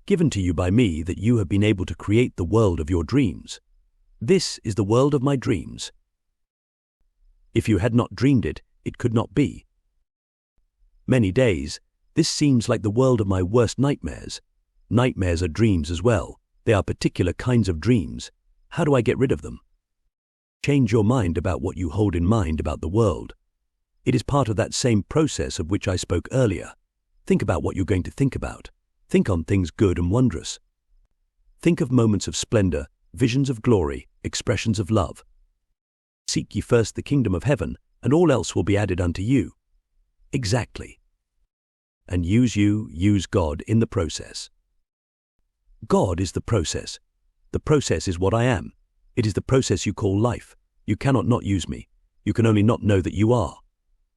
given to you by me, that you have been able to create the world of your dreams. This is the world of my dreams. If you had not dreamed it, it could not be. Many days, this seems like the world of my worst nightmares. Nightmares are dreams as well. They are particular kinds of dreams. How do I get rid of them? Change your mind about what you hold in mind about the world. It is part of that same process of which I spoke earlier. Think about what you're going to think about. Think on things good and wondrous. Think of moments of splendor, visions of glory, expressions of love. Seek ye first the kingdom of heaven, and all else will be added unto you. Exactly. And use God in the process. God is the process. The process is what I am. It is the process you call life. You cannot not use me. You can only not know that you are.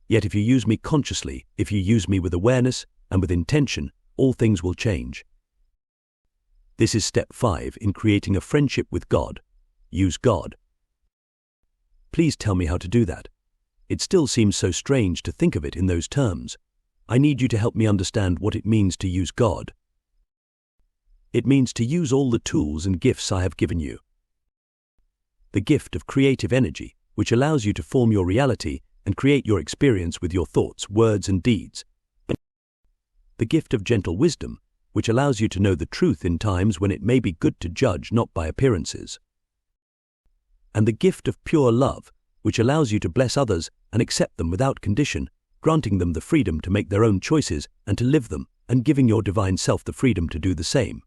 Yet if you use me consciously, if you use me with awareness and with intention, all things will change. This is step 5 in creating a friendship with God. Use God. Please tell me how to do that. It still seems so strange to think of it in those terms. I need you to help me understand what it means to use God. It means to use all the tools and gifts I have given you. The gift of creative energy, which allows you to form your reality and create your experience with your thoughts, words, and deeds. The gift of gentle wisdom, which allows you to know the truth in times when it may be good to judge not by appearances. And the gift of pure love, which allows you to bless others and accept them without condition, granting them the freedom to make their own choices and to live them, and giving your divine self the freedom to do the same.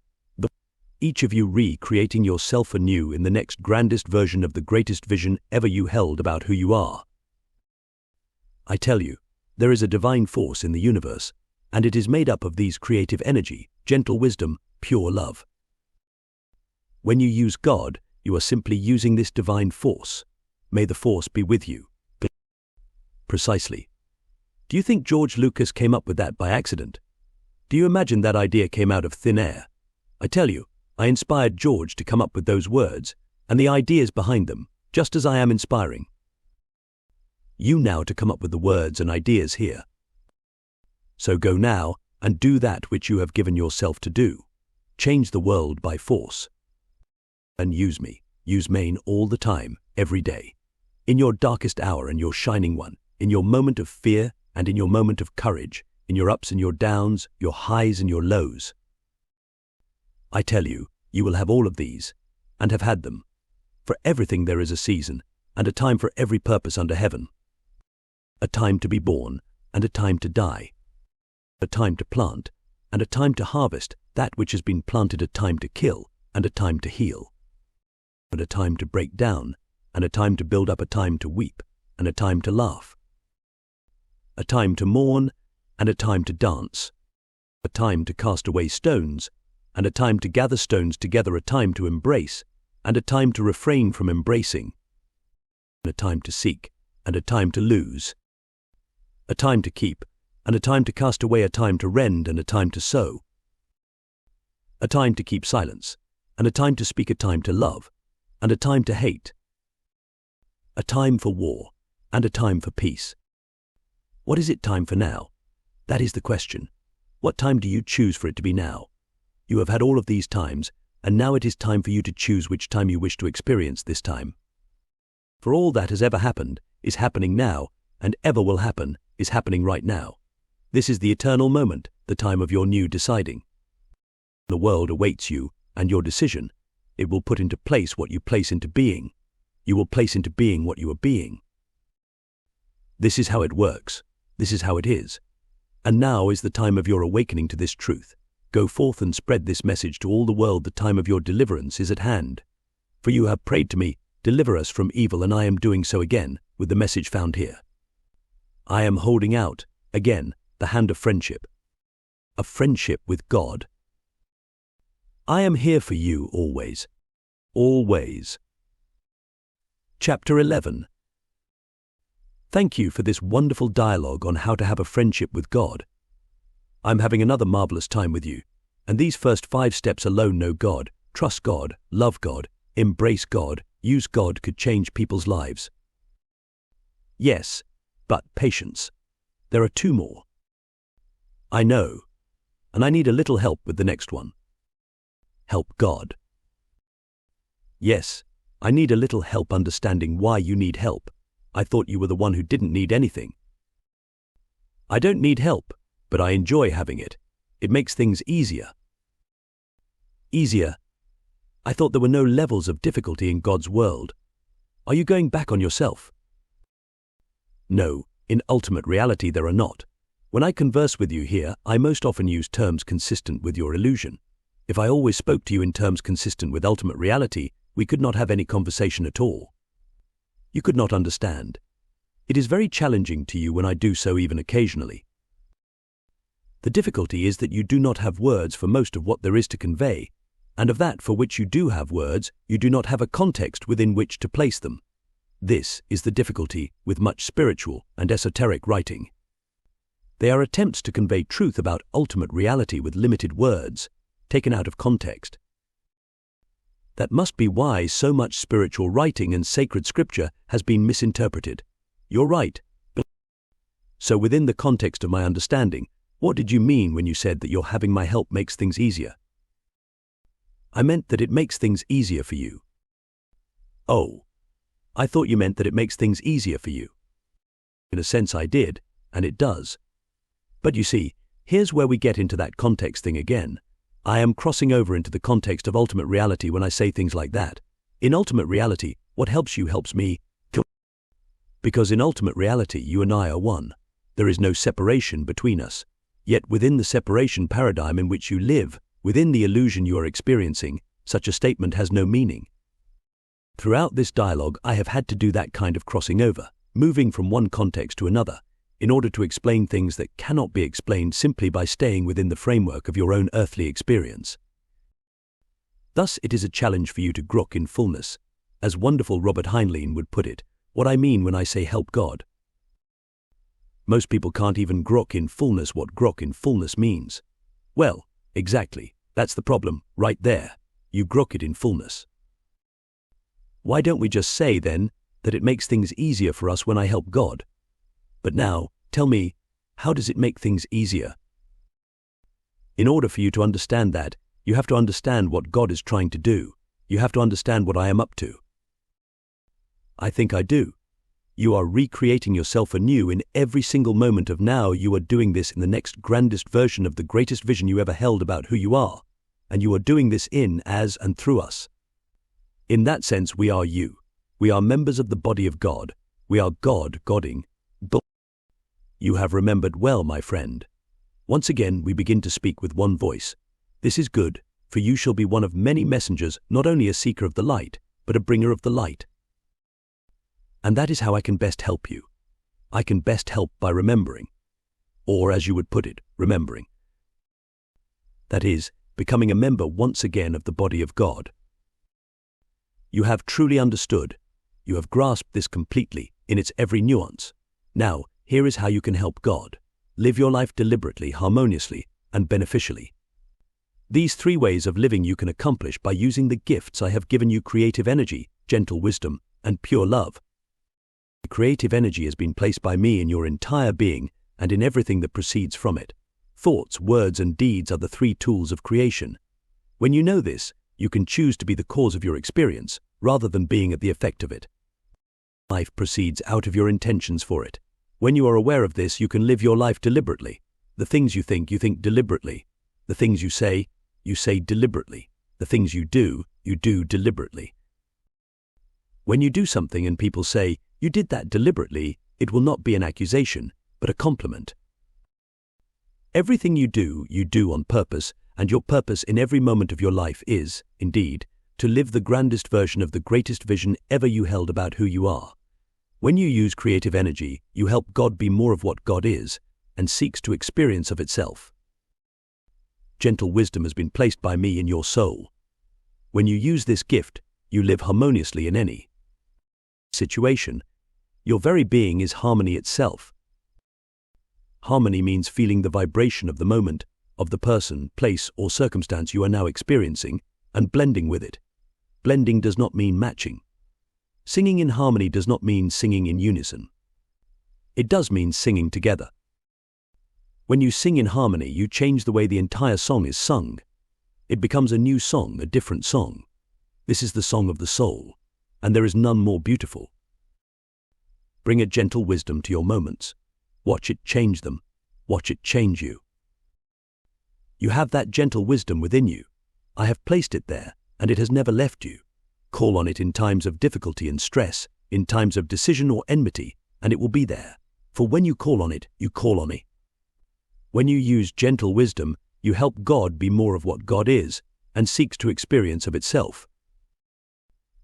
Each of you recreating yourself anew in the next grandest version of the greatest vision ever you held about who you are. I tell you, there is a divine force in the universe, and it is made up of these creative energy, gentle wisdom, pure love. When you use God, you are simply using this divine force. May the force be with you. Precisely. Do you think George Lucas came up with that by accident? Do you imagine that idea came out of thin air? I tell you, I inspired George to come up with those words and the ideas behind them, just as I am inspiring you now to come up with the words and ideas here. So go now and do that which you have given yourself to do. Change the world by force. And use me. Use Maine all the time, every day. In your darkest hour and your shining one, in your moment of fear and in your moment of courage, in your ups and your downs, your highs and your lows. I tell you, you will have all of these, and have had them. For everything there is a season, and a time for every purpose under heaven. A time to be born, and a time to die. A time to plant, and a time to harvest that which has been planted, a time to kill, and a time to heal. And a time to break down, and a time to build up, a time to weep, and a time to laugh. A time to mourn, and a time to dance. A time to cast away stones, and a time to gather stones together, a time to embrace, and a time to refrain from embracing. A time to seek, and a time to lose. A time to keep, and a time to cast away, a time to rend, and a time to sow. A time to keep silence, and a time to speak, a time to love, and a time to hate. A time for war, and a time for peace. What is it time for now? That is the question. What time do you choose for it to be now? You have had all of these times, and now it is time for you to choose which time you wish to experience this time. For all that has ever happened is happening now, and ever will happen is happening right now. This is the eternal moment, the time of your new deciding. The world awaits you and your decision. It will put into place what you place into being. You will place into being what you are being. This is how it works. This is how it is. And now is the time of your awakening to this truth. Go forth and spread this message to all the world. The time of your deliverance is at hand. For you have prayed to me, deliver us from evil, and I am doing so again with the message found here. I am holding out, again, the hand of friendship. A friendship with God. I am here for you always. Always. Chapter 11. Thank you for this wonderful dialogue on how to have a friendship with God. I'm having another marvelous time with you, and these first 5 steps alone: know God, trust God, love God, embrace God, use God, could change people's lives. Yes, but patience. There are 2 more. I know, and I need a little help with the next one. Help God. Yes, I need a little help understanding why you need help. I thought you were the one who didn't need anything. I don't need help, but I enjoy having it. It makes things easier. Easier? I thought there were no levels of difficulty in God's world. Are you going back on yourself? No, in ultimate reality there are not. When I converse with you here, I most often use terms consistent with your illusion. If I always spoke to you in terms consistent with ultimate reality, we could not have any conversation at all. You could not understand. It is very challenging to you when I do so, even occasionally. The difficulty is that you do not have words for most of what there is to convey, and of that for which you do have words, you do not have a context within which to place them. This is the difficulty with much spiritual and esoteric writing. They are attempts to convey truth about ultimate reality with limited words, taken out of context. That must be why so much spiritual writing and sacred scripture has been misinterpreted. You're right. So within the context of my understanding, what did you mean when you said that your having my help makes things easier? I meant that it makes things easier for you. Oh, I thought you meant that it makes things easier for you. In a sense I did, and it does. But you see, here's where we get into that context thing again. I am crossing over into the context of ultimate reality when I say things like that. In ultimate reality, what helps you helps me. Because in ultimate reality, you and I are one. There is no separation between us. Yet within the separation paradigm in which you live, within the illusion you are experiencing, such a statement has no meaning. Throughout this dialogue, I have had to do that kind of crossing over, moving from one context to another, in order to explain things that cannot be explained simply by staying within the framework of your own earthly experience. Thus it is a challenge for you to grok in fullness, as wonderful Robert Heinlein would put it, what I mean when I say help God. Most people can't even grok in fullness what grok in fullness means. Well, exactly, that's the problem, right there. You grok it in fullness. Why don't we just say, then, that it makes things easier for us when I help God? But now, tell me, how does it make things easier? In order for you to understand that, you have to understand what God is trying to do. You have to understand what I am up to. I think I do. You are recreating yourself anew in every single moment of now. You are doing this in the next grandest version of the greatest vision you ever held about who you are, and you are doing this in, as, and through us. In that sense, we are you. We are members of the body of God. We are God godding. You have remembered well, my friend. Once again, we begin to speak with one voice. This is good, for you shall be one of many messengers, not only a seeker of the light, but a bringer of the light. And that is how I can best help you. I can best help by remembering. Or, as you would put it, remembering. That is, becoming a member once again of the body of God. You have truly understood. You have grasped this completely, in its every nuance. Now, here is how you can help God. Live your life deliberately, harmoniously, and beneficially. These 3 ways of living you can accomplish by using the gifts I have given you: creative energy, gentle wisdom, and pure love. Creative energy has been placed by me in your entire being and in everything that proceeds from it. Thoughts, words, and deeds are the 3 tools of creation. When you know this, you can choose to be the cause of your experience, rather than being at the effect of it. Life proceeds out of your intentions for it. When you are aware of this, you can live your life deliberately. The things you think deliberately. The things you say deliberately. The things you do deliberately. When you do something and people say, "You did that deliberately," it will not be an accusation, but a compliment. Everything you do on purpose, and your purpose in every moment of your life is, indeed, to live the grandest version of the greatest vision ever you held about who you are. When you use creative energy, you help God be more of what God is, and seeks to experience of itself. Gentle wisdom has been placed by me in your soul. When you use this gift, you live harmoniously in any situation. Your very being is harmony itself. Harmony means feeling the vibration of the moment, of the person, place, or circumstance you are now experiencing, and blending with it. Blending does not mean matching. Singing in harmony does not mean singing in unison. It does mean singing together. When you sing in harmony, you change the way the entire song is sung. It becomes a new song, a different song. This is the song of the soul, and there is none more beautiful. Bring a gentle wisdom to your moments. Watch it change them. Watch it change you. You have that gentle wisdom within you. I have placed it there, and it has never left you. Call on it in times of difficulty and stress, in times of decision or enmity, and it will be there. For when you call on it, you call on it. When you use gentle wisdom, you help God be more of what God is, and seeks to experience of itself.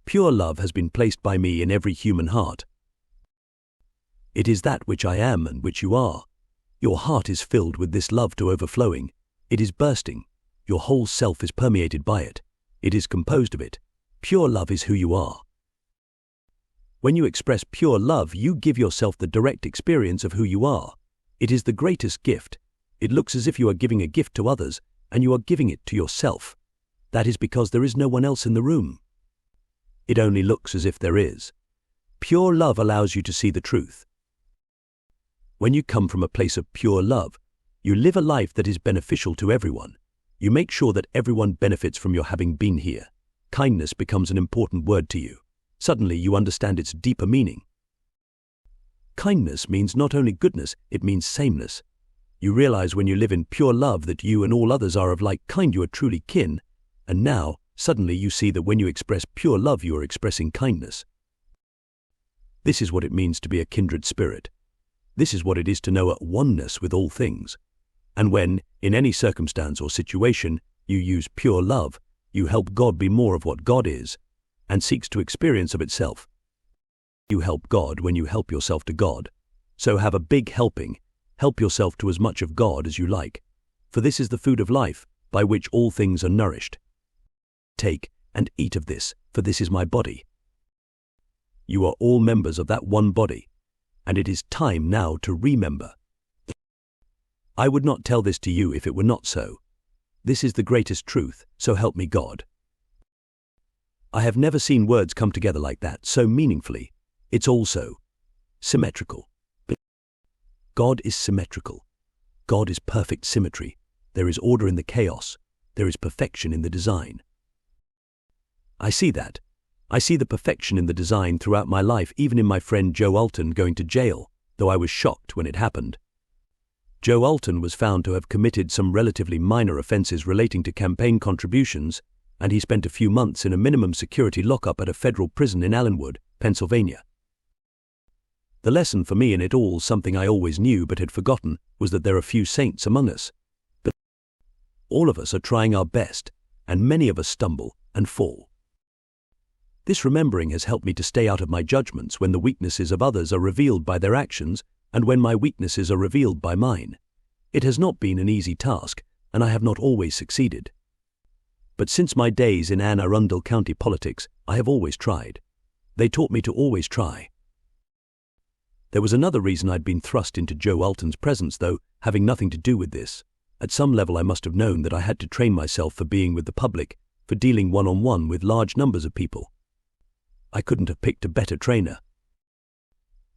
Pure love has been placed by me in every human heart. It is that which I am and which you are. Your heart is filled with this love to overflowing. It is bursting. Your whole self is permeated by it. It is composed of it. Pure love is who you are. When you express pure love, you give yourself the direct experience of who you are. It is the greatest gift. It looks as if you are giving a gift to others, and you are giving it to yourself. That is because there is no one else in the room. It only looks as if there is. Pure love allows you to see the truth. When you come from a place of pure love, you live a life that is beneficial to everyone. You make sure that everyone benefits from your having been here. Kindness becomes an important word to you. Suddenly you understand its deeper meaning. Kindness means not only goodness, it means sameness. You realize when you live in pure love that you and all others are of like kind, you are truly kin, and now, suddenly you see that when you express pure love, you are expressing kindness. This is what it means to be a kindred spirit. This is what it is to know a oneness with all things. And when, in any circumstance or situation, you use pure love, you help God be more of what God is, and seeks to experience of itself. You help God when you help yourself to God. So have a big helping. Help yourself to as much of God as you like. For this is the food of life, by which all things are nourished. Take and eat of this, for this is my body. You are all members of that one body, and it is time now to remember. I would not tell this to you if it were not so. This is the greatest truth, so help me God. I have never seen words come together like that, so meaningfully. It's also symmetrical. God is symmetrical. God is perfect symmetry. There is order in the chaos. There is perfection in the design. I see that. I see the perfection in the design throughout my life, even in my friend Joe Alton going to jail, though I was shocked when it happened. Joe Alton was found to have committed some relatively minor offenses relating to campaign contributions, and he spent a few months in a minimum security lockup at a federal prison in Allenwood, Pennsylvania. The lesson for me in it all, something I always knew but had forgotten, was that there are few saints among us. But all of us are trying our best, and many of us stumble and fall. This remembering has helped me to stay out of my judgments when the weaknesses of others are revealed by their actions and when my weaknesses are revealed by mine. It has not been an easy task, and I have not always succeeded. But since my days in Anne Arundel County politics, I have always tried. They taught me to always try. There was another reason I'd been thrust into Joe Alton's presence, though, having nothing to do with this. At some level I must have known that I had to train myself for being with the public, for dealing one-on-one with large numbers of people. I couldn't have picked a better trainer.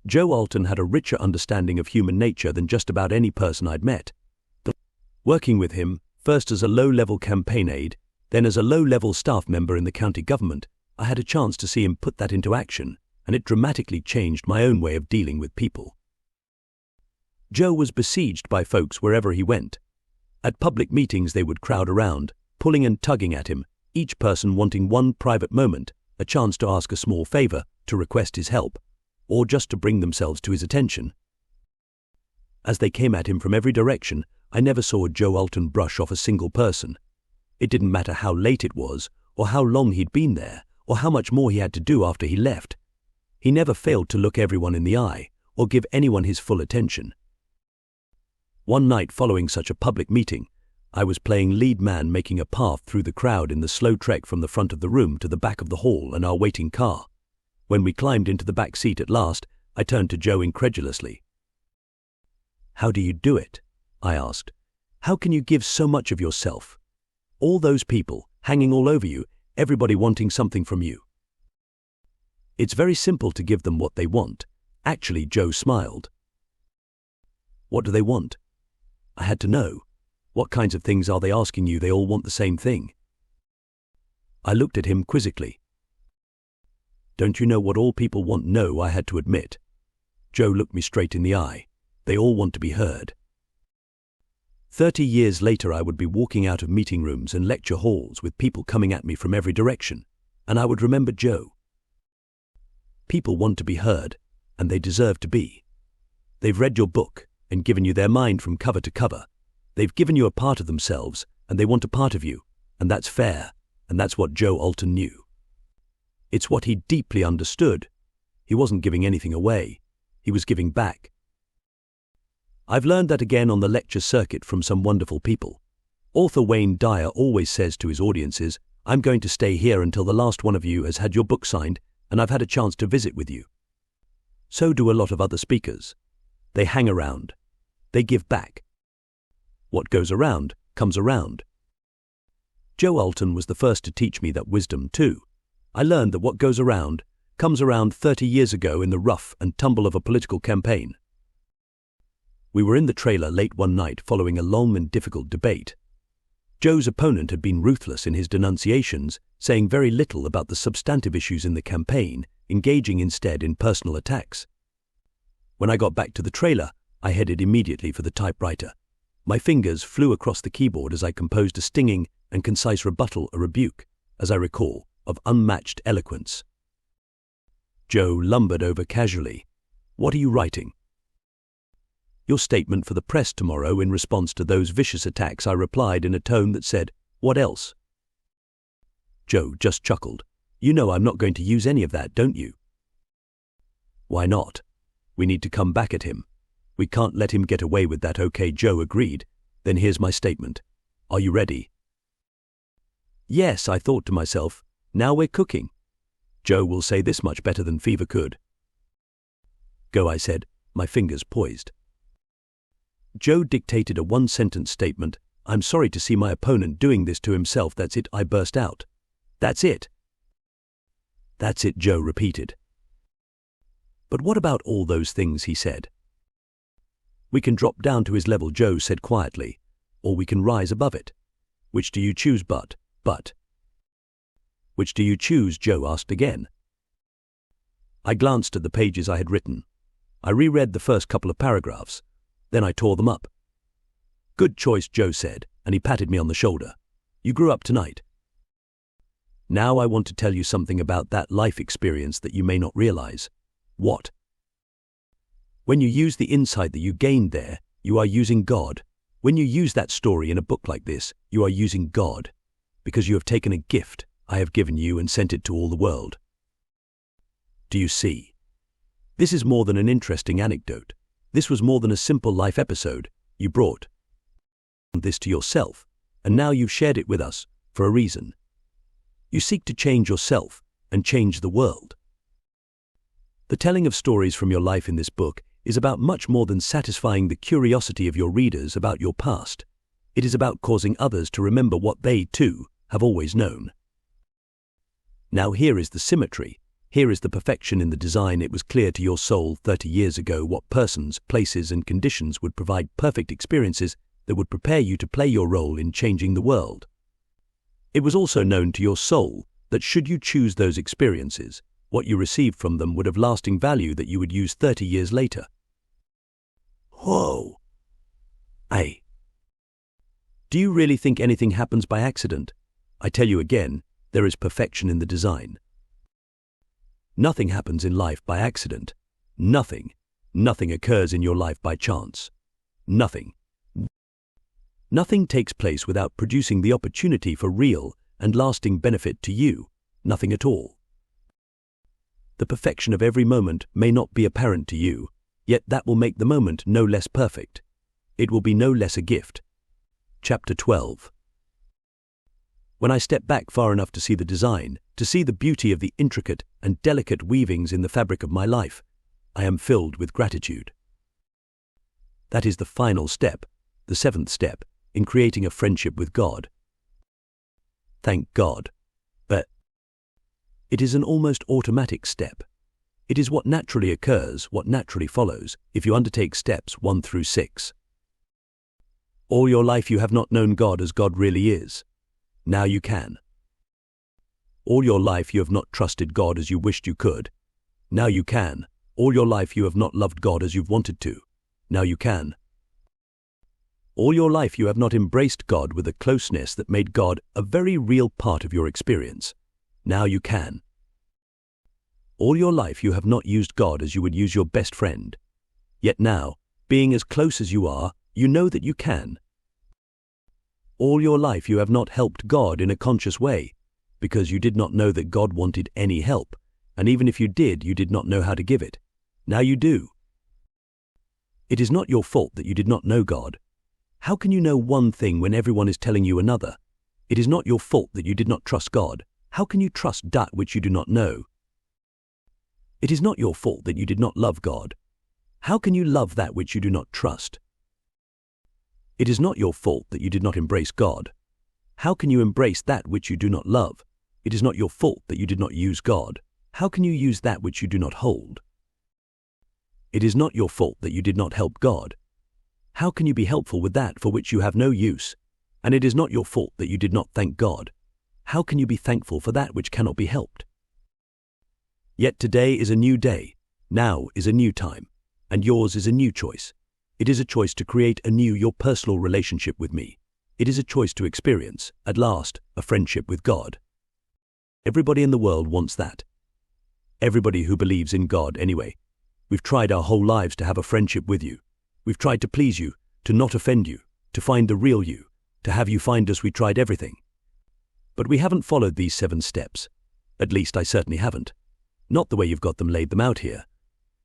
Joe Alton had a richer understanding of human nature than just about any person I'd met. Working with him, first as a low-level campaign aide, then as a low-level staff member in the county government, I had a chance to see him put that into action, and it dramatically changed my own way of dealing with people. Joe was besieged by folks wherever he went. At public meetings they would crowd around, pulling and tugging at him, each person wanting one private moment, a chance to ask a small favor, to request his help, or just to bring themselves to his attention. As they came at him from every direction, I never saw Joe Alton brush off a single person. It didn't matter how late it was, or how long he'd been there, or how much more he had to do after he left. He never failed to look everyone in the eye, or give anyone his full attention. One night following such a public meeting, I was playing lead man, making a path through the crowd in the slow trek from the front of the room to the back of the hall and our waiting car. When we climbed into the back seat at last, I turned to Joe incredulously. "How do you do it?" I asked. "How can you give so much of yourself? All those people, hanging all over you, everybody wanting something from you." "It's very simple to give them what they want." Actually, Joe smiled. "What do they want?" I had to know. What kinds of things are they asking you? They all want the same thing. I looked at him quizzically. "Don't you know what all people want?" "No," I had to admit. Joe looked me straight in the eye. "They all want to be heard." 30 years later, I would be walking out of meeting rooms and lecture halls with people coming at me from every direction, and I would remember Joe. People want to be heard, and they deserve to be. They've read your book and given you their mind from cover to cover. They've given you a part of themselves, and they want a part of you, and that's fair, and that's what Joe Alton knew. It's what he deeply understood. He wasn't giving anything away. He was giving back. I've learned that again on the lecture circuit from some wonderful people. Author Wayne Dyer always says to his audiences, "I'm going to stay here until the last one of you has had your book signed and I've had a chance to visit with you." So do a lot of other speakers. They hang around. They give back. What goes around comes around. Joe Alton was the first to teach me that wisdom too. I learned that what goes around comes around 30 years ago in the rough and tumble of a political campaign. We were in the trailer late one night following a long and difficult debate. Joe's opponent had been ruthless in his denunciations, saying very little about the substantive issues in the campaign, engaging instead in personal attacks. When I got back to the trailer, I headed immediately for the typewriter. My fingers flew across the keyboard as I composed a stinging and concise rebuttal, a rebuke, as I recall, of unmatched eloquence. Joe lumbered over casually. "What are you writing?" "Your statement for the press tomorrow in response to those vicious attacks," I replied in a tone that said, "What else?" Joe just chuckled. "You know I'm not going to use any of that, don't you?" "Why not? We need to come back at him. We can't let him get away with that." "Okay," Joe agreed. "Then here's my statement. Are you ready?" Yes, I thought to myself, now we're cooking. Joe will say this much better than Fever could. "Go," I said, my fingers poised. Joe dictated a one-sentence statement. "I'm sorry to see my opponent doing this to himself." "That's it," I burst out. "That's it." "That's it," Joe repeated. "But what about all those things?" he said. "We can drop down to his level," Joe said quietly, "or we can rise above it. Which do you choose?" But. "Which do you choose?" Joe asked again. I glanced at the pages I had written. I reread the first couple of paragraphs. Then I tore them up. "Good choice," Joe said, and he patted me on the shoulder. "You grew up tonight. Now I want to tell you something about that life experience that you may not realize." "What?" "When you use the insight that you gained there, you are using God. When you use that story in a book like this, you are using God, because you have taken a gift I have given you and sent it to all the world. Do you see? This is more than an interesting anecdote. This was more than a simple life episode. You brought this to yourself, and now you've shared it with us for a reason. You seek to change yourself and change the world. The telling of stories from your life in this book is about much more than satisfying the curiosity of your readers about your past. It is about causing others to remember what they, too, have always known. Now here is the symmetry. Here is the perfection in the design. It was clear to your soul 30 years ago what persons, places, and conditions would provide perfect experiences that would prepare you to play your role in changing the world. It was also known to your soul that should you choose those experiences, what you received from them would have lasting value that you would use 30 years later. Whoa! Hey. Do you really think anything happens by accident? I tell you again, there is perfection in the design. Nothing happens in life by accident. Nothing. Nothing occurs in your life by chance. Nothing. Nothing takes place without producing the opportunity for real and lasting benefit to you. Nothing at all. The perfection of every moment may not be apparent to you, yet that will make the moment no less perfect. It will be no less a gift. Chapter 12. When I step back far enough to see the design, to see the beauty of the intricate and delicate weavings in the fabric of my life, I am filled with gratitude. That is the final step, the seventh step, in creating a friendship with God. Thank God. But it is an almost automatic step. It is what naturally occurs, what naturally follows, if you undertake steps 1 through 6. All your life you have not known God as God really is. Now you can. All your life you have not trusted God as you wished you could. Now you can. All your life you have not loved God as you've wanted to. Now you can. All your life you have not embraced God with a closeness that made God a very real part of your experience. Now you can. All your life you have not used God as you would use your best friend. Yet now, being as close as you are, you know that you can. All your life you have not helped God in a conscious way, because you did not know that God wanted any help, and even if you did not know how to give it. Now you do. It is not your fault that you did not know God. How can you know one thing when everyone is telling you another? It is not your fault that you did not trust God. How can you trust that which you do not know? It is not your fault that you did not love God. How can you love that which you do not trust? It is not your fault that you did not embrace God. How can you embrace that which you do not love? It is not your fault that you did not use God. How can you use that which you do not hold? It is not your fault that you did not help God. How can you be helpful with that for which you have no use? And it is not your fault that you did not thank God. How can you be thankful for that which cannot be helped? Yet today is a new day. Now is a new time. And yours is a new choice. It is a choice to create anew your personal relationship with me. It is a choice to experience, at last, a friendship with God. Everybody in the world wants that. Everybody who believes in God anyway. We've tried our whole lives to have a friendship with you. We've tried to please you, to not offend you, to find the real you, to have you find us. We tried everything. But we haven't followed these 7 steps. At least I certainly haven't. Not the way you've got them laid them out here.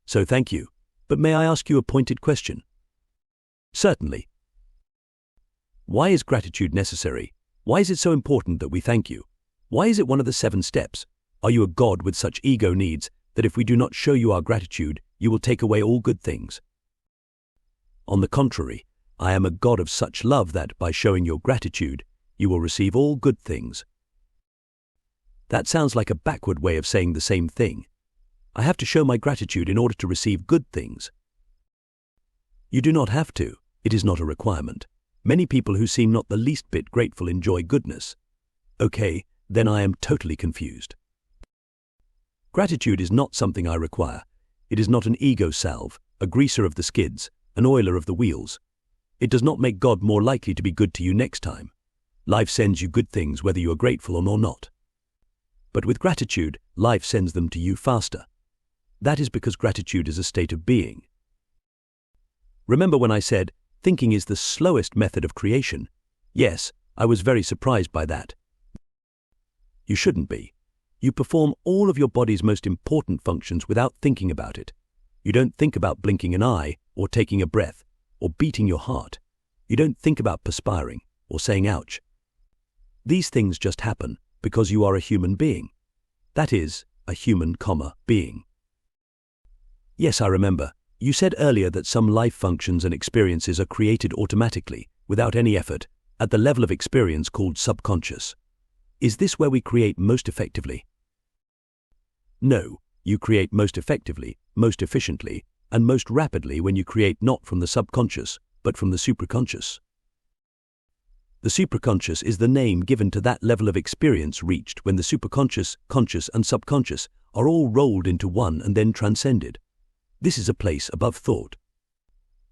So thank you. But may I ask you a pointed question? Certainly. Why is gratitude necessary? Why is it so important that we thank you? Why is it one of the 7 steps? Are you a God with such ego needs that if we do not show you our gratitude, you will take away all good things? On the contrary, I am a God of such love that, by showing your gratitude, you will receive all good things. That sounds like a backward way of saying the same thing. I have to show my gratitude in order to receive good things. You do not have to. It is not a requirement. Many people who seem not the least bit grateful enjoy goodness. Okay, then I am totally confused. Gratitude is not something I require. It is not an ego salve, a greaser of the skids, an oiler of the wheels. It does not make God more likely to be good to you next time. Life sends you good things whether you are grateful or not. But with gratitude, life sends them to you faster. That is because gratitude is a state of being. Remember when I said, thinking is the slowest method of creation? Yes, I was very surprised by that. You shouldn't be. You perform all of your body's most important functions without thinking about it. You don't think about blinking an eye, or taking a breath, or beating your heart. You don't think about perspiring, or saying ouch. These things just happen because you are a human being. That is, a human, being. Yes, I remember. You said earlier that some life functions and experiences are created automatically, without any effort, at the level of experience called subconscious. Is this where we create most effectively? No, you create most effectively, most efficiently, and most rapidly when you create not from the subconscious, but from the supraconscious. The supraconscious is the name given to that level of experience reached when the superconscious, conscious, and subconscious are all rolled into one and then transcended. This is a place above thought.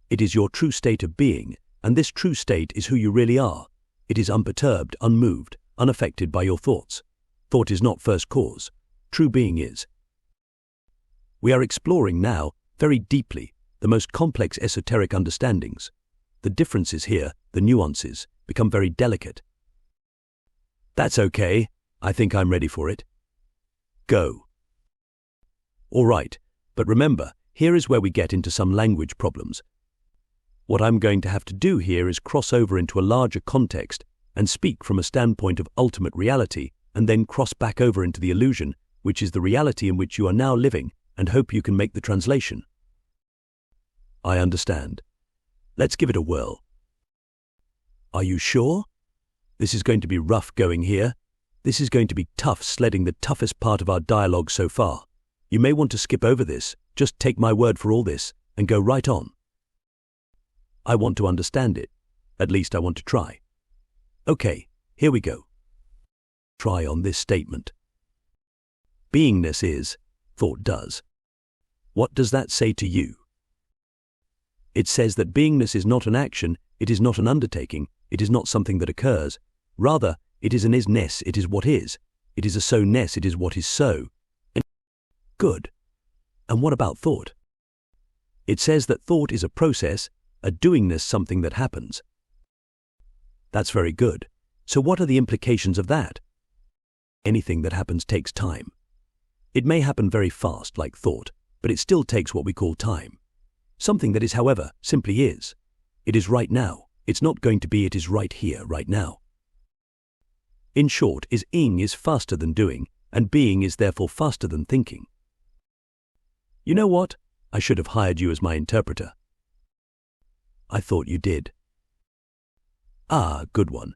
It is your true state of being, and this true state is who you really are. It is unperturbed, unmoved, unaffected by your thoughts. Thought is not first cause. True being is. We are exploring now, very deeply, the most complex esoteric understandings. The differences here, the nuances, become very delicate. That's okay. I think I'm ready for it. Go. All right, but remember, here is where we get into some language problems. What I'm going to have to do here is cross over into a larger context and speak from a standpoint of ultimate reality, and then cross back over into the illusion, which is the reality in which you are now living, and hope you can make the translation. I understand. Let's give it a whirl. Are you sure? This is going to be rough going here. This is going to be tough sledding, the toughest part of our dialogue so far. You may want to skip over this, just take my word for all this, and go right on. I want to understand it. At least I want to try. Okay, here we go. Try on this statement. Beingness is, thought does. What does that say to you? It says that beingness is not an action, it is not an undertaking, it is not something that occurs. Rather, it is an isness, it is what is. It is a so-ness, it is what is so. Good. And what about thought? It says that thought is a process, a doingness, something that happens. That's very good. So what are the implications of that? Anything that happens takes time. It may happen very fast, like thought, but it still takes what we call time. Something that is, however, simply is. It is right now. It's not going to be, it is right here, right now. In short, ing is faster than doing, and being is therefore faster than thinking. You know what? I should have hired you as my interpreter. I thought you did. Ah, good one.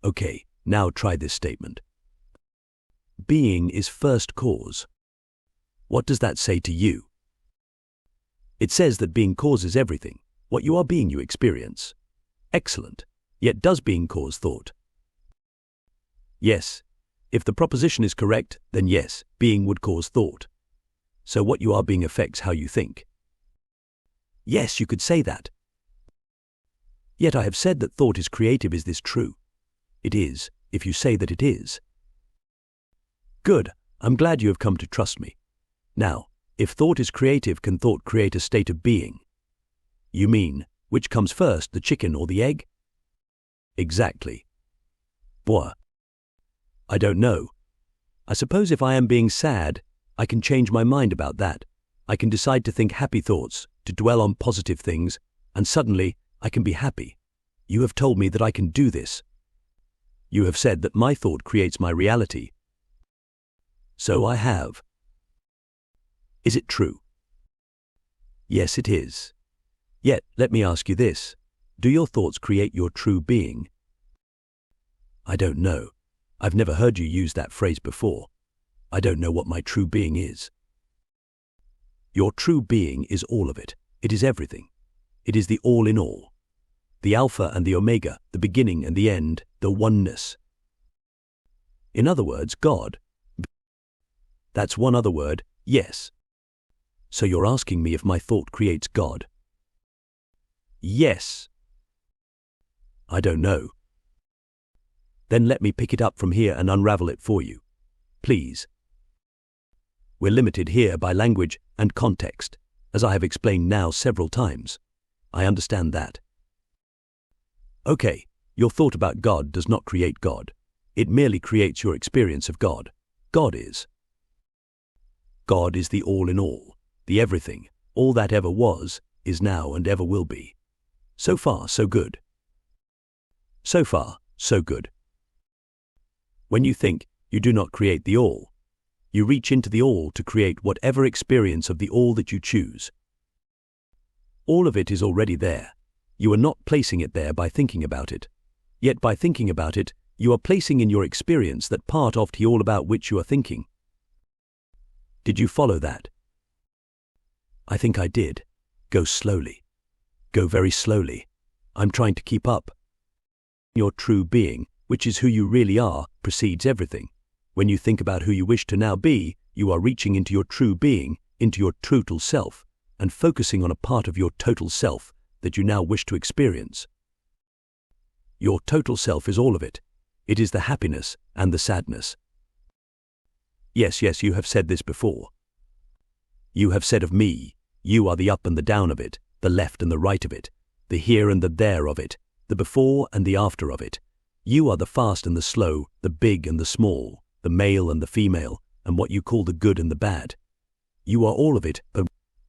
Okay, now try this statement. Being is first cause. What does that say to you? It says that being causes everything. What you are being, you experience. Excellent. Yet does being cause thought? Yes. If the proposition is correct, then yes, being would cause thought. So what you are being affects how you think. Yes, you could say that. Yet I have said that thought is creative. Is this true? It is, if you say that it is. Good. I'm glad you have come to trust me. Now, if thought is creative, can thought create a state of being? You mean, which comes first, the chicken or the egg? Exactly. Boy. I don't know. I suppose if I am being sad, I can change my mind about that. I can decide to think happy thoughts, to dwell on positive things, and suddenly I can be happy. You have told me that I can do this. You have said that my thought creates my reality. So I have. Is it true? Yes, it is. Yet, let me ask you this. Do your thoughts create your true being? I don't know. I've never heard you use that phrase before. I don't know what my true being is. Your true being is all of it. It is everything. It is the all in all. The Alpha and the Omega, the beginning and the end, the oneness. In other words, God. That's one other word, yes. So you're asking me if my thought creates God? Yes. I don't know. Then let me pick it up from here and unravel it for you. Please. We're limited here by language and context, as I have explained now several times. I understand that. Okay, your thought about God does not create God. It merely creates your experience of God. God is. God is the all in all, the everything, all that ever was, is now and ever will be. So far, so good. So far, so good. When you think, you do not create the all. You reach into the all to create whatever experience of the all that you choose. All of it is already there. You are not placing it there by thinking about it. Yet by thinking about it, you are placing in your experience that part of the all about which you are thinking. Did you follow that? I think I did. Go slowly. Go very slowly. I'm trying to keep up. Your true being, which is who you really are, precedes everything. When you think about who you wish to now be, you are reaching into your true being, into your total self, and focusing on a part of your total self that you now wish to experience. Your total self is all of it. It is the happiness and the sadness. Yes, you have said this before. You have said of me, you are the up and the down of it, the left and the right of it, the here and the there of it, the before and the after of it. You are the fast and the slow, the big and the small, the male and the female, and what you call the good and the bad. You are all of it,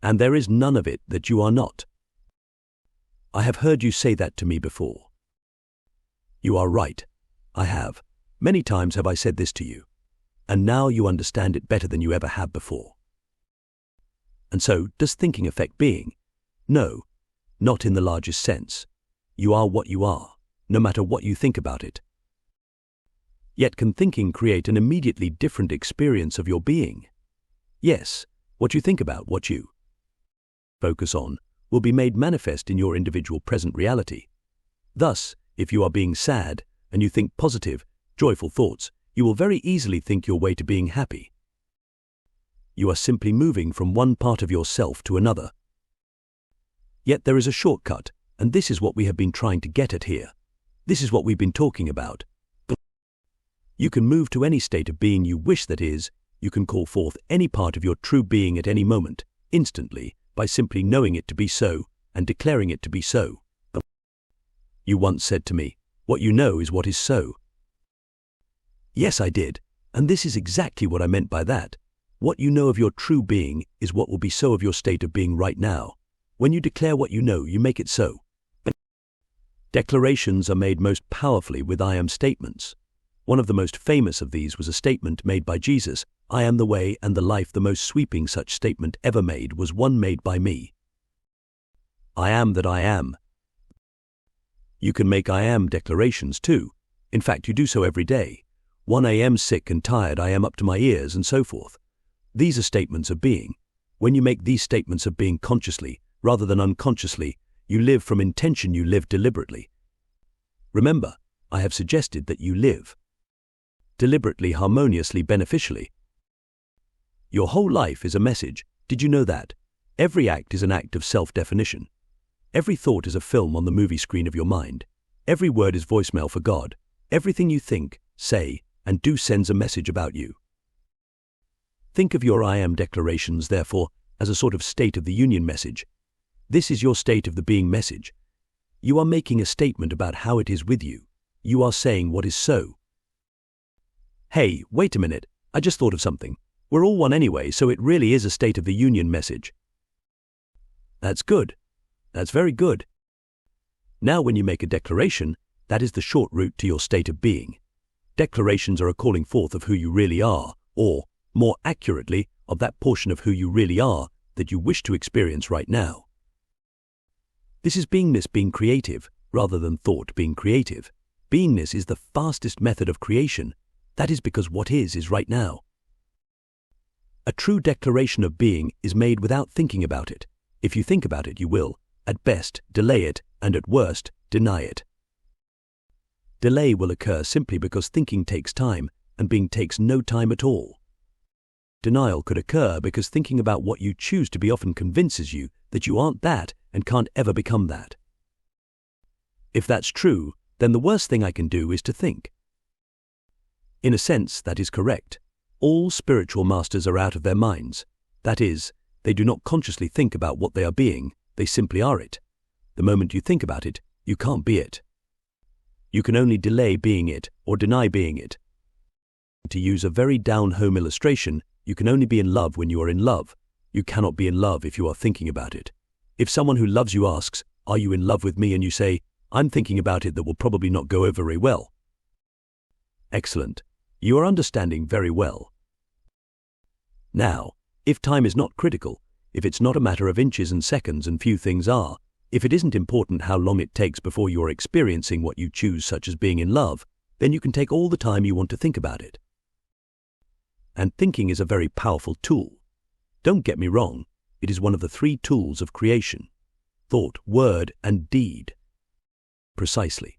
and there is none of it that you are not. I have heard you say that to me before. You are right. I have. Many times have I said this to you. And now you understand it better than you ever have before. And so, does thinking affect being? No, not in the largest sense. You are what you are, no matter what you think about it. Yet can thinking create an immediately different experience of your being? Yes, what you think about, what you focus on, will be made manifest in your individual present reality. Thus, if you are being sad and you think positive, joyful thoughts, you will very easily think your way to being happy. You are simply moving from one part of yourself to another. Yet there is a shortcut, and this is what we have been trying to get at here. This is what we've been talking about. You can move to any state of being you wish, that is, you can call forth any part of your true being at any moment, instantly, by simply knowing it to be so and declaring it to be so. You once said to me, "What you know is what is so." Yes, I did, and this is exactly what I meant by that. What you know of your true being is what will be so of your state of being right now. When you declare what you know, you make it so. Declarations are made most powerfully with I am statements. One of the most famous of these was a statement made by Jesus, "I am the way and the life." The most sweeping such statement ever made was one made by me. I am that I am. You can make I am declarations too. In fact, you do so every day. 1 a.m. sick and tired, I am up to my ears, and so forth. These are statements of being. When you make these statements of being consciously, rather than unconsciously, you live from intention, you live deliberately. Remember, I have suggested that you live deliberately, harmoniously, beneficially. Your whole life is a message. Did you know that? Every act is an act of self-definition. Every thought is a film on the movie screen of your mind. Every word is voicemail for God. Everything you think, say, and do sends a message about you. Think of your I am declarations, therefore, as a sort of state of the union message. This is your state of the being message. You are making a statement about how it is with you. You are saying what is so. Hey, wait a minute, I just thought of something. We're all one anyway, so it really is a state of the union message. That's good. That's very good. Now when you make a declaration, that is the short route to your state of being. Declarations are a calling forth of who you really are, or, more accurately, of that portion of who you really are that you wish to experience right now. This is beingness being creative, rather than thought being creative. Beingness is the fastest method of creation. That is because what is right now. A true declaration of being is made without thinking about it. If you think about it, you will, at best, delay it, and at worst, deny it. Delay will occur simply because thinking takes time, and being takes no time at all. Denial could occur because thinking about what you choose to be often convinces you that you aren't that and can't ever become that. If that's true, then the worst thing I can do is to think. In a sense, that is correct. All spiritual masters are out of their minds. That is, they do not consciously think about what they are being, they simply are it. The moment you think about it, you can't be it. You can only delay being it or deny being it. To use a very down-home illustration, you can only be in love when you are in love. You cannot be in love if you are thinking about it. If someone who loves you asks, "Are you in love with me?" and you say, "I'm thinking about it," that will probably not go over very well. Excellent. You are understanding very well. Now, if time is not critical, if it's not a matter of inches and seconds, and few things are, if it isn't important how long it takes before you are experiencing what you choose, such as being in love, then you can take all the time you want to think about it. And thinking is a very powerful tool. Don't get me wrong, it is one of the 3 tools of creation: thought, word, and deed. Precisely.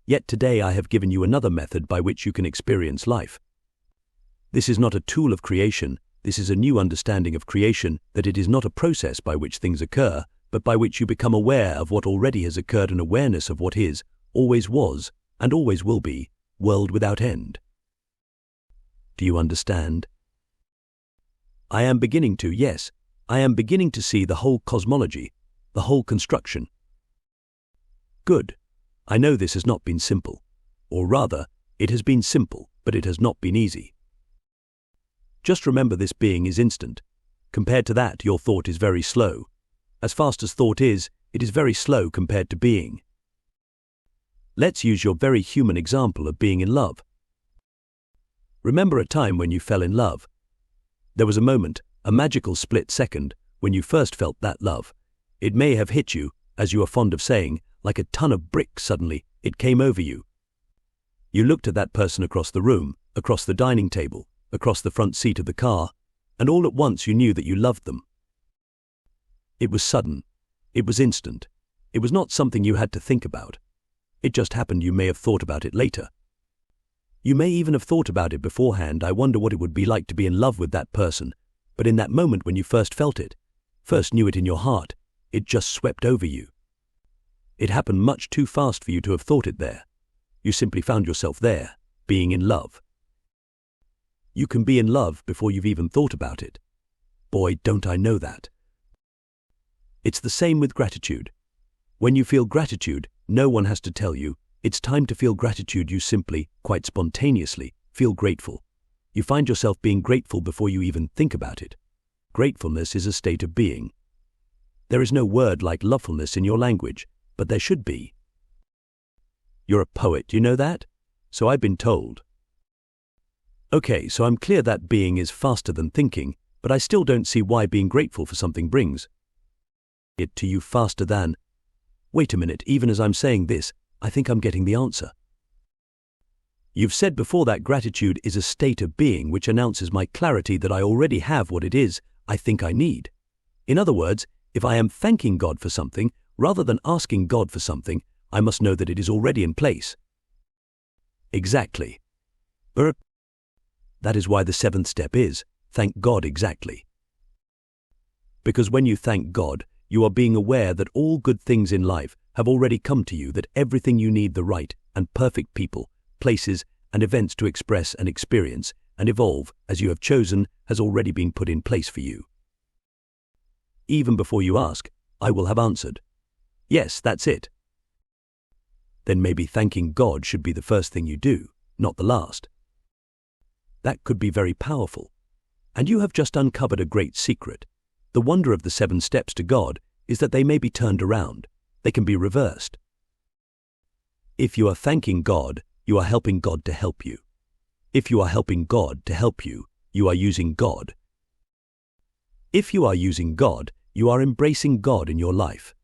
Yet today I have given you another method by which you can experience life. This is not a tool of creation, this is a new understanding of creation, that it is not a process by which things occur, but by which you become aware of what already has occurred, an awareness of what is, always was, and always will be, world without end. Do you understand? I am beginning to, yes, I am beginning to see the whole cosmology, the whole construction. Good. I know this has not been simple. Or rather, it has been simple, but it has not been easy. Just remember, this being is instant. Compared to that, your thought is very slow. As fast as thought is, it is very slow compared to being. Let's use your very human example of being in love. Remember a time when you fell in love. There was a moment, a magical split second, when you first felt that love. It may have hit you, as you are fond of saying, like a ton of bricks. Suddenly, it came over you. You looked at that person across the room, across the dining table, across the front seat of the car, and all at once you knew that you loved them. It was sudden. It was instant. It was not something you had to think about. It just happened. You may have thought about it later. You may even have thought about it beforehand. I wonder what it would be like to be in love with that person. But in that moment when you first felt it, first knew it in your heart, it just swept over you. It happened much too fast for you to have thought it there. You simply found yourself there, being in love. You can be in love before you've even thought about it. Boy, don't I know that. It's the same with gratitude. When you feel gratitude, no one has to tell you, it's time to feel gratitude. You simply, quite spontaneously, feel grateful. You find yourself being grateful before you even think about it. Gratefulness is a state of being. There is no word like lovefulness in your language, but there should be. You're a poet, you know that? So I've been told. Okay, so I'm clear that being is faster than thinking, but I still don't see why being grateful for something brings it to you faster than. Wait a minute, even as I'm saying this, I think I'm getting the answer. You've said before that gratitude is a state of being which announces my clarity that I already have what it is I think I need. In other words, if I am thanking God for something, rather than asking God for something, I must know that it is already in place. Exactly. That is why the seventh step is, thank God exactly. Because when you thank God, you are being aware that all good things in life have already come to you, that everything you need, the right and perfect people, places, and events to express and experience and evolve as you have chosen, has already been put in place for you. Even before you ask, I will have answered. Yes, that's it. Then maybe thanking God should be the first thing you do, not the last. That could be very powerful. And you have just uncovered a great secret. The wonder of the 7 steps to God is that they may be turned around. They can be reversed. If you are thanking God, you are helping God to help you. If you are helping God to help you, you are using God. If you are using God, you are embracing God in your life.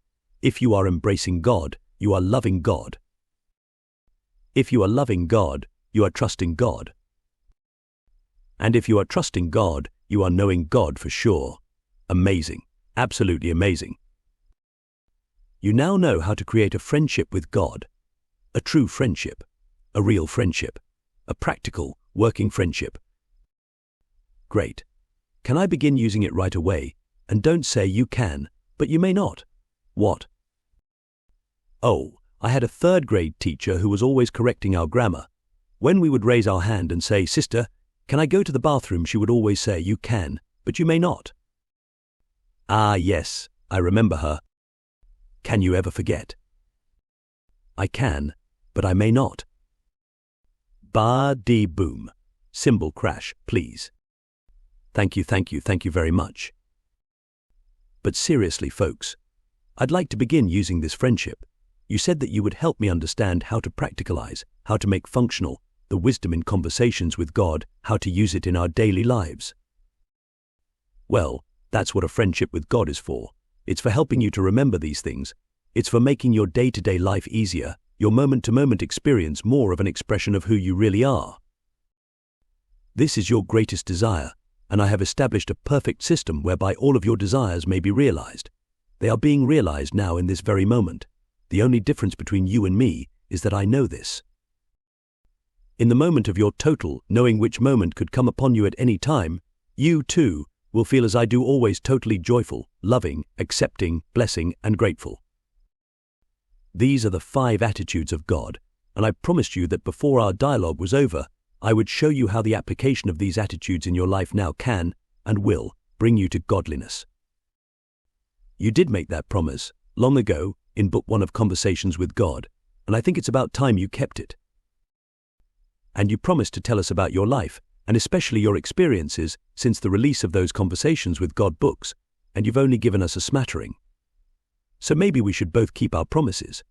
If you are embracing God, you are loving God. If you are loving God, you are trusting God. And if you are trusting God, you are knowing God for sure. Amazing. Absolutely amazing. You now know how to create a friendship with God. A true friendship. A real friendship. A practical, working friendship. Great. Can I begin using it right away? And don't say you can, but you may not. What? Oh, I had a 3rd grade teacher who was always correcting our grammar. When we would raise our hand and say, "Sister, can I go to the bathroom?" she would always say, "You can, but you may not." Ah, yes, I remember her. Can you ever forget? I can, but I may not. Ba-dee-boom. Cymbal crash, please. Thank you very much. But seriously, folks, I'd like to begin using this friendship. You said that you would help me understand how to practicalize, how to make functional, the wisdom in conversations with God, how to use it in our daily lives. Well, that's what a friendship with God is for. It's for helping you to remember these things. It's for making your day-to-day life easier, your moment-to-moment experience more of an expression of who you really are. This is your greatest desire, and I have established a perfect system whereby all of your desires may be realized. They are being realized now in this very moment. The only difference between you and me is that I know this. In the moment of your total, knowing which moment could come upon you at any time, you, too, will feel as I do always, totally joyful, loving, accepting, blessing, and grateful. These are the 5 attitudes of God, and I promised you that before our dialogue was over, I would show you how the application of these attitudes in your life now can, and will, bring you to godliness. You did make that promise, long ago, in Book 1 of Conversations with God, and I think it's about time you kept it. And you promised to tell us about your life, and especially your experiences since the release of those Conversations with God books, and you've only given us a smattering. So maybe we should both keep our promises.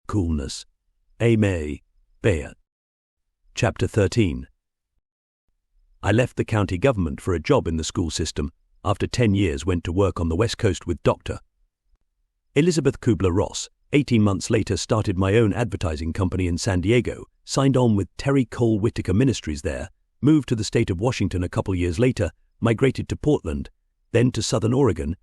Coolness. Amen. Bear. Chapter 13. I left the county government for a job in the school system. After 10 years went to work on the West Coast with Dr. Elizabeth Kubler-Ross. 18 months later started my own advertising company in San Diego, signed on with Terry Cole Whitaker Ministries there, moved to the state of Washington a couple years later, migrated to Portland, then to Southern Oregon,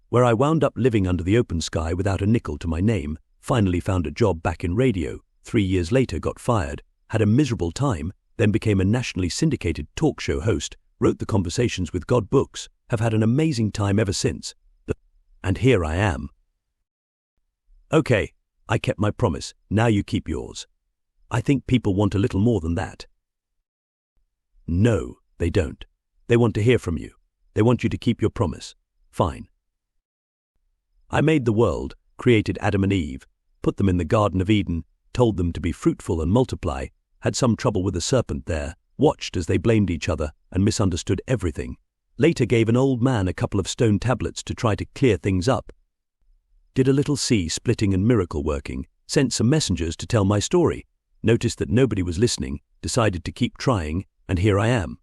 where I wound up living under the open sky without a nickel to my name, finally found a job back in radio, 3 years later got fired, had a miserable time, then became a nationally syndicated talk show host, wrote the Conversations with God books, have had an amazing time ever since. And here I am. Okay, I kept my promise, now you keep yours. I think people want a little more than that. No, they don't. They want to hear from you. They want you to keep your promise. Fine. I made the world, created Adam and Eve, put them in the Garden of Eden, told them to be fruitful and multiply, had some trouble with the serpent there, watched as they blamed each other and misunderstood everything. Later gave an old man a couple of stone tablets to try to clear things up. Did a little sea splitting and miracle working, sent some messengers to tell my story, noticed that nobody was listening, decided to keep trying, and here I am.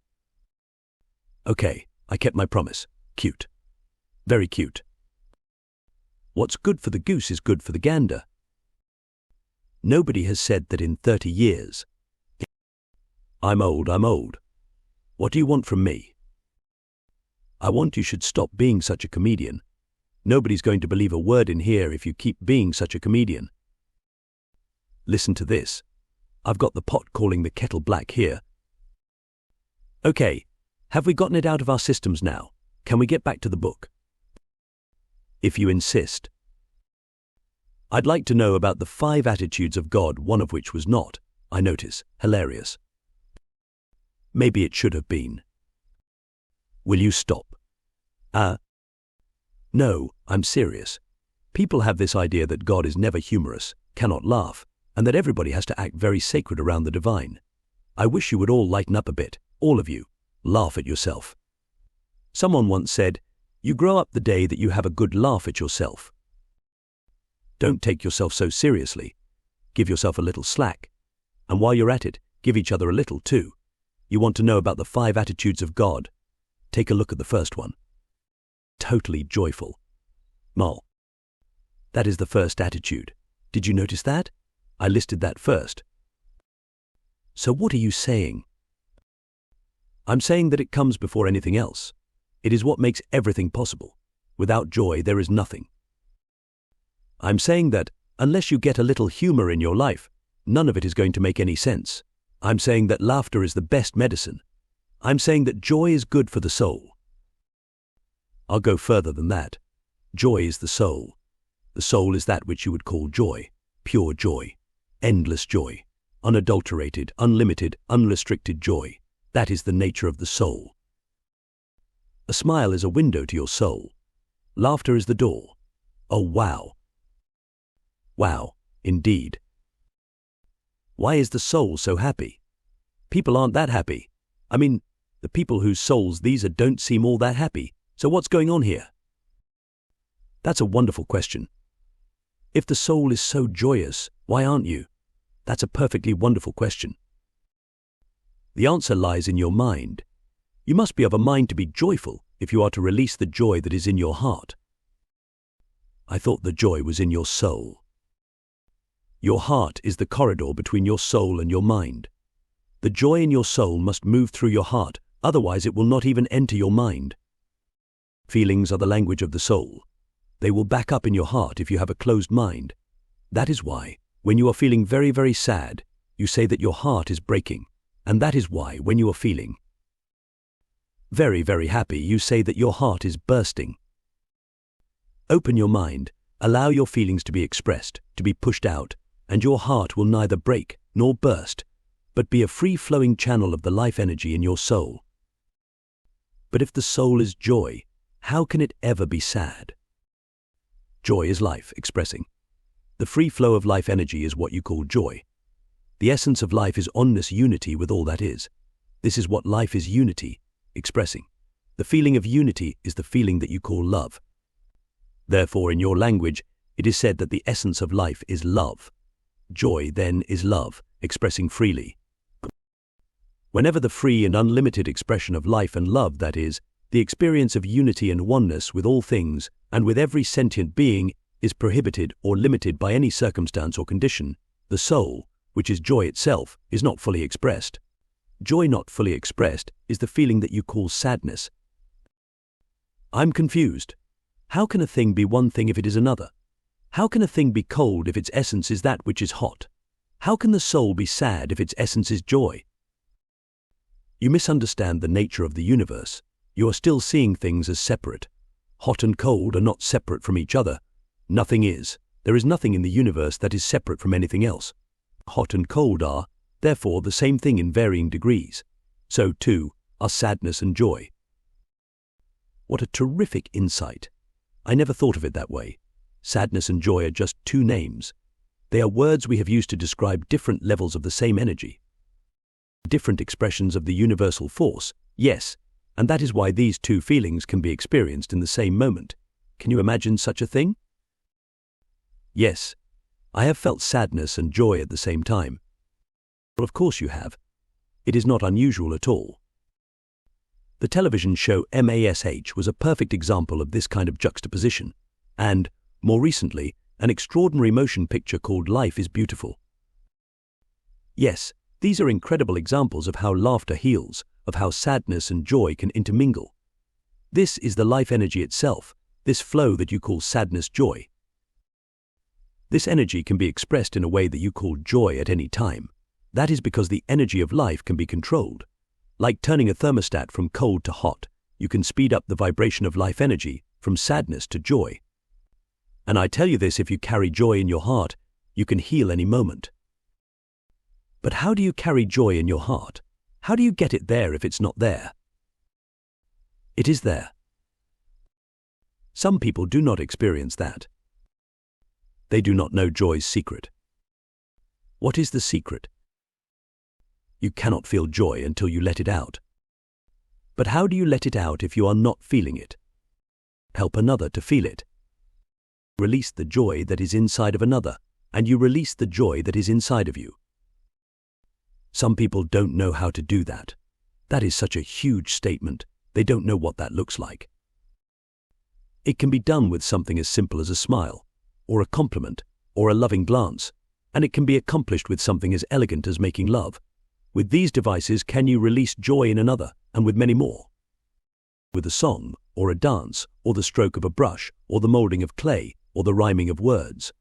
Okay, I kept my promise. Cute. Very cute. What's good for the goose is good for the gander. Nobody has said that in 30 years. I'm old. What do you want from me? I want you should stop being such a comedian. Nobody's going to believe a word in here if you keep being such a comedian. Listen to this. I've got the pot calling the kettle black here. Okay, have we gotten it out of our systems now? Can we get back to the book? If you insist. I'd like to know about the 5 attitudes of God, one of which was not, I notice, hilarious. Maybe it should have been. Will you stop? No, I'm serious. People have this idea that God is never humorous, cannot laugh, and that everybody has to act very sacred around the divine. I wish you would all lighten up a bit, all of you. Laugh at yourself. Someone once said, you grow up the day that you have a good laugh at yourself. Don't take yourself so seriously. Give yourself a little slack. And while you're at it, give each other a little too. You want to know about the 5 attitudes of God? Take a look at the first one. Totally joyful. Mol. That is the first attitude. Did you notice that? I listed that first. So what are you saying? I'm saying that it comes before anything else. It is what makes everything possible. Without joy, there is nothing. I'm saying that, unless you get a little humor in your life, none of it is going to make any sense. I'm saying that laughter is the best medicine. I'm saying that joy is good for the soul. I'll go further than that. Joy is the soul. The soul is that which you would call joy, pure joy, endless joy, unadulterated, unlimited, unrestricted joy. That is the nature of the soul. A smile is a window to your soul. Laughter is the door. Oh, wow. Wow, indeed. Why is the soul so happy? People aren't that happy. I mean, the people whose souls these are don't seem all that happy. So what's going on here? That's a wonderful question. If the soul is so joyous, why aren't you? That's a perfectly wonderful question. The answer lies in your mind. You must be of a mind to be joyful if you are to release the joy that is in your heart. I thought the joy was in your soul. Your heart is the corridor between your soul and your mind. The joy in your soul must move through your heart, otherwise it will not even enter your mind. Feelings are the language of the soul. They will back up in your heart if you have a closed mind. That is why, when you are feeling very, very sad, you say that your heart is breaking. And that is why, when you are feeling very, very happy, you say that your heart is bursting. Open your mind, allow your feelings to be expressed, to be pushed out, and your heart will neither break nor burst, but be a free-flowing channel of the life energy in your soul. But if the soul is joy, how can it ever be sad? Joy is life expressing. The free flow of life energy is what you call joy. The essence of life is onness unity with all that is. This is what life is unity, expressing. The feeling of unity is the feeling that you call love. Therefore, in your language, it is said that the essence of life is love. Joy, then, is love, expressing freely. Whenever the free and unlimited expression of life and love, that is, the experience of unity and oneness with all things and with every sentient being, is prohibited or limited by any circumstance or condition, the soul, which is joy itself, is not fully expressed. Joy not fully expressed is the feeling that you call sadness. I'm confused. How can a thing be one thing if it is another? How can a thing be cold if its essence is that which is hot? How can the soul be sad if its essence is joy? You misunderstand the nature of the universe. You are still seeing things as separate. Hot and cold are not separate from each other. Nothing is. There is nothing in the universe that is separate from anything else. Hot and cold are, therefore, the same thing in varying degrees. So, too, are sadness and joy. What a terrific insight. I never thought of it that way. Sadness and joy are just two names. They are words we have used to describe different levels of the same energy. Different expressions of the universal force, yes, and that is why these two feelings can be experienced in the same moment. Can you imagine such a thing? Yes, I have felt sadness and joy at the same time. Well, of course you have. It is not unusual at all. The television show MASH was a perfect example of this kind of juxtaposition, and, more recently, an extraordinary motion picture called Life is Beautiful. Yes, these are incredible examples of how laughter heals, of how sadness and joy can intermingle. This is the life energy itself, this flow that you call sadness-joy. This energy can be expressed in a way that you call joy at any time. That is because the energy of life can be controlled. Like turning a thermostat from cold to hot, you can speed up the vibration of life energy from sadness to joy. And I tell you this, if you carry joy in your heart, you can heal any moment. But how do you carry joy in your heart? How do you get it there if it's not there? It is there. Some people do not experience that. They do not know joy's secret. What is the secret? You cannot feel joy until you let it out. But how do you let it out if you are not feeling it? Help another to feel it. Release the joy that is inside of another, and you release the joy that is inside of you. Some people don't know how to do that. That is such a huge statement. They don't know what that looks like. It can be done with something as simple as a smile, or a compliment, or a loving glance, and it can be accomplished with something as elegant as making love. With these devices can you release joy in another, and with many more. With a song, or a dance, or the stroke of a brush, or the molding of clay, or the rhyming of words.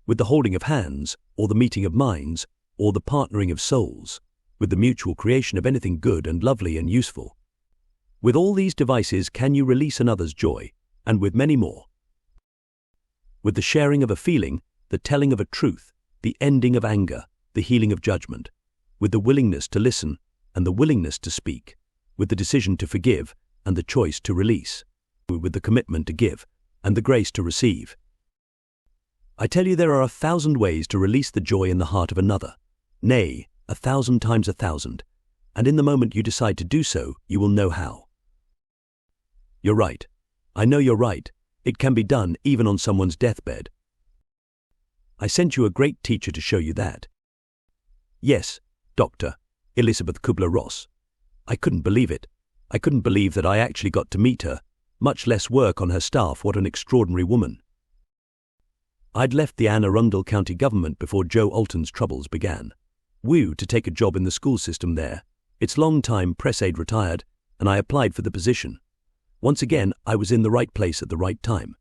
With the holding of hands, or the meeting of minds, or the partnering of souls. With the mutual creation of anything good and lovely and useful. With all these devices can you release another's joy, and with many more. With the sharing of a feeling, the telling of a truth, the ending of anger, the healing of judgment. With the willingness to listen, and the willingness to speak. With the decision to forgive, and the choice to release. With the commitment to give, and the grace to receive. I tell you, there are 1,000 ways to release the joy in the heart of another. Nay, 1,000 times 1,000. And in the moment you decide to do so, you will know how. You're right. I know you're right. It can be done even on someone's deathbed. I sent you a great teacher to show you that. Yes, Dr. Elizabeth Kubler-Ross. I couldn't believe it. I couldn't believe that I actually got to meet her, much less work on her staff. What an extraordinary woman. I'd left the Anne Arundel County government before Joe Alton's troubles began. To take a job in the school system there. Its long-time press aide retired, and I applied for the position. Once again, I was in the right place at the right time.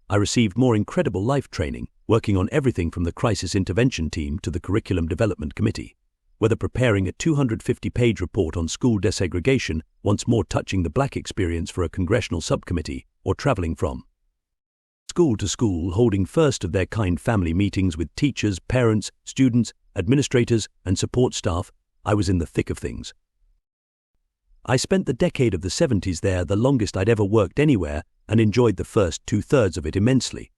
I received more incredible life training, working on everything from the crisis intervention team to the curriculum development committee, whether preparing a 250-page report on school desegregation, once more touching the black experience for a congressional subcommittee, or traveling from school to school, holding first-of-their-kind family meetings with teachers, parents, students, administrators, and support staff. I was in the thick of things. I spent the decade of the 70s there, the longest I'd ever worked anywhere, and enjoyed the first 2/3 of it immensely.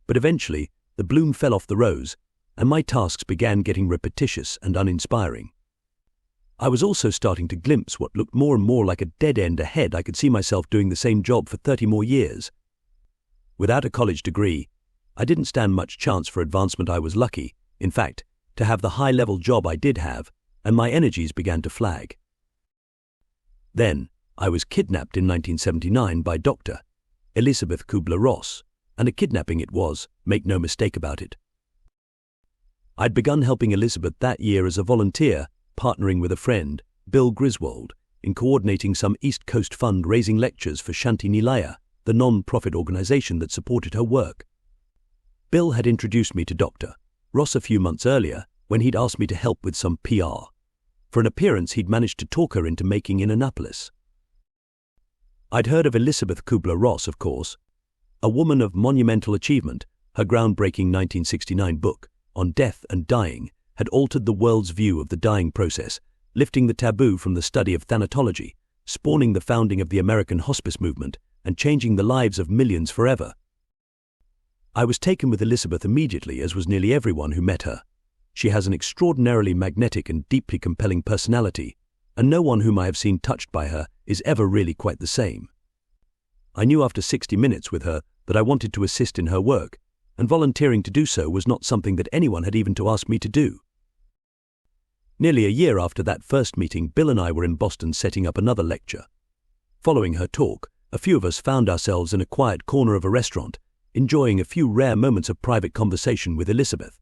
But eventually, the bloom fell off the rose, and my tasks began getting repetitious and uninspiring. I was also starting to glimpse what looked more and more like a dead end ahead. I could see myself doing the same job for 30 more years. Without a college degree, I didn't stand much chance for advancement. I was lucky, In fact, to have the high-level job I did have, and my energies began to flag. Then, I was kidnapped in 1979 by Dr. Elizabeth Kubler-Ross, and a kidnapping it was, make no mistake about it. I'd begun helping Elizabeth that year as a volunteer, partnering with a friend, Bill Griswold, in coordinating some East Coast fund-raising lectures for Shanti Nilaya, the non-profit organization that supported her work. Bill had introduced me to Dr. Ross a few months earlier when he'd asked me to help with some PR. For an appearance he'd managed to talk her into making in Annapolis. I'd heard of Elizabeth Kubler-Ross, of course, a woman of monumental achievement. Her groundbreaking 1969 book on death and dying had altered the world's view of the dying process, lifting the taboo from the study of thanatology, spawning the founding of the American hospice movement, and changing the lives of millions forever. I was taken with Elizabeth immediately, as was nearly everyone who met her. She has an extraordinarily magnetic and deeply compelling personality, and no one whom I have seen touched by her is ever really quite the same. I knew after 60 minutes with her that I wanted to assist in her work, and volunteering to do so was not something that anyone had even to ask me to do. Nearly a year after that first meeting, Bill and I were in Boston setting up another lecture. Following her talk, a few of us found ourselves in a quiet corner of a restaurant, enjoying a few rare moments of private conversation with Elizabeth.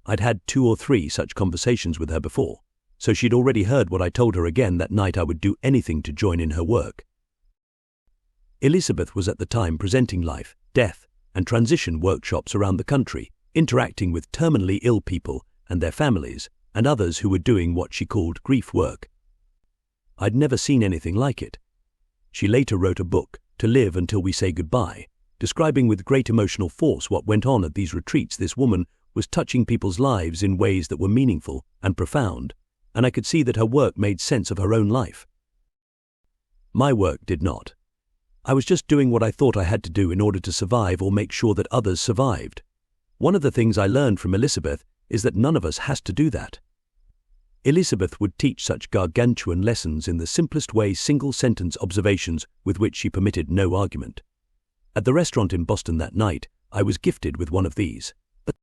I'd had 2 or 3 such conversations with her before, so she'd already heard what I told her again that night. I would do anything to join in her work. Elizabeth was at the time presenting life, death, and transition workshops around the country, interacting with terminally ill people and their families, and others who were doing what she called grief work. I'd never seen anything like it. She later wrote a book, To Live Until We Say Goodbye, describing with great emotional force what went on at these retreats. This woman was touching people's lives in ways that were meaningful and profound, and I could see that her work made sense of her own life. My work did not. I was just doing what I thought I had to do in order to survive or make sure that others survived. One of the things I learned from Elizabeth is that none of us has to do that. Elizabeth would teach such gargantuan lessons in the simplest way, single-sentence observations with which she permitted no argument. At the restaurant in Boston that night, I was gifted with one of these. But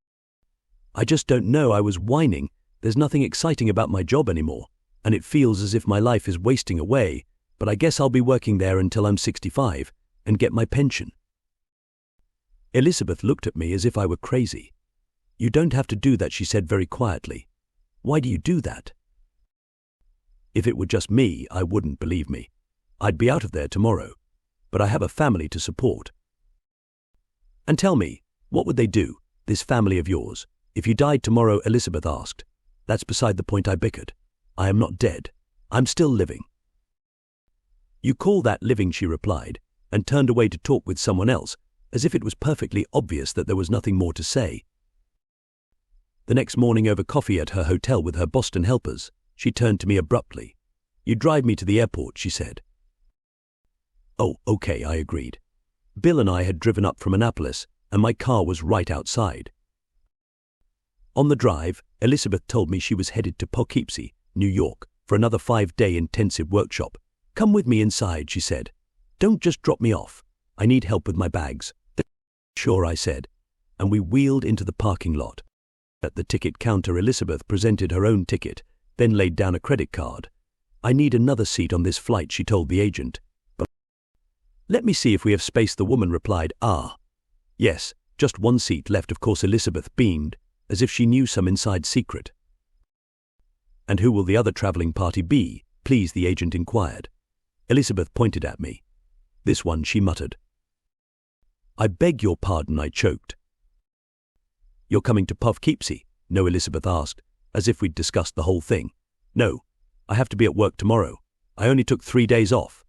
I just don't know, I was whining. There's nothing exciting about my job anymore, and it feels as if my life is wasting away, but I guess I'll be working there until I'm 65 and get my pension. Elizabeth looked at me as if I were crazy. You don't have to do that, she said very quietly. Why do you do that? If it were just me, I wouldn't believe me. I'd be out of there tomorrow, but I have a family to support. And tell me, what would they do, this family of yours, if you died tomorrow? Elizabeth asked. That's beside the point, I bickered. I am not dead. I'm still living. You call that living, she replied, and turned away to talk with someone else, as if it was perfectly obvious that there was nothing more to say. The next morning, over coffee at her hotel with her Boston helpers, she turned to me abruptly. You drive me to the airport, she said. Oh, okay, I agreed. Bill and I had driven up from Annapolis, and my car was right outside. On the drive, Elizabeth told me she was headed to Poughkeepsie, New York, for another 5-day intensive workshop. Come with me inside, she said. Don't just drop me off. I need help with my bags. Sure, I said, and we wheeled into the parking lot. At the ticket counter, Elizabeth presented her own ticket, then laid down a credit card. I need another seat on this flight, she told the agent. But let me see if we have space, the woman replied. Yes, just one seat left, of course. Elizabeth beamed, as if she knew some inside secret. And who will the other traveling party be, please? The agent inquired. Elizabeth pointed at me. This one, she muttered. I beg your pardon, I choked. You're coming to Poughkeepsie? No, Elizabeth asked, as if we'd discussed the whole thing. No, I have to be at work tomorrow. I only took 3 days off.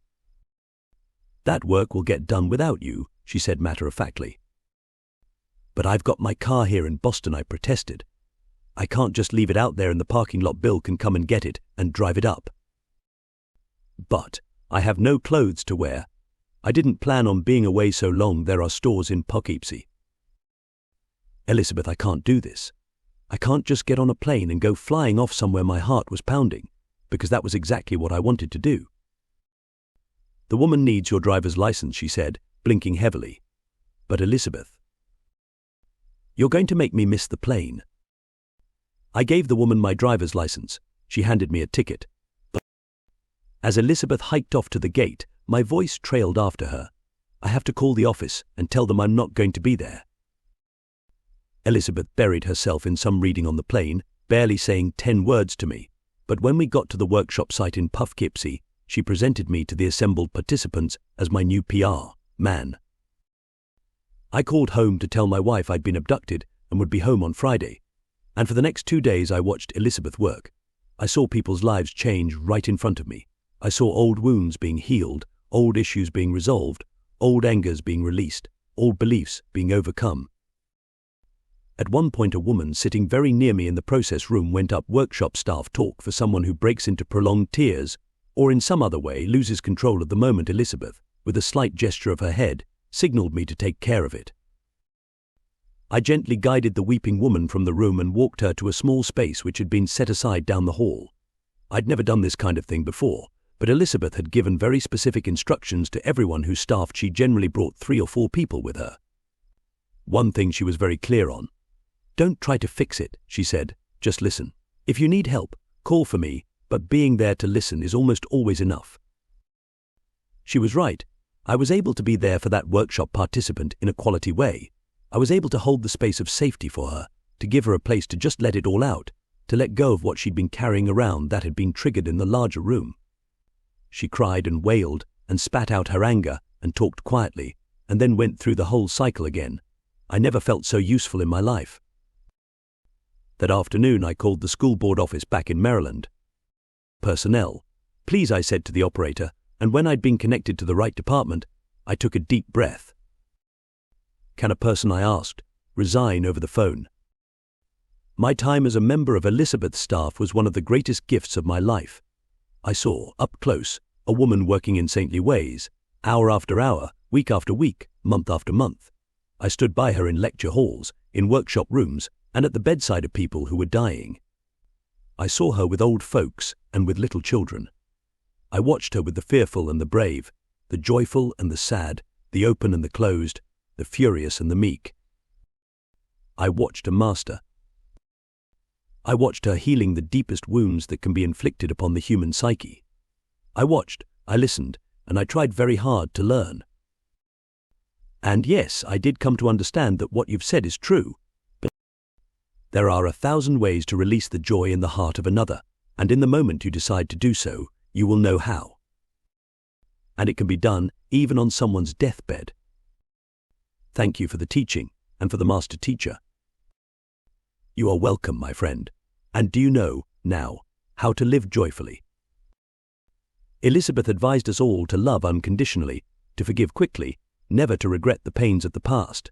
That work will get done without you, she said matter-of-factly. But I've got my car here in Boston, I protested. I can't just leave it out there in the parking lot. Bill can come and get it and drive it up. But I have no clothes to wear. I didn't plan on being away so long. There are stores in Poughkeepsie. Elizabeth, I can't do this. I can't just get on a plane and go flying off somewhere. My heart was pounding, because that was exactly what I wanted to do. The woman needs your driver's license, she said, blinking heavily. But Elizabeth, you're going to make me miss the plane. I gave the woman my driver's license. She handed me a ticket. As Elizabeth hiked off to the gate, my voice trailed after her. I have to call the office and tell them I'm not going to be there. Elizabeth buried herself in some reading on the plane, barely saying 10 words to me. But when we got to the workshop site in Poughkeepsie, she presented me to the assembled participants as my new PR man. I called home to tell my wife I'd been abducted and would be home on Friday. And for the next 2 days I watched Elizabeth work. I saw people's lives change right in front of me. I saw old wounds being healed, old issues being resolved, old angers being released, old beliefs being overcome. At one point a woman sitting very near me in the process room went up workshop staff talk for someone who breaks into prolonged tears or in some other way loses control of the moment. Elizabeth, with a slight gesture of her head, signaled me to take care of it. I gently guided the weeping woman from the room and walked her to a small space which had been set aside down the hall. I'd never done this kind of thing before, but Elizabeth had given very specific instructions to everyone who staffed. She generally brought 3 or 4 people with her. One thing she was very clear on. Don't try to fix it, she said, just listen. If you need help, call for me, but being there to listen is almost always enough. She was right. I was able to be there for that workshop participant in a quality way. I was able to hold the space of safety for her, to give her a place to just let it all out, to let go of what she'd been carrying around that had been triggered in the larger room. She cried and wailed and spat out her anger and talked quietly, and then went through the whole cycle again. I never felt so useful in my life. That afternoon I called the school board office back in Maryland. Personnel. Please, I said to the operator, and when I'd been connected to the right department, I took a deep breath. Can a person, I asked, resign over the phone? My time as a member of Elizabeth's staff was one of the greatest gifts of my life. I saw, up close, a woman working in saintly ways, hour after hour, week after week, month after month. I stood by her in lecture halls, in workshop rooms, and at the bedside of people who were dying. I saw her with old folks and with little children. I watched her with the fearful and the brave, the joyful and the sad, the open and the closed, the furious and the meek. I watched a master. I watched her healing the deepest wounds that can be inflicted upon the human psyche. I watched, I listened, and I tried very hard to learn. And yes, I did come to understand that what you've said is true, but there are 1,000 ways to release the joy in the heart of another, and in the moment you decide to do so, you will know how. And it can be done even on someone's deathbed. Thank you for the teaching, and for the master teacher. You are welcome, my friend. And do you know, now, how to live joyfully? Elizabeth advised us all to love unconditionally, to forgive quickly, never to regret the pains of the past.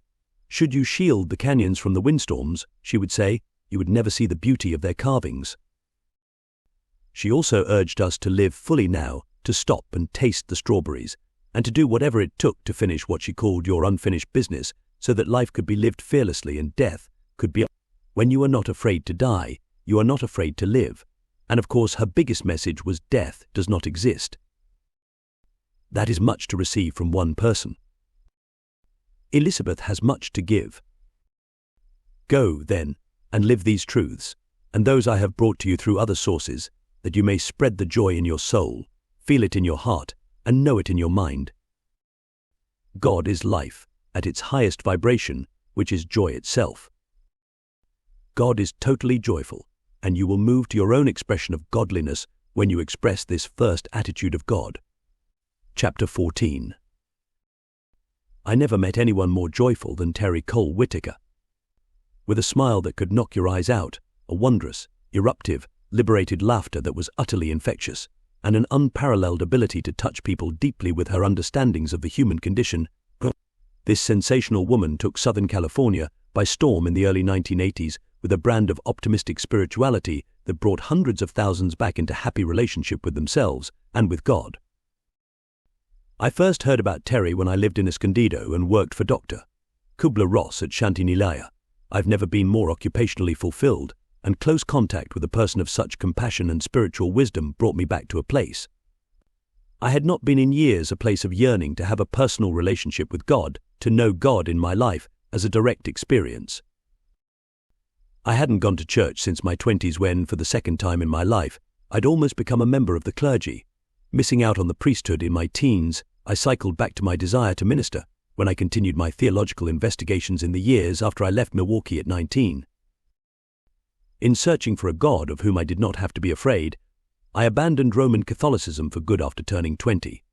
Should you shield the canyons from the windstorms, she would say, you would never see the beauty of their carvings. She also urged us to live fully now, to stop and taste the strawberries, and to do whatever it took to finish what she called your unfinished business, so that life could be lived fearlessly and death could be. When you are not afraid to die, you are not afraid to live. And of course her biggest message was death does not exist. That is much to receive from one person. Elizabeth has much to give. Go, then, and live these truths, and those I have brought to you through other sources, that you may spread the joy in your soul, feel it in your heart, and know it in your mind. God is life, at its highest vibration, which is joy itself. God is totally joyful, and you will move to your own expression of godliness when you express this first attitude of God. Chapter 14. I never met anyone more joyful than Terry Cole Whitaker. With a smile that could knock your eyes out, a wondrous, eruptive, liberated laughter that was utterly infectious, and an unparalleled ability to touch people deeply with her understandings of the human condition, this sensational woman took Southern California by storm in the early 1980s with a brand of optimistic spirituality that brought hundreds of thousands back into happy relationship with themselves and with God. I first heard about Terry when I lived in Escondido and worked for Dr. Kubler-Ross at Chantilly. I've never been more occupationally fulfilled, and close contact with a person of such compassion and spiritual wisdom brought me back to a place. I had not been in years a place of yearning to have a personal relationship with God, to know God in my life as a direct experience. I hadn't gone to church since my 20s when, for the second time in my life, I'd almost become a member of the clergy. Missing out on the priesthood in my teens, I cycled back to my desire to minister when I continued my theological investigations in the years after I left Milwaukee at 19. In searching for a God of whom I did not have to be afraid, I abandoned Roman Catholicism for good after turning 20.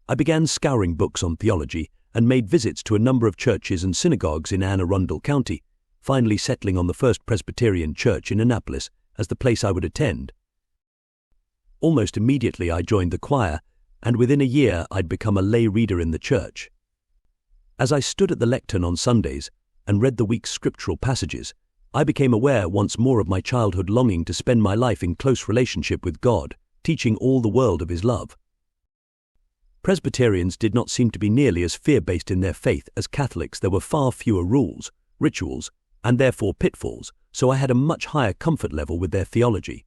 I began scouring books on theology and made visits to a number of churches and synagogues in Anne Arundel County, finally settling on the First Presbyterian Church in Annapolis as the place I would attend. Almost immediately I joined the choir, and within a year I'd become a lay reader in the church. As I stood at the lectern on Sundays and read the week's scriptural passages, I became aware once more of my childhood longing to spend my life in close relationship with God, teaching all the world of His love. Presbyterians did not seem to be nearly as fear-based in their faith as Catholics. There were far fewer rules, rituals, and therefore pitfalls, so I had a much higher comfort level with their theology.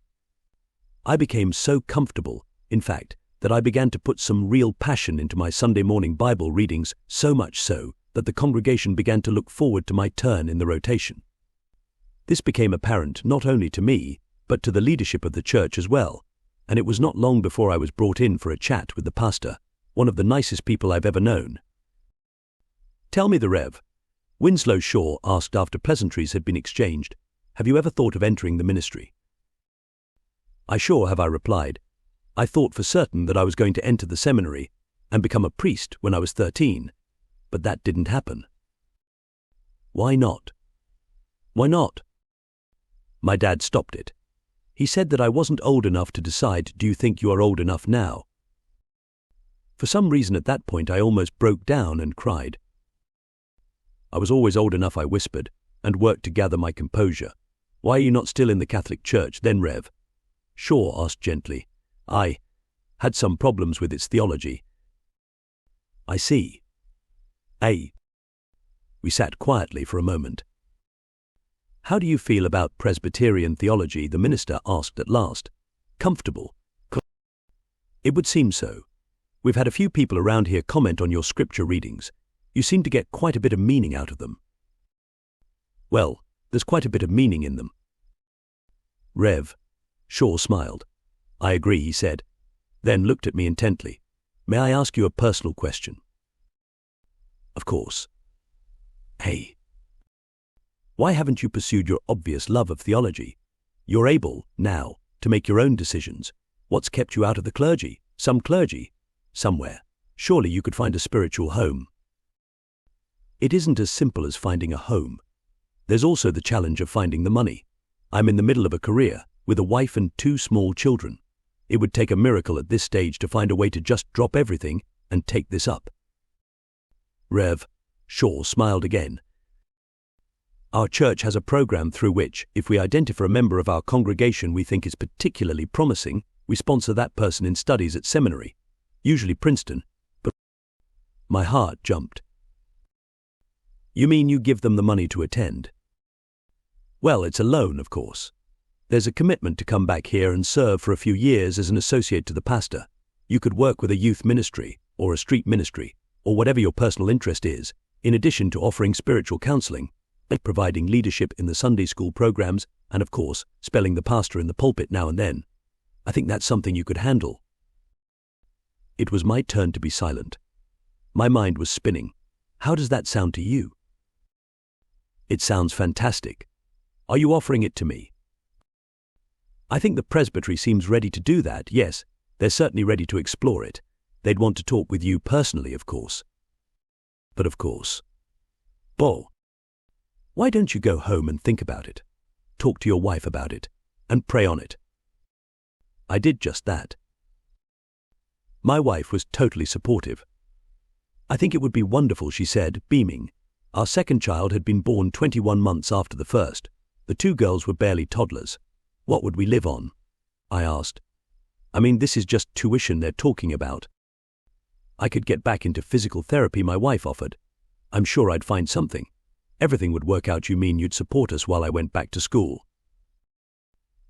I became so comfortable, in fact, that I began to put some real passion into my Sunday morning Bible readings, so much so that the congregation began to look forward to my turn in the rotation. This became apparent not only to me, but to the leadership of the church as well, and it was not long before I was brought in for a chat with the pastor, one of the nicest people I've ever known. "Tell me, the Rev," Winslow Shaw asked after pleasantries had been exchanged, "have you ever thought of entering the ministry?" "I sure have," I replied. "I thought for certain that I was going to enter the seminary and become a priest when I was 13, but that didn't happen." "Why not?" "Why not?" My dad stopped it. He said that I wasn't old enough to decide. "Do you think you are old enough now?" For some reason at that point I almost broke down and cried. "I was always old enough," I whispered, and worked to gather my composure. "Why are you not still in the Catholic Church then, Rev?" Shaw asked gently. "I had some problems with its theology." "I see." We sat quietly for a moment. "How do you feel about Presbyterian theology?" the minister asked at last. "Comfortable?" "It would seem so. We've had a few people around here comment on your scripture readings. You seem to get quite a bit of meaning out of them." "Well, there's quite a bit of meaning in them." "Rev," Shaw smiled. "I agree," he said, then looked at me intently. "May I ask you a personal question?" "Of course." "Why haven't you pursued your obvious love of theology? You're able, now, to make your own decisions. What's kept you out of the clergy? Some clergy? Somewhere. Surely you could find a spiritual home." "It isn't as simple as finding a home. There's also the challenge of finding the money. I'm in the middle of a career, with a wife and 2 small children. It would take a miracle at this stage to find a way to just drop everything and take this up." "Rev," Shaw smiled again. "Our church has a program through which, if we identify a member of our congregation we think is particularly promising, we sponsor that person in studies at seminary, usually Princeton, but..." My heart jumped. "You mean you give them the money to attend?" "Well, it's a loan, of course. There's a commitment to come back here and serve for a few years as an associate to the pastor. You could work with a youth ministry, or a street ministry, or whatever your personal interest is, in addition to offering spiritual counseling, providing leadership in the Sunday school programs, and of course, spelling the pastor in the pulpit now and then. I think that's something you could handle." It was my turn to be silent. My mind was spinning. "How does that sound to you?" "It sounds fantastic. Are you offering it to me?" "I think the presbytery seems ready to do that, yes. They're certainly ready to explore it. They'd want to talk with you personally, of course." "But of course." "Bo, why don't you go home and think about it? Talk to your wife about it, and pray on it." I did just that. My wife was totally supportive. "I think it would be wonderful," she said, beaming. Our second child had been born 21 months after the first. The 2 girls were barely toddlers. "What would we live on?" I asked. "I mean, this is just tuition they're talking about." "I could get back into physical therapy," my wife offered. "I'm sure I'd find something. Everything would work out." "You mean you'd support us while I went back to school?"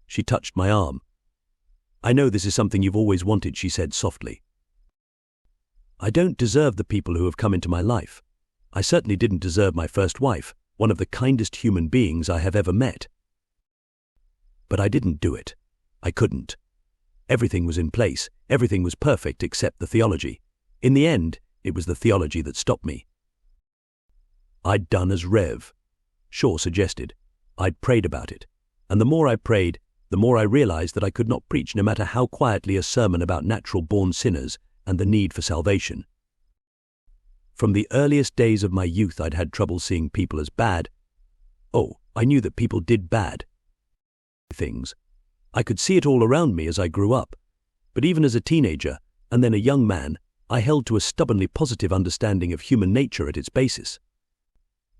She touched my arm. "I know this is something you've always wanted," she said softly. "I don't deserve the people who have come into my life. I certainly didn't deserve my first wife, one of the kindest human beings I have ever met. But I didn't do it. I couldn't. Everything was in place, everything was perfect except the theology. In the end, it was the theology that stopped me. I'd done as Rev. Shaw suggested. I'd prayed about it. And the more I prayed, the more I realized that I could not preach no matter how quietly a sermon about natural-born sinners and the need for salvation. From the earliest days of my youth, I'd had trouble seeing people as bad. Oh, I knew that people did bad things. I could see it all around me as I grew up. But even as a teenager, and then a young man, I held to a stubbornly positive understanding of human nature at its basis.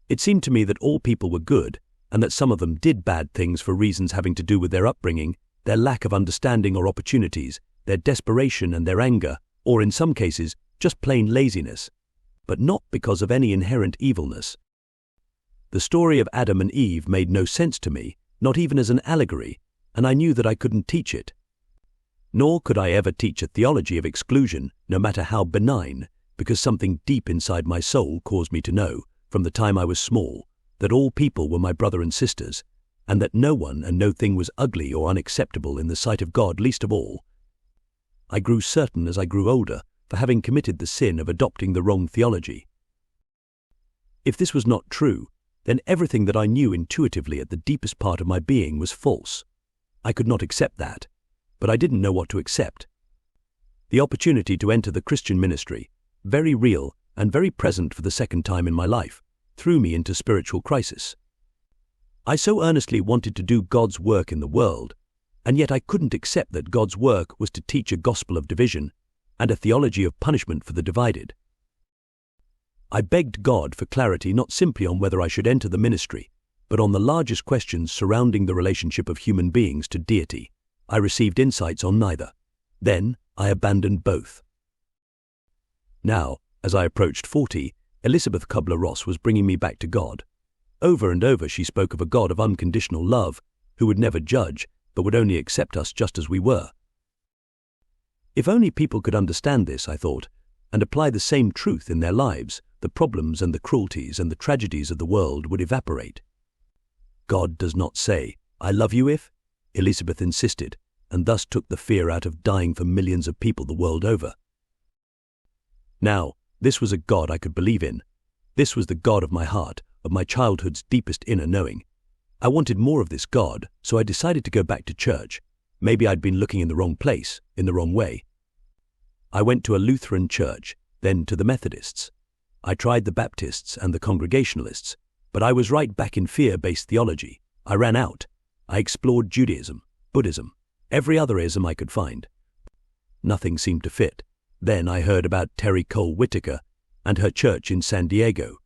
It seemed to me that all people were good, and that some of them did bad things for reasons having to do with their upbringing, their lack of understanding or opportunities, their desperation and their anger, or in some cases, just plain laziness, but not because of any inherent evilness. The story of Adam and Eve made no sense to me, not even as an allegory, and I knew that I couldn't teach it. Nor could I ever teach a theology of exclusion, no matter how benign, because something deep inside my soul caused me to know, from the time I was small, that all people were my brother and sisters, and that no one and no thing was ugly or unacceptable in the sight of God, least of all. I grew certain as I grew older for having committed the sin of adopting the wrong theology. If this was not true, then everything that I knew intuitively at the deepest part of my being was false. I could not accept that, but I didn't know what to accept. The opportunity to enter the Christian ministry, very real and very present for the second time in my life, threw me into spiritual crisis. I so earnestly wanted to do God's work in the world, and yet I couldn't accept that God's work was to teach a gospel of division and a theology of punishment for the divided. I begged God for clarity not simply on whether I should enter the ministry, but on the largest questions surrounding the relationship of human beings to deity. I received insights on neither. Then I abandoned both. Now, as I approached 40, Elizabeth Kubler-Ross was bringing me back to God. Over and over she spoke of a God of unconditional love, who would never judge, but would only accept us just as we were. If only people could understand this, I thought, and apply the same truth in their lives, the problems and the cruelties and the tragedies of the world would evaporate. God does not say, "I love you if," Elizabeth insisted, and thus took the fear out of dying for millions of people the world over. Now, this was a God I could believe in. This was the God of my heart, of my childhood's deepest inner knowing. I wanted more of this God, so I decided to go back to church. Maybe I'd been looking in the wrong place, in the wrong way. I went to a Lutheran church, then to the Methodists. I tried the Baptists and the Congregationalists, but I was right back in fear-based theology. I ran out. I explored Judaism, Buddhism, every other ism I could find. Nothing seemed to fit. Then I heard about Terry Cole Whitaker and her church in San Diego.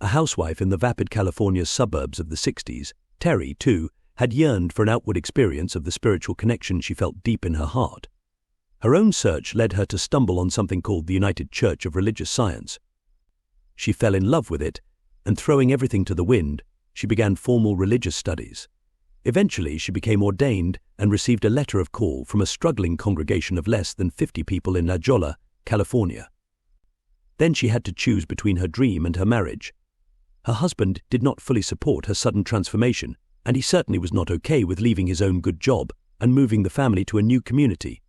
A housewife in the vapid California suburbs of the 60s, Terry, too, had yearned for an outward experience of the spiritual connection she felt deep in her heart. Her own search led her to stumble on something called the United Church of Religious Science. She fell in love with it, and throwing everything to the wind, she began formal religious studies. Eventually, she became ordained and received a letter of call from a struggling congregation of less than 50 people in La Jolla, California. Then she had to choose between her dream and her marriage. Her husband did not fully support her sudden transformation, and he certainly was not okay with leaving his own good job and moving the family to a new community.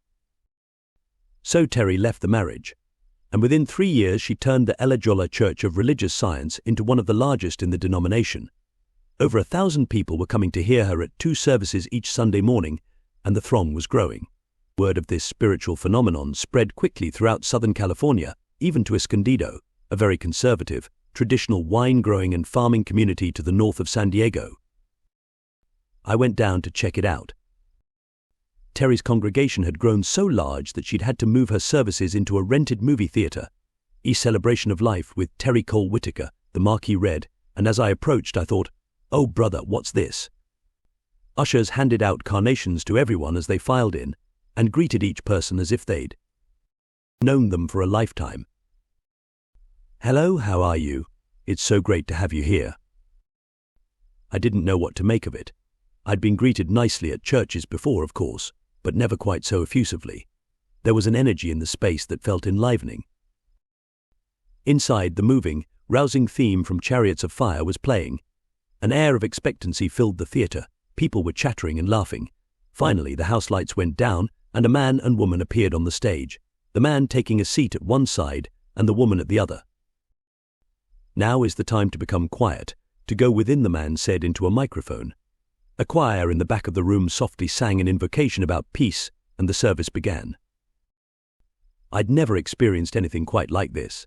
So Terry left the marriage, and within 3 years she turned the La Jolla Church of Religious Science into one of the largest in the denomination. Over 1,000 people were coming to hear her at 2 services each Sunday morning, and the throng was growing. Word of this spiritual phenomenon spread quickly throughout Southern California, even to Escondido, a very conservative, traditional wine-growing and farming community to the north of San Diego. I went down to check it out. Terry's congregation had grown so large that she'd had to move her services into a rented movie theater. Celebration of Life with Terry Cole Whitaker, the marquee read, and as I approached I thought, "Oh brother, what's this?" Ushers handed out carnations to everyone as they filed in, and greeted each person as if they'd known them for a lifetime. "Hello, how are you? It's so great to have you here." I didn't know what to make of it. I'd been greeted nicely at churches before, of course, but never quite so effusively. There was an energy in the space that felt enlivening. Inside, the moving, rousing theme from Chariots of Fire was playing. An air of expectancy filled the theatre. People were chattering and laughing. Finally, the house lights went down, and a man and woman appeared on the stage, the man taking a seat at one side and the woman at the other. "Now is the time to become quiet, to go within," the man said into a microphone. A choir in the back of the room softly sang an invocation about peace, and the service began. I'd never experienced anything quite like this.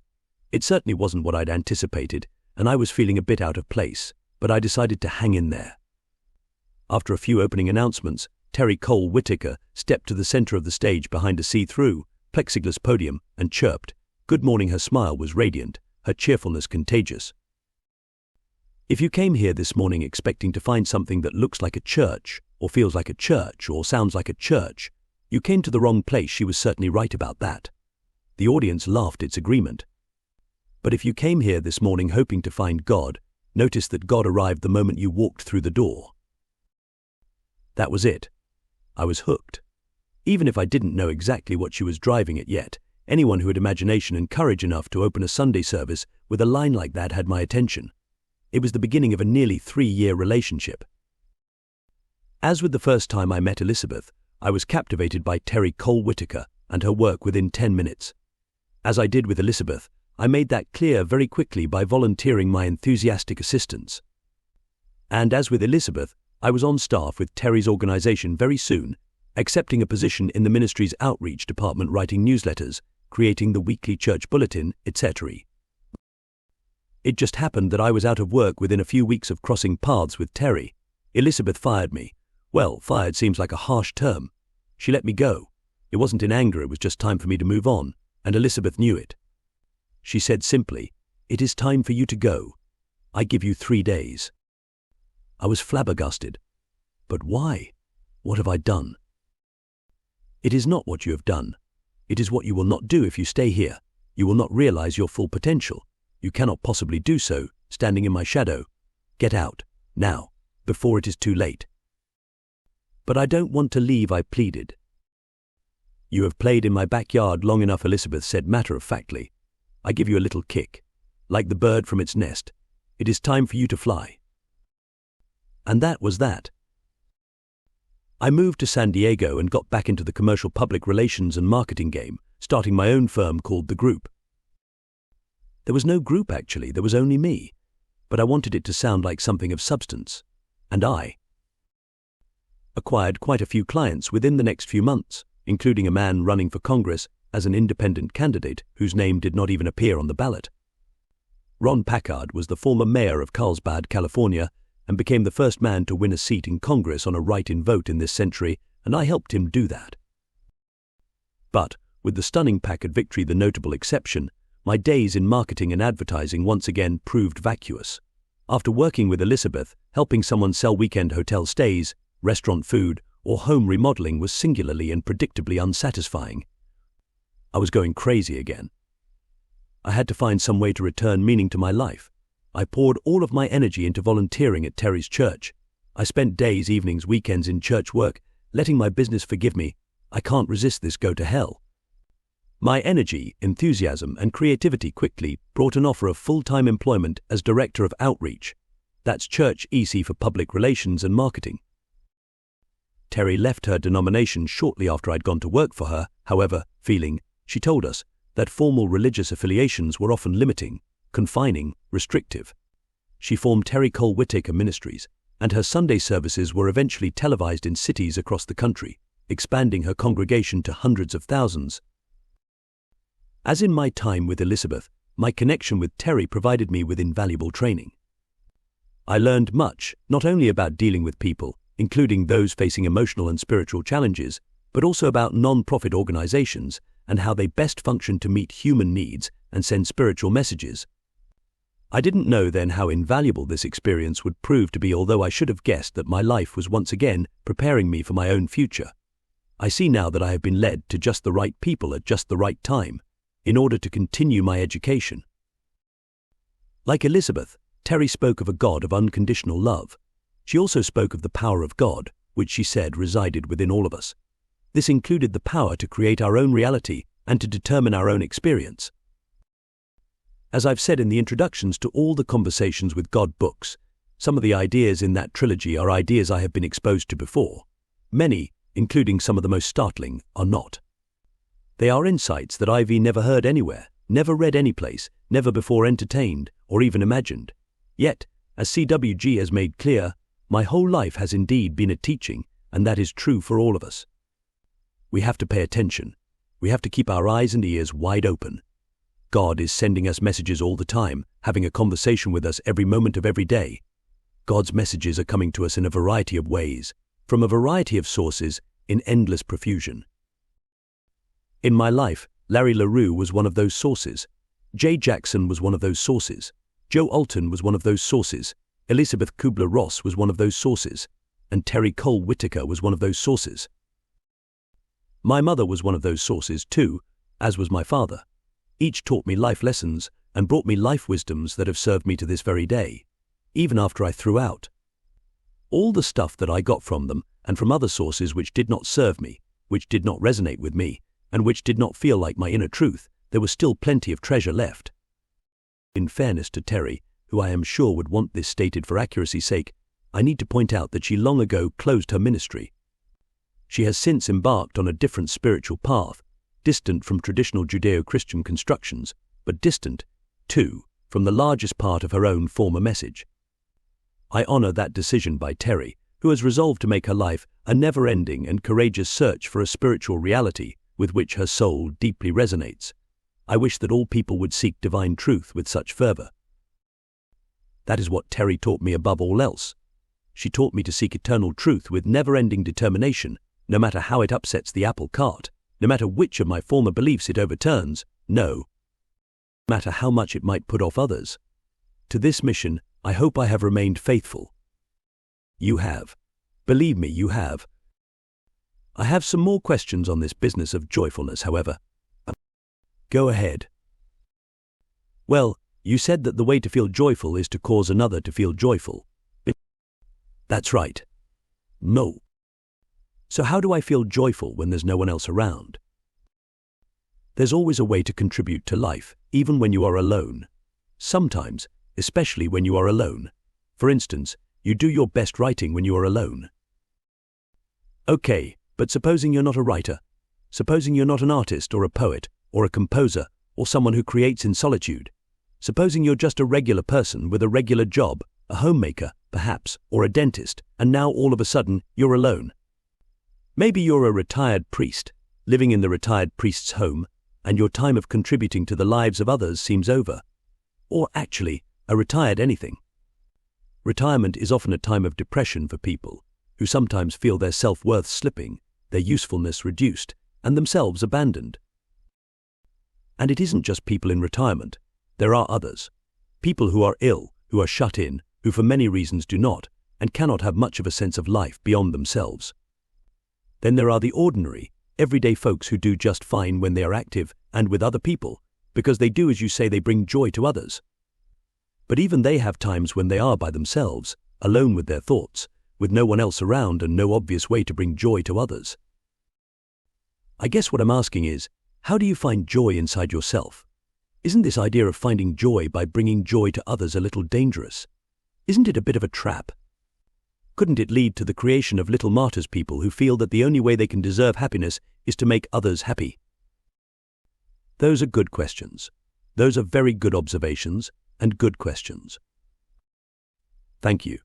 It certainly wasn't what I'd anticipated, and I was feeling a bit out of place, but I decided to hang in there. After a few opening announcements, Terry Cole Whittaker stepped to the center of the stage behind a see-through, plexiglass podium and chirped. Good morning. Her smile was radiant, her cheerfulness contagious. If you came here this morning expecting to find something that looks like a church, or feels like a church, or sounds like a church, you came to the wrong place. She was certainly right about that. The audience laughed its agreement. But if you came here this morning hoping to find God, notice that God arrived the moment you walked through the door. That was it. I was hooked. Even if I didn't know exactly what she was driving at yet, anyone who had imagination and courage enough to open a Sunday service with a line like that had my attention. It was the beginning of a nearly 3-year relationship. As with the first time I met Elizabeth, I was captivated by Terry Cole Whittaker and her work within 10 minutes. As I did with Elizabeth, I made that clear very quickly by volunteering my enthusiastic assistance. And as with Elizabeth, I was on staff with Terry's organization very soon, accepting a position in the ministry's outreach department, writing newsletters, creating the weekly church bulletin, etc. It just happened that I was out of work within a few weeks of crossing paths with Terry. Elizabeth fired me. Well, fired seems like a harsh term. She let me go. It wasn't in anger, it was just time for me to move on, and Elizabeth knew it. She said simply, "It is time for you to go. I give you 3 days." I was flabbergasted. But why? What have I done? It is not what you have done. It is what you will not do if you stay here. You will not realize your full potential. You cannot possibly do so, standing in my shadow. Get out, now, before it is too late. But I don't want to leave, I pleaded. You have played in my backyard long enough, Elizabeth said matter-of-factly. I give you a little kick, like the bird from its nest. It is time for you to fly. And that was that. I moved to San Diego and got back into the commercial public relations and marketing game, starting my own firm called The Group. There was no group actually, there was only me, but I wanted it to sound like something of substance, and I acquired quite a few clients within the next few months, including a man running for Congress as an independent candidate whose name did not even appear on the ballot. Ron Packard was the former mayor of Carlsbad, California, and became the first man to win a seat in Congress on a write-in vote in this century, and I helped him do that. But, with the stunning Packard victory the notable exception, my days in marketing and advertising once again proved vacuous. After working with Elizabeth, helping someone sell weekend hotel stays, restaurant food, or home remodeling was singularly and predictably unsatisfying. I was going crazy again. I had to find some way to return meaning to my life. I poured all of my energy into volunteering at Terry's church. I spent days, evenings, weekends in church work, letting my business forgive me. I can't resist this go to hell. My energy, enthusiasm, and creativity quickly brought an offer of full-time employment as Director of Outreach. That's Church EC for Public Relations and Marketing. Terry left her denomination shortly after I'd gone to work for her, however, feeling, she told us, that formal religious affiliations were often limiting, confining, restrictive. She formed Terry Cole Whittaker Ministries, and her Sunday services were eventually televised in cities across the country, expanding her congregation to hundreds of thousands. As in my time with Elizabeth, my connection with Terry provided me with invaluable training. I learned much, not only about dealing with people, including those facing emotional and spiritual challenges, but also about non-profit organizations and how they best function to meet human needs and send spiritual messages. I didn't know then how invaluable this experience would prove to be, although I should have guessed that my life was once again preparing me for my own future. I see now that I have been led to just the right people at just the right time, in order to continue my education. Like Elizabeth, Terry spoke of a God of unconditional love. She also spoke of the power of God, which she said resided within all of us. This included the power to create our own reality and to determine our own experience. As I've said in the introductions to all the Conversations with God books, some of the ideas in that trilogy are ideas I have been exposed to before. Many, including some of the most startling, are not. They are insights that I've never heard anywhere, never read anyplace, never before entertained or even imagined. Yet, as CWG has made clear, my whole life has indeed been a teaching, and that is true for all of us. We have to pay attention. We have to keep our eyes and ears wide open. God is sending us messages all the time, having a conversation with us every moment of every day. God's messages are coming to us in a variety of ways, from a variety of sources, in endless profusion. In my life, Larry LaRue was one of those sources. Jay Jackson was one of those sources. Joe Alton was one of those sources. Elizabeth Kubler-Ross was one of those sources. And Terry Cole Whitaker was one of those sources. My mother was one of those sources too, as was my father. Each taught me life lessons and brought me life wisdoms that have served me to this very day, even after I threw out. All the stuff that I got from them and from other sources which did not serve me, which did not resonate with me, and which did not feel like my inner truth, there was still plenty of treasure left. In fairness to Terry, who I am sure would want this stated for accuracy's sake, I need to point out that she long ago closed her ministry. She has since embarked on a different spiritual path, distant from traditional Judeo-Christian constructions, but distant, too, from the largest part of her own former message. I honor that decision by Terry, who has resolved to make her life a never-ending and courageous search for a spiritual reality with which her soul deeply resonates. I wish that all people would seek divine truth with such fervor. That is what Terry taught me above all else. She taught me to seek eternal truth with never-ending determination, no matter how it upsets the apple cart, no matter which of my former beliefs it overturns, no matter how much it might put off others. To this mission, I hope I have remained faithful. You have. Believe me, you have. I have some more questions on this business of joyfulness, however. Go ahead. Well, you said that the way to feel joyful is to cause another to feel joyful. That's right. No. So how do I feel joyful when there's no one else around? There's always a way to contribute to life, even when you are alone. Sometimes, especially when you are alone. For instance, you do your best writing when you are alone. Okay, but supposing you're not a writer, supposing you're not an artist or a poet or a composer or someone who creates in solitude, supposing you're just a regular person with a regular job, a homemaker, perhaps, or a dentist, and now all of a sudden you're alone. Maybe you're a retired priest, living in the retired priest's home, and your time of contributing to the lives of others seems over. Or actually, a retired anything. Retirement is often a time of depression for people, who sometimes feel their self-worth slipping, their usefulness reduced, and themselves abandoned. And it isn't just people in retirement. There are others. People who are ill, who are shut in, who for many reasons do not, and cannot have much of a sense of life beyond themselves. Then there are the ordinary, everyday folks who do just fine when they are active and with other people, because they do as you say, they bring joy to others. But even they have times when they are by themselves, alone with their thoughts, with no one else around and no obvious way to bring joy to others. I guess what I'm asking is, how do you find joy inside yourself? Isn't this idea of finding joy by bringing joy to others a little dangerous? Isn't it a bit of a trap? Couldn't it lead to the creation of little martyrs people who feel that the only way they can deserve happiness is to make others happy? Those are good questions. Those are very good observations and good questions. Thank you.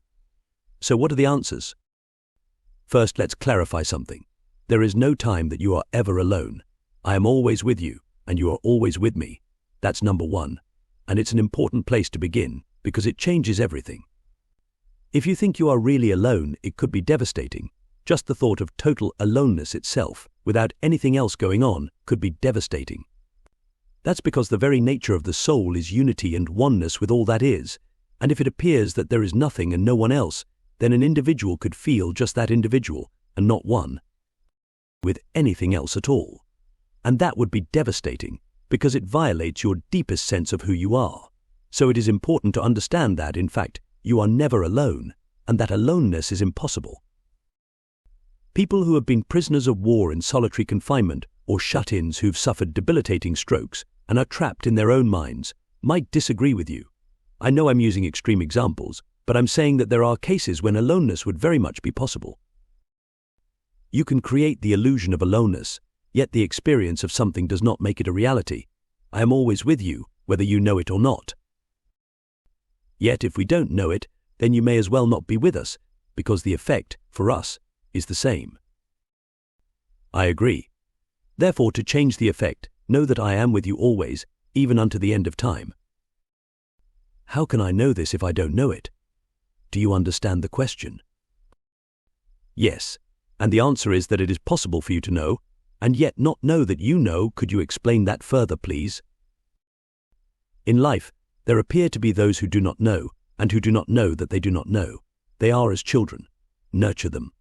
So what are the answers? First, let's clarify something. There is no time that you are ever alone. I am always with you, and you are always with me. That's number one. And it's an important place to begin, because it changes everything. If you think you are really alone, it could be devastating. Just the thought of total aloneness itself, without anything else going on, could be devastating. That's because the very nature of the soul is unity and oneness with all that is, and if it appears that there is nothing and no one else, then an individual could feel just that individual, and not one, with anything else at all. And that would be devastating, because it violates your deepest sense of who you are. So it is important to understand that, in fact, you are never alone, and that aloneness is impossible. People who have been prisoners of war in solitary confinement, or shut-ins who've suffered debilitating strokes and are trapped in their own minds, might disagree with you. I know I'm using extreme examples, but I'm saying that there are cases when aloneness would very much be possible. You can create the illusion of aloneness, yet the experience of something does not make it a reality. I am always with you, whether you know it or not. Yet if we don't know it, then you may as well not be with us, because the effect, for us, is the same. I agree. Therefore, to change the effect, know that I am with you always, even unto the end of time. How can I know this if I don't know it? Do you understand the question? Yes, and the answer is that it is possible for you to know, and yet not know that you know. Could you explain that further, please? In life, there appear to be those who do not know, and who do not know that they do not know. They are as children. Nurture them.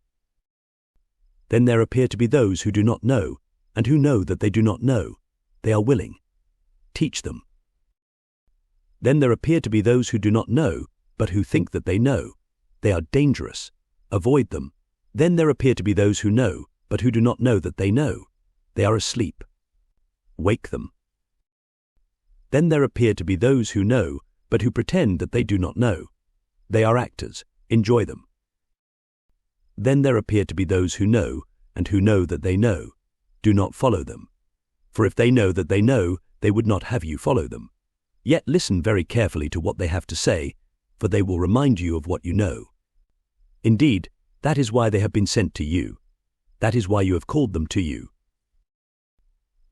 Then there appear to be those who do not know, and who know that they do not know. They are willing. Teach them. Then there appear to be those who do not know, but who think that they know. They are dangerous. Avoid them. Then there appear to be those who know, but who do not know that they know. They are asleep. Wake them. Then there appear to be those who know, but who pretend that they do not know. They are actors. Enjoy them. Then there appear to be those who know, and who know that they know. Do not follow them. For if they know that they know, they would not have you follow them. Yet listen very carefully to what they have to say, for they will remind you of what you know. Indeed, that is why they have been sent to you. That is why you have called them to you.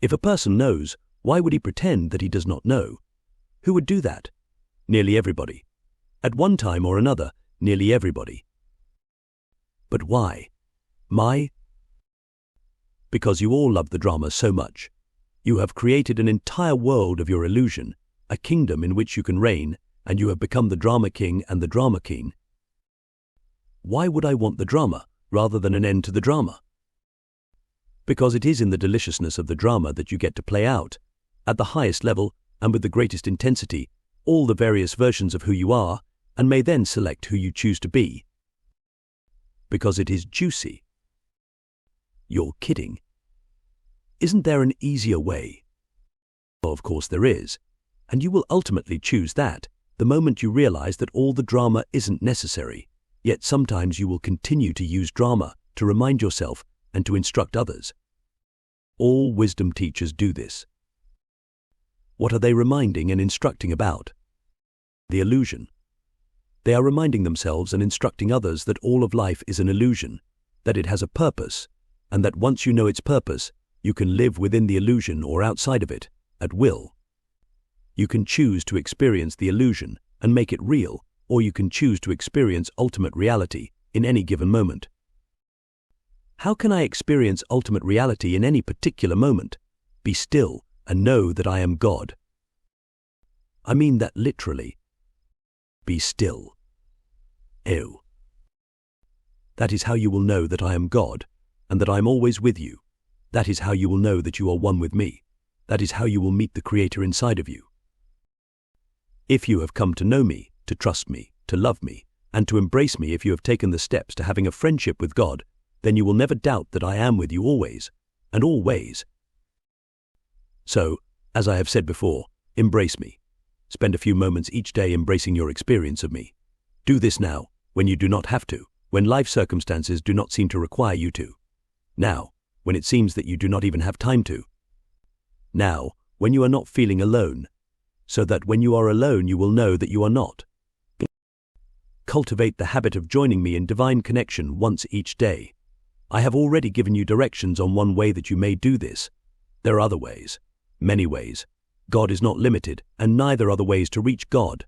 If a person knows, why would he pretend that he does not know? Who would do that? Nearly everybody. At one time or another, nearly everybody. But why? Because you all love the drama so much. You have created an entire world of your illusion, a kingdom in which you can reign, and you have become the drama king and the drama queen. Why would I want the drama rather than an end to the drama? Because it is in the deliciousness of the drama that you get to play out, at the highest level and with the greatest intensity, all the various versions of who you are, and may then select who you choose to be. Because it is juicy. You're kidding. Isn't there an easier way? Well, of course there is, and you will ultimately choose that the moment you realize that all the drama isn't necessary, yet sometimes you will continue to use drama to remind yourself and to instruct others. All wisdom teachers do this. What are they reminding and instructing about? The illusion. They are reminding themselves and instructing others that all of life is an illusion, that it has a purpose, and that once you know its purpose, you can live within the illusion or outside of it, at will. You can choose to experience the illusion and make it real, or you can choose to experience ultimate reality in any given moment. How can I experience ultimate reality in any particular moment? Be still and know that I am God. I mean that literally. Be still. Ew. That is how you will know that I am God, and that I am always with you. That is how you will know that you are one with me. That is how you will meet the Creator inside of you. If you have come to know me, to trust me, to love me, and to embrace me, if you have taken the steps to having a friendship with God, then you will never doubt that I am with you always, and always. So, as I have said before, embrace me. Spend a few moments each day embracing your experience of me. Do this now, when you do not have to, when life circumstances do not seem to require you to. Now, when it seems that you do not even have time to. Now, when you are not feeling alone, so that when you are alone you will know that you are not. Cultivate the habit of joining me in divine connection once each day. I have already given you directions on one way that you may do this. There are other ways, many ways. God is not limited, and neither are the ways to reach God.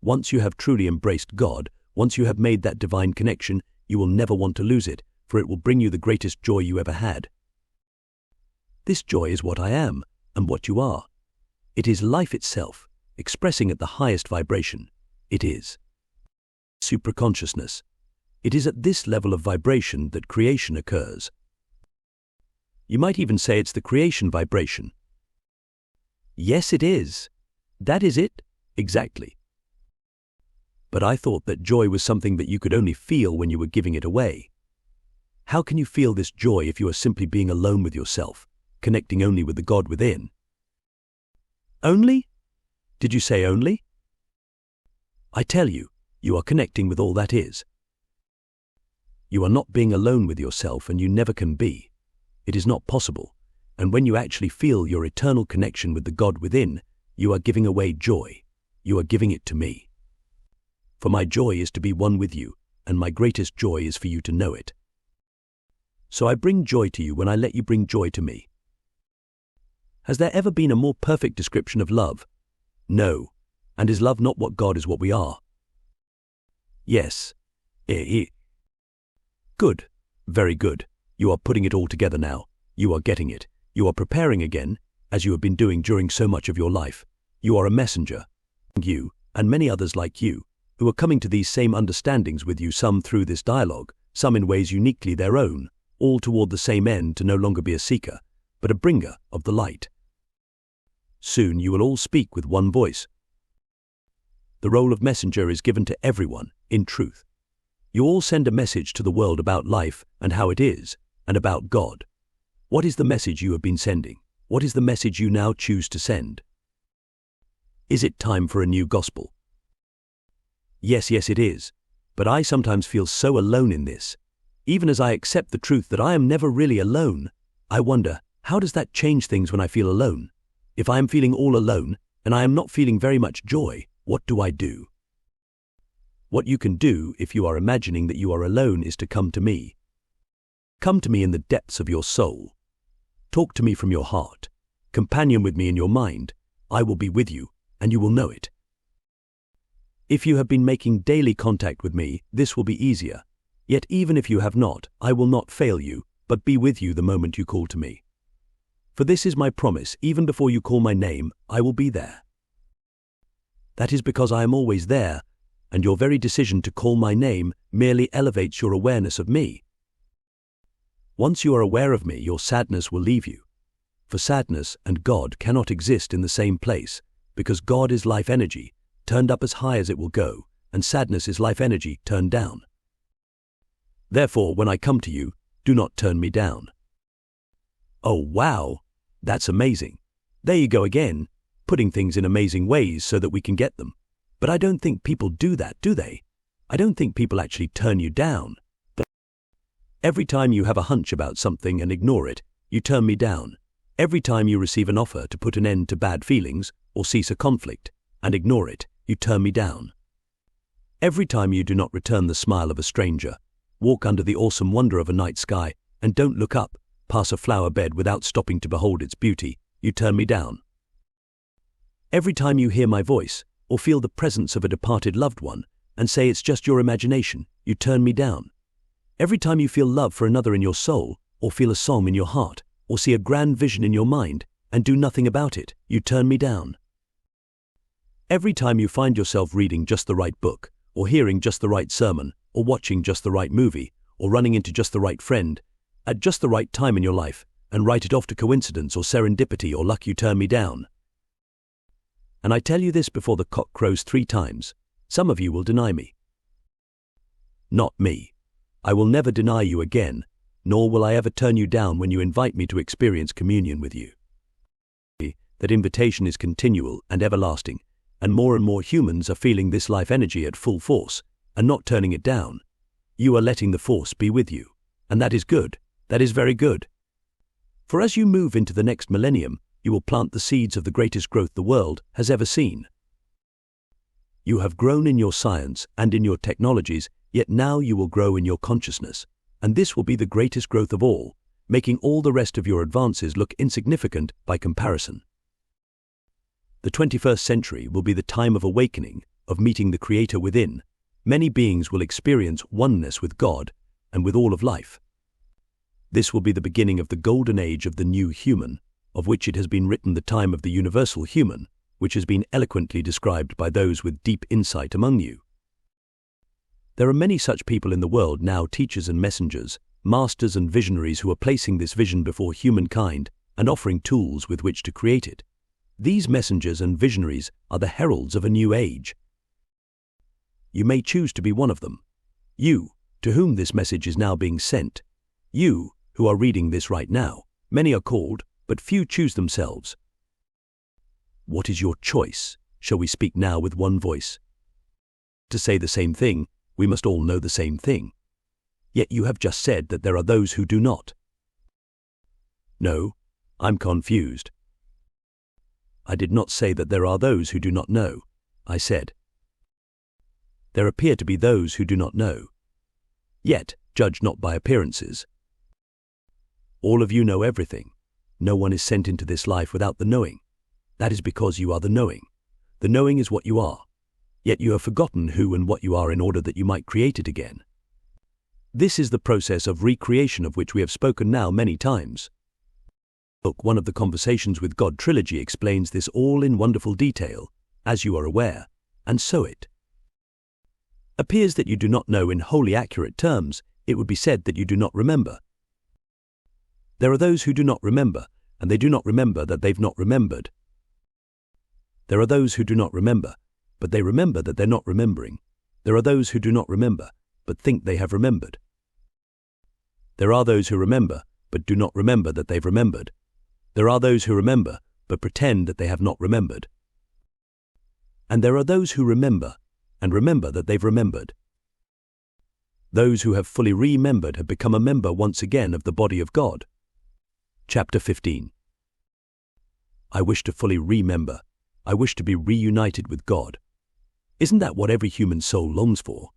Once you have truly embraced God, once you have made that divine connection, you will never want to lose it, for it will bring you the greatest joy you ever had. This joy is what I am, and what you are. It is life itself, expressing at the highest vibration. It is supraconsciousness. It is at this level of vibration that creation occurs. You might even say it's the creation vibration. Yes, it is. That is it, exactly. But I thought that joy was something that you could only feel when you were giving it away. How can you feel this joy if you are simply being alone with yourself, connecting only with the God within? Only? Did you say only? I tell you, you are connecting with all that is. You are not being alone with yourself, and you never can be. It is not possible. And when you actually feel your eternal connection with the God within, you are giving away joy. You are giving it to me. For my joy is to be one with you, and my greatest joy is for you to know it. So I bring joy to you when I let you bring joy to me. Has there ever been a more perfect description of love? No. And is love not what God is, what we are? Yes. Good. Very good. You are putting it all together now. You are getting it. You are preparing again, as you have been doing during so much of your life. You are a messenger. You, and many others like you, who are coming to these same understandings with you, some through this dialogue, some in ways uniquely their own, all toward the same end, to no longer be a seeker, but a bringer of the light. Soon you will all speak with one voice. The role of messenger is given to everyone, in truth. You all send a message to the world about life and how it is, and about God. What is the message you have been sending? What is the message you now choose to send? Is it time for a new gospel? Yes, it is. But I sometimes feel so alone in this. Even as I accept the truth that I am never really alone, I wonder, how does that change things when I feel alone? If I am feeling all alone, and I am not feeling very much joy, what do I do? What you can do if you are imagining that you are alone is to come to me. Come to me in the depths of your soul. Talk to me from your heart. Companion with me in your mind. I will be with you, and you will know it. If you have been making daily contact with me, this will be easier. Yet even if you have not, I will not fail you, but be with you the moment you call to me. For this is my promise, even before you call my name, I will be there. That is because I am always there, and your very decision to call my name merely elevates your awareness of me. Once you are aware of me, your sadness will leave you. For sadness and God cannot exist in the same place, because God is life energy, turned up as high as it will go, and sadness is life energy turned down. Therefore, when I come to you, do not turn me down. Oh wow, that's amazing. There you go again, putting things in amazing ways so that we can get them. But I don't think people do that, do they? I don't think people actually turn you down. Every time you have a hunch about something and ignore it, you turn me down. Every time you receive an offer to put an end to bad feelings or cease a conflict and ignore it, you turn me down. Every time you do not return the smile of a stranger, walk under the awesome wonder of a night sky, and don't look up, pass a flower bed without stopping to behold its beauty, you turn me down. Every time you hear my voice, or feel the presence of a departed loved one, and say it's just your imagination, you turn me down. Every time you feel love for another in your soul, or feel a song in your heart, or see a grand vision in your mind, and do nothing about it, you turn me down. Every time you find yourself reading just the right book, or hearing just the right sermon, or watching just the right movie, or running into just the right friend, at just the right time in your life, and write it off to coincidence or serendipity or luck, you turn me down. And I tell you this before the cock crows 3 times, some of you will deny me. Not me. I will never deny you again, nor will I ever turn you down when you invite me to experience communion with you. That invitation is continual and everlasting, and more humans are feeling this life energy at full force, and not turning it down. You are letting the force be with you, and that is good, that is very good. For as you move into the next millennium, you will plant the seeds of the greatest growth the world has ever seen. You have grown in your science and in your technologies, yet now you will grow in your consciousness, and this will be the greatest growth of all, making all the rest of your advances look insignificant by comparison. The 21st century will be the time of awakening, of meeting the Creator within. Many beings will experience oneness with God and with all of life. This will be the beginning of the golden age of the new human, of which it has been written the time of the universal human, which has been eloquently described by those with deep insight among you. There are many such people in the world now, teachers and messengers, masters and visionaries, who are placing this vision before humankind and offering tools with which to create it. These messengers and visionaries are the heralds of a new age. You may choose to be one of them. You, to whom this message is now being sent. You, who are reading this right now. Many are called, but few choose themselves. What is your choice? shall we speak now with one voice? To say the same thing, we must all know the same thing. Yet you have just said that there are those who do not. No, I'm confused. I did not say that there are those who do not know. I said, there appear to be those who do not know. Yet, judge not by appearances. All of you know everything. No one is sent into this life without the knowing. That is because you are the knowing. The knowing is what you are. Yet you have forgotten who and what you are in order that you might create it again. This is the process of recreation of which we have spoken now many times. Book 1 of the Conversations with God trilogy explains this all in wonderful detail, as you are aware, and so it appears that you do not know in wholly accurate terms. It would be said that you do not remember. There are those who do not remember, and they do not remember that they've not remembered. There are those who do not remember, but they remember that they're not remembering. There are those who do not remember, but think they have remembered. There are those who remember, but do not remember that they've remembered. There are those who remember, but pretend that they have not remembered. And there are those who remember, and remember that they've remembered. Those who have fully remembered have become a member once again of the body of God. Chapter 15. I wish to fully remember. I wish to be reunited with God. Isn't that what every human soul longs for?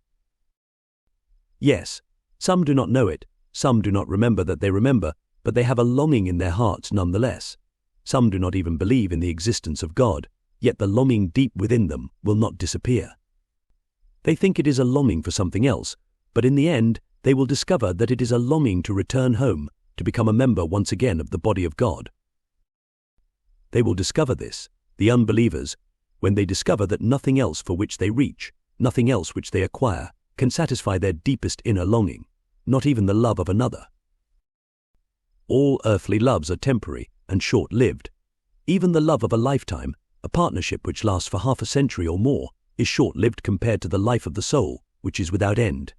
Yes, some do not know it, some do not remember that they remember, but they have a longing in their hearts nonetheless. Some do not even believe in the existence of God, yet the longing deep within them will not disappear. They think it is a longing for something else, but in the end they will discover that it is a longing to return home, to become a member once again of the body of God. They will discover this, the unbelievers, when they discover that nothing else for which they reach, nothing else which they acquire, can satisfy their deepest inner longing, not even the love of another. All earthly loves are temporary and short-lived. Even the love of a lifetime, a partnership which lasts for half a century or more, is short-lived compared to the life of the soul, which is without end.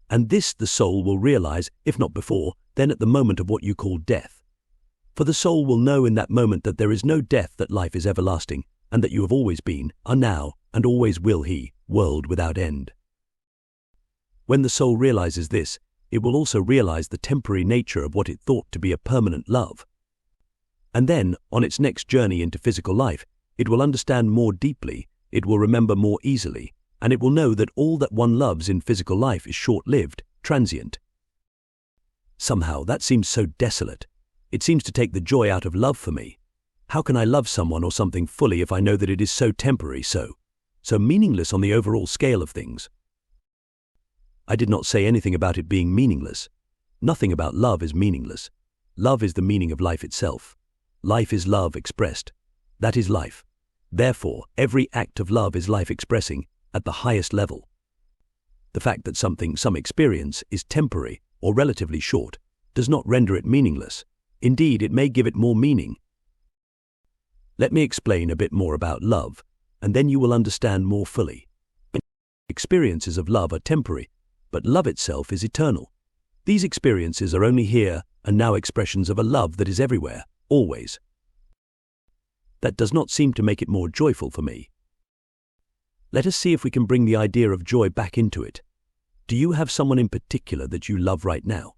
And this the soul will realize, if not before, then at the moment of what you call death. For the soul will know in that moment that there is no death, that life is everlasting, and that you have always been, are now, and always will be, world without end. When the soul realizes this, it will also realize the temporary nature of what it thought to be a permanent love. And then, on its next journey into physical life, it will understand more deeply, it will remember more easily, and it will know that all that one loves in physical life is short-lived, transient. Somehow that seems so desolate. It seems to take the joy out of love for me. How can I love someone or something fully if I know that it is so temporary, so meaningless on the overall scale of things? I did not say anything about it being meaningless. Nothing about love is meaningless. Love is the meaning of life itself. Life is love expressed. That is life. Therefore, every act of love is life expressing at the highest level. The fact that some experience is temporary or relatively short does not render it meaningless. Indeed, it may give it more meaning. Let me explain a bit more about love, and then you will understand more fully. Experiences of love are temporary, but love itself is eternal. These experiences are only here and now expressions of a love that is everywhere, always. That does not seem to make it more joyful for me. Let us see if we can bring the idea of joy back into it. Do you have someone in particular that you love right now?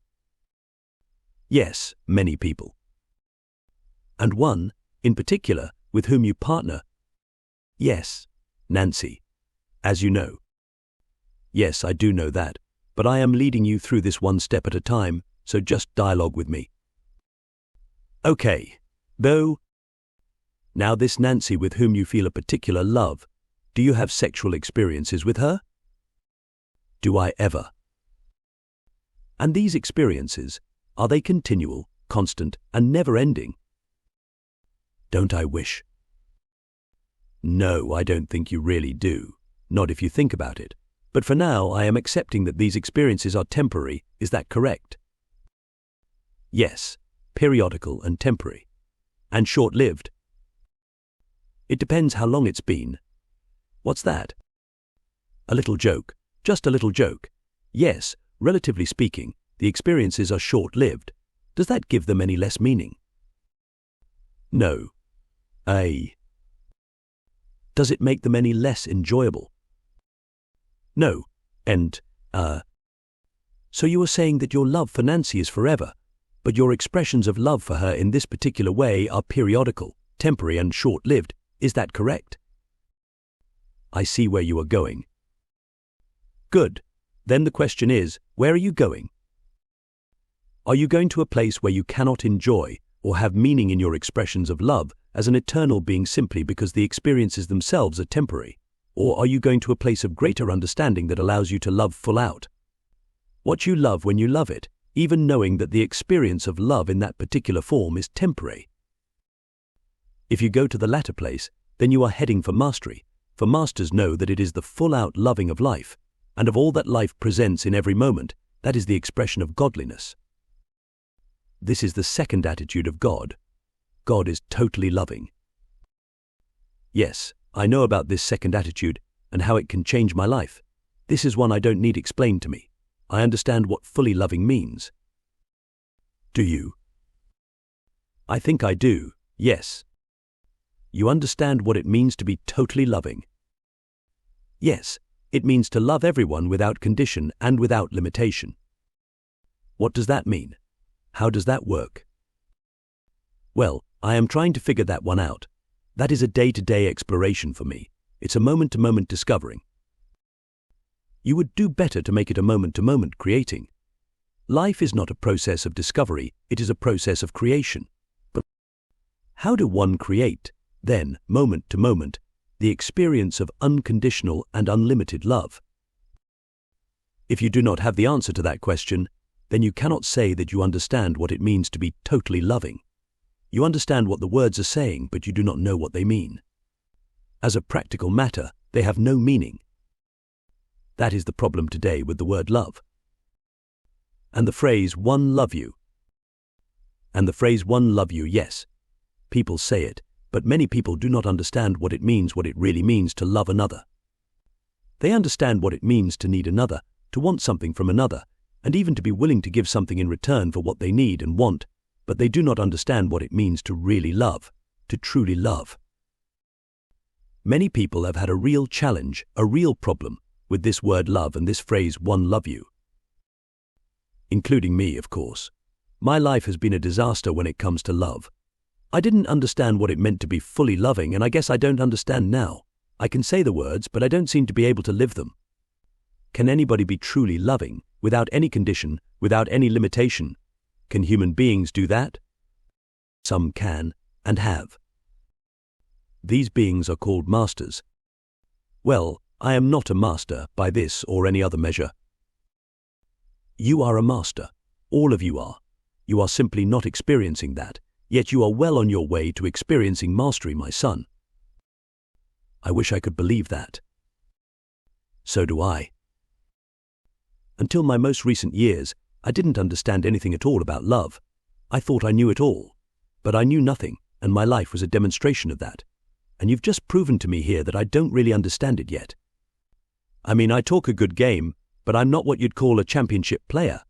Yes, many people. And one, in particular, with whom you partner? Yes, Nancy, as you know. Yes, I do know that, but I am leading you through this one step at a time, so just dialogue with me. Okay, though. Now this Nancy with whom you feel a particular love, do you have sexual experiences with her? Do I ever? And these experiences, are they continual, constant, and never-ending? Don't I wish? No, I don't think you really do. Not if you think about it. But for now, I am accepting that these experiences are temporary. Is that correct? Yes, periodical and temporary. And short-lived. It depends how long it's been. What's that? A little joke. Just a little joke. Yes, relatively speaking, the experiences are short-lived. Does that give them any less meaning? No. Does it make them any less enjoyable? No. So you are saying that your love for Nancy is forever, but your expressions of love for her in this particular way are periodical, temporary and short-lived. Is that correct? I see where you are going. Good. Then the question is, where are you going? Are you going to a place where you cannot enjoy or have meaning in your expressions of love as an eternal being simply because the experiences themselves are temporary? Or are you going to a place of greater understanding that allows you to love full out? What you love when you love it, even knowing that the experience of love in that particular form is temporary. If you go to the latter place, then you are heading for mastery, for masters know that it is the full-out loving of life, and of all that life presents in every moment, that is the expression of godliness. This is the second attitude of God. God is totally loving. Yes, I know about this second attitude and how it can change my life. This is one I don't need explained to me. I understand what fully loving means. Do you? I think I do, yes. You understand what it means to be totally loving? Yes, it means to love everyone without condition and without limitation. What does that mean? How does that work? Well, I am trying to figure that one out. That is a day-to-day exploration for me. It's a moment-to-moment discovering. You would do better to make it a moment-to-moment creating. Life is not a process of discovery, it is a process of creation. But how do one create, then, moment-to-moment, the experience of unconditional and unlimited love? If you do not have the answer to that question, then you cannot say that you understand what it means to be totally loving. You understand what the words are saying, but you do not know what they mean. As a practical matter, they have no meaning. That is the problem today with the word love. And the phrase, one love you. And the phrase, one love you, yes. People say it, but many people do not understand what it really means to love another. They understand what it means to need another, to want something from another, and even to be willing to give something in return for what they need and want, but they do not understand what it means to really love, to truly love. Many people have had a real challenge, a real problem, with this word love and this phrase, one love you. Including me, of course. My life has been a disaster when it comes to love. I didn't understand what it meant to be fully loving, and I guess I don't understand now. I can say the words, but I don't seem to be able to live them. Can anybody be truly loving, without any condition, without any limitation? Can human beings do that? Some can, and have. These beings are called masters. Well, I am not a master by this or any other measure. You are a master. All of you are. You are simply not experiencing that, yet you are well on your way to experiencing mastery, my son. I wish I could believe that. So do I. Until my most recent years, I didn't understand anything at all about love. I thought I knew it all. But I knew nothing, and my life was a demonstration of that. And you've just proven to me here that I don't really understand it yet. I mean, I talk a good game, but I'm not what you'd call a championship player.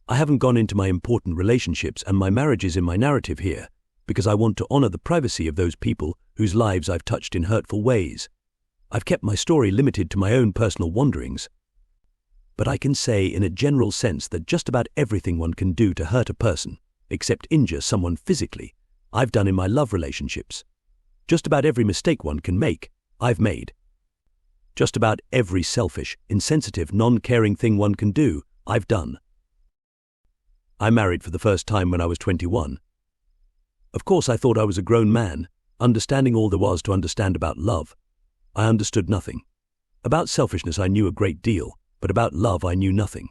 I haven't gone into my important relationships and my marriages in my narrative here, because I want to honor the privacy of those people whose lives I've touched in hurtful ways. I've kept my story limited to my own personal wanderings. But I can say in a general sense that just about everything one can do to hurt a person, except injure someone physically, I've done in my love relationships. Just about every mistake one can make, I've made. Just about every selfish, insensitive, non-caring thing one can do, I've done. I married for the first time when I was 21. Of course, I thought I was a grown man, understanding all there was to understand about love. I understood nothing. About selfishness I knew a great deal, but about love I knew nothing.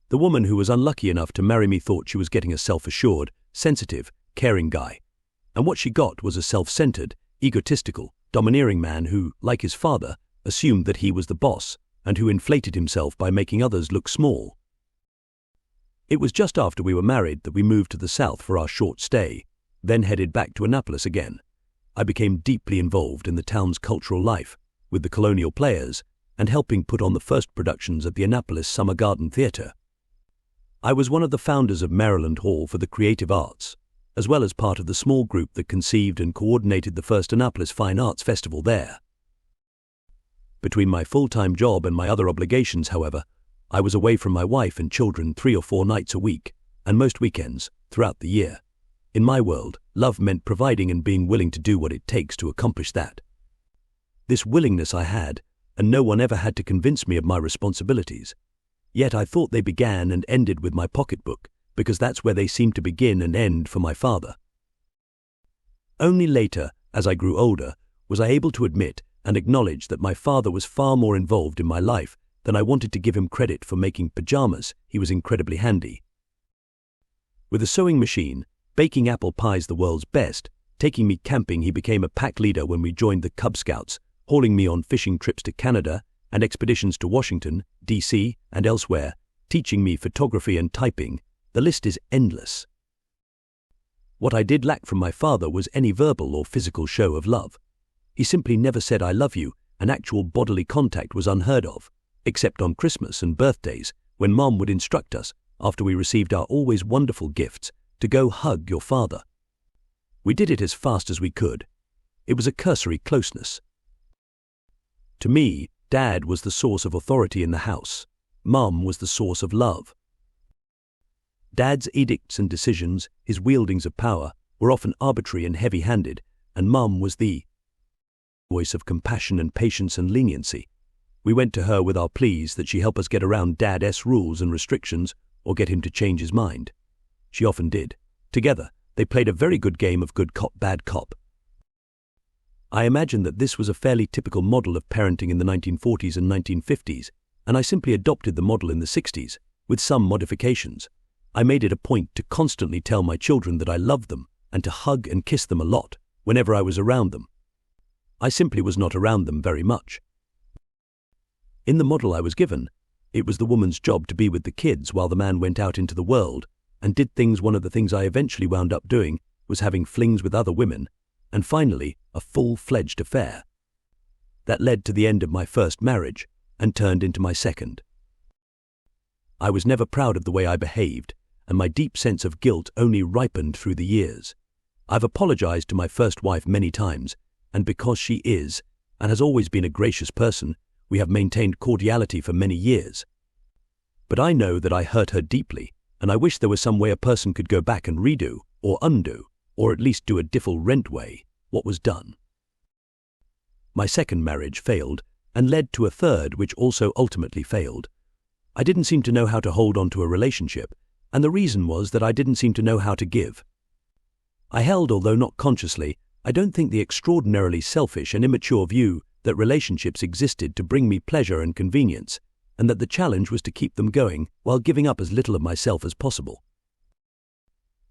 The woman who was unlucky enough to marry me thought she was getting a self-assured, sensitive, caring guy. And what she got was a self-centered, egotistical, domineering man who, like his father, assumed that he was the boss, and who inflated himself by making others look small. It was just after we were married that we moved to the south for our short stay, then headed back to Annapolis again. I became deeply involved in the town's cultural life, with the colonial players, and helping put on the first productions at the Annapolis Summer Garden Theater. I was one of the founders of Maryland Hall for the Creative Arts. as well as part of the small group that conceived and coordinated the first Annapolis Fine Arts Festival there. Between my full-time job and my other obligations, however, I was away from my wife and children 3 or 4 nights a week, and most weekends, throughout the year. In my world, love meant providing and being willing to do what it takes to accomplish that. This willingness I had, and no one ever had to convince me of my responsibilities. Yet I thought they began and ended with my pocketbook, because that's where they seemed to begin and end for my father. Only later, as I grew older, was I able to admit and acknowledge that my father was far more involved in my life than I wanted to give him credit for. Making pajamas, he was incredibly handy. With a sewing machine, baking apple pies the world's best, taking me camping, he became a pack leader when we joined the Cub Scouts, hauling me on fishing trips to Canada and expeditions to Washington, D.C. and elsewhere, teaching me photography and typing. The list is endless. What I did lack from my father was any verbal or physical show of love. He simply never said "I love you," and actual bodily contact was unheard of, except on Christmas and birthdays, when Mom would instruct us, after we received our always wonderful gifts, to go hug your father. We did it as fast as we could. It was a cursory closeness. To me, Dad was the source of authority in the house. Mum was the source of love. Dad's edicts and decisions, his wieldings of power, were often arbitrary and heavy-handed, and Mum was the voice of compassion and patience and leniency. We went to her with our pleas that she help us get around Dad's rules and restrictions or get him to change his mind. She often did. Together, they played a very good game of good cop, bad cop. I imagine that this was a fairly typical model of parenting in the 1940s and 1950s, and I simply adopted the model in the 60s, with some modifications. I made it a point to constantly tell my children that I loved them and to hug and kiss them a lot whenever I was around them. I simply was not around them very much. In the model I was given, it was the woman's job to be with the kids while the man went out into the world and did things. One of the things I eventually wound up doing was having flings with other women, and finally a full-fledged affair. That led to the end of my first marriage and turned into my second. I was never proud of the way I behaved, and my deep sense of guilt only ripened through the years. I've apologized to my first wife many times, and because she is, and has always been a gracious person, we have maintained cordiality for many years. But I know that I hurt her deeply, and I wish there was some way a person could go back and redo, or undo, or at least do a different way, what was done. My second marriage failed, and led to a third which also ultimately failed. I didn't seem to know how to hold on to a relationship, and the reason was that I didn't seem to know how to give. I held, although not consciously, I don't think the extraordinarily selfish and immature view that relationships existed to bring me pleasure and convenience, and that the challenge was to keep them going while giving up as little of myself as possible.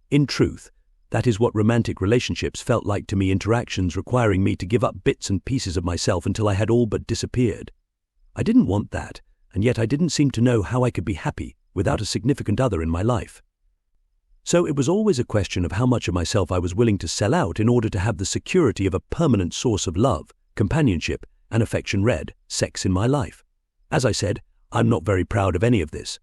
In truth, that is what romantic relationships felt like to me, interactions requiring me to give up bits and pieces of myself until I had all but disappeared. I didn't want that, and yet I didn't seem to know how I could be happy without a significant other in my life. So it was always a question of how much of myself I was willing to sell out in order to have the security of a permanent source of love, companionship, and affection, sex in my life. As I said, I'm not very proud of any of this.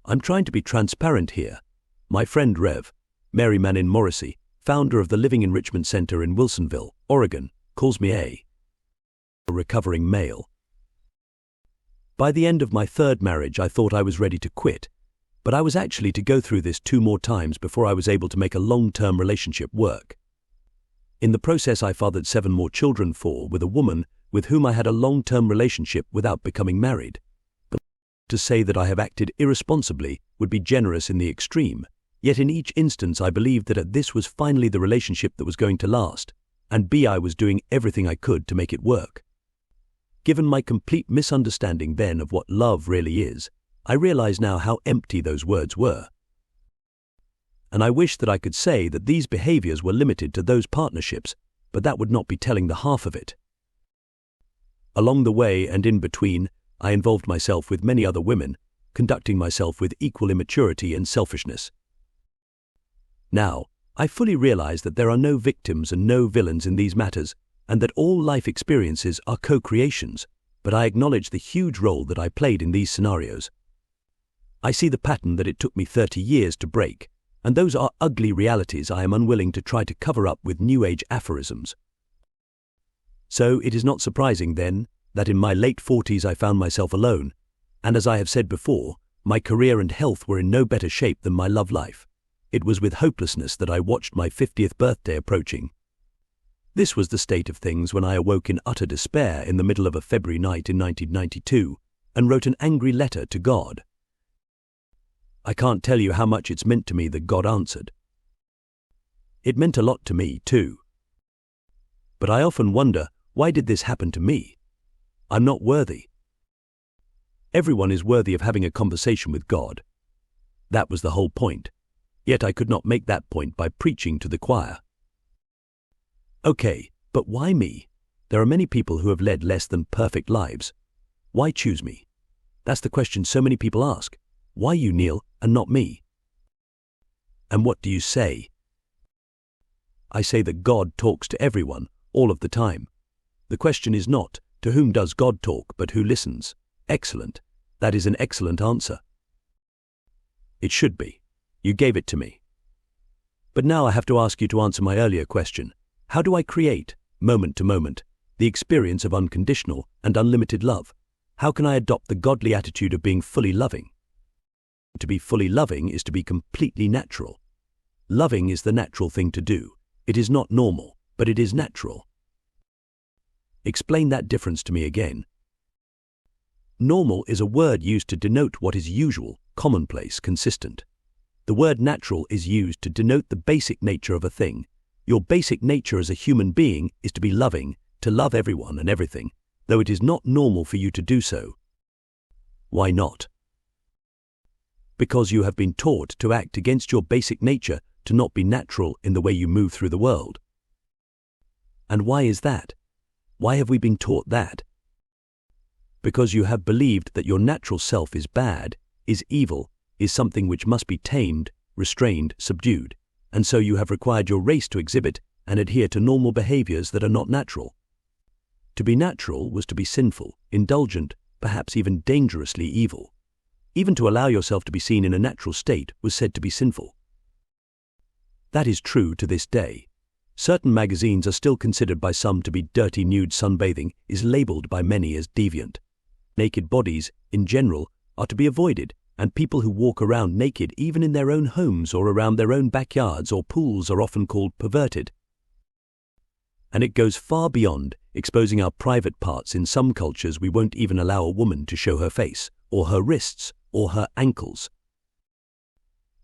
I'm trying to be transparent here. My friend Rev. Mary Manin Morrissey, founder of the Living Enrichment Center in Wilsonville, Oregon, calls me a recovering male. By the end of my third marriage, I thought I was ready to quit, but I was actually to go through this 2 more times before I was able to make a long-term relationship work. In the process, I fathered 7 more children with a woman with whom I had a long-term relationship without becoming married. But to say that I have acted irresponsibly would be generous in the extreme. Yet in each instance I believed that this was finally the relationship that was going to last, and I was doing everything I could to make it work. Given my complete misunderstanding then of what love really is, I realize now how empty those words were. And I wish that I could say that these behaviors were limited to those partnerships, but that would not be telling the half of it. Along the way and in between, I involved myself with many other women, conducting myself with equal immaturity and selfishness. Now, I fully realize that there are no victims and no villains in these matters, and that all life experiences are co-creations, but I acknowledge the huge role that I played in these scenarios. I see the pattern that it took me 30 years to break, And those are ugly realities I am unwilling to try to cover up with New Age aphorisms. So it is not surprising, then, that in my late 40s I found myself alone, and as I have said before, my career and health were in no better shape than my love life. It was with hopelessness that I watched my 50th birthday approaching. This was the state of things when I awoke in utter despair in the middle of a February night in 1992 and wrote an angry letter to God. I can't tell you how much it's meant to me that God answered. It meant a lot to me, too. But I often wonder, why did this happen to me? I'm not worthy. Everyone is worthy of having a conversation with God. That was the whole point. Yet I could not make that point by preaching to the choir. Okay, but why me? There are many people who have led less than perfect lives. Why choose me? That's the question so many people ask. Why you, Neale, and not me? And what do you say? I say that God talks to everyone, all of the time. The question is not, to whom does God talk, but who listens? Excellent. That is an excellent answer. It should be. You gave it to me. But now I have to ask you to answer my earlier question. How do I create, moment to moment, the experience of unconditional and unlimited love? How can I adopt the godly attitude of being fully loving? To be fully loving is to be completely natural. Loving is the natural thing to do. It is not normal, but it is natural. Explain that difference to me again. Normal is a word used to denote what is usual, commonplace, consistent. The word natural is used to denote the basic nature of a thing. Your basic nature as a human being is to be loving, to love everyone and everything, though it is not normal for you to do so. Why not? Because you have been taught to act against your basic nature, to not be natural in the way you move through the world. And why is that? Why have we been taught that? Because you have believed that your natural self is bad, is evil, is something which must be tamed, restrained, subdued, and so you have required your race to exhibit and adhere to normal behaviors that are not natural. To be natural was to be sinful, indulgent, perhaps even dangerously evil. Even to allow yourself to be seen in a natural state was said to be sinful. That is true to this day. Certain magazines are still considered by some to be dirty nude sunbathing is labeled by many as deviant. Naked bodies, in general, are to be avoided, and people who walk around naked even in their own homes or around their own backyards or pools are often called perverted. And it goes far beyond exposing our private parts. In some cultures we won't even allow a woman to show her face, or her wrists, or her ankles.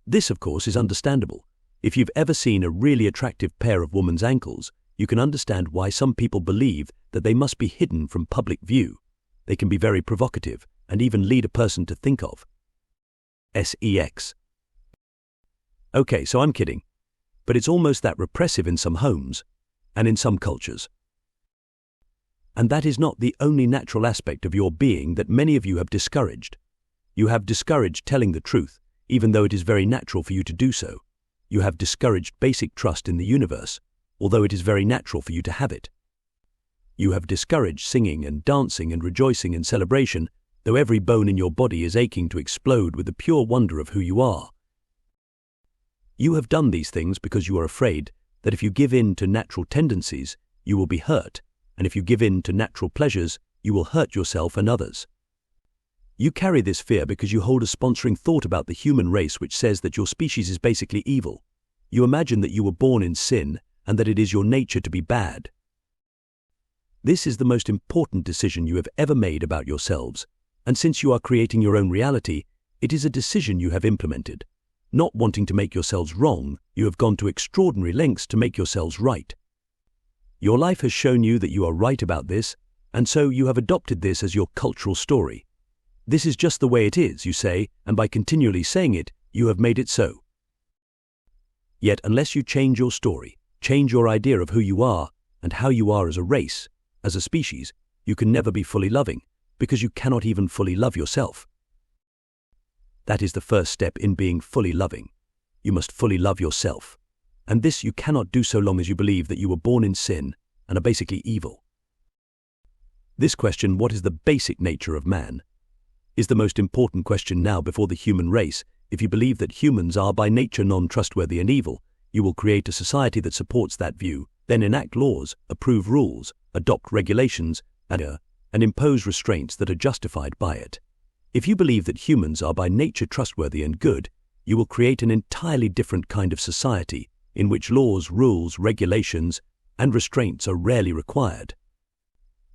This, of course, is understandable. If you've ever seen a really attractive pair of woman's ankles, you can understand why some people believe that they must be hidden from public view. They can be very provocative and even lead a person to think of sex. Okay, so I'm kidding, but it's almost that repressive in some homes and in some cultures. And that is not the only natural aspect of your being that many of you have discouraged. You have discouraged telling the truth, even though it is very natural for you to do so. You have discouraged basic trust in the universe, although it is very natural for you to have it. You have discouraged singing and dancing and rejoicing and celebration, though every bone in your body is aching to explode with the pure wonder of who you are. You have done these things because you are afraid that if you give in to natural tendencies, you will be hurt, and if you give in to natural pleasures, you will hurt yourself and others. You carry this fear because you hold a sponsoring thought about the human race which says that your species is basically evil. You imagine that you were born in sin and that it is your nature to be bad. This is the most important decision you have ever made about yourselves, and since you are creating your own reality, it is a decision you have implemented. Not wanting to make yourselves wrong, you have gone to extraordinary lengths to make yourselves right. Your life has shown you that you are right about this, and so you have adopted this as your cultural story. This is just the way it is, you say, and by continually saying it, you have made it so. Yet unless you change your story, change your idea of who you are and how you are as a race, as a species, you can never be fully loving, because you cannot even fully love yourself. That is the first step in being fully loving. You must fully love yourself. And this you cannot do so long as you believe that you were born in sin and are basically evil. This question, what is the basic nature of man, is the most important question now before the human race, If you believe that humans are by nature non-trustworthy and evil, you will create a society that supports that view, then enact laws, approve rules, adopt regulations, and impose restraints that are justified by it. If you believe that humans are by nature trustworthy and good, you will create an entirely different kind of society in which laws, rules, regulations, and restraints are rarely required.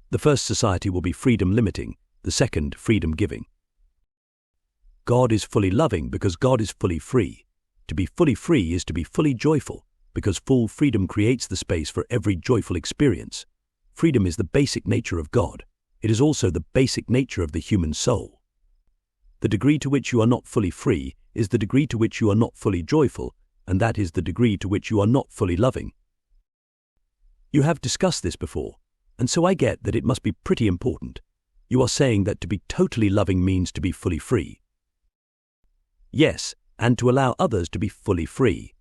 The first society will be freedom-limiting, the second freedom-giving. God is fully loving because God is fully free. To be fully free is to be fully joyful, because full freedom creates the space for every joyful experience. Freedom is the basic nature of God. It is also the basic nature of the human soul. The degree to which you are not fully free is the degree to which you are not fully joyful, and that is the degree to which you are not fully loving. You have discussed this before, and so I get that it must be pretty important. You are saying that to be totally loving means to be fully free. Yes, and to allow others to be fully free.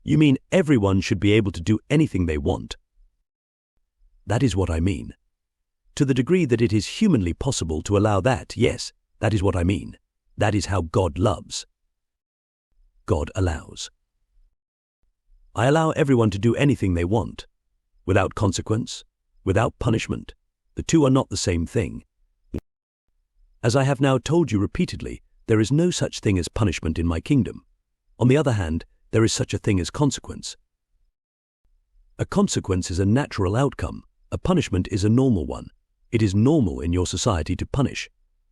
You mean everyone should be able to do anything they want? That is what I mean. To the degree that it is humanly possible to allow that, yes, that is what I mean. That is how God loves. God allows. I allow everyone to do anything they want, without consequence, without punishment. The two are not the same thing. As I have now told you repeatedly, there is no such thing as punishment in my kingdom. On the other hand, there is such a thing as consequence. A consequence is a natural outcome. A punishment is a normal one. It is normal in your society to punish.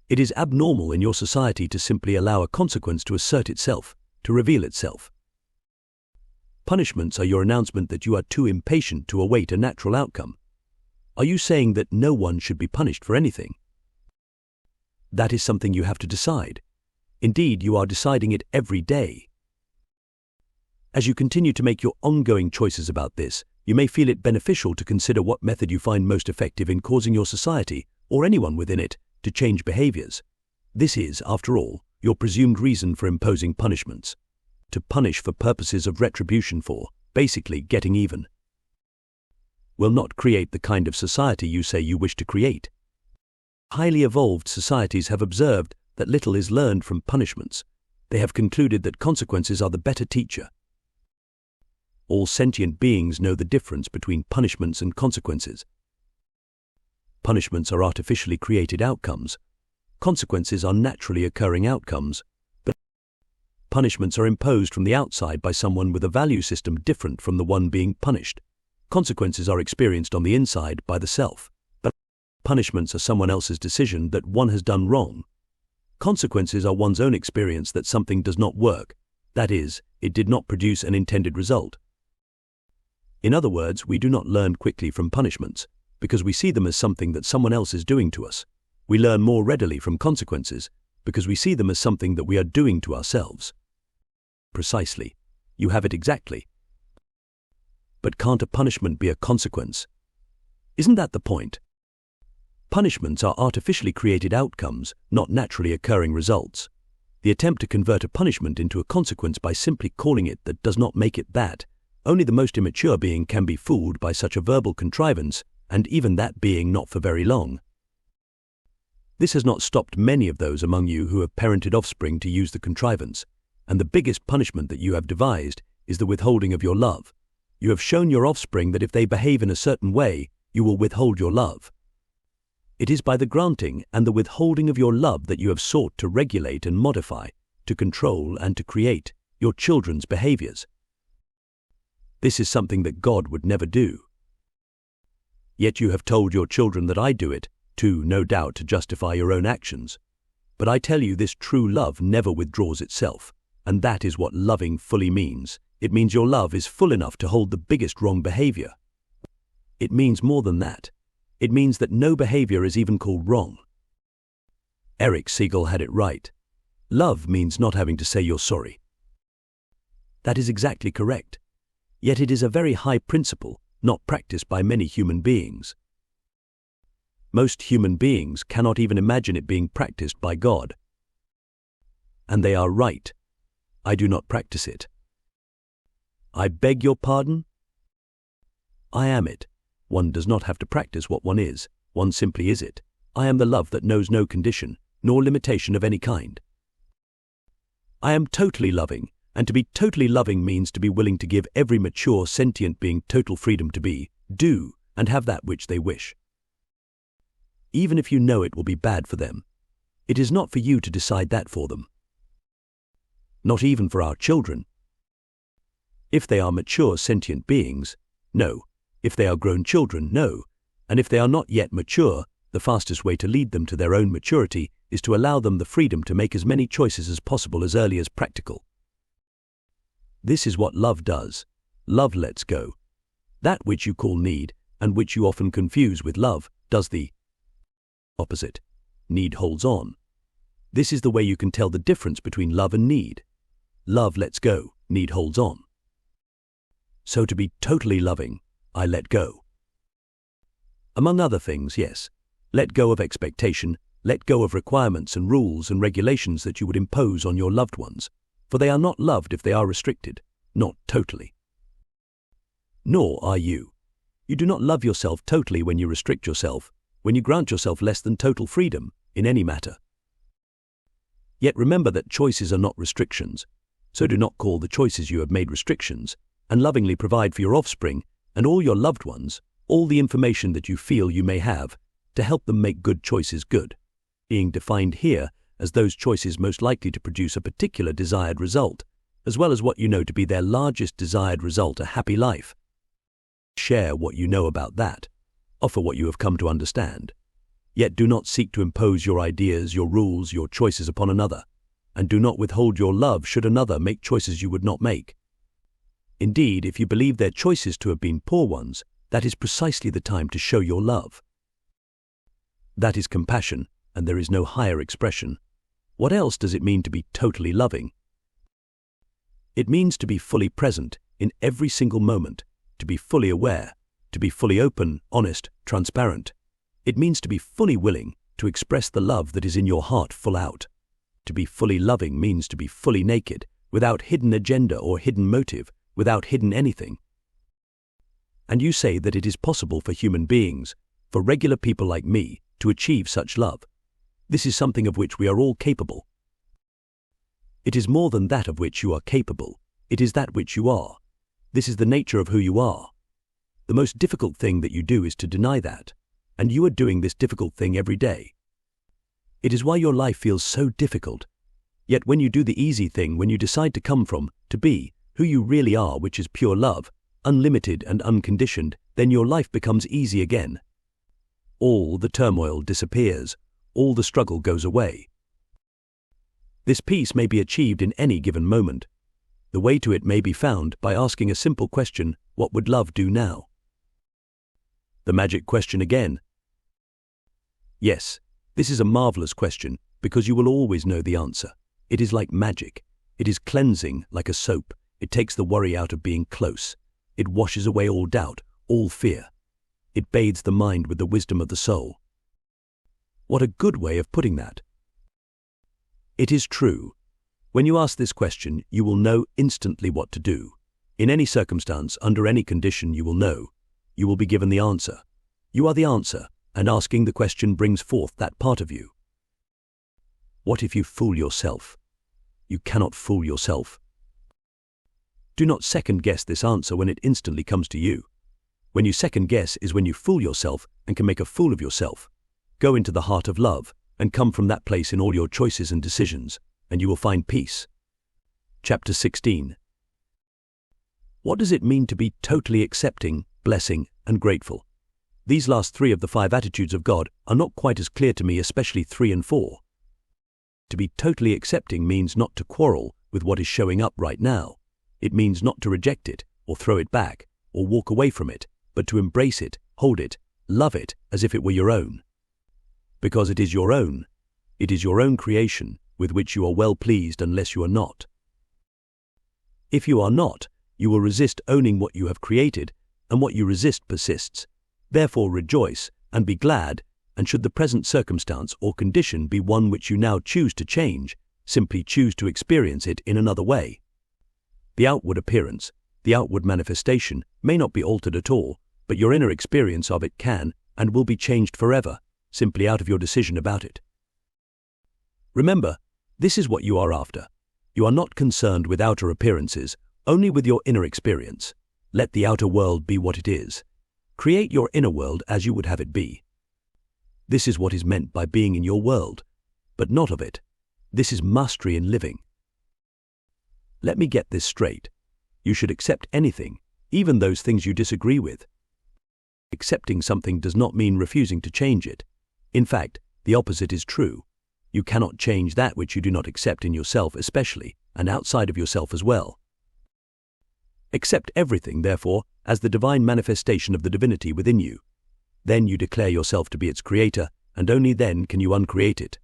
It is abnormal in your society to simply allow a consequence to assert itself, to reveal itself. Punishments are your announcement that you are too impatient to await a natural outcome. Are you saying that no one should be punished for anything? That is something you have to decide. Indeed, you are deciding it every day. As you continue to make your ongoing choices about this, you may feel it beneficial to consider what method you find most effective in causing your society, or anyone within it, to change behaviors. This is, after all, your presumed reason for imposing punishments. To punish for purposes of retribution for, basically, getting even. Will not create the kind of society you say you wish to create. Highly evolved societies have observed that little is learned from punishments. They have concluded that consequences are the better teacher. All sentient beings know the difference between punishments and consequences. Punishments are artificially created outcomes. Consequences are naturally occurring outcomes. But punishments are imposed from the outside by someone with a value system different from the one being punished. Consequences are experienced on the inside by the self. But punishments are someone else's decision that one has done wrong. Consequences are one's own experience that something does not work. That is, it did not produce an intended result. In other words, we do not learn quickly from punishments, because we see them as something that someone else is doing to us. We learn more readily from consequences, because we see them as something that we are doing to ourselves. Precisely. You have it exactly. But can't a punishment be a consequence? Isn't that the point? Punishments are artificially created outcomes, not naturally occurring results. The attempt to convert a punishment into a consequence by simply calling it that does not make it that. Only the most immature being can be fooled by such a verbal contrivance, and even that being not for very long. This has not stopped many of those among you who have parented offspring to use the contrivance, and the biggest punishment that you have devised is the withholding of your love. You have shown your offspring that if they behave in a certain way, you will withhold your love. It is by the granting and the withholding of your love that you have sought to regulate and modify, to control and to create your children's behaviors. This is something that God would never do. Yet you have told your children that I do it, too, no doubt, to justify your own actions. But I tell you, this true love never withdraws itself, and that is what loving fully means. It means your love is full enough to hold the biggest wrong behavior. It means more than that. It means that no behavior is even called wrong. Eric Siegel had it right. Love means not having to say you're sorry. That is exactly correct. Yet it is a very high principle, not practiced by many human beings. Most human beings cannot even imagine it being practiced by God. And they are right. I do not practice it. I beg your pardon? I am it. One does not have to practice what one is. One simply is it. I am the love that knows no condition, nor limitation of any kind. I am totally loving, and to be totally loving means to be willing to give every mature sentient being total freedom to be, do, and have that which they wish. Even if you know it will be bad for them, it is not for you to decide that for them. Not even for our children. If they are mature sentient beings, no. If they are grown children, no. And if they are not yet mature, the fastest way to lead them to their own maturity is to allow them the freedom to make as many choices as possible as early as practical. This is what love does. Love lets go. That which you call need, and which you often confuse with love, does the opposite. Need holds on. This is the way you can tell the difference between love and need. Love lets go, need holds on. So to be totally loving, I let go. Among other things, yes. Let go of expectation, let go of requirements and rules and regulations that you would impose on your loved ones, for they are not loved if they are restricted, not totally. Nor are you. You do not love yourself totally when you restrict yourself, when you grant yourself less than total freedom in any matter. Yet remember that choices are not restrictions, so do not call the choices you have made restrictions, and lovingly provide for your offspring and all your loved ones all the information that you feel you may have to help them make good choices good, being defined here as those choices most likely to produce a particular desired result, as well as what you know to be their largest desired result, a happy life. Share what you know about that. Offer what you have come to understand. Yet do not seek to impose your ideas, your rules, your choices upon another, and do not withhold your love should another make choices you would not make. Indeed, if you believe their choices to have been poor ones, that is precisely the time to show your love. That is compassion, and there is no higher expression. What else does it mean to be totally loving? It means to be fully present in every single moment, to be fully aware, to be fully open, honest, transparent. It means to be fully willing to express the love that is in your heart full out. To be fully loving means to be fully naked, without hidden agenda or hidden motive, without hidden anything. And you say that it is possible for human beings, for regular people like me, to achieve such love. This is something of which we are all capable. It is more than that of which you are capable. It is that which you are. This is the nature of who you are. The most difficult thing that you do is to deny that, and you are doing this difficult thing every day. It is why your life feels so difficult. Yet when you do the easy thing, when you decide to come from, to be, who you really are, which is pure love, unlimited and unconditioned, then your life becomes easy again. All the turmoil disappears, all the struggle goes away. This peace may be achieved in any given moment. The way to it may be found by asking a simple question: what would love do now? The magic question again. Yes, this is a marvelous question, because you will always know the answer. It is like magic. It is cleansing like a soap. It takes the worry out of being close. It washes away all doubt, all fear. It bathes the mind with the wisdom of the soul. What a good way of putting that. It is true. When you ask this question, you will know instantly what to do. In any circumstance, under any condition, you will know. You will be given the answer. You are the answer, and asking the question brings forth that part of you. What if you fool yourself? You cannot fool yourself. Do not second-guess this answer when it instantly comes to you. When you second-guess is when you fool yourself and can make a fool of yourself. Go into the heart of love and come from that place in all your choices and decisions, and you will find peace. Chapter 16. What does it mean to be totally accepting, blessing, and grateful? These last three of the 5 attitudes of God are not quite as clear to me, especially 3 and 4. To be totally accepting means not to quarrel with what is showing up right now. It means not to reject it, or throw it back, or walk away from it, but to embrace it, hold it, love it as if it were your own. Because it is your own. It is your own creation, with which you are well pleased unless you are not. If you are not, you will resist owning what you have created, and what you resist persists. Therefore rejoice, and be glad, and should the present circumstance or condition be one which you now choose to change, simply choose to experience it in another way. The outward appearance, the outward manifestation, may not be altered at all, but your inner experience of it can and will be changed forever, simply out of your decision about it. Remember, this is what you are after. You are not concerned with outer appearances, only with your inner experience. Let the outer world be what it is. Create your inner world as you would have it be. This is what is meant by being in your world, but not of it. This is mastery in living. Let me get this straight. You should accept anything, even those things you disagree with. Accepting something does not mean refusing to change it. In fact, the opposite is true. You cannot change that which you do not accept in yourself especially, and outside of yourself as well. Accept everything, therefore, as the divine manifestation of the divinity within you. Then you declare yourself to be its creator, and only then can you uncreate it.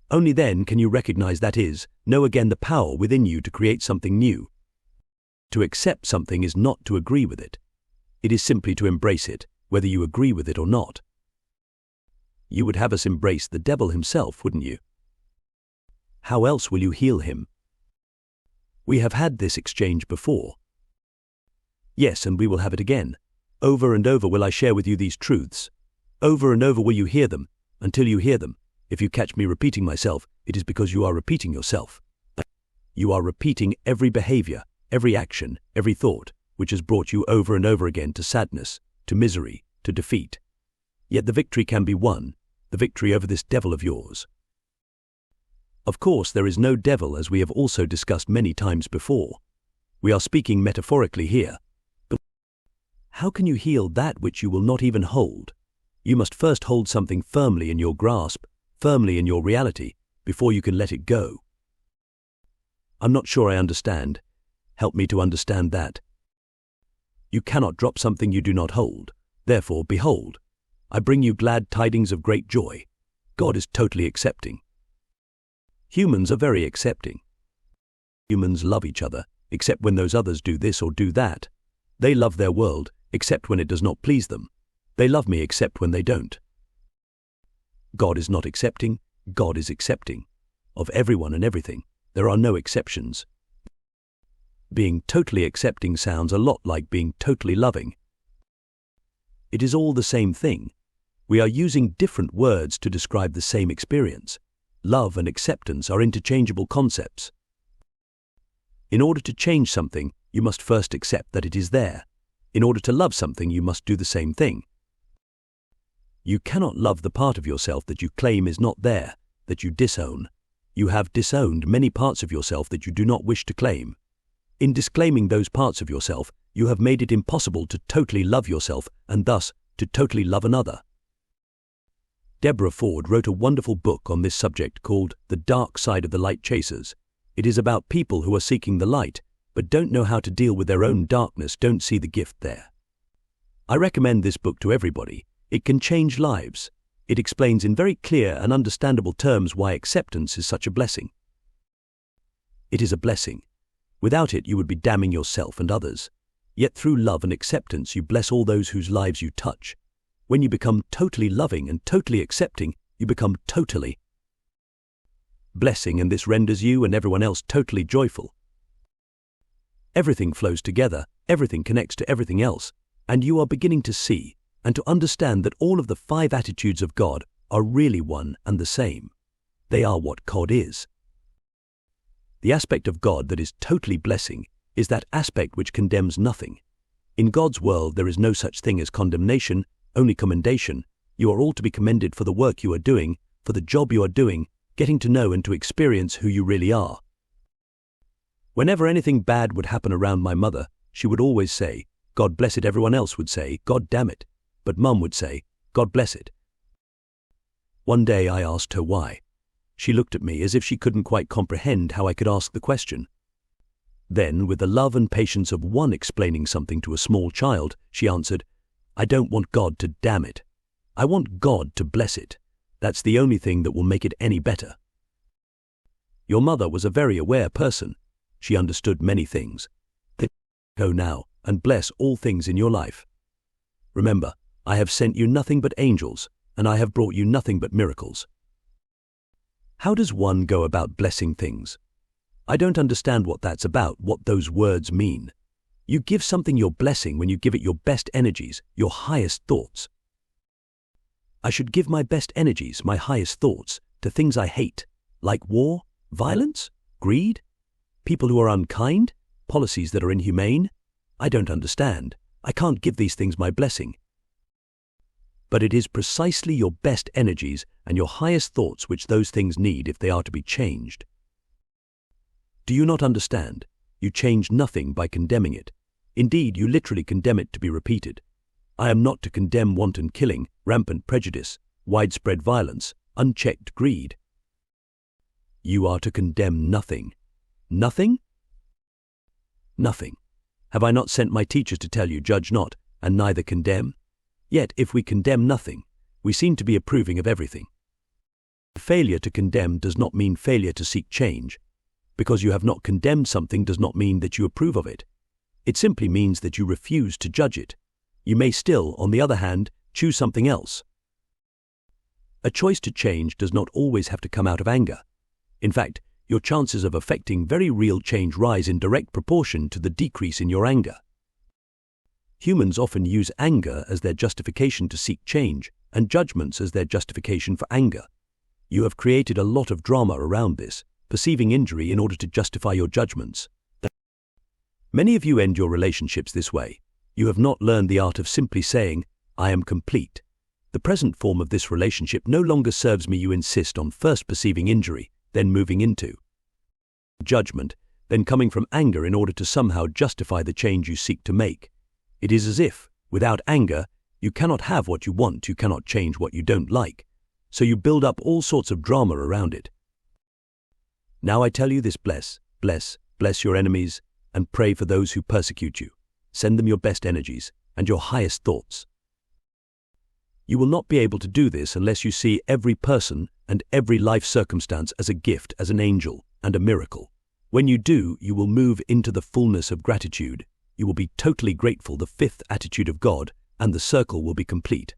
Only then can you recognize, that is, know again the power within you to create something new. To accept something is not to agree with it. It is simply to embrace it, whether you agree with it or not. You would have us embrace the devil himself, wouldn't you? How else will you heal him? We have had this exchange before. Yes, and we will have it again. Over and over will I share with you these truths. Over and over will you hear them, until you hear them. If you catch me repeating myself, it is because you are repeating yourself. You are repeating every behavior, every action, every thought, which has brought you over and over again to sadness, to misery, to defeat. Yet the victory can be won, the victory over this devil of yours. Of course, there is no devil, as we have also discussed many times before. We are speaking metaphorically here. But how can you heal that which you will not even hold? You must first hold something firmly in your grasp, firmly in your reality, before you can let it go. I'm not sure I understand. Help me to understand that. You cannot drop something you do not hold. Therefore, behold, I bring you glad tidings of great joy. God is totally accepting. Humans are very accepting. Humans love each other, except when those others do this or do that. They love their world, except when it does not please them. They love me except when they don't. God is not accepting, God is accepting. Of everyone and everything, there are no exceptions. Being totally accepting sounds a lot like being totally loving. It is all the same thing. We are using different words to describe the same experience. Love and acceptance are interchangeable concepts. In order to change something, you must first accept that it is there. In order to love something, you must do the same thing. You cannot love the part of yourself that you claim is not there, that you disown. You have disowned many parts of yourself that you do not wish to claim. In disclaiming those parts of yourself, you have made it impossible to totally love yourself and thus to totally love another. Deborah Ford wrote a wonderful book on this subject called The Dark Side of the Light Chasers. It is about people who are seeking the light, but don't know how to deal with their own darkness, don't see the gift there. I recommend this book to everybody. It can change lives. It explains in very clear and understandable terms why acceptance is such a blessing. It is a blessing. Without it, you would be damning yourself and others. Yet through love and acceptance, you bless all those whose lives you touch. When you become totally loving and totally accepting, you become totally blessing, and this renders you and everyone else totally joyful. Everything flows together, everything connects to everything else, and you are beginning to see and to understand that all of the 5 attitudes of God are really one and the same. They are what God is. The aspect of God that is totally blessing is that aspect which condemns nothing. In God's world there is no such thing as condemnation, only commendation. You are all to be commended for the work you are doing, for the job you are doing, getting to know and to experience who you really are. Whenever anything bad would happen around my mother, she would always say, God bless it. Everyone else would say, God damn it. But Mum would say, God bless it. One day I asked her why. She looked at me as if she couldn't quite comprehend how I could ask the question. Then, with the love and patience of one explaining something to a small child, she answered, I don't want God to damn it. I want God to bless it. That's the only thing that will make it any better. Your mother was a very aware person. She understood many things. Go now and bless all things in your life. Remember, I have sent you nothing but angels, and I have brought you nothing but miracles. How does one go about blessing things? I don't understand what that's about, what those words mean. You give something your blessing when you give it your best energies, your highest thoughts. I should give my best energies, my highest thoughts, to things I hate, like war, violence, greed? People who are unkind? Policies that are inhumane? I don't understand. I can't give these things my blessing. But it is precisely your best energies and your highest thoughts which those things need if they are to be changed. Do you not understand? You change nothing by condemning it. Indeed, you literally condemn it to be repeated. I am not to condemn wanton killing, rampant prejudice, widespread violence, unchecked greed. You are to condemn nothing. Nothing? Nothing. Have I not sent my teachers to tell you, judge not, and neither condemn? Yet, if we condemn nothing, we seem to be approving of everything. Failure to condemn does not mean failure to seek change. Because you have not condemned something does not mean that you approve of it. It simply means that you refuse to judge it. You may still, on the other hand, choose something else. A choice to change does not always have to come out of anger. In fact, your chances of effecting very real change rise in direct proportion to the decrease in your anger. Humans often use anger as their justification to seek change, and judgments as their justification for anger. You have created a lot of drama around this, perceiving injury in order to justify your judgments. Many of you end your relationships this way. You have not learned the art of simply saying, I am complete. The present form of this relationship no longer serves me. You insist on first perceiving injury, then moving into judgment, then coming from anger in order to somehow justify the change you seek to make. It is as if, without anger, you cannot have what you want, you cannot change what you don't like. So you build up all sorts of drama around it. Now I tell you this, bless your enemies, and pray for those who persecute you. Send them your best energies and your highest thoughts. You will not be able to do this unless you see every person and every life circumstance as a gift, as an angel and a miracle. When you do, you will move into the fullness of gratitude. You will be totally grateful, the fifth attitude of God, and the circle will be complete.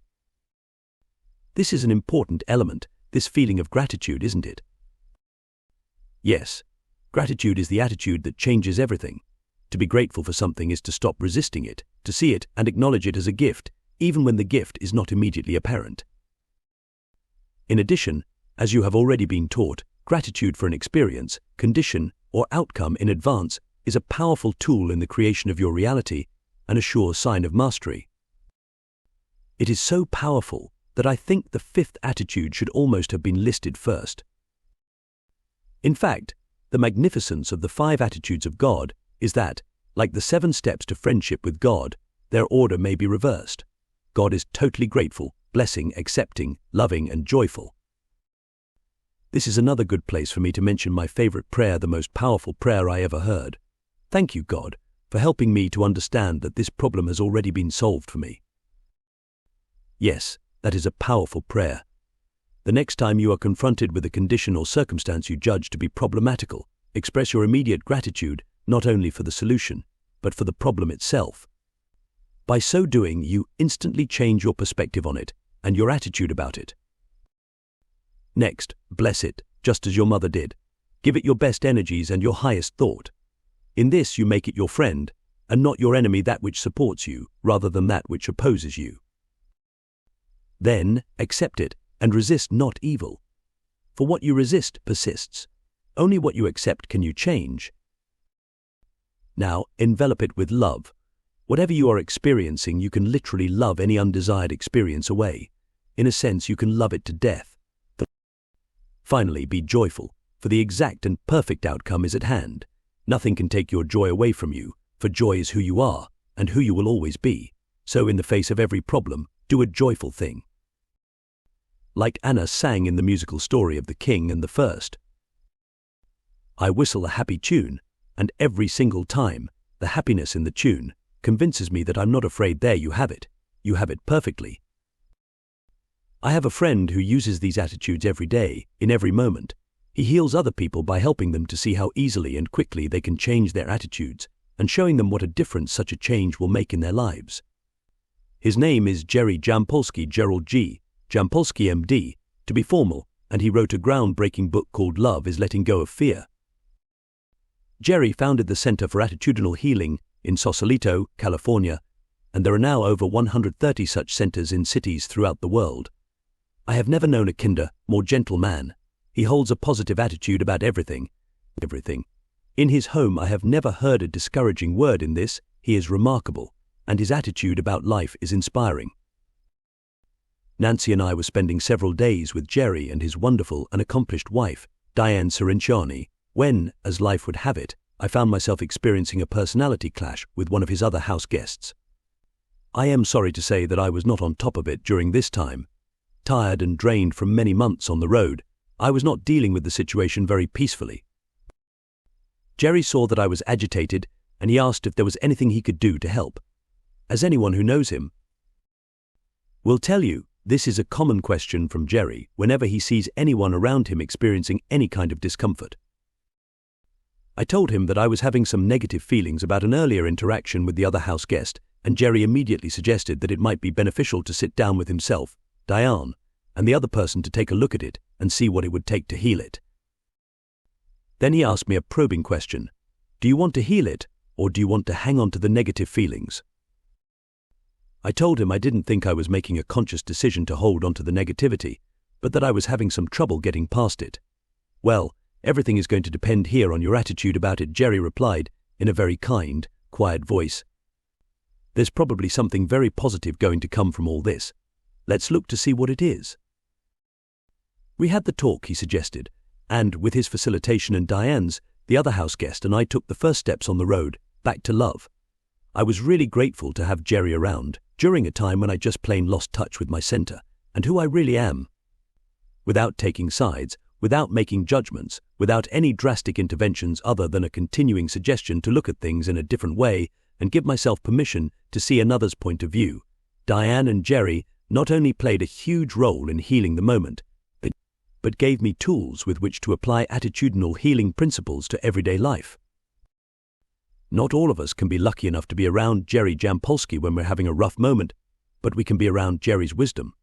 This is an important element, this feeling of gratitude, isn't it? Yes, gratitude is the attitude that changes everything. To be grateful for something is to stop resisting it, to see it and acknowledge it as a gift, even when the gift is not immediately apparent. In addition, as you have already been taught, gratitude for an experience, condition, or outcome in advance is a powerful tool in the creation of your reality and a sure sign of mastery. It is so powerful that I think the fifth attitude should almost have been listed first. In fact, the magnificence of the 5 attitudes of God is that, like the 7 steps to friendship with God, their order may be reversed. God is totally grateful, blessing, accepting, loving, and joyful. This is another good place for me to mention my favorite prayer, the most powerful prayer I ever heard. Thank you, God, for helping me to understand that this problem has already been solved for me. Yes, that is a powerful prayer. The next time you are confronted with a condition or circumstance you judge to be problematical, express your immediate gratitude not only for the solution, but for the problem itself. By so doing, you instantly change your perspective on it and your attitude about it. Next, bless it, just as your mother did. Give it your best energies and your highest thought. In this you make it your friend, and not your enemy, that which supports you, rather than that which opposes you. Then, accept it, and resist not evil. For what you resist persists. Only what you accept can you change. Now, envelop it with love. Whatever you are experiencing, you can literally love any undesired experience away. In a sense, you can love it to death. Finally, be joyful, for the exact and perfect outcome is at hand. Nothing can take your joy away from you, for joy is who you are, and who you will always be. So in the face of every problem, do a joyful thing. Like Anna sang in the musical story of The King and the First. I whistle a happy tune, and every single time, the happiness in the tune convinces me that I'm not afraid. There you have it. You have it perfectly. I have a friend who uses these attitudes every day, in every moment. He heals other people by helping them to see how easily and quickly they can change their attitudes and showing them what a difference such a change will make in their lives. His name is Jerry Jampolsky, Gerald G. Jampolsky, MD, to be formal, and he wrote a groundbreaking book called Love is Letting Go of Fear. Jerry founded the Center for Attitudinal Healing in Sausalito, California, and there are now over 130 such centers in cities throughout the world. I have never known a kinder, more gentle man. He holds a positive attitude about everything. In his home I have never heard a discouraging word in this. He is remarkable, and his attitude about life is inspiring. Nancy and I were spending several days with Jerry and his wonderful and accomplished wife, Diane Sirinciani, when, as life would have it, I found myself experiencing a personality clash with one of his other house guests. I am sorry to say that I was not on top of it during this time. Tired and drained from many months on the road, I was not dealing with the situation very peacefully. Jerry saw that I was agitated, and he asked if there was anything he could do to help. As anyone who knows him will tell you, this is a common question from Jerry whenever he sees anyone around him experiencing any kind of discomfort. I told him that I was having some negative feelings about an earlier interaction with the other house guest, and Jerry immediately suggested that it might be beneficial to sit down with himself, Diane, and the other person to take a look at it and see what it would take to heal it. Then he asked me a probing question. Do you want to heal it, or do you want to hang on to the negative feelings? I told him I didn't think I was making a conscious decision to hold on to the negativity, but that I was having some trouble getting past it. Well, everything is going to depend here on your attitude about it, Jerry replied, in a very kind, quiet voice. There's probably something very positive going to come from all this. Let's look to see what it is. We had the talk, he suggested, and, with his facilitation and Diane's, the other house guest and I took the first steps on the road, back to love. I was really grateful to have Jerry around, during a time when I just plain lost touch with my center, and who I really am. Without taking sides, without making judgments, without any drastic interventions other than a continuing suggestion to look at things in a different way and give myself permission to see another's point of view, Diane and Jerry not only played a huge role in healing the moment, but gave me tools with which to apply attitudinal healing principles to everyday life. Not all of us can be lucky enough to be around Jerry Jampolsky when we're having a rough moment, but we can be around Jerry's wisdom.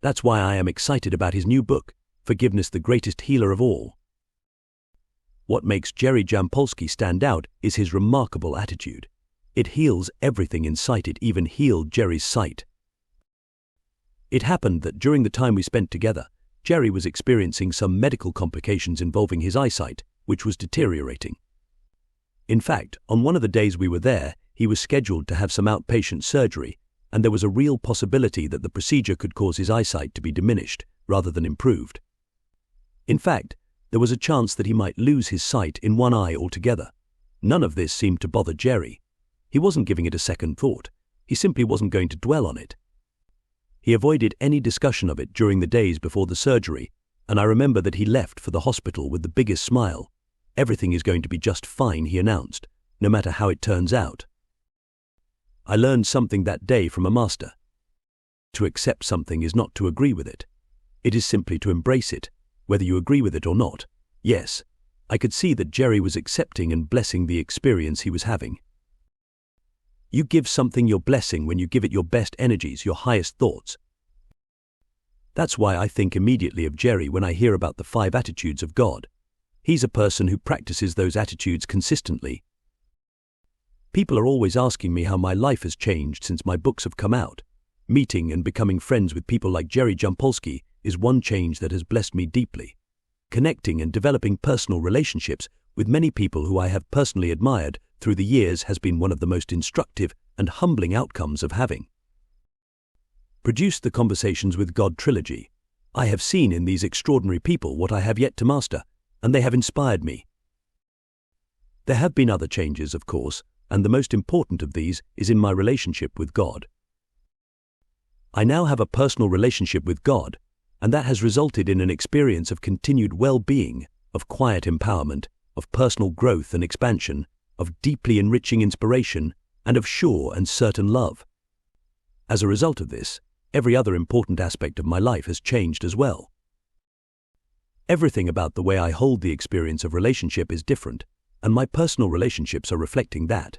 That's why I am excited about his new book, Forgiveness, the Greatest Healer of All. What makes Jerry Jampolsky stand out is his remarkable attitude. It heals everything in sight. It even healed Jerry's sight. It happened that during the time we spent together, Jerry was experiencing some medical complications involving his eyesight, which was deteriorating. In fact, on one of the days we were there, he was scheduled to have some outpatient surgery, and there was a real possibility that the procedure could cause his eyesight to be diminished rather than improved. In fact, there was a chance that he might lose his sight in one eye altogether. None of this seemed to bother Jerry. He wasn't giving it a second thought. He simply wasn't going to dwell on it. He avoided any discussion of it during the days before the surgery, and I remember that he left for the hospital with the biggest smile. Everything is going to be just fine, he announced, no matter how it turns out. I learned something that day from a master. To accept something is not to agree with it. It is simply to embrace it, whether you agree with it or not. Yes, I could see that Jerry was accepting and blessing the experience he was having. You give something your blessing when you give it your best energies, your highest thoughts. That's why I think immediately of Jerry when I hear about the 5 attitudes of God. He's a person who practices those attitudes consistently. People are always asking me how my life has changed since my books have come out. Meeting and becoming friends with people like Jerry Jampolsky is one change that has blessed me deeply. Connecting and developing personal relationships with many people who I have personally admired through the years has been one of the most instructive and humbling outcomes of having produced the Conversations with God trilogy. I have seen in these extraordinary people what I have yet to master, and they have inspired me. There have been other changes, of course, and the most important of these is in my relationship with God. I now have a personal relationship with God, and that has resulted in an experience of continued well-being, of quiet empowerment, of personal growth and expansion, of deeply enriching inspiration, and of sure and certain love. As a result of this, every other important aspect of my life has changed as well. Everything about the way I hold the experience of relationship is different, and my personal relationships are reflecting that.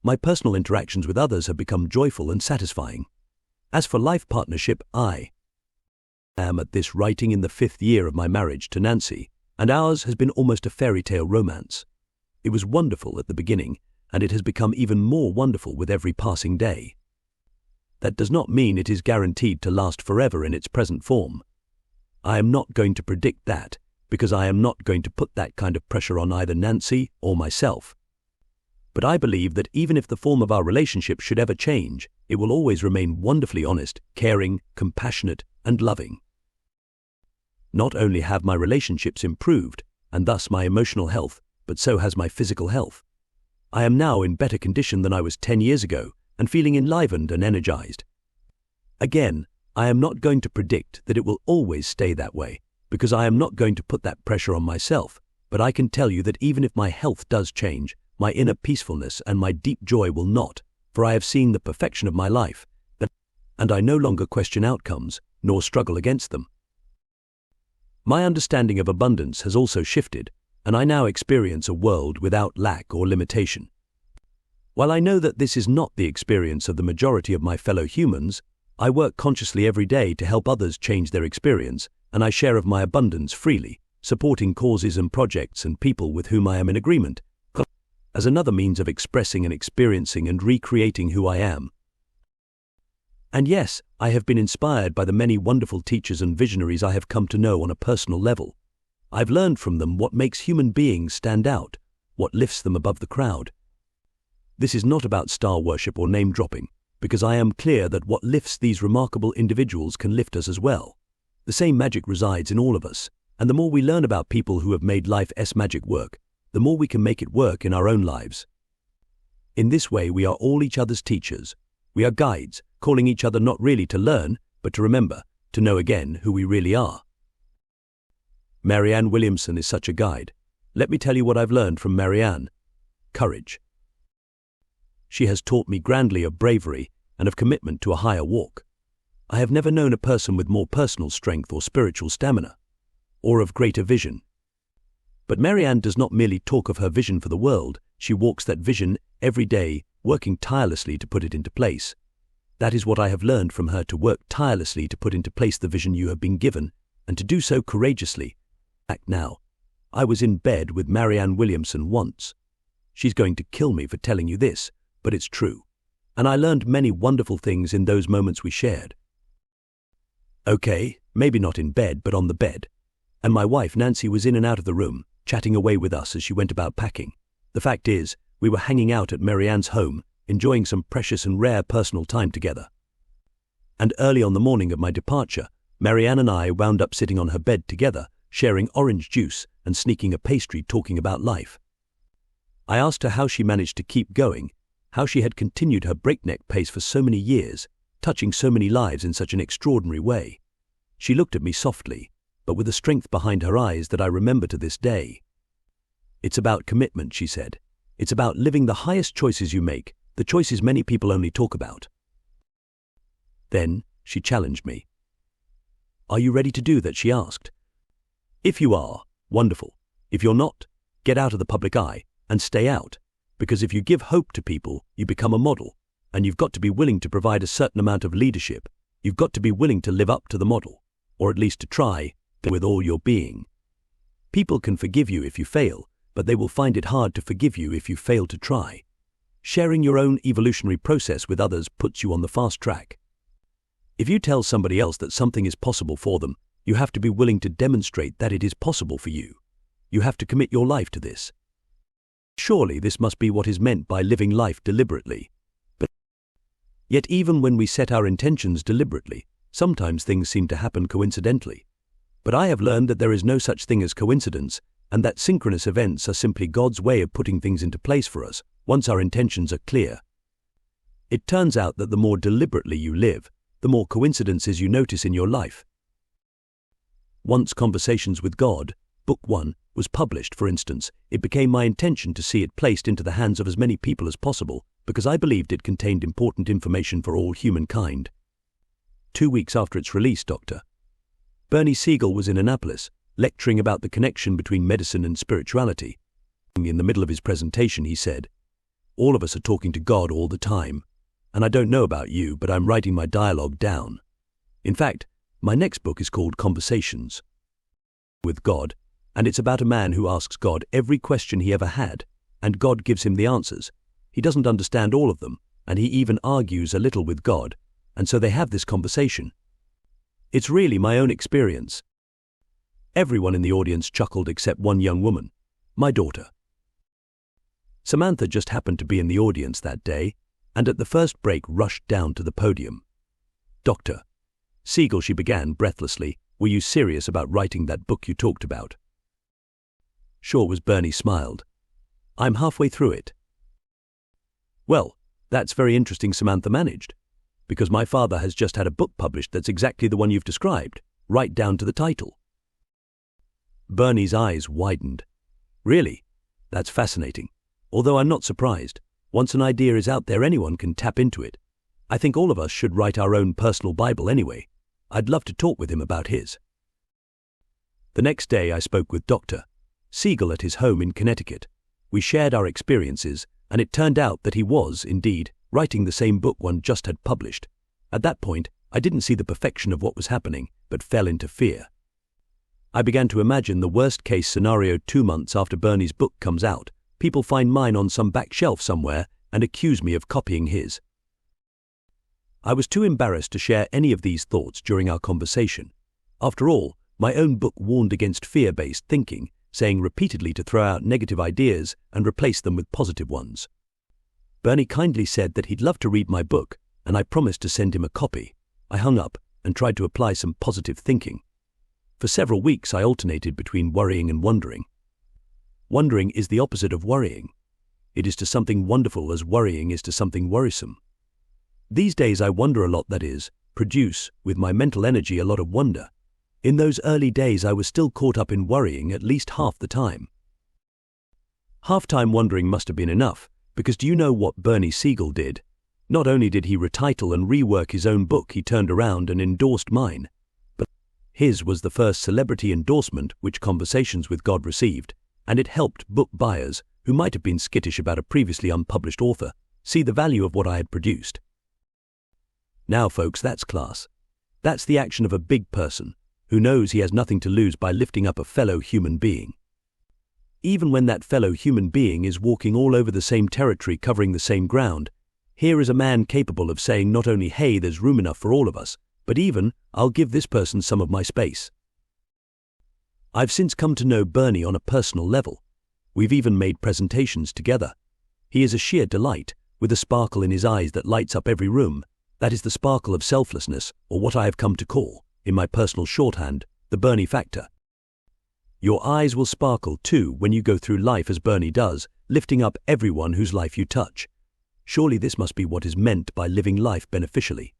My personal interactions with others have become joyful and satisfying. As for life partnership, I am at this writing in the 5th year of my marriage to Nancy, and ours has been almost a fairy tale romance. It was wonderful at the beginning, and it has become even more wonderful with every passing day. That does not mean it is guaranteed to last forever in its present form. I am not going to predict that, because I am not going to put that kind of pressure on either Nancy or myself. But I believe that even if the form of our relationship should ever change, it will always remain wonderfully honest, caring, compassionate, and loving. Not only have my relationships improved, and thus my emotional health, but so has my physical health. I am now in better condition than I was 10 years ago, and feeling enlivened and energized. Again, I am not going to predict that it will always stay that way, because I am not going to put that pressure on myself, but I can tell you that even if my health does change, my inner peacefulness and my deep joy will not, for I have seen the perfection of my life, and I no longer question outcomes, nor struggle against them. My understanding of abundance has also shifted, and I now experience a world without lack or limitation. While I know that this is not the experience of the majority of my fellow humans, I work consciously every day to help others change their experience, and I share of my abundance freely, supporting causes and projects and people with whom I am in agreement, as another means of expressing and experiencing and recreating who I am. And yes, I have been inspired by the many wonderful teachers and visionaries I have come to know on a personal level. I've learned from them what makes human beings stand out, what lifts them above the crowd. This is not about star worship or name-dropping, because I am clear that what lifts these remarkable individuals can lift us as well. The same magic resides in all of us, and the more we learn about people who have made life's magic work, the more we can make it work in our own lives. In this way, we are all each other's teachers. We are guides, calling each other not really to learn, but to remember, to know again who we really are. Marianne Williamson is such a guide. Let me tell you what I've learned from Marianne. Courage. She has taught me grandly of bravery and of commitment to a higher walk. I have never known a person with more personal strength or spiritual stamina, or of greater vision. But Marianne does not merely talk of her vision for the world, she walks that vision every day, working tirelessly to put it into place. That is what I have learned from her, to work tirelessly to put into place the vision you have been given, and to do so courageously. Act now. I was in bed with Marianne Williamson once. She's going to kill me for telling you this, but it's true. And I learned many wonderful things in those moments we shared. Okay, maybe not in bed, but on the bed. And my wife Nancy was in and out of the room, chatting away with us as she went about packing. The fact is, we were hanging out at Marianne's home, enjoying some precious and rare personal time together. And early on the morning of my departure, Marianne and I wound up sitting on her bed together, sharing orange juice and sneaking a pastry, talking about life. I asked her how she managed to keep going, how she had continued her breakneck pace for so many years, touching so many lives in such an extraordinary way. She looked at me softly, but with a strength behind her eyes that I remember to this day. It's about commitment, she said. It's about living the highest choices you make, the choices many people only talk about. Then she challenged me. Are you ready to do that? She asked. If you are, wonderful. If you're not, get out of the public eye and stay out, because if you give hope to people, you become a model, and you've got to be willing to provide a certain amount of leadership. You've got to be willing to live up to the model, or at least to try, with all your being. People can forgive you if you fail, but they will find it hard to forgive you if you fail to try. Sharing your own evolutionary process with others puts you on the fast track. If you tell somebody else that something is possible for them, you have to be willing to demonstrate that it is possible for you. You have to commit your life to this. Surely this must be what is meant by living life deliberately. But yet even when we set our intentions deliberately, sometimes things seem to happen coincidentally. But I have learned that there is no such thing as coincidence, and that synchronous events are simply God's way of putting things into place for us, once our intentions are clear. It turns out that the more deliberately you live, the more coincidences you notice in your life. Once Conversations with God, Book 1, was published, for instance, it became my intention to see it placed into the hands of as many people as possible, because I believed it contained important information for all humankind. 2 weeks after its release, Dr. Bernie Siegel was in Annapolis, lecturing about the connection between medicine and spirituality. In the middle of his presentation, he said, "All of us are talking to God all the time, and I don't know about you, but I'm writing my dialogue down. In fact, my next book is called Conversations with God, and it's about a man who asks God every question he ever had, and God gives him the answers. He doesn't understand all of them, and he even argues a little with God, and so they have this conversation. It's really my own experience. Everyone in the audience chuckled except one young woman, my daughter. Samantha just happened to be in the audience that day, and at the first break rushed down to the podium. "Dr. Siegel," she began breathlessly, "were you serious about writing that book you talked about?" "Sure was," Bernie smiled. "I'm halfway through it." "Well, that's very interesting," Samantha managed, "because my father has just had a book published that's exactly the one you've described, right down to the title." Bernie's eyes widened. "Really? That's fascinating. Although I'm not surprised. Once an idea is out there, anyone can tap into it. I think all of us should write our own personal Bible anyway. I'd love to talk with him about his." The next day I spoke with Dr. Siegel at his home in Connecticut. We shared our experiences, and it turned out that he was, indeed, writing the same book one just had published. At that point, I didn't see the perfection of what was happening, but fell into fear. I began to imagine the worst-case scenario. 2 months after Bernie's book comes out, people find mine on some back shelf somewhere and accuse me of copying his. I was too embarrassed to share any of these thoughts during our conversation. After all, my own book warned against fear-based thinking, saying repeatedly to throw out negative ideas and replace them with positive ones. Bernie kindly said that he'd love to read my book, and I promised to send him a copy. I hung up and tried to apply some positive thinking. For several weeks I alternated between worrying and wondering. Wondering is the opposite of worrying. It is to something wonderful as worrying is to something worrisome. These days I wonder a lot, that is, produce, with my mental energy, a lot of wonder. In those early days I was still caught up in worrying at least half the time. Half-time wondering must have been enough, because do you know what Bernie Siegel did? Not only did he retitle and rework his own book, he turned around and endorsed mine. But his was the first celebrity endorsement which Conversations with God received, and it helped book buyers, who might have been skittish about a previously unpublished author, see the value of what I had produced. Now, folks, that's class. That's the action of a big person, who knows he has nothing to lose by lifting up a fellow human being. Even when that fellow human being is walking all over the same territory, covering the same ground, here is a man capable of saying not only, "Hey, there's room enough for all of us," but even, "I'll give this person some of my space." I've since come to know Bernie on a personal level. We've even made presentations together. He is a sheer delight, with a sparkle in his eyes that lights up every room. That is the sparkle of selflessness, or what I have come to call, in my personal shorthand, the Bernie factor. Your eyes will sparkle too when you go through life as Bernie does, lifting up everyone whose life you touch. Surely this must be what is meant by living life beneficially.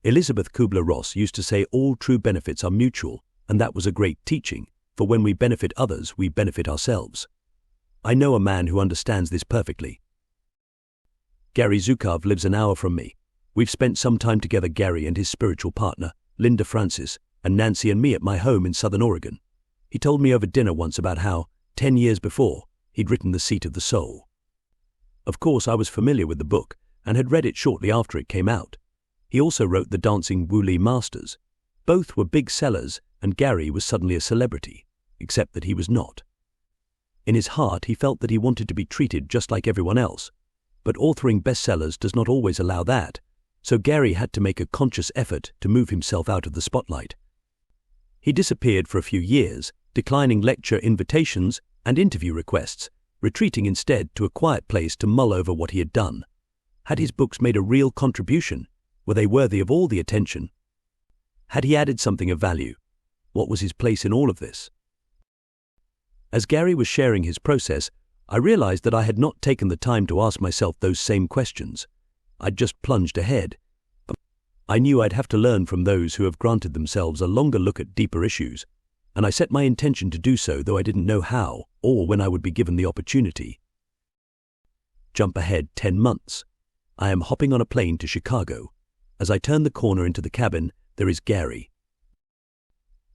Elizabeth Kubler-Ross used to say all true benefits are mutual, and that was a great teaching, for when we benefit others, we benefit ourselves. I know a man who understands this perfectly. Gary Zukov lives an hour from me. We've spent some time together, Gary and his spiritual partner, Linda Francis, and Nancy and me at my home in Southern Oregon. He told me over dinner once about how, 10 years before, he'd written The Seat of the Soul. Of course, I was familiar with the book and had read it shortly after it came out. He also wrote The Dancing Wu-Li Masters. Both were big sellers, and Gary was suddenly a celebrity, except that he was not. In his heart, he felt that he wanted to be treated just like everyone else. But authoring bestsellers does not always allow that, so Gary had to make a conscious effort to move himself out of the spotlight. He disappeared for a few years, declining lecture invitations and interview requests, retreating instead to a quiet place to mull over what he had done. Had his books made a real contribution? Were they worthy of all the attention? Had he added something of value? What was his place in all of this? As Gary was sharing his process, I realized that I had not taken the time to ask myself those same questions. I'd just plunged ahead. But I knew I'd have to learn from those who have granted themselves a longer look at deeper issues, and I set my intention to do so, though I didn't know how or when I would be given the opportunity. Jump ahead 10 months. I am hopping on a plane to Chicago. As I turn the corner into the cabin, there is Gary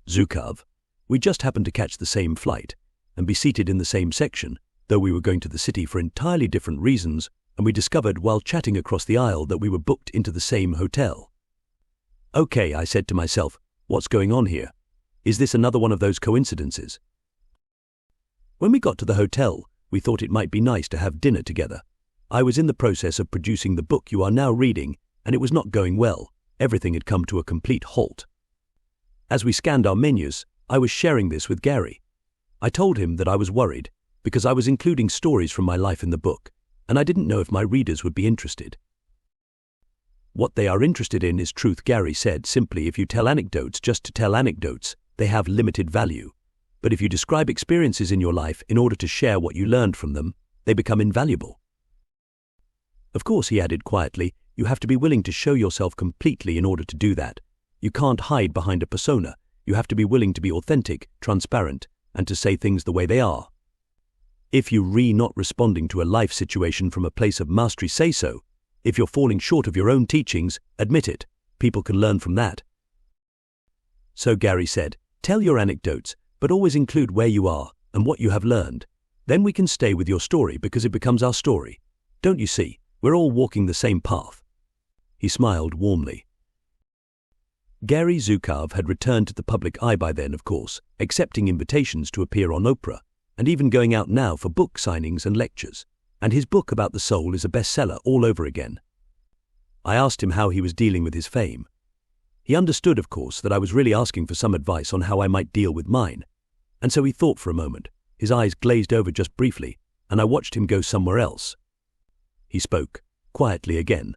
Zukov. We just happened to catch the same flight and be seated in the same section, though we were going to the city for entirely different reasons, and we discovered while chatting across the aisle that we were booked into the same hotel. Okay, I said to myself, what's going on here? Is this another one of those coincidences? When we got to the hotel, we thought it might be nice to have dinner together. I was in the process of producing the book you are now reading, and it was not going well. Everything had come to a complete halt. As we scanned our menus, I was sharing this with Gary. I told him that I was worried because I was including stories from my life in the book, and I didn't know if my readers would be interested. What they are interested in is truth, Gary said. Simply, if you tell anecdotes just to tell anecdotes, they have limited value. But if you describe experiences in your life in order to share what you learned from them, they become invaluable. Of course, he added quietly, you have to be willing to show yourself completely in order to do that. You can't hide behind a persona. You have to be willing to be authentic, transparent, and to say things the way they are. If you're not responding to a life situation from a place of mastery, say so. If you're falling short of your own teachings, admit it. People can learn from that. So Gary said, tell your anecdotes, but always include where you are and what you have learned. Then we can stay with your story because it becomes our story. Don't you see, we're all walking the same path. He smiled warmly. Gary Zukav had returned to the public eye by then, of course, accepting invitations to appear on Oprah, and even going out now for book signings and lectures. And his book about the soul is a bestseller all over again. I asked him how he was dealing with his fame. He understood, of course, that I was really asking for some advice on how I might deal with mine. And so he thought for a moment. His eyes glazed over just briefly, and I watched him go somewhere else. He spoke, quietly again.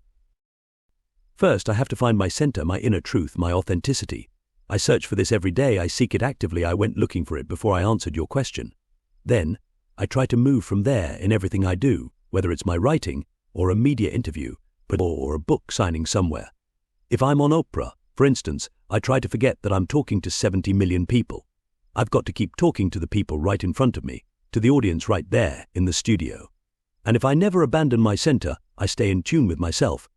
First, I have to find my center, my inner truth, my authenticity. I search for this every day. I seek it actively. I went looking for it before I answered your question. Then, I try to move from there in everything I do, whether it's my writing, or a media interview, or a book signing somewhere. If I'm on Oprah, for instance, I try to forget that I'm talking to 70 million people. I've got to keep talking to the people right in front of me, to the audience right there in the studio. And if I never abandon my center, I stay in tune with myself.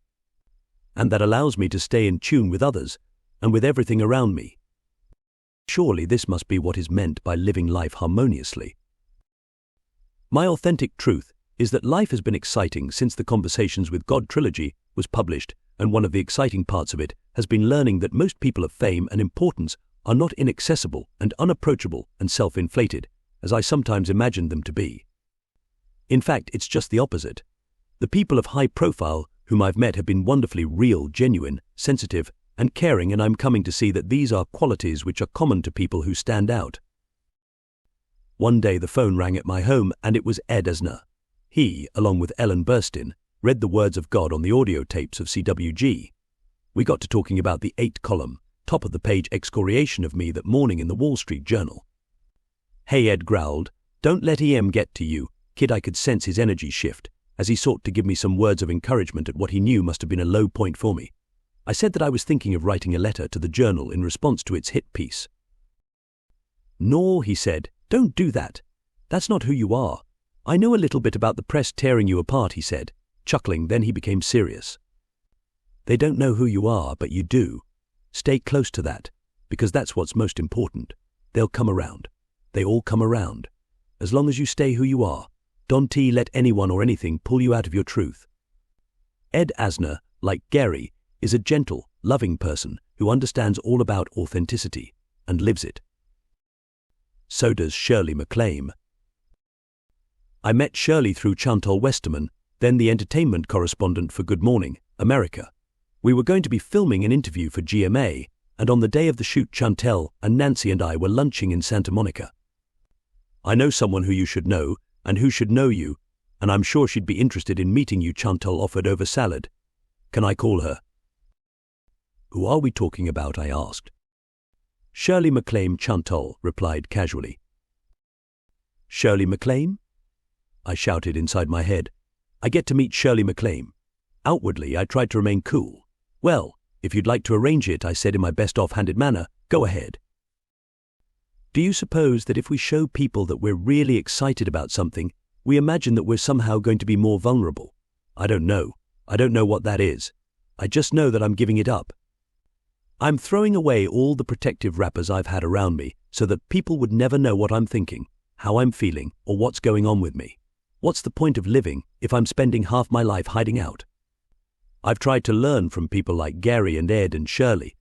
And that allows me to stay in tune with others, and with everything around me. Surely this must be what is meant by living life harmoniously. My authentic truth is that life has been exciting since the Conversations with God trilogy was published, and one of the exciting parts of it has been learning that most people of fame and importance are not inaccessible and unapproachable and self-inflated, as I sometimes imagined them to be. In fact, it's just the opposite. The people of high profile whom I've met have been wonderfully real, genuine, sensitive, and caring, and I'm coming to see that these are qualities which are common to people who stand out. One day the phone rang at my home, and it was Ed Asner. He, along with Ellen Burstyn, read the words of God on the audio tapes of CWG. We got to talking about the 8-column, top-of-the-page excoriation of me that morning in the Wall Street Journal. Hey, Ed growled, don't let EM get to you, kid. I could sense his energy shift, as he sought to give me some words of encouragement at what he knew must have been a low point for me. I said that I was thinking of writing a letter to the Journal in response to its hit piece. No, he said, don't do that. That's not who you are. I know a little bit about the press tearing you apart, he said, chuckling. Then he became serious. They don't know who you are, but you do. Stay close to that, because that's what's most important. They'll come around. They all come around. As long as you stay who you are, don't let anyone or anything pull you out of your truth. Ed Asner, like Gary, is a gentle, loving person who understands all about authenticity and lives it. So does Shirley MacLaine. I met Shirley through Chantal Westerman, then the entertainment correspondent for Good Morning America. We were going to be filming an interview for GMA, and on the day of the shoot, Chantal and Nancy and I were lunching in Santa Monica. I know someone who you should know, and who should know you, and I'm sure she'd be interested in meeting you, Chantal offered over salad. Can I call her? Who are we talking about? I asked. Shirley MacLaine, Chantal replied casually. Shirley MacLaine? I shouted inside my head. I get to meet Shirley MacLaine. Outwardly, I tried to remain cool. Well, if you'd like to arrange it, I said in my best offhanded manner, go ahead. Do you suppose that if we show people that we're really excited about something, we imagine that we're somehow going to be more vulnerable? I don't know. I don't know what that is. I just know that I'm giving it up. I'm throwing away all the protective wrappers I've had around me so that people would never know what I'm thinking, how I'm feeling, or what's going on with me. What's the point of living if I'm spending half my life hiding out? I've tried to learn from people like Gary and Ed and Shirley.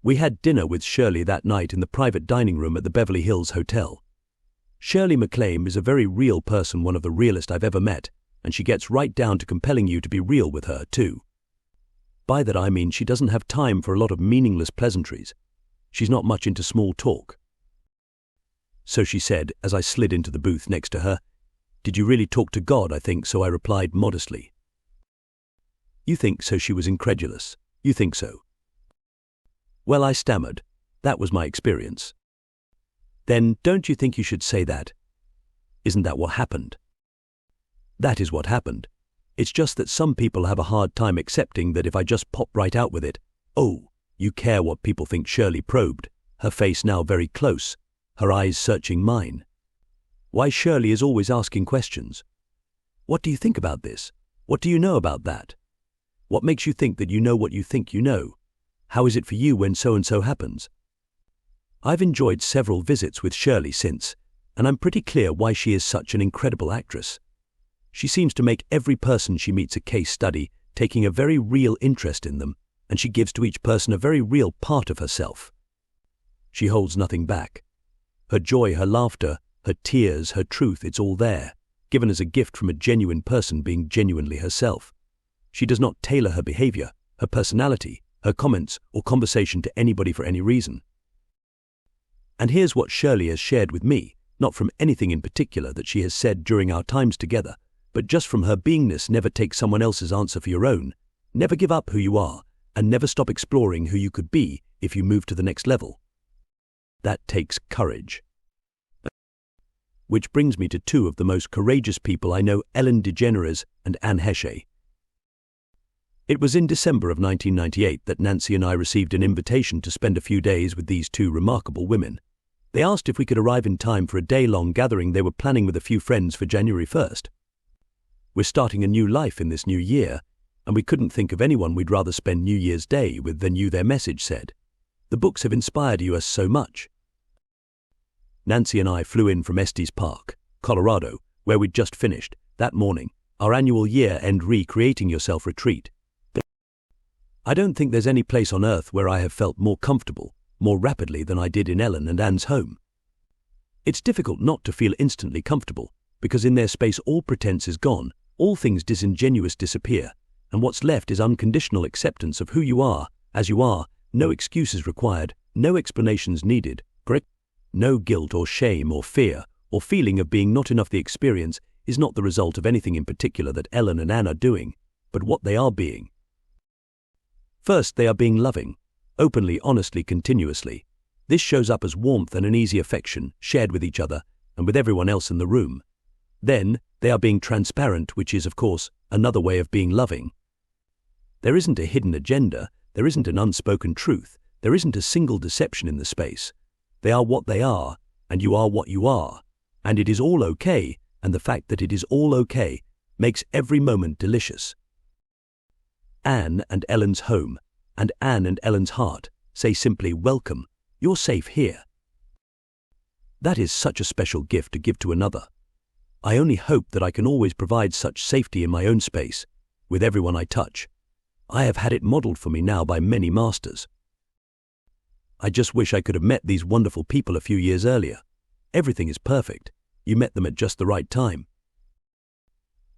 We had dinner with Shirley that night in the private dining room at the Beverly Hills Hotel. Shirley MacLaine is a very real person, one of the realest I've ever met, and she gets right down to compelling you to be real with her, too. By that I mean she doesn't have time for a lot of meaningless pleasantries. She's not much into small talk. So she said, as I slid into the booth next to her, "Did you really talk to God, I think?" So I replied modestly. "You think so?" She was incredulous. "You think so?" Well, I stammered. That was my experience. "Then don't you think you should say that? Isn't that what happened?" "That is what happened. It's just that some people have a hard time accepting that if I just pop right out with it, 'Oh, you care what people think.'" Shirley probed, her face now very close, her eyes searching mine. Why, Shirley is always asking questions. "What do you think about this? What do you know about that? What makes you think that you know what you think you know? How is it for you when so-and-so happens?" I've enjoyed several visits with Shirley since, and I'm pretty clear why she is such an incredible actress. She seems to make every person she meets a case study, taking a very real interest in them, and she gives to each person a very real part of herself. She holds nothing back. Her joy, her laughter, her tears, her truth, it's all there, given as a gift from a genuine person being genuinely herself. She does not tailor her behavior, her personality, her comments, or conversation to anybody for any reason. And here's what Shirley has shared with me, not from anything in particular that she has said during our times together, but just from her beingness. Never take someone else's answer for your own, never give up who you are, and never stop exploring who you could be if you move to the next level. That takes courage. Which brings me to two of the most courageous people I know, Ellen DeGeneres and Anne Heche. It was in December of 1998 that Nancy and I received an invitation to spend a few days with these two remarkable women. They asked if we could arrive in time for a day-long gathering they were planning with a few friends for January 1st. We're starting a new life in this new year, and we couldn't think of anyone we'd rather spend New Year's Day with than you, their message said. The books have inspired us so much. Nancy and I flew in from Estes Park, Colorado, where we'd just finished, that morning, our annual year-end Recreating Yourself retreat. I don't think there's any place on earth where I have felt more comfortable, more rapidly than I did in Ellen and Anne's home. It's difficult not to feel instantly comfortable, because in their space all pretense is gone, all things disingenuous disappear, and what's left is unconditional acceptance of who you are, as you are, no excuses required, no explanations needed, correct? No guilt or shame or fear or feeling of being not enough. The experience is not the result of anything in particular that Ellen and Anne are doing, but what they are being. First, they are being loving, openly, honestly, continuously. This shows up as warmth and an easy affection shared with each other and with everyone else in the room. Then, they are being transparent, which is, of course, another way of being loving. There isn't a hidden agenda, there isn't an unspoken truth, there isn't a single deception in the space. They are what they are, and you are what you are, and it is all okay, and the fact that it is all okay makes every moment delicious. Anne and Ellen's home, and Anne and Ellen's heart, say simply, "Welcome, you're safe here." That is such a special gift to give to another. I only hope that I can always provide such safety in my own space, with everyone I touch. I have had it modeled for me now by many masters. I just wish I could have met these wonderful people a few years earlier. Everything is perfect. You met them at just the right time.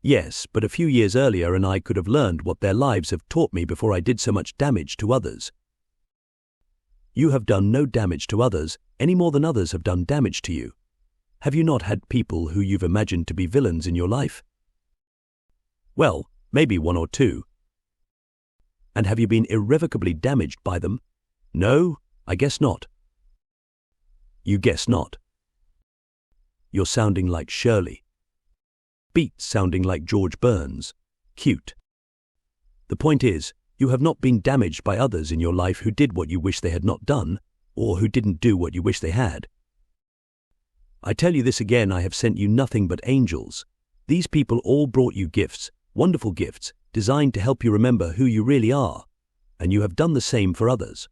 Yes, but a few years earlier and I could have learned what their lives have taught me before I did so much damage to others. You have done no damage to others any more than others have done damage to you. Have you not had people who you've imagined to be villains in your life? Well, maybe one or two. And have you been irrevocably damaged by them? No, I guess not. You guess not. You're sounding like Shirley. Beats sounding like George Burns. Cute. The point is, you have not been damaged by others in your life who did what you wish they had not done, or who didn't do what you wish they had. I tell you this again, I have sent you nothing but angels. These people all brought you gifts, wonderful gifts, designed to help you remember who you really are, and you have done the same for others.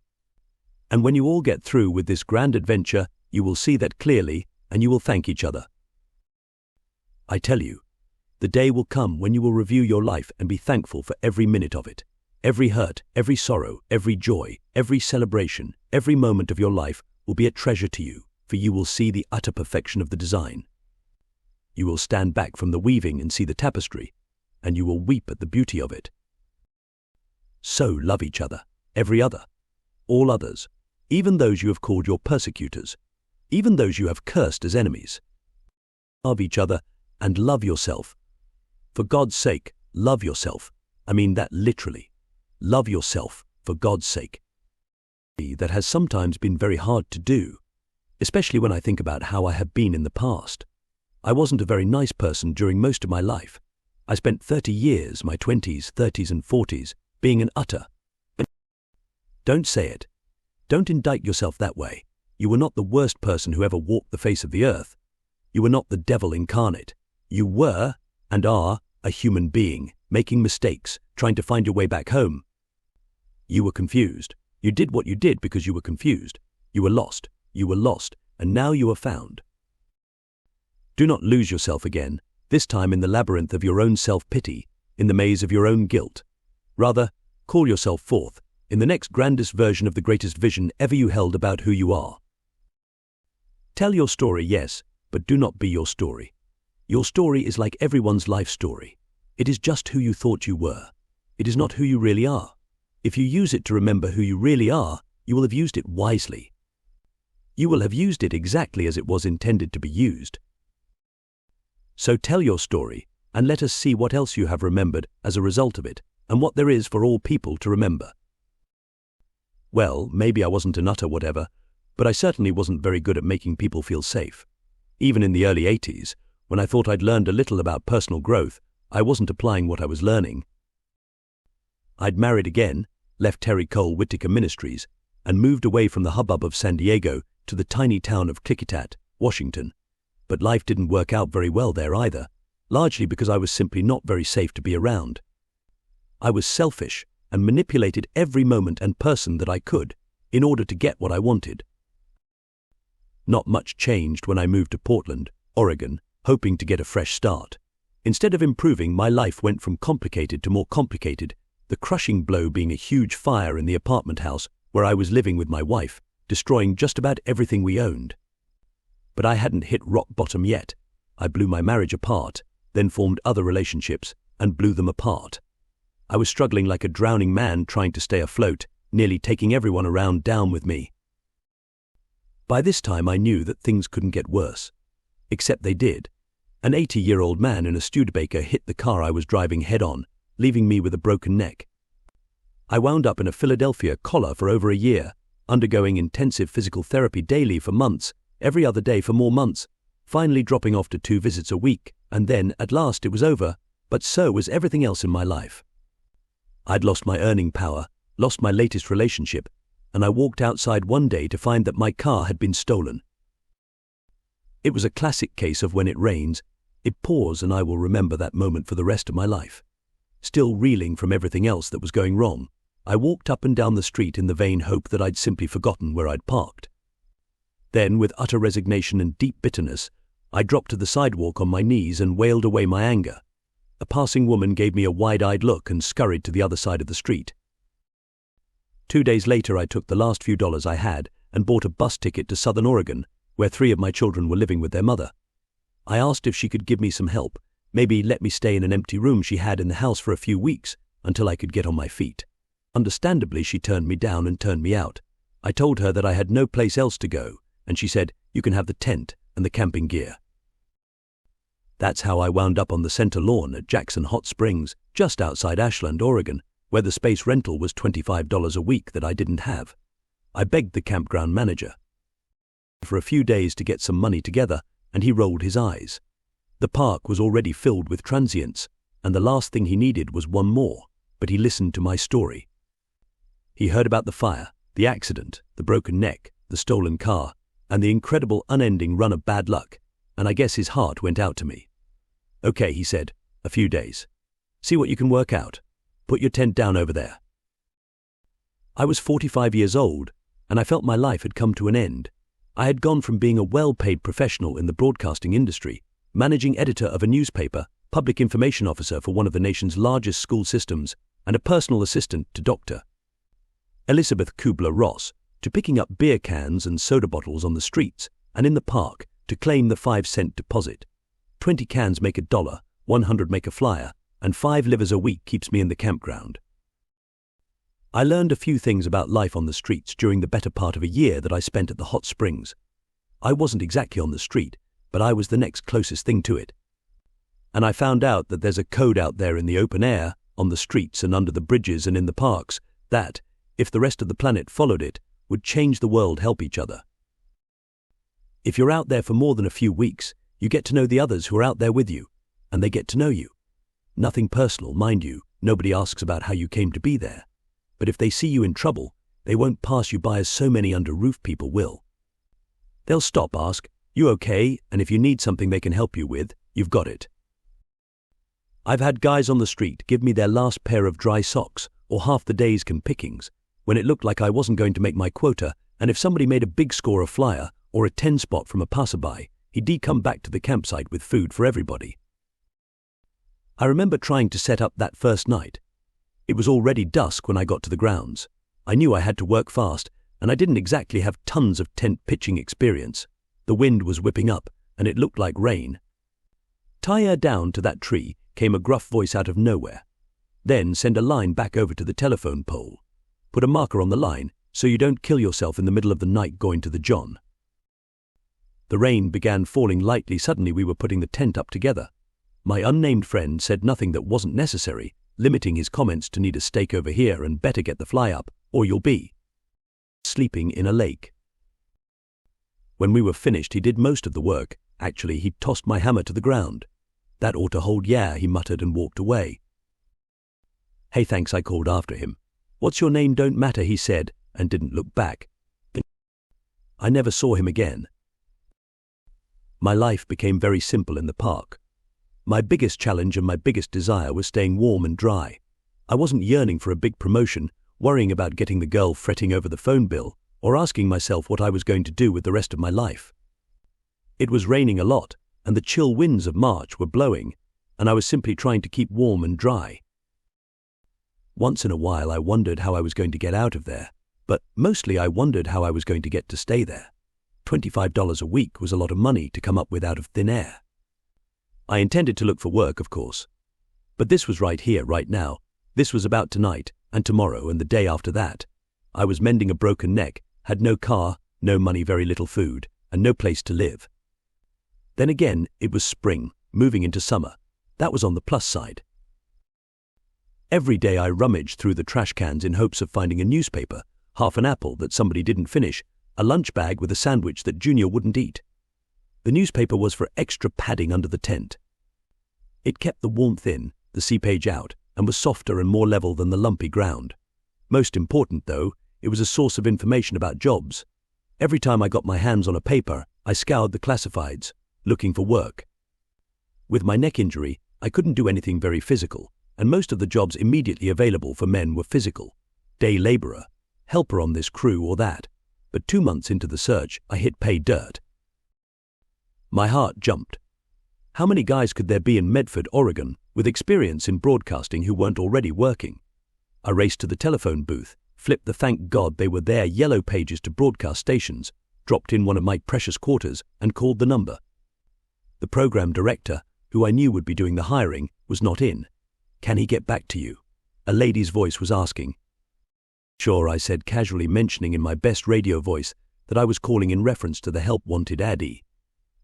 And when you all get through with this grand adventure, you will see that clearly, and you will thank each other. I tell you, the day will come when you will review your life and be thankful for every minute of it. Every hurt, every sorrow, every joy, every celebration, every moment of your life will be a treasure to you, for you will see the utter perfection of the design. You will stand back from the weaving and see the tapestry, and you will weep at the beauty of it. So love each other, every other, all others, even those you have called your persecutors, even those you have cursed as enemies. Love each other and love yourself. For God's sake, love yourself. I mean that literally. Love yourself, for God's sake. That has sometimes been very hard to do, especially when I think about how I have been in the past. I wasn't a very nice person during most of my life. I spent 30 years, my 20s, 30s and 40s, being an utter. Don't say it. Don't indict yourself that way. You were not the worst person who ever walked the face of the earth. You were not the devil incarnate. You were, and are, a human being, making mistakes, trying to find your way back home. You were confused. You did what you did because you were confused. You were lost, and now you are found. Do not lose yourself again, this time in the labyrinth of your own self-pity, in the maze of your own guilt. Rather, call yourself forth, in the next grandest version of the greatest vision ever you held about who you are. Tell your story, yes, but do not be your story. Your story is like everyone's life story. It is just who you thought you were. It is not who you really are. If you use it to remember who you really are, you will have used it wisely. You will have used it exactly as it was intended to be used. So tell your story, and let us see what else you have remembered as a result of it, and what there is for all people to remember. Well, maybe I wasn't an utter whatever, but I certainly wasn't very good at making people feel safe. Even in the early 80s, when I thought I'd learned a little about personal growth, I wasn't applying what I was learning. I'd married again, left Terry Cole Whitaker Ministries, and moved away from the hubbub of San Diego to the tiny town of Klickitat, Washington. But life didn't work out very well there either, largely because I was simply not very safe to be around. I was selfish and manipulated every moment and person that I could in order to get what I wanted. Not much changed when I moved to Portland, Oregon, hoping to get a fresh start. Instead of improving, my life went from complicated to more complicated, the crushing blow being a huge fire in the apartment house where I was living with my wife, destroying just about everything we owned. But I hadn't hit rock bottom yet. I blew my marriage apart, then formed other relationships, and blew them apart. I was struggling like a drowning man trying to stay afloat, nearly taking everyone around down with me. By this time I knew that things couldn't get worse. Except they did. An 80-year-old man in a Studebaker hit the car I was driving head-on, leaving me with a broken neck. I wound up in a Philadelphia collar for over a year, undergoing intensive physical therapy daily for months, every other day for more months, finally dropping off to 2 visits a week, and then, at last, it was over, but so was everything else in my life. I'd lost my earning power, lost my latest relationship, and I walked outside one day to find that my car had been stolen. It was a classic case of when it rains, it pours, and I will remember that moment for the rest of my life. Still reeling from everything else that was going wrong, I walked up and down the street in the vain hope that I'd simply forgotten where I'd parked. Then, with utter resignation and deep bitterness, I dropped to the sidewalk on my knees and wailed away my anger. A passing woman gave me a wide-eyed look and scurried to the other side of the street. 2 days later, I took the last few dollars I had and bought a bus ticket to Southern Oregon, where 3 of my children were living with their mother. I asked if she could give me some help, maybe let me stay in an empty room she had in the house for a few weeks until I could get on my feet. Understandably, she turned me down and turned me out. I told her that I had no place else to go, and she said, "You can have the tent and the camping gear." That's how I wound up on the center lawn at Jackson Hot Springs, just outside Ashland, Oregon, where the space rental was $25 a week that I didn't have. I begged the campground manager for a few days to get some money together, and he rolled his eyes. The park was already filled with transients, and the last thing he needed was one more, but he listened to my story. He heard about the fire, the accident, the broken neck, the stolen car, and the incredible unending run of bad luck, and I guess his heart went out to me. "Okay," he said, "a few days. See what you can work out. Put your tent down over there." I was 45 years old, and I felt my life had come to an end. I had gone from being a well-paid professional in the broadcasting industry, managing editor of a newspaper, public information officer for one of the nation's largest school systems, and a personal assistant to Dr. Elizabeth Kubler-Ross, to picking up beer cans and soda bottles on the streets and in the park to claim the 5-cent deposit. 20 cans make $1, 100 make a flyer, and 5 livers a week keeps me in the campground. I learned a few things about life on the streets during the better part of a year that I spent at the hot springs. I wasn't exactly on the street, but I was the next closest thing to it. And I found out that there's a code out there in the open air, on the streets and under the bridges and in the parks, that, if the rest of the planet followed it, would change the world, help each other. If you're out there for more than a few weeks, you get to know the others who are out there with you, and they get to know you. Nothing personal, mind you, nobody asks about how you came to be there. But if they see you in trouble, they won't pass you by as so many under-roof people will. They'll stop, ask, "You okay?" and if you need something they can help you with, you've got it. I've had guys on the street give me their last pair of dry socks or half the day's pickings when it looked like I wasn't going to make my quota, and if somebody made a big score a flyer or a 10 spot from a passerby, he'd come back to the campsite with food for everybody. I remember trying to set up that first night. It was already dusk when I got to the grounds. I knew I had to work fast, and I didn't exactly have tons of tent pitching experience. The wind was whipping up, and it looked like rain. "Tie her down to that tree," came a gruff voice out of nowhere. "Then send a line back over to the telephone pole. Put a marker on the line so you don't kill yourself in the middle of the night going to the John." The rain began falling lightly. Suddenly we were putting the tent up together. My unnamed friend said nothing that wasn't necessary, limiting his comments to "need a stake over here and better get the fly up, or you'll be sleeping in a lake." When we were finished, he did most of the work. Actually, he tossed my hammer to the ground. "That ought to hold, yeah," he muttered and walked away. "Hey, thanks," I called after him. "What's your name? Don't matter," he said, and didn't look back. I never saw him again. My life became very simple in the park. My biggest challenge and my biggest desire was staying warm and dry. I wasn't yearning for a big promotion, worrying about getting the girl, fretting over the phone bill, or asking myself what I was going to do with the rest of my life. It was raining a lot, and the chill winds of March were blowing, and I was simply trying to keep warm and dry. Once in a while I wondered how I was going to get out of there, but mostly I wondered how I was going to get to stay there. $25 a week was a lot of money to come up with out of thin air. I intended to look for work, of course. But this was right here, right now. This was about tonight, and tomorrow, and the day after that. I was mending a broken neck, had no car, no money, very little food, and no place to live. Then again, it was spring, moving into summer. That was on the plus side. Every day I rummaged through the trash cans in hopes of finding a newspaper, half an apple that somebody didn't finish, a lunch bag with a sandwich that Junior wouldn't eat. The newspaper was for extra padding under the tent. It kept the warmth in, the sea page out, and was softer and more level than the lumpy ground. Most important, though, it was a source of information about jobs. Every time I got my hands on a paper, I scoured the classifieds, looking for work. With my neck injury, I couldn't do anything very physical, and most of the jobs immediately available for men were physical. Day laborer, helper on this crew or that. But 2 months into the search, I hit pay dirt. My heart jumped. How many guys could there be in Medford, Oregon, with experience in broadcasting who weren't already working? I raced to the telephone booth, flipped the "thank God they were there" yellow pages to broadcast stations, dropped in one of my precious quarters, and called the number. The program director, who I knew would be doing the hiring, was not in. "Can he get back to you?" a lady's voice was asking. "Sure," I said, casually, mentioning in my best radio voice that I was calling in reference to the help wanted Addie.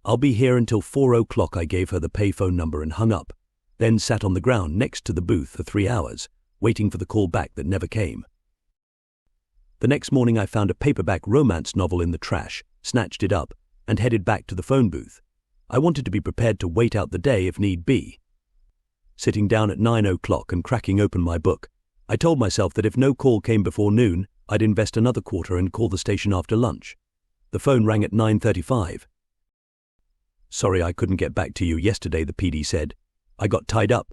"I'll be here until 4 o'clock. I gave her the payphone number and hung up, then sat on the ground next to the booth for 3 hours, waiting for the call back that never came. The next morning I found a paperback romance novel in the trash, snatched it up, and headed back to the phone booth. I wanted to be prepared to wait out the day if need be. Sitting down at 9 o'clock and cracking open my book, I told myself that if no call came before noon, I'd invest another quarter and call the station after lunch. The phone rang at 9:35. "Sorry I couldn't get back to you yesterday," the PD said. "I got tied up.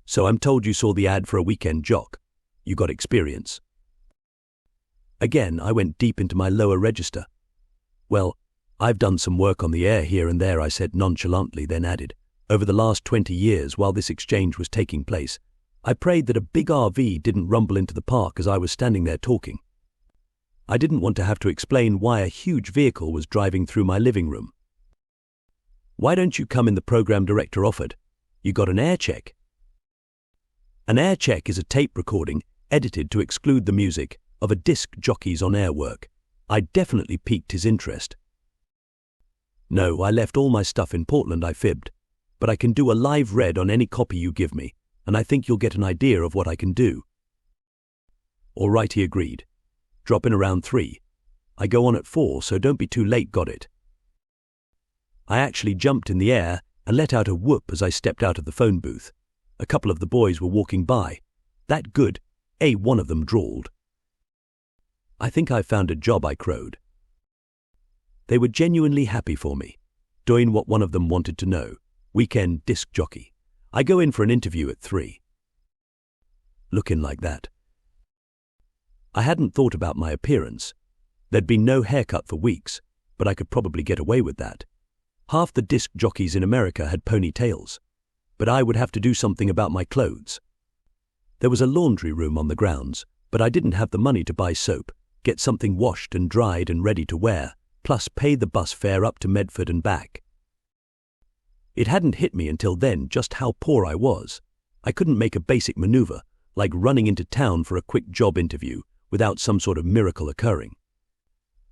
So I'm told you saw the ad for a weekend jock. You got experience." Again, I went deep into my lower register. "Well, I've done some work on the air here and there," I said nonchalantly, then added, "over the last 20 years while this exchange was taking place. I prayed that a big RV didn't rumble into the park as I was standing there talking. I didn't want to have to explain why a huge vehicle was driving through my living room. "Why don't you come in?" the program director offered. "You got an air check." An air check is a tape recording, edited to exclude the music, of a disc jockey's on-air work. I definitely piqued his interest. No, I left all my stuff in Portland, I fibbed. But I can do a live read on any copy you give me, and I think you'll get an idea of what I can do. All right, he agreed. Drop in around 3. I go on at 4, so don't be too late, got it? I actually jumped in the air and let out a whoop as I stepped out of the phone booth. A couple of the boys were walking by. That good, one of them drawled. I think I found a job, I crowed. They were genuinely happy for me, doing what one of them wanted to know. Weekend disc jockey. I go in for an interview at 3. Looking like that. I hadn't thought about my appearance. There'd been no haircut for weeks, but I could probably get away with that. Half the disc jockeys in America had ponytails, but I would have to do something about my clothes. There was a laundry room on the grounds, but I didn't have the money to buy soap, get something washed and dried and ready to wear, plus pay the bus fare up to Medford and back. It hadn't hit me until then just how poor I was. I couldn't make a basic maneuver, like running into town for a quick job interview, without some sort of miracle occurring.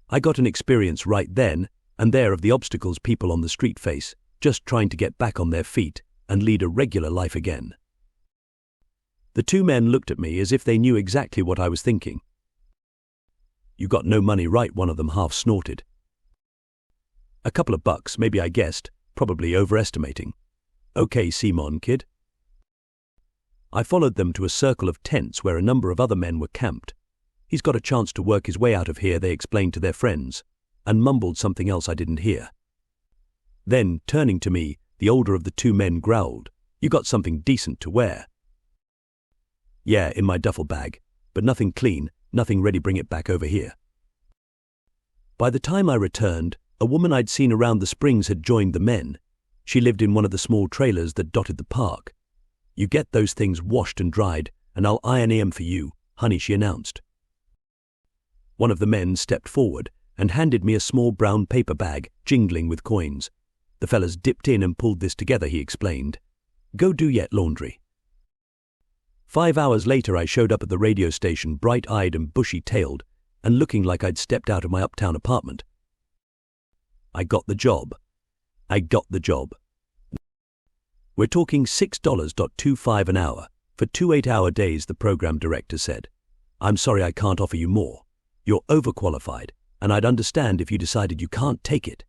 I got an experience right then and there of the obstacles people on the street face, just trying to get back on their feet and lead a regular life again. The two men looked at me as if they knew exactly what I was thinking. "You got no money, right?" one of them half snorted. "A couple of bucks, maybe," I guessed, probably overestimating. "Okay, Simon, kid." I followed them to a circle of tents where a number of other men were camped. "He's got a chance to work his way out of here," they explained to their friends, and mumbled something else I didn't hear. Then, turning to me, the older of the two men growled, "You got something decent to wear?" "Yeah, in my duffel bag, but nothing clean, nothing ready, bring it back over here." By the time I returned, a woman I'd seen around the springs had joined the men. She lived in one of the small trailers that dotted the park. "You get those things washed and dried, and I'll iron 'em for you, honey," she announced. One of the men stepped forward and handed me a small brown paper bag, jingling with coins. "The fellas dipped in and pulled this together," he explained. "Go do yet laundry." 5 hours later I showed up at the radio station, bright-eyed and bushy-tailed, and looking like I'd stepped out of my uptown apartment. I got the job. "We're talking $6.25 an hour for 2 8-hour days," the program director said. "I'm sorry I can't offer you more. You're overqualified, and I'd understand if you decided you can't take it."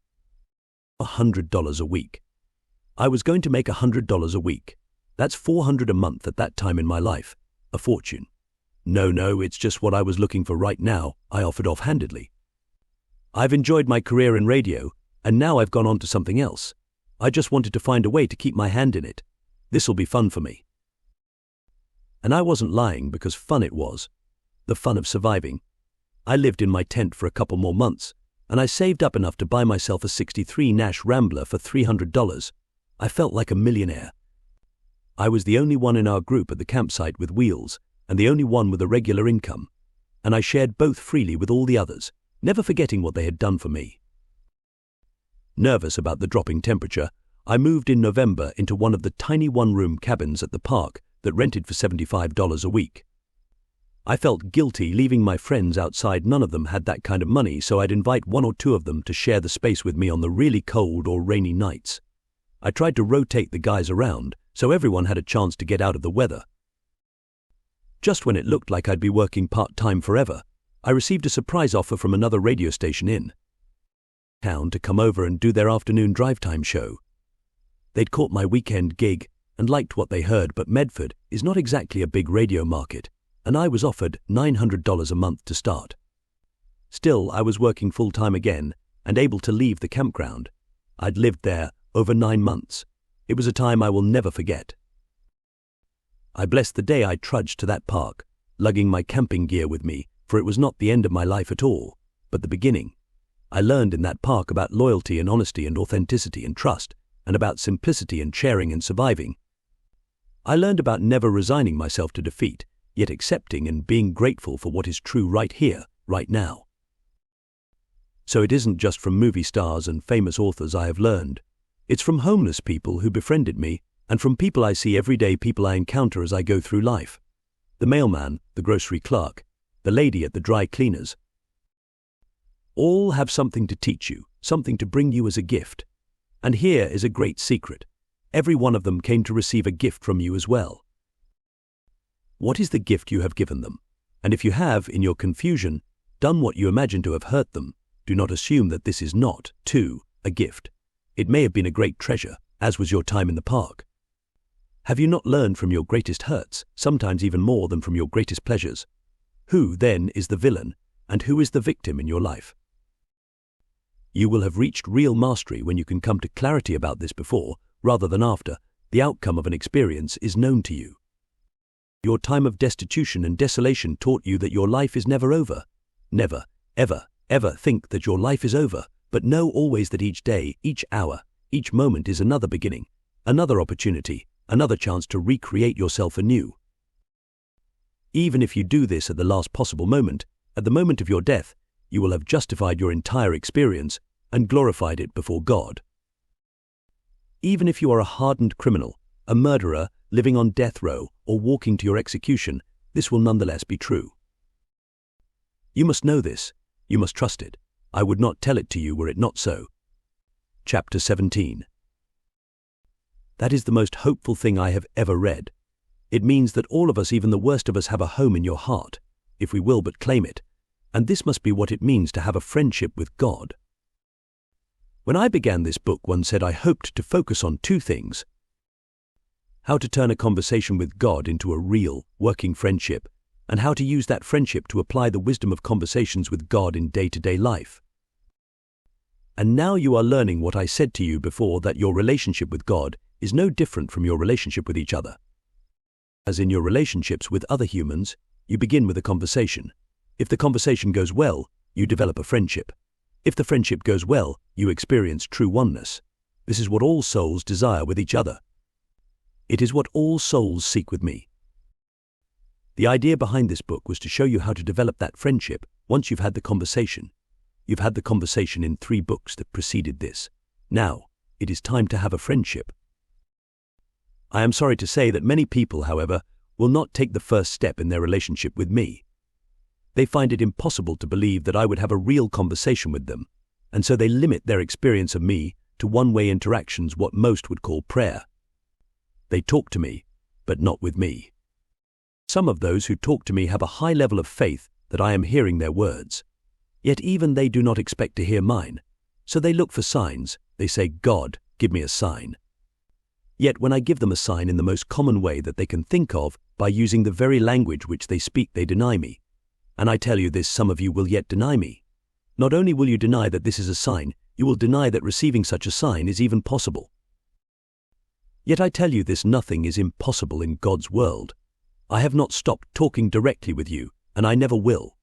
$100 a week. I was going to make $100 a week. That's $400 a month at that time in my life. A fortune. No, it's just what I was looking for right now," I offered offhandedly. "I've enjoyed my career in radio, and now I've gone on to something else. I just wanted to find a way to keep my hand in it. This'll be fun for me." And I wasn't lying, because fun it was. The fun of surviving. I lived in my tent for a couple more months, and I saved up enough to buy myself a '63 Nash Rambler for $300. I felt like a millionaire. I was the only one in our group at the campsite with wheels, and the only one with a regular income, and I shared both freely with all the others, never forgetting what they had done for me. Nervous about the dropping temperature, I moved in November into one of the tiny one-room cabins at the park that rented for $75 a week. I felt guilty leaving my friends outside. None of them had that kind of money, so I'd invite one or two of them to share the space with me on the really cold or rainy nights. I tried to rotate the guys around, so everyone had a chance to get out of the weather. Just when it looked like I'd be working part-time forever, I received a surprise offer from another radio station in town to come over and do their afternoon drive-time show. They'd caught my weekend gig and liked what they heard, but Medford is not exactly a big radio market, and I was offered $900 a month to start. Still, I was working full-time again and able to leave the campground. I'd lived there over 9 months. It was a time I will never forget. I blessed the day I trudged to that park, lugging my camping gear with me, for it was not the end of my life at all, but the beginning. I learned in that park about loyalty and honesty and authenticity and trust, and about simplicity and sharing and surviving. I learned about never resigning myself to defeat, yet accepting and being grateful for what is true right here, right now. So it isn't just from movie stars and famous authors I have learned. It's from homeless people who befriended me, and from people I see every day, people I encounter as I go through life. the mailman, the grocery clerk, the lady at the dry cleaners. All have something to teach you, something to bring you as a gift. And here is a great secret. Every one of them came to receive a gift from you as well. What is the gift you have given them? And if you have, in your confusion, done what you imagine to have hurt them, do not assume that this is not, too, a gift. It may have been a great treasure, as was your time in the park. Have you not learned from your greatest hurts, sometimes even more than from your greatest pleasures? Who, then, is the villain, and who is the victim in your life? You will have reached real mastery when you can come to clarity about this before, rather than after, the outcome of an experience is known to you. Your time of destitution and desolation taught you that your life is never over. Never, ever, ever think that your life is over, but know always that each day, each hour, each moment is another beginning, another opportunity, another chance to recreate yourself anew. Even if you do this at the last possible moment, at the moment of your death, you will have justified your entire experience and glorified it before God. Even if you are a hardened criminal, a murderer living on death row or walking to your execution, this will nonetheless be true. You must know this. You must trust it. I would not tell it to you were it not so. Chapter 17. That is the most hopeful thing I have ever read. It means that all of us, even the worst of us, have a home in your heart, if we will but claim it. And this must be what it means to have a friendship with God. When I began this book, one said I hoped to focus on two things: how to turn a conversation with God into a real, working friendship, and how to use that friendship to apply the wisdom of conversations with God in day-to-day life. And now you are learning what I said to you before, that your relationship with God is no different from your relationship with each other. As in your relationships with other humans, you begin with a conversation. If the conversation goes well, you develop a friendship. If the friendship goes well, you experience true oneness. This is what all souls desire with each other. It is what all souls seek with me. The idea behind this book was to show you how to develop that friendship once you've had the conversation. You've had the conversation in 3 books that preceded this. Now, it is time to have a friendship. I am sorry to say that many people, however, will not take the first step in their relationship with me. They find it impossible to believe that I would have a real conversation with them, and so they limit their experience of me to one-way interactions, what most would call prayer. They talk to me, but not with me. Some of those who talk to me have a high level of faith that I am hearing their words. Yet even they do not expect to hear mine, so they look for signs. They say, "God, give me a sign." Yet when I give them a sign in the most common way that they can think of, by using the very language which they speak, they deny me. And I tell you this, some of you will yet deny me. Not only will you deny that this is a sign, you will deny that receiving such a sign is even possible. Yet I tell you this, nothing is impossible in God's world. I have not stopped talking directly with you, and I never will.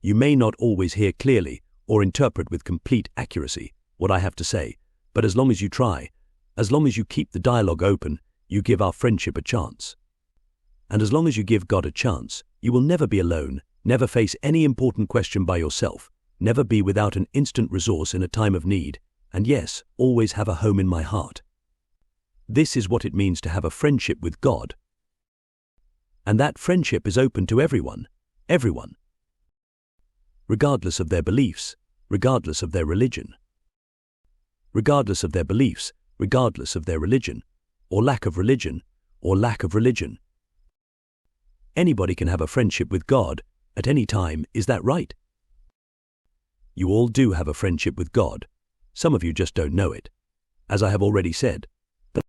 You may not always hear clearly or interpret with complete accuracy what I have to say, but as long as you try, as long as you keep the dialogue open, you give our friendship a chance. And as long as you give God a chance, you will never be alone, never face any important question by yourself, never be without an instant resource in a time of need, and yes, always have a home in my heart. This is what it means to have a friendship with God. And that friendship is open to everyone, everyone. Regardless of their beliefs, regardless of their religion. Regardless of their beliefs, regardless of their religion, or lack of religion, or lack of religion. Anybody can have a friendship with God at any time, is that right? You all do have a friendship with God. Some of you just don't know it, as I have already said. But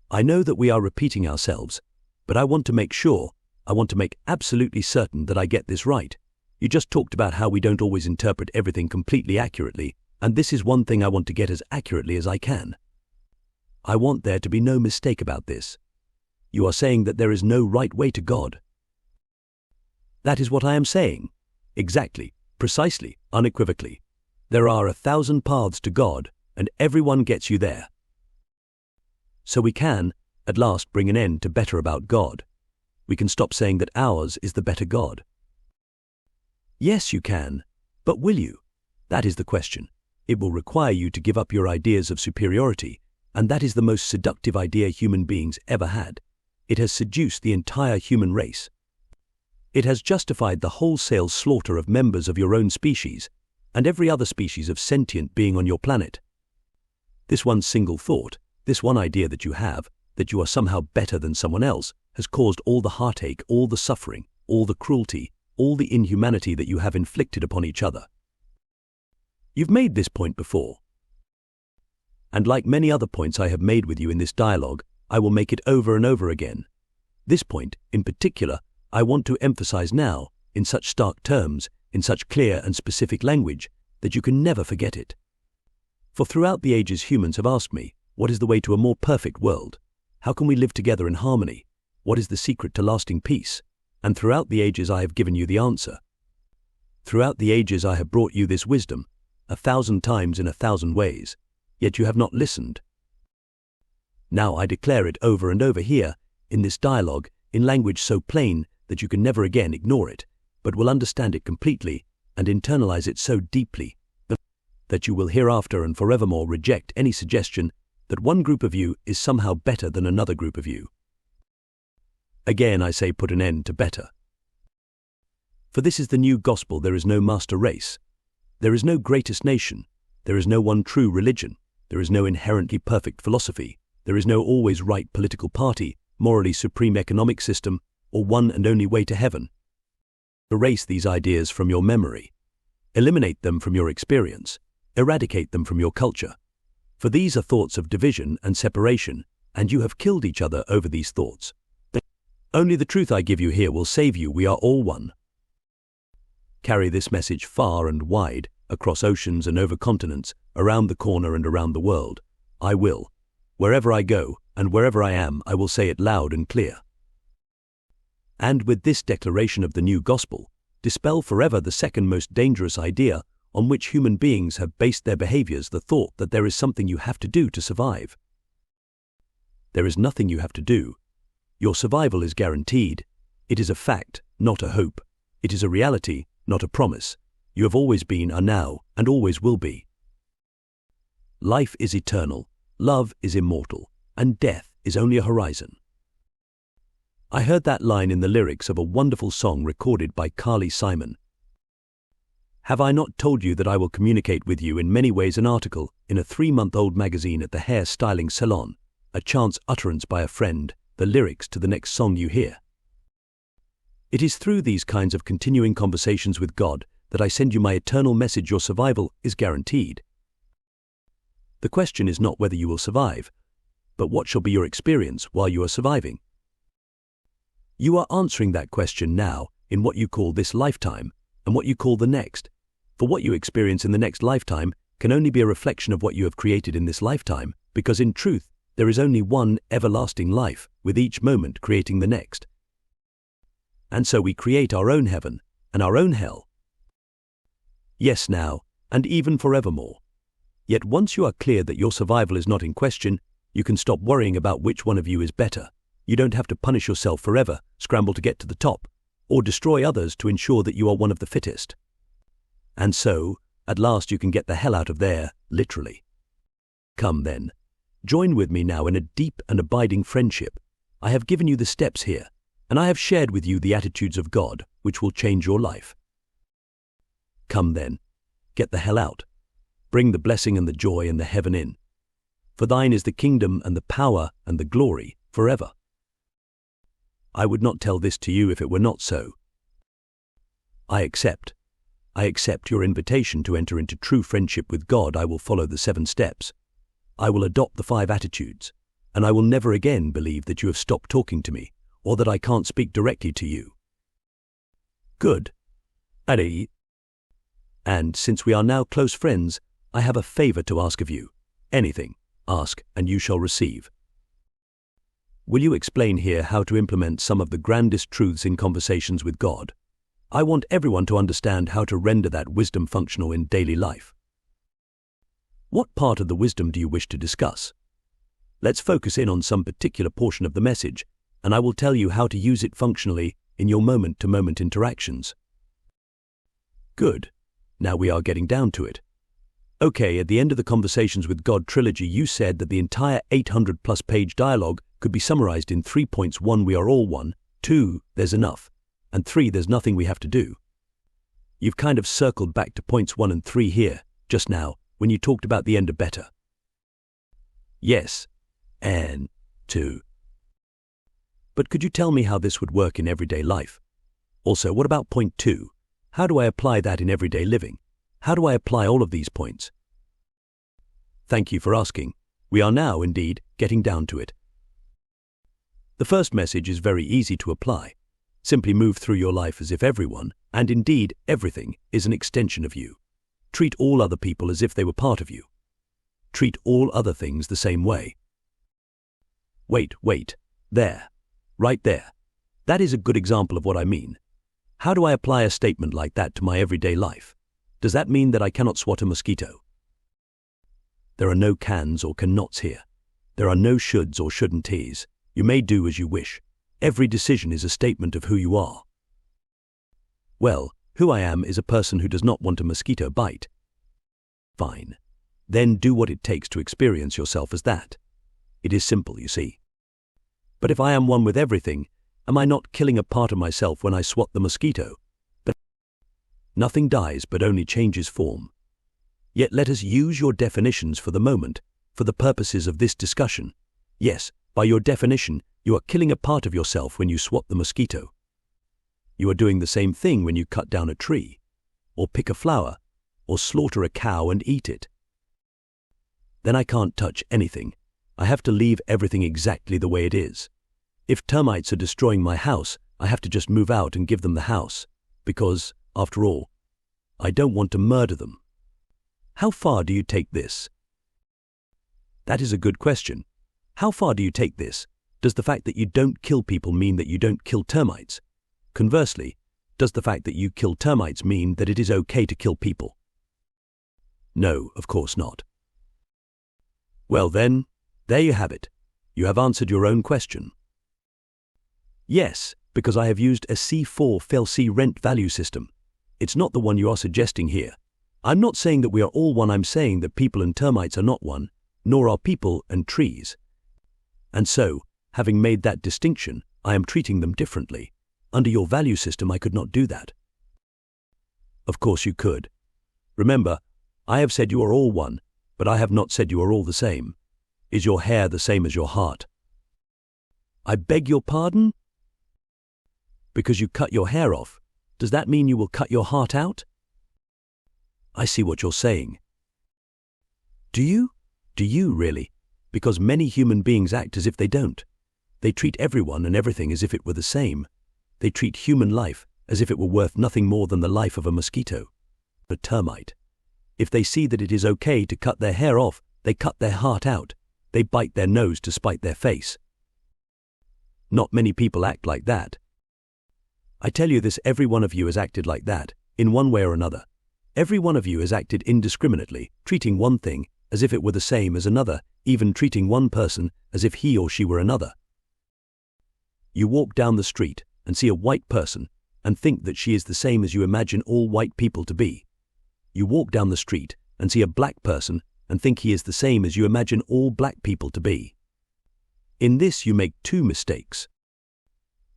I know that we are repeating ourselves, but I want to make sure, I want to make absolutely certain that I get this right. You just talked about how we don't always interpret everything completely accurately, and this is one thing I want to get as accurately as I can. I want there to be no mistake about this. You are saying that there is no right way to God. That is what I am saying. Exactly, precisely, unequivocally. There are 1,000 paths to God, and everyone gets you there. So we can, at last, bring an end to better about God. We can stop saying that ours is the better God. Yes, you can, but will you? That is the question. It will require you to give up your ideas of superiority, and that is the most seductive idea human beings ever had. it has seduced the entire human race. It has justified the wholesale slaughter of members of your own species and every other species of sentient being on your planet. This one single thought, this one idea that you have, that you are somehow better than someone else, has caused all the heartache, all the suffering, all the cruelty, all the inhumanity that you have inflicted upon each other. You've made this point before. And like many other points I have made with you in this dialogue, I will make it over and over again. This point, in particular, I want to emphasize now, in such stark terms, in such clear and specific language, that you can never forget it. For throughout the ages humans have asked me, what is the way to a more perfect world? How can we live together in harmony? What is the secret to lasting peace? And throughout the ages I have given you the answer. Throughout the ages I have brought you this wisdom, 1,000 times in 1,000 ways, yet you have not listened. Now I declare it over and over here, in this dialogue, in language so plain that you can never again ignore it, but will understand it completely and internalize it so deeply that you will hereafter and forevermore reject any suggestion that one group of you is somehow better than another group of you. Again I say put an end to better. For this is the new gospel. There is no master race. There is no greatest nation. There is no one true religion. There is no inherently perfect philosophy. There is no always right political party, morally supreme economic system, or one and only way to heaven. Erase these ideas from your memory. Eliminate them from your experience. Eradicate them from your culture. For these are thoughts of division and separation, and you have killed each other over these thoughts. Only the truth I give you here will save you. We are all one. Carry this message far and wide, across oceans and over continents, around the corner and around the world. I will. Wherever I go, and wherever I am, I will say it loud and clear. And with this declaration of the new gospel, dispel forever the second most dangerous idea on which human beings have based their behaviors, the thought that there is something you have to do to survive. There is nothing you have to do. Your survival is guaranteed. It is a fact, not a hope. It is a reality, not a promise. You have always been, are now, and always will be. Life is eternal, love is immortal, and death is only a horizon. I heard that line in the lyrics of a wonderful song recorded by Carly Simon. Have I not told you that I will communicate with you in many ways? An article in a 3-month-old magazine at the hair styling salon, a chance utterance by a friend, the lyrics to the next song you hear. It is through these kinds of continuing conversations with God that I send you my eternal message. Your survival is guaranteed. The question is not whether you will survive, but what shall be your experience while you are surviving. You are answering that question now in what you call this lifetime and what you call the next, for what you experience in the next lifetime can only be a reflection of what you have created in this lifetime, because in truth there is only one everlasting life, with each moment creating the next. And so we create our own heaven and our own hell. Yes, now, and even forevermore. Yet once you are clear that your survival is not in question, you can stop worrying about which one of you is better. You don't have to punish yourself forever, scramble to get to the top, or destroy others to ensure that you are one of the fittest. And so, at last you can get the hell out of there, literally. Come then, join with me now in a deep and abiding friendship. I have given you the steps here, and I have shared with you the attitudes of God, which will change your life. Come then, get the hell out. Bring the blessing and the joy and the heaven in. For thine is the kingdom and the power and the glory forever. I would not tell this to you if it were not so. I accept your invitation to enter into true friendship with God. I will follow the 7 steps. I will adopt the 5 attitudes, and I will never again believe that you have stopped talking to me, or that I can't speak directly to you. Good. Allez. And since we are now close friends, I have a favor to ask of you. Anything, ask, and you shall receive. Will you explain here how to implement some of the grandest truths in conversations with God? I want everyone to understand how to render that wisdom functional in daily life. What part of the wisdom do you wish to discuss? Let's focus in on some particular portion of the message, and I will tell you how to use it functionally in your moment-to-moment interactions. Good. Now we are getting down to it. Okay, at the end of the Conversations with God trilogy, you said that the entire 800-plus page dialogue could be summarized in 3 points. 1, we are all one. 2, there's enough. And 3, there's nothing we have to do. You've kind of circled back to points 1 and 3 here, just now, when you talked about the ender better. Yes, and 2. But could you tell me how this would work in everyday life? Also, what about point 2? How do I apply that in everyday living? How do I apply all of these points? Thank you for asking. We are now, indeed, getting down to it. The first message is very easy to apply. Simply move through your life as if everyone, and indeed everything, is an extension of you. Treat all other people as if they were part of you. Treat all other things the same way. Wait, there. Right there. That is a good example of what I mean. How do I apply a statement like that to my everyday life? Does that mean that I cannot swat a mosquito? There are no cans or cannots here. There are no shoulds or shouldn't hes. You may do as you wish. Every decision is a statement of who you are. Well, who I am is a person who does not want a mosquito bite. Fine. Then do what it takes to experience yourself as that. It is simple, you see. But if I am one with everything, am I not killing a part of myself when I swat the mosquito? But nothing dies but only changes form. Yet let us use your definitions for the moment, for the purposes of this discussion. Yes, by your definition, you are killing a part of yourself when you swat the mosquito. You are doing the same thing when you cut down a tree, or pick a flower, or slaughter a cow and eat it. Then I can't touch anything. I have to leave everything exactly the way it is. If termites are destroying my house, I have to just move out and give them the house, because, after all, I don't want to murder them. How far do you take this? That is a good question. How far do you take this? Does the fact that you don't kill people mean that you don't kill termites? Conversely, does the fact that you kill termites mean that it is okay to kill people? No, of course not. Well then, there you have it. You have answered your own question. Yes, because I have used a C4 fail-C rent value system. It's not the one you are suggesting here. I'm not saying that we are all one. I'm saying that people and termites are not one, nor are people and trees. And so, having made that distinction, I am treating them differently. Under your value system, I could not do that. Of course you could. Remember, I have said you are all one, but I have not said you are all the same. Is your hair the same as your heart? I beg your pardon? Because you cut your hair off, does that mean you will cut your heart out? I see what you're saying. Do you? Do you really? Because many human beings act as if they don't. They treat everyone and everything as if it were the same. They treat human life as if it were worth nothing more than the life of a mosquito, a termite. If they see that it is okay to cut their hair off, they cut their heart out. They bite their nose to spite their face. Not many people act like that. I tell you this, every one of you has acted like that, in one way or another. Every one of you has acted indiscriminately, treating one thing as if it were the same as another, even treating one person as if he or she were another. You walk down the street and see a white person and think that she is the same as you imagine all white people to be. You walk down the street and see a black person and think he is the same as you imagine all black people to be. In this you make two mistakes.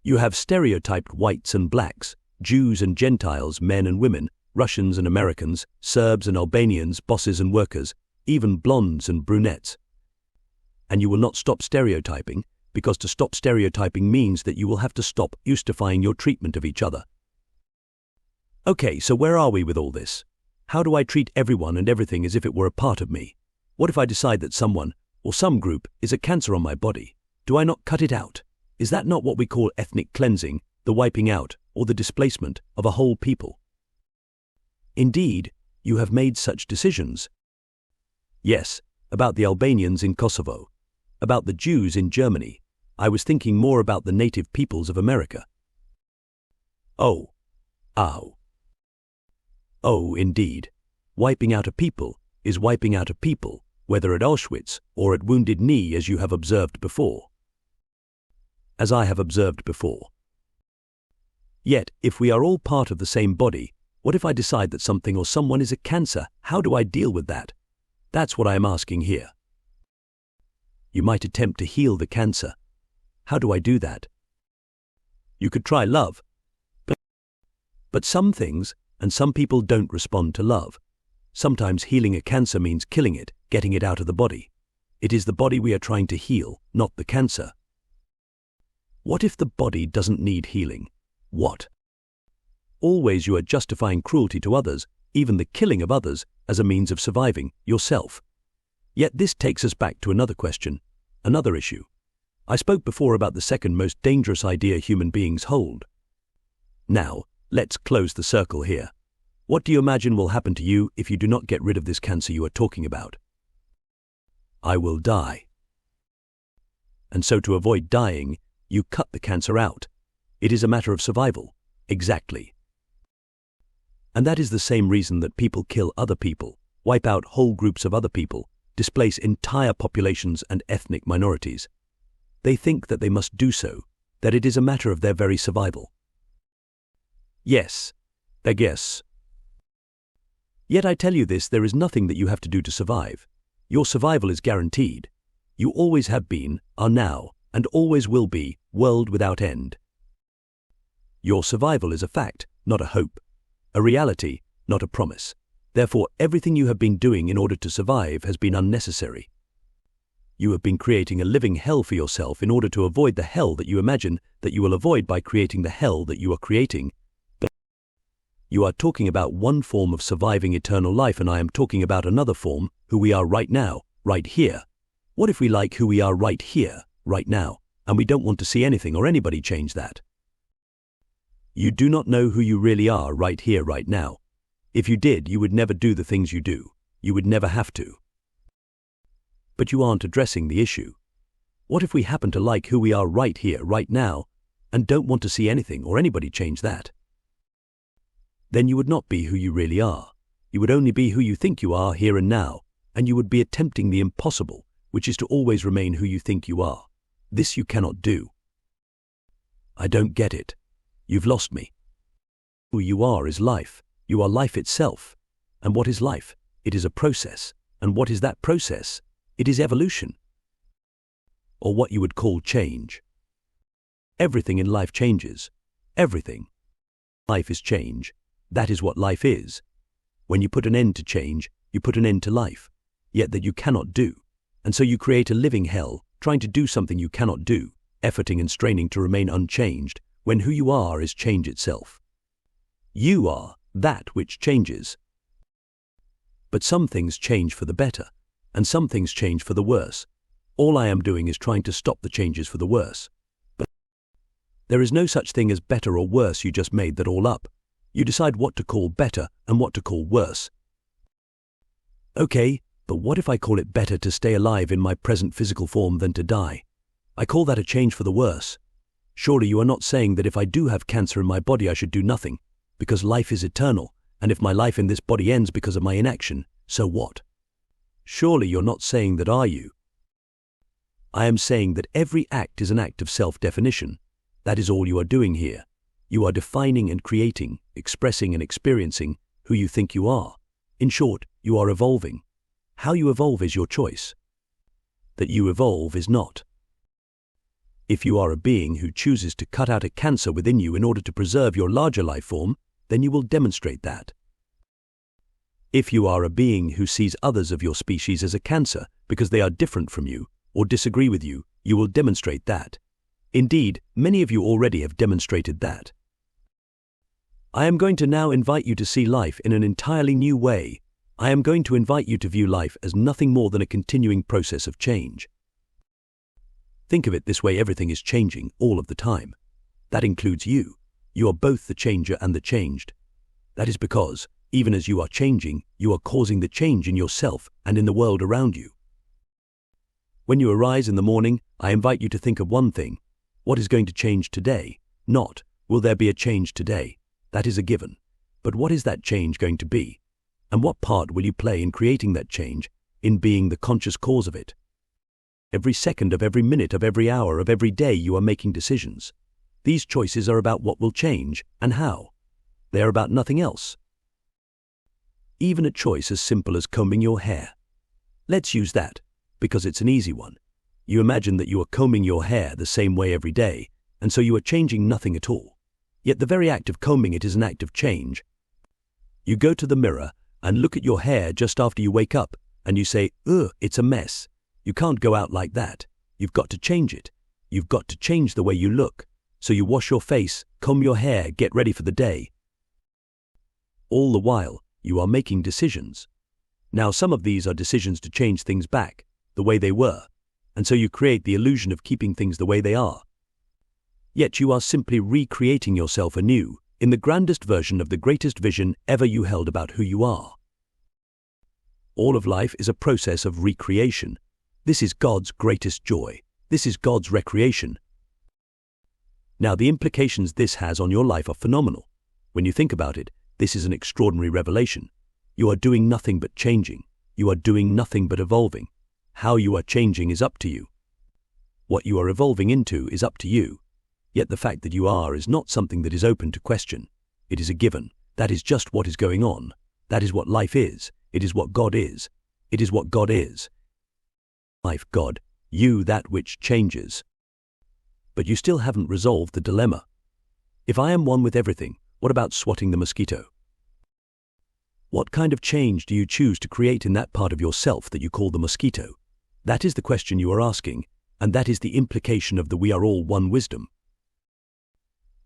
You have stereotyped whites and blacks, Jews and Gentiles, men and women, Russians and Americans, Serbs and Albanians, bosses and workers, even blondes and brunettes. And you will not stop stereotyping, because to stop stereotyping means that you will have to stop justifying your treatment of each other. Okay, so where are we with all this? How do I treat everyone and everything as if it were a part of me? What if I decide that someone, or some group, is a cancer on my body? Do I not cut it out? Is that not what we call ethnic cleansing, the wiping out, or the displacement of a whole people? Indeed, you have made such decisions. Yes, about the Albanians in Kosovo, about the Jews in Germany. I was thinking more about the native peoples of America. Oh, indeed. Wiping out a people is wiping out a people, whether at Auschwitz or at Wounded Knee, as you have observed before. As I have observed before. Yet, if we are all part of the same body, what if I decide that something or someone is a cancer? How do I deal with that? That's what I am asking here. You might attempt to heal the cancer, How do I do that? You could try love. But some things and some people don't respond to love. Sometimes healing a cancer means killing it, getting it out of the body. It is the body we are trying to heal, not the cancer. What if the body doesn't need healing? What? Always you are justifying cruelty to others, even the killing of others, as a means of surviving yourself. Yet this takes us back to another question, another issue. I spoke before about the second most dangerous idea human beings hold. Now, let's close the circle here. What do you imagine will happen to you if you do not get rid of this cancer you are talking about? I will die. And so to avoid dying, you cut the cancer out. It is a matter of survival. Exactly. And that is the same reason that people kill other people, wipe out whole groups of other people, displace entire populations and ethnic minorities. They think that they must do so, that it is a matter of their very survival. Yes, they guess. Yet I tell you this, there is nothing that you have to do to survive. Your survival is guaranteed. You always have been, are now, and always will be, world without end. Your survival is a fact, not a hope. A reality, not a promise. Therefore, everything you have been doing in order to survive has been unnecessary. You have been creating a living hell for yourself in order to avoid the hell that you imagine that you will avoid by creating the hell that you are creating. But you are talking about one form of surviving eternal life, and I am talking about another form, who we are right now, right here. What if we like who we are right here, right now, and we don't want to see anything or anybody change that? You do not know who you really are right here, right now. If you did, you would never do the things you do. You would never have to. But you aren't addressing the issue. What if we happen to like who we are right here, right now, and don't want to see anything or anybody change that? Then you would not be who you really are. You would only be who you think you are here and now, and you would be attempting the impossible, which is to always remain who you think you are. This you cannot do. I don't get it. You've lost me. Who you are is life. You are life itself. And what is life? It is a process. And what is that process? It is evolution. Or what you would call change. Everything in life changes. Everything. Life is change. That is what life is. When you put an end to change, you put an end to life. Yet that you cannot do. And so you create a living hell, trying to do something you cannot do, efforting and straining to remain unchanged, when who you are is change itself. You are that which changes. But some things change for the better, and some things change for the worse. All I am doing is trying to stop the changes for the worse. But there is no such thing as better or worse, you just made that all up. You decide what to call better and what to call worse. Okay, but what if I call it better to stay alive in my present physical form than to die? I call that a change for the worse. Surely you are not saying that if I do have cancer in my body I should do nothing, because life is eternal, and if my life in this body ends because of my inaction, so what? Surely you're not saying that, are you? I am saying that every act is an act of self-definition. That is all you are doing here. You are defining and creating, expressing and experiencing who you think you are. In short, you are evolving. How you evolve is your choice. That you evolve is not. If you are a being who chooses to cut out a cancer within you in order to preserve your larger life form, then you will demonstrate that. If you are a being who sees others of your species as a cancer because they are different from you or disagree with you, you will demonstrate that. Indeed, many of you already have demonstrated that. I am going to now invite you to see life in an entirely new way. I am going to invite you to view life as nothing more than a continuing process of change. Think of it this way: everything is changing all of the time. That includes you. You are both the changer and the changed. That is because, even as you are changing, you are causing the change in yourself and in the world around you. When you arise in the morning, I invite you to think of one thing. What is going to change today? Not, will there be a change today? That is a given. But what is that change going to be? And what part will you play in creating that change, in being the conscious cause of it? Every second of every minute of every hour of every day you are making decisions. These choices are about what will change and how. They are about nothing else. Even a choice as simple as combing your hair. Let's use that, because it's an easy one. You imagine that you are combing your hair the same way every day, and so you are changing nothing at all. Yet the very act of combing it is an act of change. You go to the mirror and look at your hair just after you wake up, and you say, "Ugh, it's a mess." You can't go out like that. You've got to change it. You've got to change the way you look. So you wash your face, comb your hair, get ready for the day. All the while, you are making decisions. Now, some of these are decisions to change things back, the way they were, and so you create the illusion of keeping things the way they are. Yet you are simply recreating yourself anew, in the grandest version of the greatest vision ever you held about who you are. All of life is a process of recreation. This is God's greatest joy. This is God's recreation. Now, the implications this has on your life are phenomenal. When you think about it, this is an extraordinary revelation. You are doing nothing but changing. You are doing nothing but evolving. How you are changing is up to you. What you are evolving into is up to you. Yet the fact that you are is not something that is open to question. It is a given. That is just what is going on. That is what life is. It is what God is. It is what God is. Life, God, you, that which changes. But you still haven't resolved the dilemma. If I am one with everything, what about swatting the mosquito? What kind of change do you choose to create in that part of yourself that you call the mosquito? That is the question you are asking, and that is the implication of the we are all one wisdom.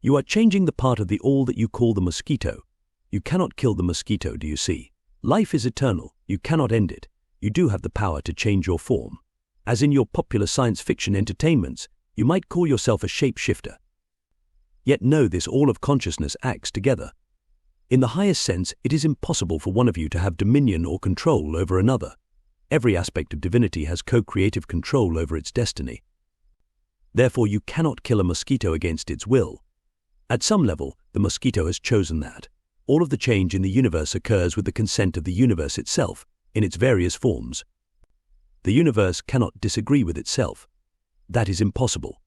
You are changing the part of the all that you call the mosquito. You cannot kill the mosquito, do you see? Life is eternal. You cannot end it. You do have the power to change your form. As in your popular science fiction entertainments, you might call yourself a shapeshifter. Yet know this, all of consciousness acts together. In the highest sense, it is impossible for one of you to have dominion or control over another. Every aspect of divinity has co-creative control over its destiny. Therefore, you cannot kill a mosquito against its will. At some level, the mosquito has chosen that. All of the change in the universe occurs with the consent of the universe itself, in its various forms. The universe cannot disagree with itself. That is impossible.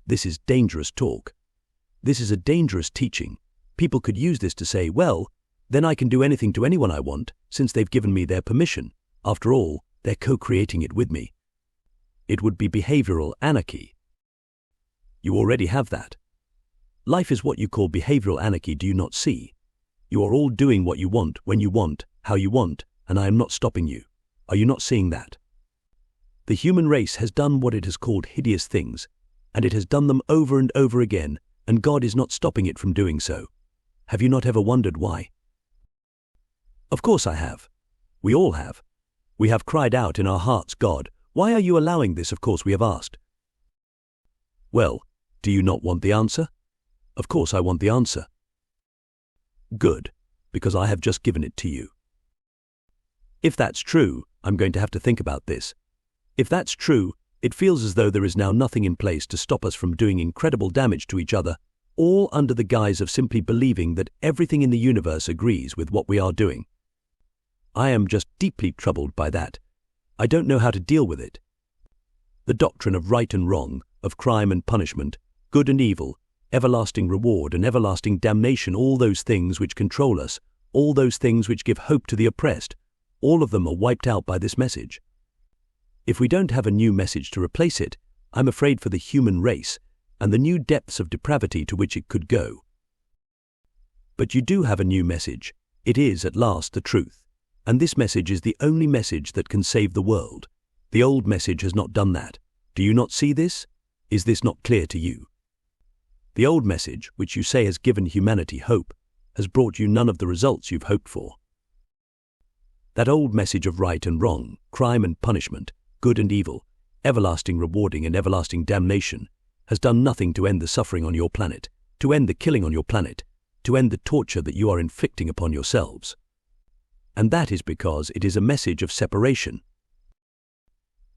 This is dangerous talk. This is a dangerous teaching. People could use this to say, well, then I can do anything to anyone I want, since they've given me their permission. After all, they're co-creating it with me. It would be behavioral anarchy. You already have that. Life is what you call behavioral anarchy, do you not see? You are all doing what you want, when you want, how you want, and I am not stopping you. Are you not seeing that? The human race has done what it has called hideous things, and it has done them over and over again, and God is not stopping it from doing so. Have you not ever wondered why? Of course I have. We all have. We have cried out in our hearts, God, why are you allowing this? Of course we have asked. Well, do you not want the answer? Of course I want the answer. Good, because I have just given it to you. If that's true, I'm going to have to think about this. If that's true, it feels as though there is now nothing in place to stop us from doing incredible damage to each other, all under the guise of simply believing that everything in the universe agrees with what we are doing. I am just deeply troubled by that. I don't know how to deal with it. The doctrine of right and wrong, of crime and punishment, good and evil, everlasting reward and everlasting damnation, all those things which control us, all those things which give hope to the oppressed, all of them are wiped out by this message. If we don't have a new message to replace it, I'm afraid for the human race and the new depths of depravity to which it could go. But you do have a new message. It is, at last, the truth. And this message is the only message that can save the world. The old message has not done that. Do you not see this? Is this not clear to you? The old message, which you say has given humanity hope, has brought you none of the results you've hoped for. That old message of right and wrong, crime and punishment, good and evil, everlasting rewarding and everlasting damnation, has done nothing to end the suffering on your planet, to end the killing on your planet, to end the torture that you are inflicting upon yourselves. And that is because it is a message of separation.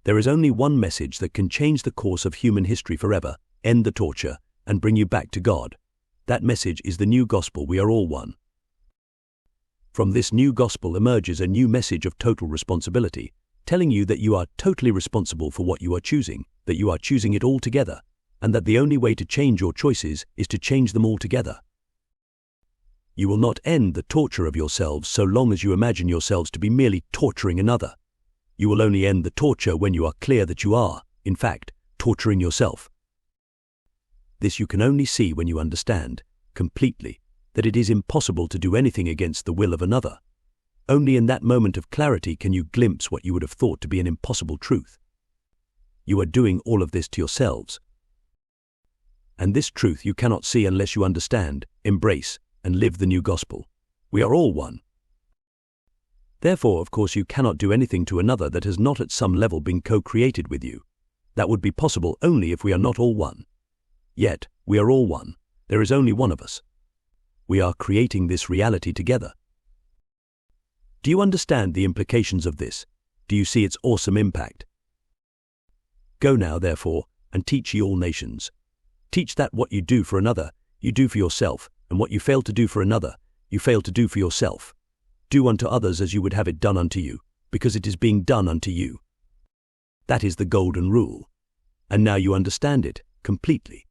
There is only one message that can change the course of human history forever, end the torture, and bring you back to God. That message is the new gospel. We are all one. From this new gospel emerges a new message of total responsibility, telling you that you are totally responsible for what you are choosing, that you are choosing it all together, and that the only way to change your choices is to change them all together. You will not end the torture of yourselves so long as you imagine yourselves to be merely torturing another. You will only end the torture when you are clear that you are, in fact, torturing yourself. This you can only see when you understand, completely, that it is impossible to do anything against the will of another. Only in that moment of clarity can you glimpse what you would have thought to be an impossible truth. You are doing all of this to yourselves. And this truth you cannot see unless you understand, embrace, and live the new gospel. We are all one. Therefore, of course, you cannot do anything to another that has not at some level been co-created with you. That would be possible only if we are not all one. Yet, we are all one. There is only one of us. We are creating this reality together. Do you understand the implications of this? Do you see its awesome impact? Go now, therefore, and teach ye all nations. Teach that what you do for another, you do for yourself, and what you fail to do for another, you fail to do for yourself. Do unto others as you would have it done unto you, because it is being done unto you. That is the golden rule. And now you understand it completely.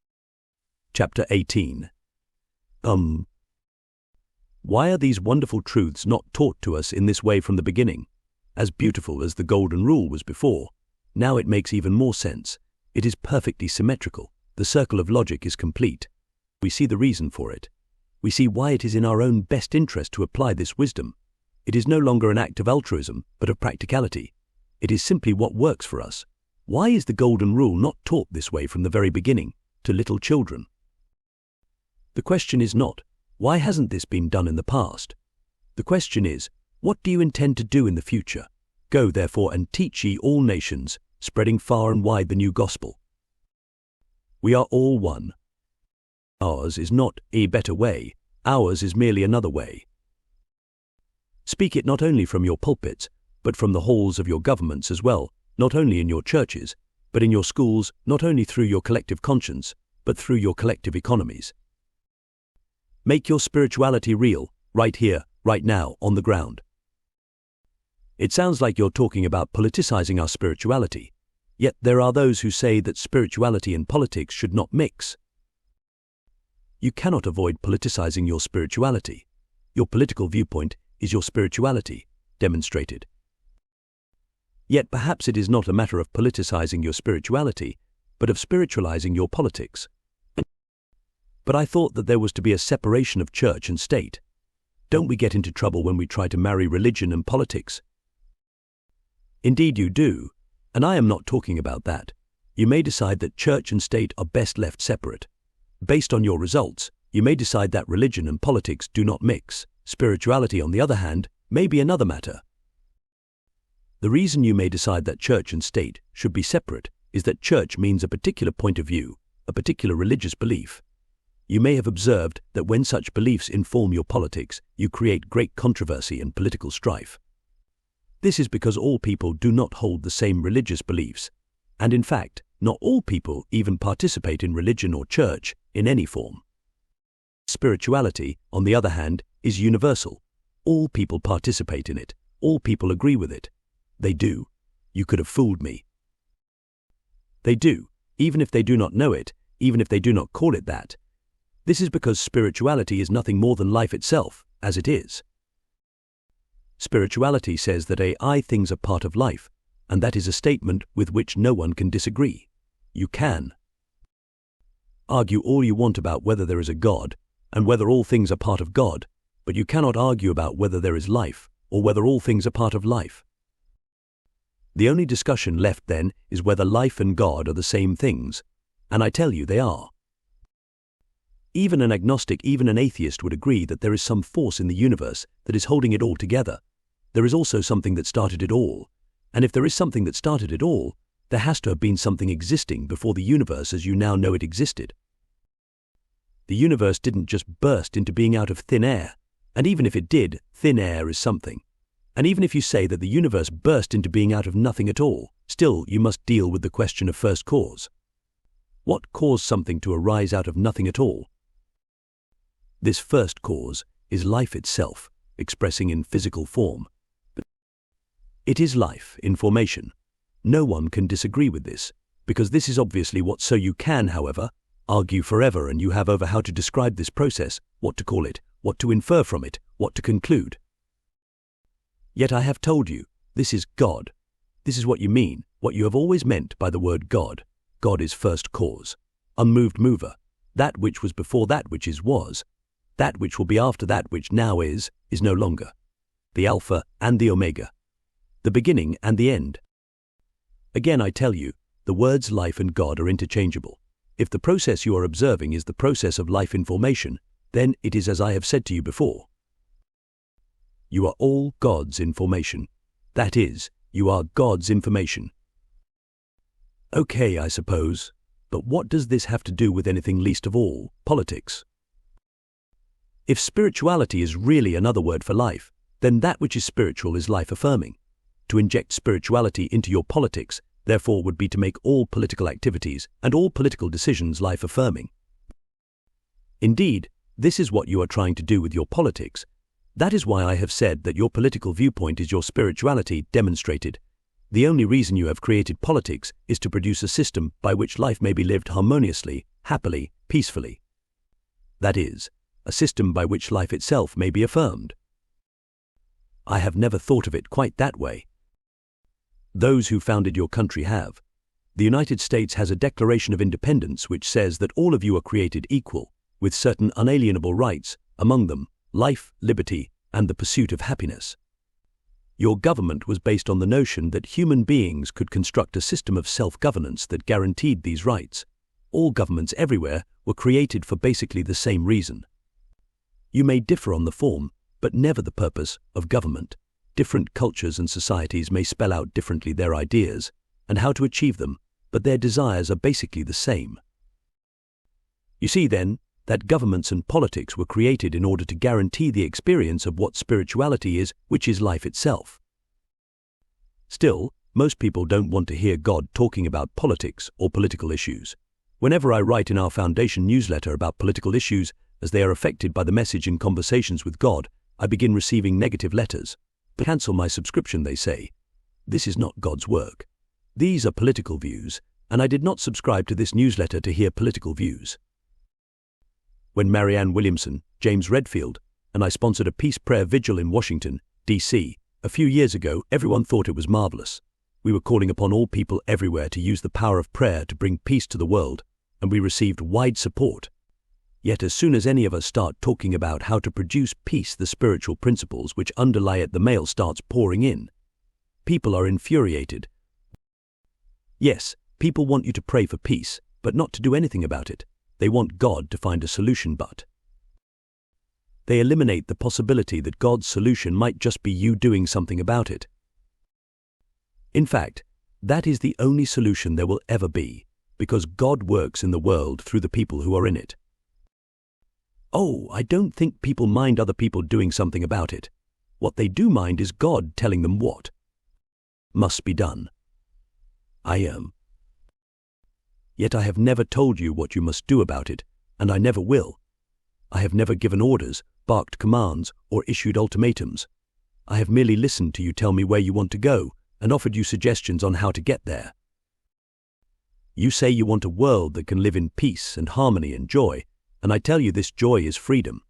Chapter 18. Why are these wonderful truths not taught to us in this way from the beginning? As beautiful as the golden rule was before, now it makes even more sense. It is perfectly symmetrical. The circle of logic is complete. We see the reason for it. We see why it is in our own best interest to apply this wisdom. It is no longer an act of altruism, but of practicality. It is simply what works for us. Why is the golden rule not taught this way from the very beginning, to little children? The question is not, why hasn't this been done in the past? The question is, what do you intend to do in the future? Go, therefore, and teach ye all nations, spreading far and wide the new gospel. We are all one. Ours is not a better way. Ours is merely another way. Speak it not only from your pulpits, but from the halls of your governments as well, not only in your churches, but in your schools, not only through your collective conscience, but through your collective economies. Make your spirituality real, right here, right now, on the ground. It sounds like you're talking about politicizing our spirituality, yet there are those who say that spirituality and politics should not mix. You cannot avoid politicizing your spirituality. Your political viewpoint is your spirituality, demonstrated. Yet perhaps it is not a matter of politicizing your spirituality, but of spiritualizing your politics. But I thought that there was to be a separation of church and state. Don't we get into trouble when we try to marry religion and politics? Indeed you do, and I am not talking about that. You may decide that church and state are best left separate. Based on your results, you may decide that religion and politics do not mix. Spirituality, on the other hand, may be another matter. The reason you may decide that church and state should be separate is that church means a particular point of view, a particular religious belief. You may have observed that when such beliefs inform your politics, you create great controversy and political strife. This is because all people do not hold the same religious beliefs, and in fact, not all people even participate in religion or church in any form. Spirituality, on the other hand, is universal. All people participate in it. All people agree with it. They do. You could have fooled me. They do, even if they do not know it, even if they do not call it that. This is because spirituality is nothing more than life itself, as it is. Spirituality says that I things are part of life, and that is a statement with which no one can disagree. You can argue all you want about whether there is a God, and whether all things are part of God, but you cannot argue about whether there is life, or whether all things are part of life. The only discussion left then is whether life and God are the same things, and I tell you they are. Even an agnostic, even an atheist would agree that there is some force in the universe that is holding it all together. There is also something that started it all, and if there is something that started it all, there has to have been something existing before the universe as you now know it existed. The universe didn't just burst into being out of thin air, and even if it did, thin air is something. And even if you say that the universe burst into being out of nothing at all, still you must deal with the question of first cause. What caused something to arise out of nothing at all? This first cause is life itself, expressing in physical form. It is life in formation. No one can disagree with this, because this is obviously what. So you can, however, argue forever and you have over how to describe this process, what to call it, what to infer from it, what to conclude. Yet I have told you, this is God. This is what you mean, what you have always meant by the word God. God is first cause, unmoved mover, that which was before that which is was, that which will be after that which now is no longer, the Alpha and the Omega, the beginning and the end. Again, I tell you, the words life and God are interchangeable. If the process you are observing is the process of life information, then it is as I have said to you before. You are all God's information. That is, you are God's information. Okay, I suppose, but what does this have to do with anything, least of all, politics? If spirituality is really another word for life, then that which is spiritual is life-affirming. To inject spirituality into your politics, therefore, would be to make all political activities and all political decisions life-affirming. Indeed, this is what you are trying to do with your politics. That is why I have said that your political viewpoint is your spirituality demonstrated. The only reason you have created politics is to produce a system by which life may be lived harmoniously, happily, peacefully. That is, a system by which life itself may be affirmed. I have never thought of it quite that way. Those who founded your country have. The United States has a Declaration of Independence which says that all of you are created equal, with certain unalienable rights, among them life, liberty, and the pursuit of happiness. Your government was based on the notion that human beings could construct a system of self-governance that guaranteed these rights. All governments everywhere were created for basically the same reason. You may differ on the form, but never the purpose, of government. Different cultures and societies may spell out differently their ideas and how to achieve them, but their desires are basically the same. You see, then, that governments and politics were created in order to guarantee the experience of what spirituality is, which is life itself. Still, most people don't want to hear God talking about politics or political issues. Whenever I write in our foundation newsletter about political issues, as they are affected by the message in Conversations with God, I begin receiving negative letters. Cancel my subscription, they say. This is not God's work. These are political views, and I did not subscribe to this newsletter to hear political views. When Marianne Williamson, James Redfield, and I sponsored a peace prayer vigil in Washington, D.C., a few years ago, everyone thought it was marvelous. We were calling upon all people everywhere to use the power of prayer to bring peace to the world, and we received wide support. Yet as soon as any of us start talking about how to produce peace, the spiritual principles which underlie it, the mail starts pouring in. People are infuriated. Yes, people want you to pray for peace, but not to do anything about it. They want God to find a solution, but they eliminate the possibility that God's solution might just be you doing something about it. In fact, that is the only solution there will ever be, because God works in the world through the people who are in it. Oh, I don't think people mind other people doing something about it. What they do mind is God telling them what must be done. I am. Yet I have never told you what you must do about it, and I never will. I have never given orders, barked commands, or issued ultimatums. I have merely listened to you tell me where you want to go, and offered you suggestions on how to get there. You say you want a world that can live in peace and harmony and joy, and I tell you this joy is freedom.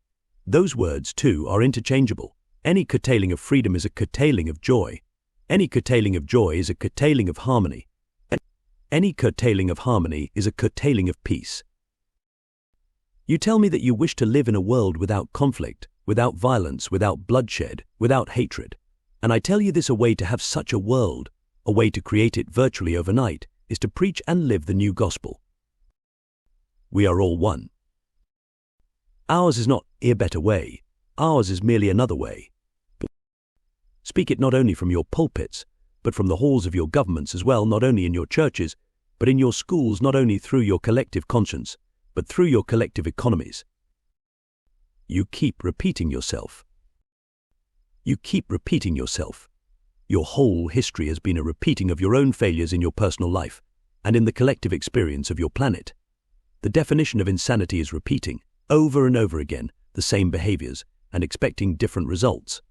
Those words, too, are interchangeable. Any curtailing of freedom is a curtailing of joy. Any curtailing of joy is a curtailing of harmony. Any curtailing of harmony is a curtailing of peace. You tell me that you wish to live in a world without conflict, without violence, without bloodshed, without hatred. And I tell you this: a way to have such a world, a way to create it virtually overnight, is to preach and live the new gospel. We are all one. Ours is not a better way. Ours is merely another way. Speak it not only from your pulpits, but from the halls of your governments as well, not only in your churches, but in your schools, not only through your collective conscience, but through your collective economies. You keep repeating yourself. You keep repeating yourself. Your whole history has been a repeating of your own failures in your personal life and in the collective experience of your planet. The definition of insanity is repeating, over and over again, the same behaviors and expecting different results.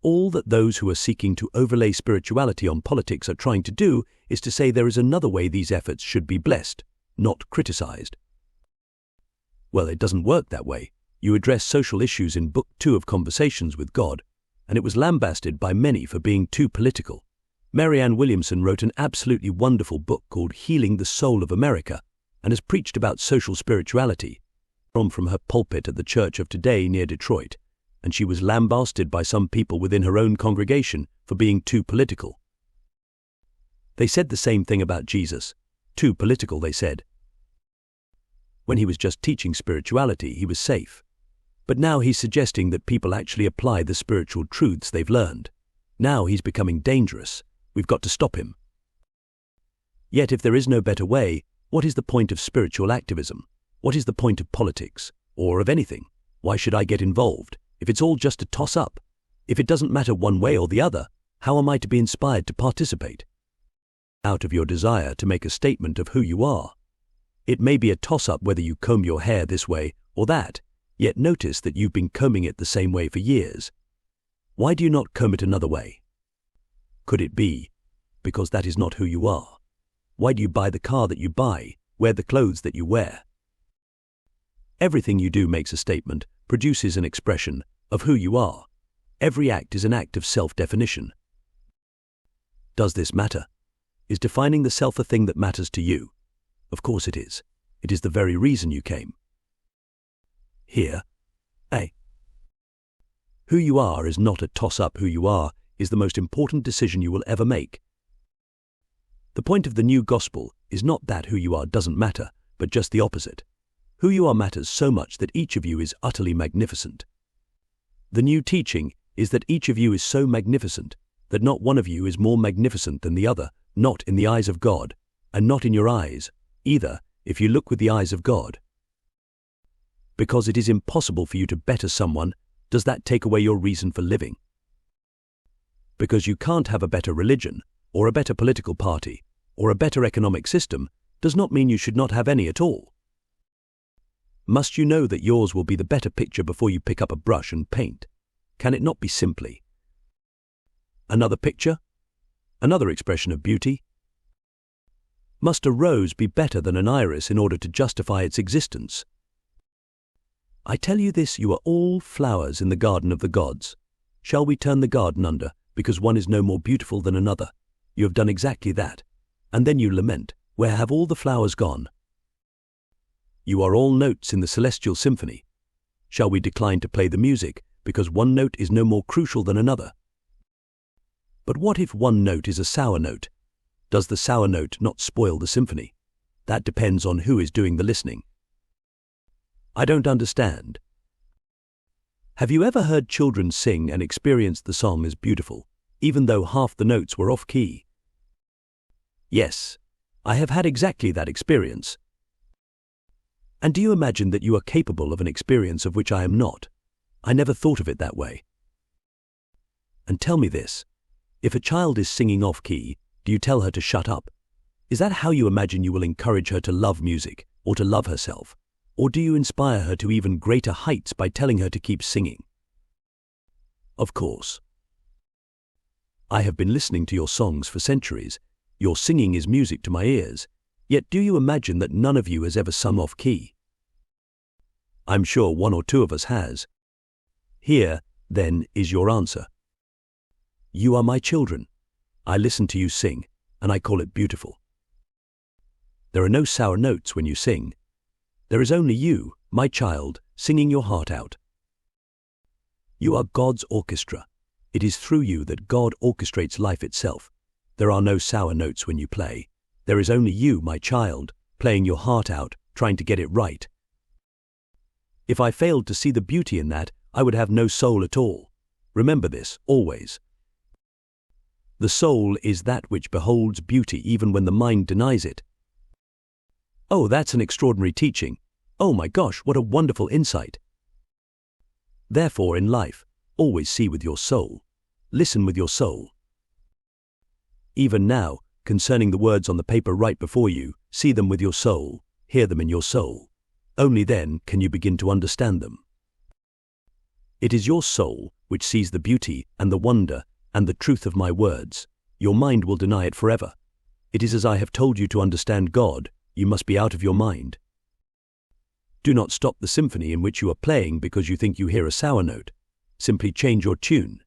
All that those who are seeking to overlay spirituality on politics are trying to do is to say there is another way these efforts should be blessed, not criticized. Well, it doesn't work that way. You address social issues in Book 2 of Conversations with God, and it was lambasted by many for being too political. Marianne Williamson wrote an absolutely wonderful book called Healing the Soul of America and has preached about social spirituality from her pulpit at the Church of Today near Detroit, and she was lambasted by some people within her own congregation for being too political. They said the same thing about Jesus. Too political, they said. When he was just teaching spirituality, he was safe. But now he's suggesting that people actually apply the spiritual truths they've learned. Now he's becoming dangerous. We've got to stop him. Yet if there is no better way, what is the point of spiritual activism? What is the point of politics? Or of anything? Why should I get involved? If it's all just a toss-up? If it doesn't matter one way or the other, how am I to be inspired to participate? Out of your desire to make a statement of who you are. It may be a toss-up whether you comb your hair this way or that, yet notice that you've been combing it the same way for years. Why do you not comb it another way? Could it be because that is not who you are? Why do you buy the car that you buy, wear the clothes that you wear? Everything you do makes a statement, produces an expression of who you are. Every act is an act of self-definition. Does this matter? Is defining the self a thing that matters to you? Of course it is. It is the very reason you came. Here, A. Who you are is not a toss-up. Who you are is the most important decision you will ever make. The point of the new gospel is not that who you are doesn't matter, but just the opposite. Who you are matters so much that each of you is utterly magnificent. The new teaching is that each of you is so magnificent that not one of you is more magnificent than the other, not in the eyes of God, and not in your eyes, either, if you look with the eyes of God. Because it is impossible for you to better someone, does that take away your reason for living? Because you can't have a better religion, or a better political party, or a better economic system, does not mean you should not have any at all. Must you know that yours will be the better picture before you pick up a brush and paint? Can it not be simply another picture? Another expression of beauty? Must a rose be better than an iris in order to justify its existence? I tell you this, you are all flowers in the garden of the gods. Shall we turn the garden under because one is no more beautiful than another? You have done exactly that. And then you lament, where have all the flowers gone? You are all notes in the celestial symphony. Shall we decline to play the music because one note is no more crucial than another? But what if one note is a sour note? Does the sour note not spoil the symphony? That depends on who is doing the listening. I don't understand. Have you ever heard children sing and experienced the song as beautiful, even though half the notes were off key? Yes, I have had exactly that experience. And do you imagine that you are capable of an experience of which I am not? I never thought of it that way. And tell me this, if a child is singing off key, do you tell her to shut up? Is that how you imagine you will encourage her to love music or to love herself? Or do you inspire her to even greater heights by telling her to keep singing? Of course. I have been listening to your songs for centuries. Your singing is music to my ears. Yet do you imagine that none of you has ever sung off key? I'm sure one or two of us has. Here, then, is your answer. You are my children. I listen to you sing, and I call it beautiful. There are no sour notes when you sing. There is only you, my child, singing your heart out. You are God's orchestra. It is through you that God orchestrates life itself. There are no sour notes when you play. There is only you, my child, playing your heart out, trying to get it right. If I failed to see the beauty in that, I would have no soul at all. Remember this, always. The soul is that which beholds beauty even when the mind denies it. Oh, that's an extraordinary teaching. Oh my gosh, what a wonderful insight. Therefore, in life, always see with your soul. Listen with your soul. Even now, concerning the words on the paper right before you, see them with your soul, hear them in your soul. Only then can you begin to understand them. It is your soul which sees the beauty and the wonder and the truth of my words. Your mind will deny it forever. It is as I have told you to understand God, you must be out of your mind. Do not stop the symphony in which you are playing because you think you hear a sour note. Simply change your tune.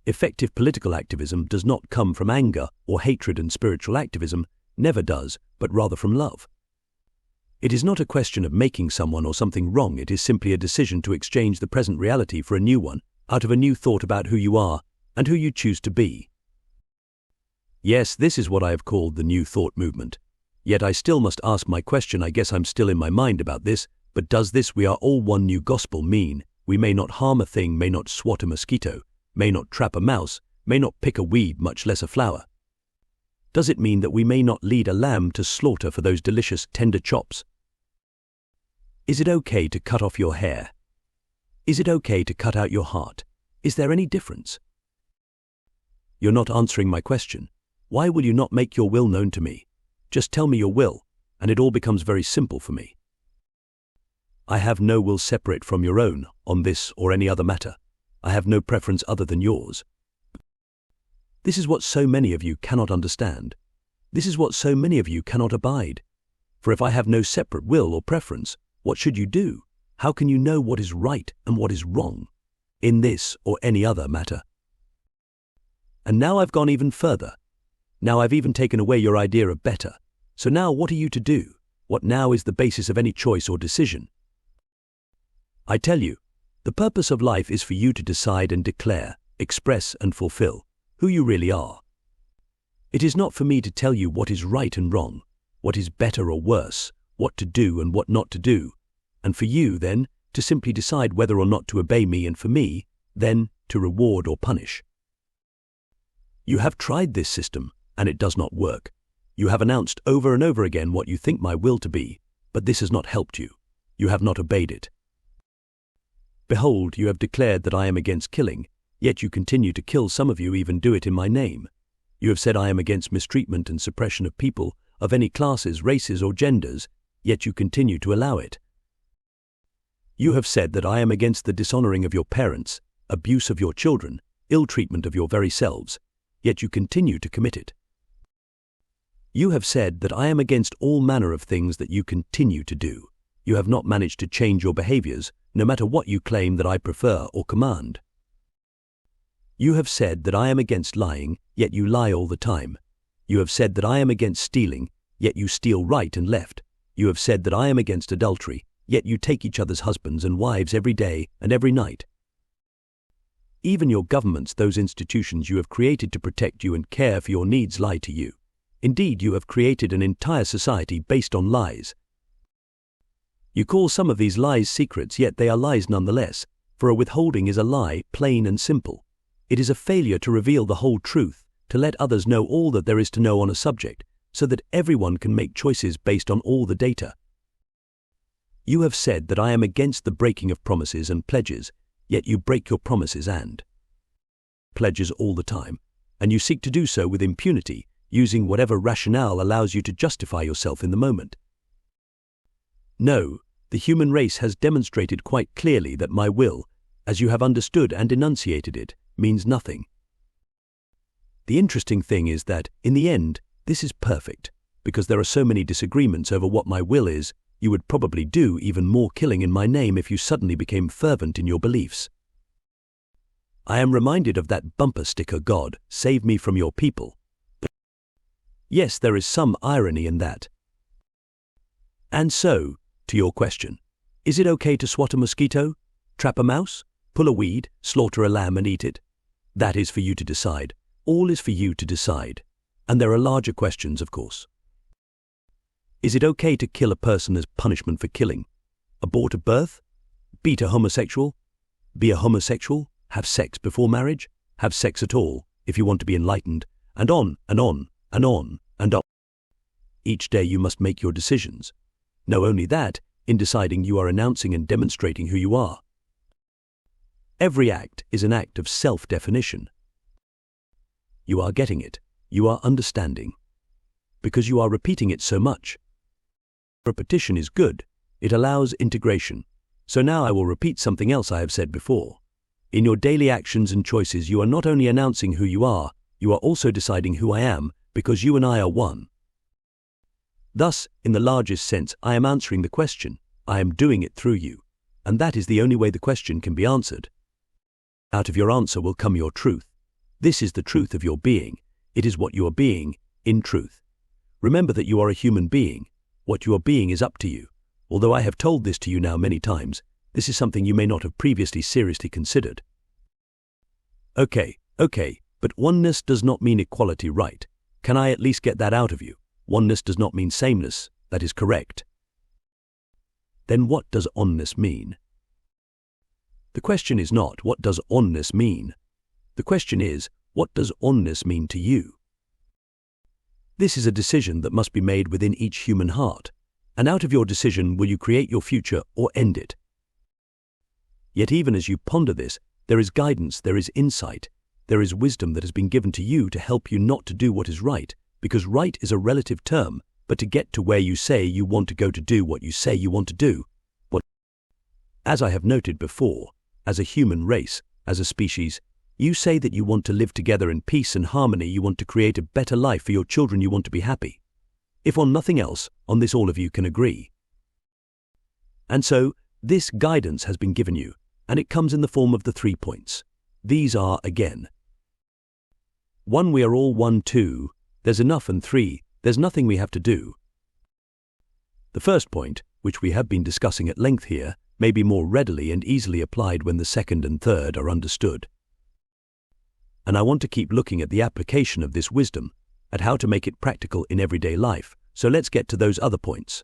Effective political activism does not come from anger or hatred, and spiritual activism never does, but rather from love. It is not a question of making someone or something wrong, it is simply a decision to exchange the present reality for a new one, out of a new thought about who you are and who you choose to be. Yes, this is what I have called the New Thought movement. Yet I still must ask my question, I guess I'm still in my mind about this, but does this "we are all one new gospel" mean we may not harm a thing, may not swat a mosquito, may not trap a mouse, may not pick a weed, much less a flower? Does it mean that we may not lead a lamb to slaughter for those delicious tender chops? Is it okay to cut off your hair? Is it okay to cut out your heart? Is there any difference? You're not answering my question. Why will you not make your will known to me? Just tell me your will, and it all becomes very simple for me. I have no will separate from your own on this or any other matter. I have no preference other than yours. This is what so many of you cannot understand. This is what so many of you cannot abide. For if I have no separate will or preference, what should you do? How can you know what is right and what is wrong in this or any other matter? And now I've gone even further. Now I've even taken away your idea of better. So now what are you to do? What now is the basis of any choice or decision? I tell you, the purpose of life is for you to decide and declare, express and fulfill who you really are. It is not for me to tell you what is right and wrong, what is better or worse, what to do and what not to do, and for you, then, to simply decide whether or not to obey me, and for me, then, to reward or punish. You have tried this system, and it does not work. You have announced over and over again what you think my will to be, but this has not helped you. You have not obeyed it. Behold, you have declared that I am against killing, yet you continue to kill. Some of you even do it in my name. You have said I am against mistreatment and suppression of people of any classes, races or genders, yet you continue to allow it. You have said that I am against the dishonoring of your parents, abuse of your children, ill treatment of your very selves, yet you continue to commit it. You have said that I am against all manner of things that you continue to do. You have not managed to change your behaviors, no matter what you claim that I prefer or command. You have said that I am against lying, yet you lie all the time. You have said that I am against stealing, yet you steal right and left. You have said that I am against adultery, yet you take each other's husbands and wives every day and every night. Even your governments, those institutions you have created to protect you and care for your needs, lie to you. Indeed, you have created an entire society based on lies. You call some of these lies secrets, yet they are lies nonetheless, for a withholding is a lie, plain and simple. It is a failure to reveal the whole truth, to let others know all that there is to know on a subject, so that everyone can make choices based on all the data. You have said that I am against the breaking of promises and pledges, yet you break your promises and pledges all the time, and you seek to do so with impunity, using whatever rationale allows you to justify yourself in the moment. No, the human race has demonstrated quite clearly that my will, as you have understood and enunciated it, means nothing. The interesting thing is that, in the end, this is perfect, because there are so many disagreements over what my will is. You would probably do even more killing in my name if you suddenly became fervent in your beliefs. I am reminded of that bumper sticker, "God, save me from your people." Yes, there is some irony in that. And so, to your question, is it okay to swat a mosquito, trap a mouse, pull a weed, slaughter a lamb and eat it? That is for you to decide. All is for you to decide. And there are larger questions, of course. Is it okay to kill a person as punishment for killing? Abort a birth? Beat a homosexual? Be a homosexual? Have sex before marriage? Have sex at all, if you want to be enlightened? And on, and on, and on, and on. Each day you must make your decisions. No, only that, in deciding you are announcing and demonstrating who you are. Every act is an act of self-definition. You are getting it. You are understanding. Because you are repeating it so much. Repetition is good. It allows integration. So now I will repeat something else I have said before. In your daily actions and choices, you are not only announcing who you are also deciding who I am, because you and I are one. Thus, in the largest sense, I am answering the question. I am doing it through you. And that is the only way the question can be answered. Out of your answer will come your truth. This is the truth of your being. It is what you are being, in truth. Remember that you are a human being. What you are being is up to you. Although I have told this to you now many times, this is something you may not have previously seriously considered. Okay, but oneness does not mean equality, right? Can I at least get that out of you? Oneness does not mean sameness. That is correct. Then what does onness mean? The question is not, what does onness mean? The question is, what does onness mean to you? This is a decision that must be made within each human heart, and out of your decision will you create your future or end it. Yet even as you ponder this, there is guidance, there is insight, there is wisdom that has been given to you to help you not to do what is right, because right is a relative term, but to get to where you say you want to go to do what you say you want to do. As I have noted before, as a human race, as a species, you say that you want to live together in peace and harmony, you want to create a better life for your children, you want to be happy. If on nothing else, on this all of you can agree. And so, this guidance has been given you, and it comes in the form of the 3 points. These are, again, 1. We are all one. 2. There's enough. And 3. There's nothing we have to do. The first point, which we have been discussing at length here, may be more readily and easily applied when the second and third are understood. And I want to keep looking at the application of this wisdom, at how to make it practical in everyday life, so let's get to those other points.